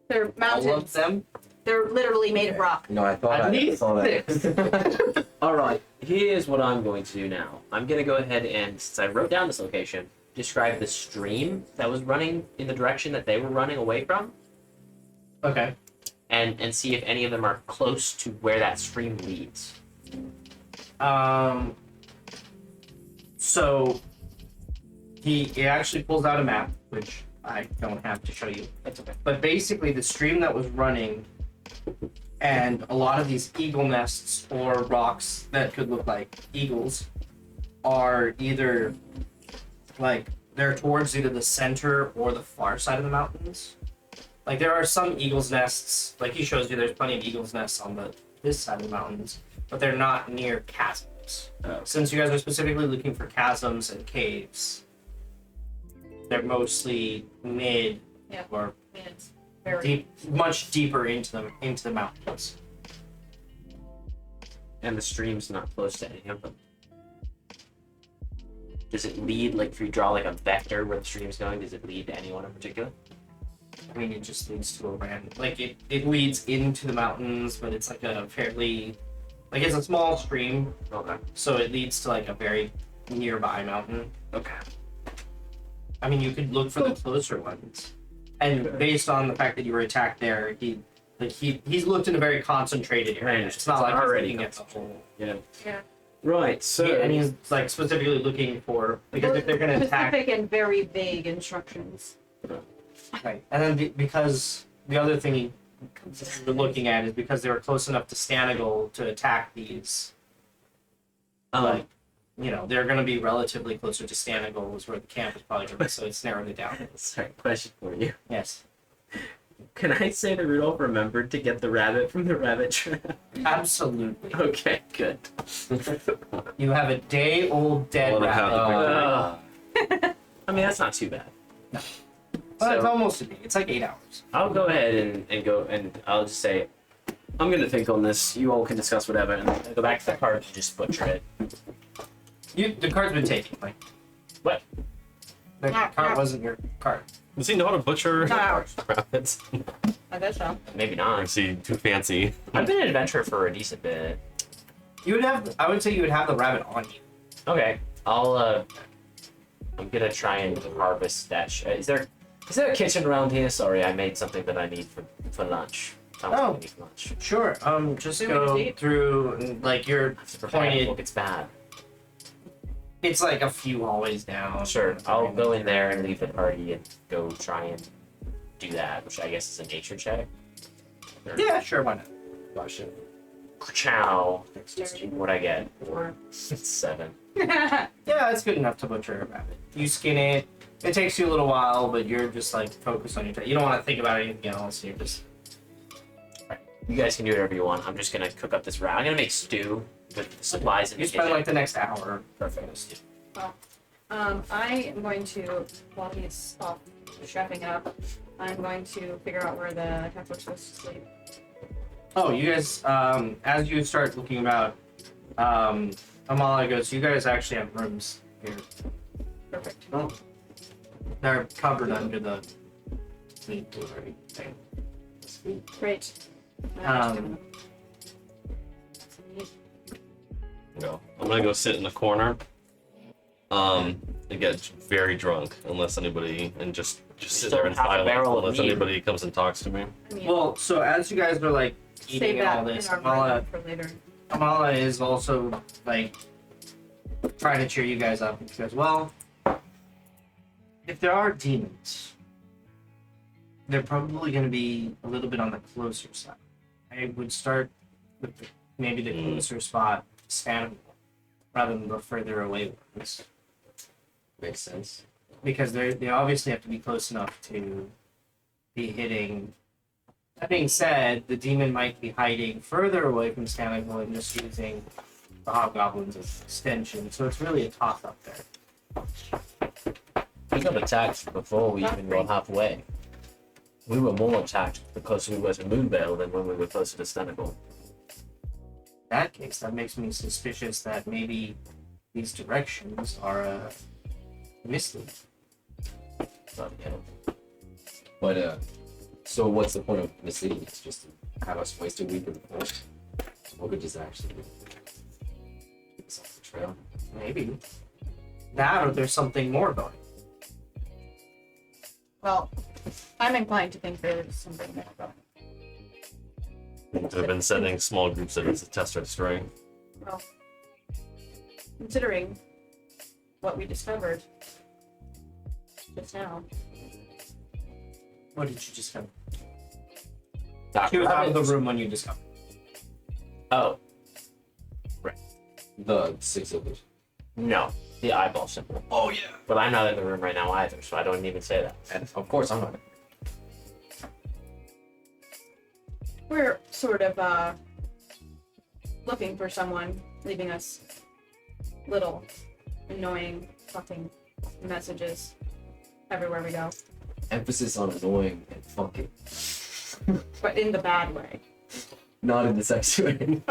Speaker 4: They're
Speaker 6: All of
Speaker 4: mountains.
Speaker 6: them?
Speaker 4: They're literally made of rock.
Speaker 1: I thought
Speaker 6: At
Speaker 1: I
Speaker 6: least
Speaker 1: saw that.
Speaker 6: 6.
Speaker 3: All right. Here's what I'm going to do now. I'm going to go ahead and, since I wrote down this location, describe the stream that was running in the direction that they were running away from,
Speaker 6: Okay.
Speaker 3: and see if any of them are close to where that stream leads.
Speaker 6: So he actually pulls out a map, which I don't have to show you.
Speaker 3: That's okay.
Speaker 6: But basically, the stream that was running, and a lot of these eagle nests or rocks that could look like eagles, are either like they're towards either the center or the far side of the mountains. Like there are some eagles nests, like he shows you, there's plenty of eagles nests on this side of the mountains, but they're not near chasms.
Speaker 3: Oh.
Speaker 6: Since you guys are specifically looking for chasms and caves, they're mostly mid
Speaker 4: Yeah.
Speaker 6: or
Speaker 4: It's very.
Speaker 6: deep, much deeper into the mountains.
Speaker 3: And the stream's not close to any of them. Does it lead, like, if you draw like a vector where the stream's going, does it lead to anyone in particular?
Speaker 6: I mean, it just leads to a random, like it leads into the mountains, but it's like a fairly, like it's a small stream,
Speaker 3: Okay.
Speaker 6: so it leads to like a very nearby mountain.
Speaker 3: Okay.
Speaker 6: I mean, you could look for the closer ones, and based on the fact that you were attacked there, he's looked in a very concentrated area. It's not like
Speaker 3: Already
Speaker 6: he's looking at the whole.
Speaker 3: Yeah.
Speaker 4: Yeah.
Speaker 3: Right. So.
Speaker 6: Yeah, and he's like specifically looking for, because if they're gonna attack.
Speaker 4: Specific and very vague instructions.
Speaker 6: Right, and then because the other thing we're looking at is because they were close enough to Stanagal to attack these. Like, they're going to be relatively closer to Stanagal, is where the camp is probably going to be, so it's narrowed it down.
Speaker 3: Sorry. Question for you.
Speaker 6: Yes,
Speaker 3: Can I say that Rudolph remembered to get the rabbit from the rabbit trap?
Speaker 6: absolutely.
Speaker 3: Okay. Good.
Speaker 6: You have a day-old dead
Speaker 5: Let it
Speaker 6: rabbit.
Speaker 5: happen.
Speaker 3: I mean, that's not too bad.
Speaker 6: Well, it's
Speaker 3: So-
Speaker 6: almost a day. It's like 8 hours.
Speaker 3: I'll go ahead and go, and I'll just say, I'm gonna think on this. You all can discuss whatever, and I'll go back to the card and just butcher it.
Speaker 6: The card's been taken. Like,
Speaker 3: What?
Speaker 6: the card wasn't your card.
Speaker 5: Does he know how to butcher
Speaker 4: Not ours.
Speaker 5: rabbits?
Speaker 4: I guess so.
Speaker 3: Maybe
Speaker 5: Or
Speaker 3: not.
Speaker 5: is he too fancy?
Speaker 3: I've been an adventurer for a decent bit.
Speaker 6: I would say you would have the rabbit on you.
Speaker 3: Okay, I'm gonna try and harvest that. Is there a kitchen around here? Sorry, I made something that I need for lunch. Sounds like I need for lunch.
Speaker 6: Sure. Just
Speaker 4: Do we
Speaker 6: go
Speaker 4: eat?
Speaker 6: through, and, like, you're
Speaker 3: I have to prepare
Speaker 6: pointed.
Speaker 3: Look, it's bad.
Speaker 6: It's like a few hallways down.
Speaker 3: Sure, I'll go in there and leave the party and go try and do that, which I guess is a nature check. Or-
Speaker 2: Yeah, sure, why not?
Speaker 1: Gosh, shit.
Speaker 3: Chow.
Speaker 4: Dexterity.
Speaker 3: What'd I get?
Speaker 4: Or
Speaker 3: 7.
Speaker 2: Yeah, it's good enough to butcher a rabbit. You skin it. It takes you a little while, but you're just like focused on your. You don't want to think about anything else. You're just.
Speaker 3: You guys can do whatever you want. I'm just gonna cook up this rat. I'm gonna make stew with the supplies in
Speaker 2: You
Speaker 3: the
Speaker 2: spend
Speaker 3: kitchen.
Speaker 2: like the next hour.
Speaker 3: Perfect.
Speaker 4: I am going to, while he's off chefing up, I'm going to figure out where the Cat's supposed to sleep.
Speaker 2: Oh, you guys, as you start looking about, Amala goes, you guys actually have rooms here.
Speaker 4: Perfect.
Speaker 2: They're covered under the blueberry thing.
Speaker 4: Great.
Speaker 2: Um,
Speaker 5: Go. I'm gonna go sit in the corner. And get very drunk unless anybody and just sit there in
Speaker 3: Still half a barrel
Speaker 5: silence
Speaker 3: of
Speaker 5: unless
Speaker 3: mead.
Speaker 5: anybody comes and talks to me.
Speaker 4: I mean,
Speaker 2: well, so as you guys are like
Speaker 4: save
Speaker 2: eating
Speaker 4: that
Speaker 2: all this,
Speaker 4: in our
Speaker 2: Amala,
Speaker 4: mind for later.
Speaker 2: Amala is also like trying to cheer you guys up. And she goes, well, if there are demons, they're probably going to be a little bit on the closer side. I would start with maybe the closer spot, Stanable, rather than the further away ones.
Speaker 1: Makes sense.
Speaker 2: Because they obviously have to be close enough to be hitting. That being said, the demon might be hiding further away from Stanable and just using the hobgoblins as an extension. So it's really a toss up there.
Speaker 3: We got attacked before we even got halfway. We were more attacked the closer we were to Moonvale than when we were closer to Stenical.
Speaker 2: In that case, that makes me suspicious that maybe these directions are misleading.
Speaker 3: But yeah.
Speaker 1: But so what's the point of misleading? It's just to have us waste a week in the forest. What good does that actually do? Keep us off the trail.
Speaker 2: Maybe. That or there's something more going.
Speaker 4: Well, I'm inclined to think there's something more going.
Speaker 5: I've been sending small groups of it to test our strength.
Speaker 4: Well, considering what we discovered just now,
Speaker 2: What did you discover?
Speaker 3: That
Speaker 2: She was out of the
Speaker 3: rabbit-
Speaker 2: room when you discovered.
Speaker 3: Oh,
Speaker 1: The 6 of it.
Speaker 3: no. The eyeball symbol.
Speaker 1: Oh yeah.
Speaker 3: But I'm not in the room right now either, so I don't even say that.
Speaker 1: And of course I'm not.
Speaker 4: we're sort of looking for someone, leaving us little annoying fucking messages everywhere we go,
Speaker 1: Emphasis on annoying and fucking.
Speaker 4: but in the bad way.
Speaker 1: Not in the sexy way.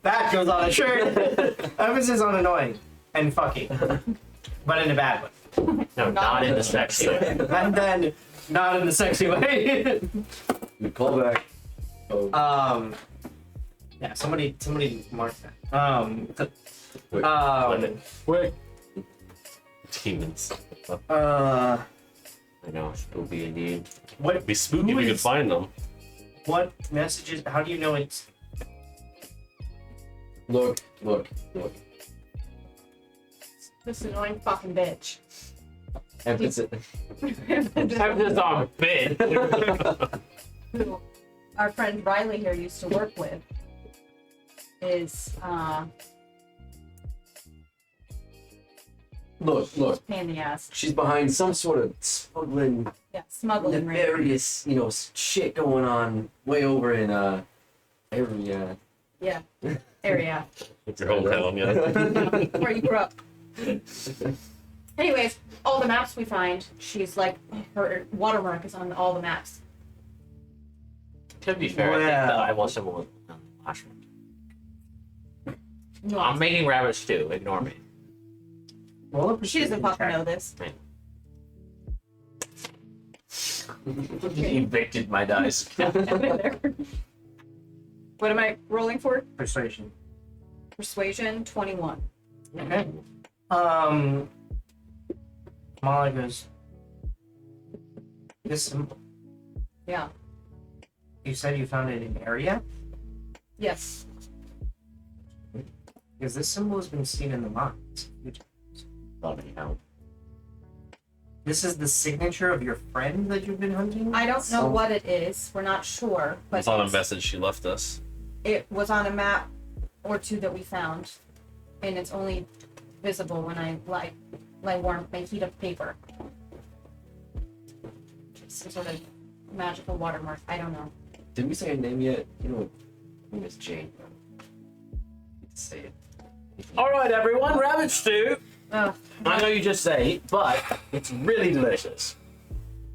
Speaker 2: That goes on a shirt. Emphasis on annoying and fucking, but in a bad way.
Speaker 3: No, not in the sexy way.
Speaker 2: And then not in the sexy way.
Speaker 1: Good callback. Oh,
Speaker 2: Yeah. Somebody mark that.
Speaker 1: wait.
Speaker 5: Wait. Demons.
Speaker 3: I know, spooky indeed.
Speaker 2: What
Speaker 5: Be spooky if
Speaker 2: Who
Speaker 5: we could
Speaker 2: is-
Speaker 5: find them.
Speaker 2: what messages? How do you know it's?
Speaker 1: Look.
Speaker 4: This annoying fucking bitch.
Speaker 1: Emphasis.
Speaker 3: Emphasis on bit.
Speaker 7: Who our friend Riley here used to work with is
Speaker 1: Look.
Speaker 7: pain in the ass.
Speaker 1: She's behind some sort of smuggling,
Speaker 7: Yeah, smuggling ring.
Speaker 1: nefarious, shit going on way over in area.
Speaker 7: Yeah, area
Speaker 5: Your hometown, yeah.
Speaker 7: where you grew up.
Speaker 4: Anyways, all the maps we find, she's like, her watermark is on all the maps.
Speaker 3: To be fair, I think the
Speaker 2: Well.
Speaker 3: eyeball symbol was on the last one. I'm making rabbit stew. Ignore me.
Speaker 2: Roll up a
Speaker 7: She doesn't
Speaker 2: persuasion
Speaker 7: fucking
Speaker 2: check.
Speaker 7: know this.
Speaker 3: Evicted my dice.
Speaker 4: What am I rolling for?
Speaker 2: Persuasion.
Speaker 4: Persuasion 21.
Speaker 2: Okay. Molly goes. This symbol.
Speaker 7: Yeah.
Speaker 2: You said you found it in area?
Speaker 7: Yes.
Speaker 2: Because this symbol has been seen in the mines.
Speaker 3: Not anyhow.
Speaker 2: This is the signature of your friend that you've been hunting?
Speaker 7: I don't know what it is. We're not sure, but
Speaker 5: It's on a message she left us.
Speaker 7: it was on a map or two that we found, and it's only visible when I light warm my heat up paper. Some sort of magical watermark. I don't know.
Speaker 1: Did we say her name yet? You know, her name is Jane. Let's say it.
Speaker 3: All right, everyone, rabbit stew.
Speaker 7: Ugh.
Speaker 3: I know you just say, it, but it's really delicious.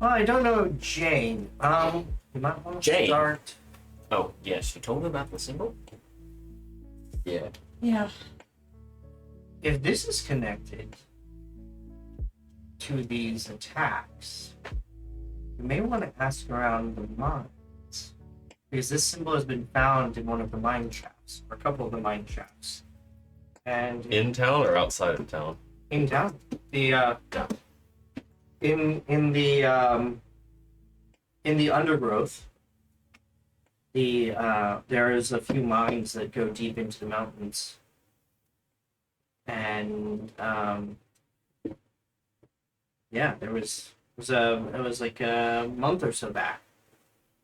Speaker 2: Well, I don't know Jane. You might want to
Speaker 3: Jane?
Speaker 2: start.
Speaker 3: Oh, yes, you told me about the symbol?
Speaker 1: Yeah.
Speaker 7: Yeah.
Speaker 2: If this is connected to these attacks, you may want to ask around the mines. Because this symbol has been found in one of the mine shafts, or a couple of the mine shafts. And
Speaker 5: In town or outside of town?
Speaker 2: in town. The in the undergrowth, there is a few mines that go deep into the mountains. And yeah, it was like a month or so back.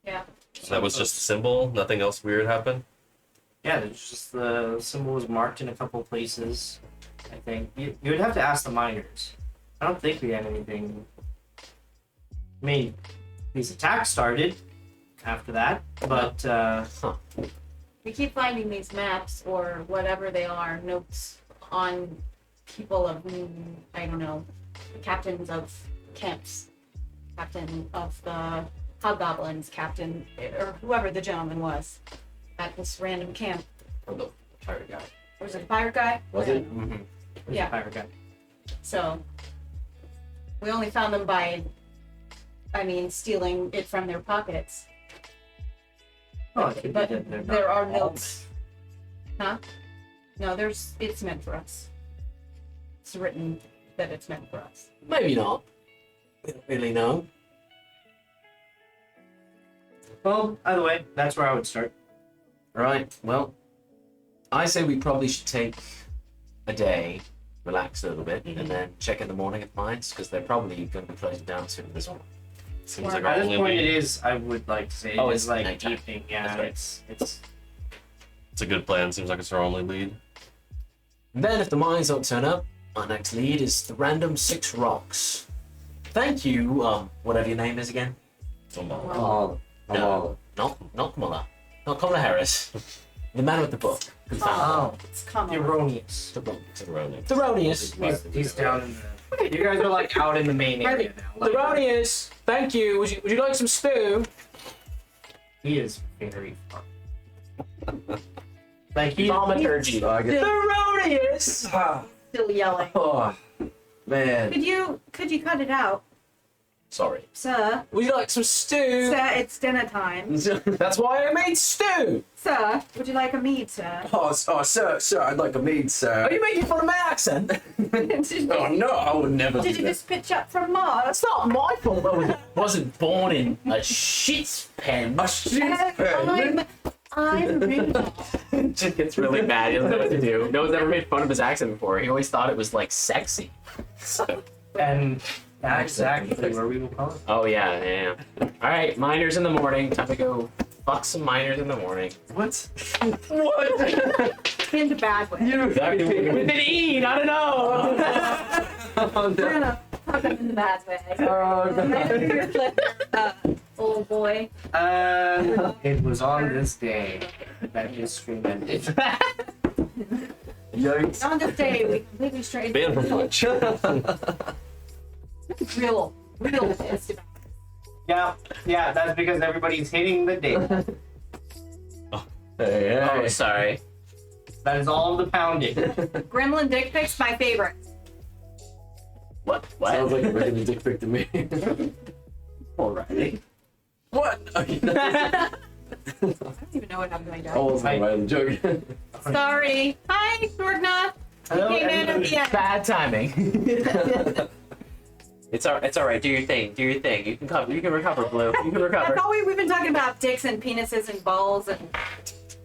Speaker 7: Yeah.
Speaker 5: So that was just a symbol? Nothing else weird happened?
Speaker 2: Yeah, it's just the symbol was marked in a couple of places. I think you would have to ask the miners. I don't think we had anything. I mean, these attacks started after that, but
Speaker 7: We keep finding these maps or whatever they are, notes on people of, I don't know, captains of camps, captain of the hobgoblins, captain, or whoever the gentleman was at this random camp.
Speaker 3: Or the pirate guy.
Speaker 7: Was it a pirate guy?
Speaker 1: Was it?
Speaker 3: Mm-hmm.
Speaker 2: there's
Speaker 7: Yeah.
Speaker 2: a pirate guy.
Speaker 7: So we only found them by, stealing it from their pockets.
Speaker 2: Oh, I think
Speaker 7: But
Speaker 2: that they're
Speaker 7: there
Speaker 2: not
Speaker 7: are
Speaker 2: all
Speaker 7: notes. Huh? No, it's meant for us. It's written that it's meant for us.
Speaker 3: Maybe not. We don't really know.
Speaker 2: Well, either way, that's where I would start.
Speaker 3: Right, well, I say we probably should take a day, relax a little bit, and then check in the morning at mines, because they're probably going to be closing down soon as well.
Speaker 5: Seems
Speaker 7: Or-
Speaker 5: like our
Speaker 2: At this
Speaker 5: only
Speaker 2: point, it
Speaker 5: lead.
Speaker 2: is. I would like to say
Speaker 3: Oh,
Speaker 2: it
Speaker 3: it's
Speaker 2: is like
Speaker 3: nighttime.
Speaker 2: evening. Yeah,
Speaker 3: That's right.
Speaker 2: it's.
Speaker 5: It's a good plan. Seems like it's our only lead.
Speaker 3: And then, if the mines don't turn up, our next lead is the random 6 rocks. Thank you, whatever your name is again.
Speaker 1: Kamala. Kamala.
Speaker 3: Not Kamala. Not Kamala Harris. The man with the book. Who found
Speaker 2: Oh,
Speaker 7: It's common.
Speaker 2: erroneous.
Speaker 3: Theronius. Theronius.
Speaker 2: He's down in the. You guys are like out in the main area now. Like,
Speaker 3: Theronius. Thank you. Would you like some stew?
Speaker 2: he is very fun. Like he.
Speaker 3: Thaumaturgy.
Speaker 1: So I guess.
Speaker 3: Theronius.
Speaker 7: Still yelling.
Speaker 1: Oh, man.
Speaker 4: Could you cut it out,
Speaker 3: Sorry.
Speaker 4: sir?
Speaker 3: Would you like some stew?
Speaker 4: Sir, it's dinner time.
Speaker 3: That's why I made stew.
Speaker 4: Sir, would you like a mead, sir?
Speaker 1: Oh, sir, I'd like a mead, sir.
Speaker 3: Are you making fun of my accent?
Speaker 1: Oh, no, I would never
Speaker 4: Did
Speaker 1: do
Speaker 4: you
Speaker 1: that.
Speaker 4: just pitch up from Mars?
Speaker 3: That's not my fault. I wasn't born in a shit's pen.
Speaker 1: A sheep pen.
Speaker 4: I'm Rudolph.
Speaker 3: Jin gets really mad. He doesn't know what to do. No one's ever made fun of his accent before. He always thought it was like sexy. So,
Speaker 2: And that's actually where we will call it.
Speaker 3: oh yeah. All right, miners in the morning. Time to go fuck some miners in the morning.
Speaker 1: What? What?
Speaker 4: In the bad way.
Speaker 1: You
Speaker 3: Exactly. With an E. I don't know.
Speaker 1: Oh,
Speaker 4: We're
Speaker 1: no.
Speaker 4: gonna fuck him in the bad way.
Speaker 1: Oh,
Speaker 4: Old boy.
Speaker 2: It was on this day that his stream ended.
Speaker 1: Yikes.
Speaker 4: On this day, we completely straightened.
Speaker 5: Banned from Twitch.
Speaker 4: Real pissed about
Speaker 2: Yeah, that's because everybody's hitting the day.
Speaker 1: Hey,
Speaker 3: Oh,
Speaker 1: hey.
Speaker 3: sorry.
Speaker 2: That is all of the pounding.
Speaker 4: it. Gremlin dick pics, my favorite.
Speaker 3: What?
Speaker 1: Sounds
Speaker 3: What?
Speaker 1: like a regular dick pic to me.
Speaker 2: Alrighty.
Speaker 1: What?
Speaker 4: I don't even know what I'm going to
Speaker 1: Oh, it's not right, joke.
Speaker 4: Sorry. Hi, Nordna.
Speaker 2: Hello,
Speaker 4: Came in at the end.
Speaker 3: Bad timing. It's all right. Do your thing. Do your thing. You can cover. You can recover, Blue. You can recover.
Speaker 4: That's all we've been talking about, dicks and penises and balls and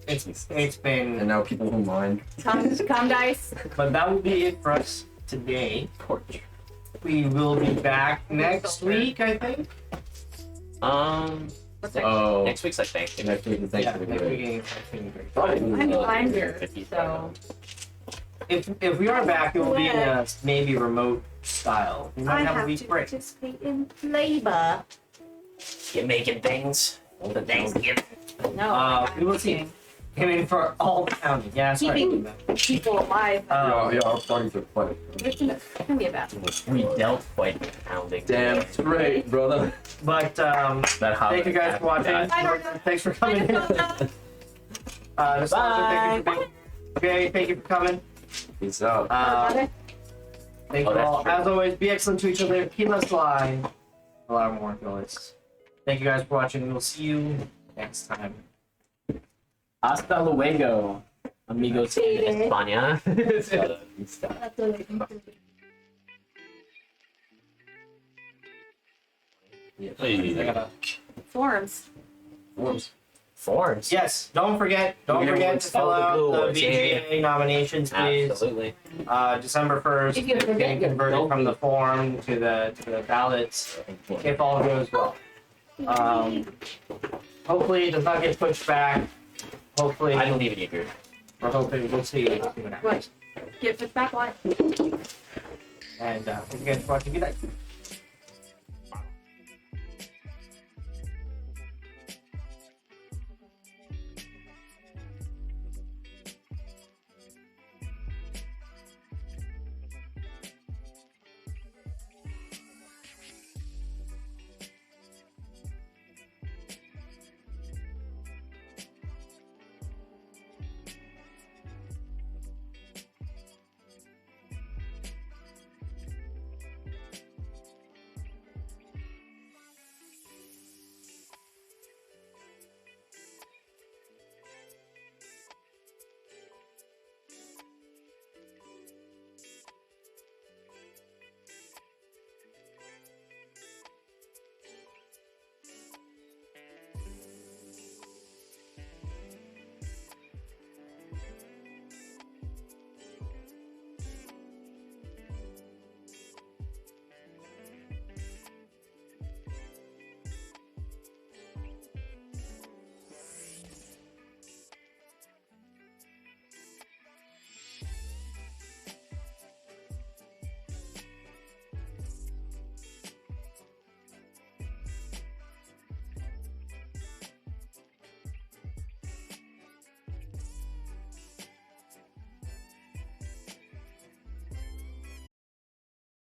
Speaker 2: It's been.
Speaker 1: And now people who mind.
Speaker 4: cum dice.
Speaker 2: But that will be it for us today. we will be back next week, I think.
Speaker 7: What's that?
Speaker 1: Oh,
Speaker 3: Next week's I think.
Speaker 1: next week is
Speaker 2: Yeah,
Speaker 1: Thanksgiving.
Speaker 2: next
Speaker 1: break.
Speaker 2: week is Thanksgiving break.
Speaker 1: Probably.
Speaker 7: I'm blind
Speaker 3: 50,
Speaker 7: so
Speaker 2: If we are back, it will be in a maybe remote style. We might
Speaker 7: I
Speaker 2: have a
Speaker 7: have
Speaker 2: week
Speaker 7: to
Speaker 2: break.
Speaker 7: participate in labor.
Speaker 3: Get making things. All the Thanksgiving.
Speaker 7: No,
Speaker 2: We will see. Aiming for all counting. Yeah, sorry.
Speaker 7: Keeping- people alive.
Speaker 1: Yeah, our parties are quite.
Speaker 7: It's gonna be a bad one.
Speaker 3: We dealt quite the pounding.
Speaker 1: Damn
Speaker 3: today.
Speaker 1: straight, brother.
Speaker 2: But
Speaker 3: That
Speaker 2: thank you guys for watching.
Speaker 7: Bye, Martha.
Speaker 2: Thanks for coming in. Nostalgia, thank you for being. Okay, thank you for coming.
Speaker 1: Peace out.
Speaker 2: Thank
Speaker 3: Oh,
Speaker 2: you
Speaker 3: that's
Speaker 2: all.
Speaker 3: true.
Speaker 2: As always, be excellent to each other. Keep us flying. A lot more guys. Thank you guys for watching. We'll see you next time.
Speaker 3: Hasta luego, amigos de España.
Speaker 2: I gotta...
Speaker 7: Forms.
Speaker 1: Forms.
Speaker 3: Forms.
Speaker 2: Yes, don't forget to fill out the VGA nominations, please.
Speaker 3: Absolutely.
Speaker 2: December 1st,
Speaker 7: If you forget,
Speaker 2: getting converted from the form to the ballots, if all goes well. Hopefully it does not get pushed back. Hopefully,
Speaker 3: I don't even agree.
Speaker 2: we're hoping we'll see what happens.
Speaker 7: What? Get fit back what?
Speaker 2: And thank you guys for watching. Good night.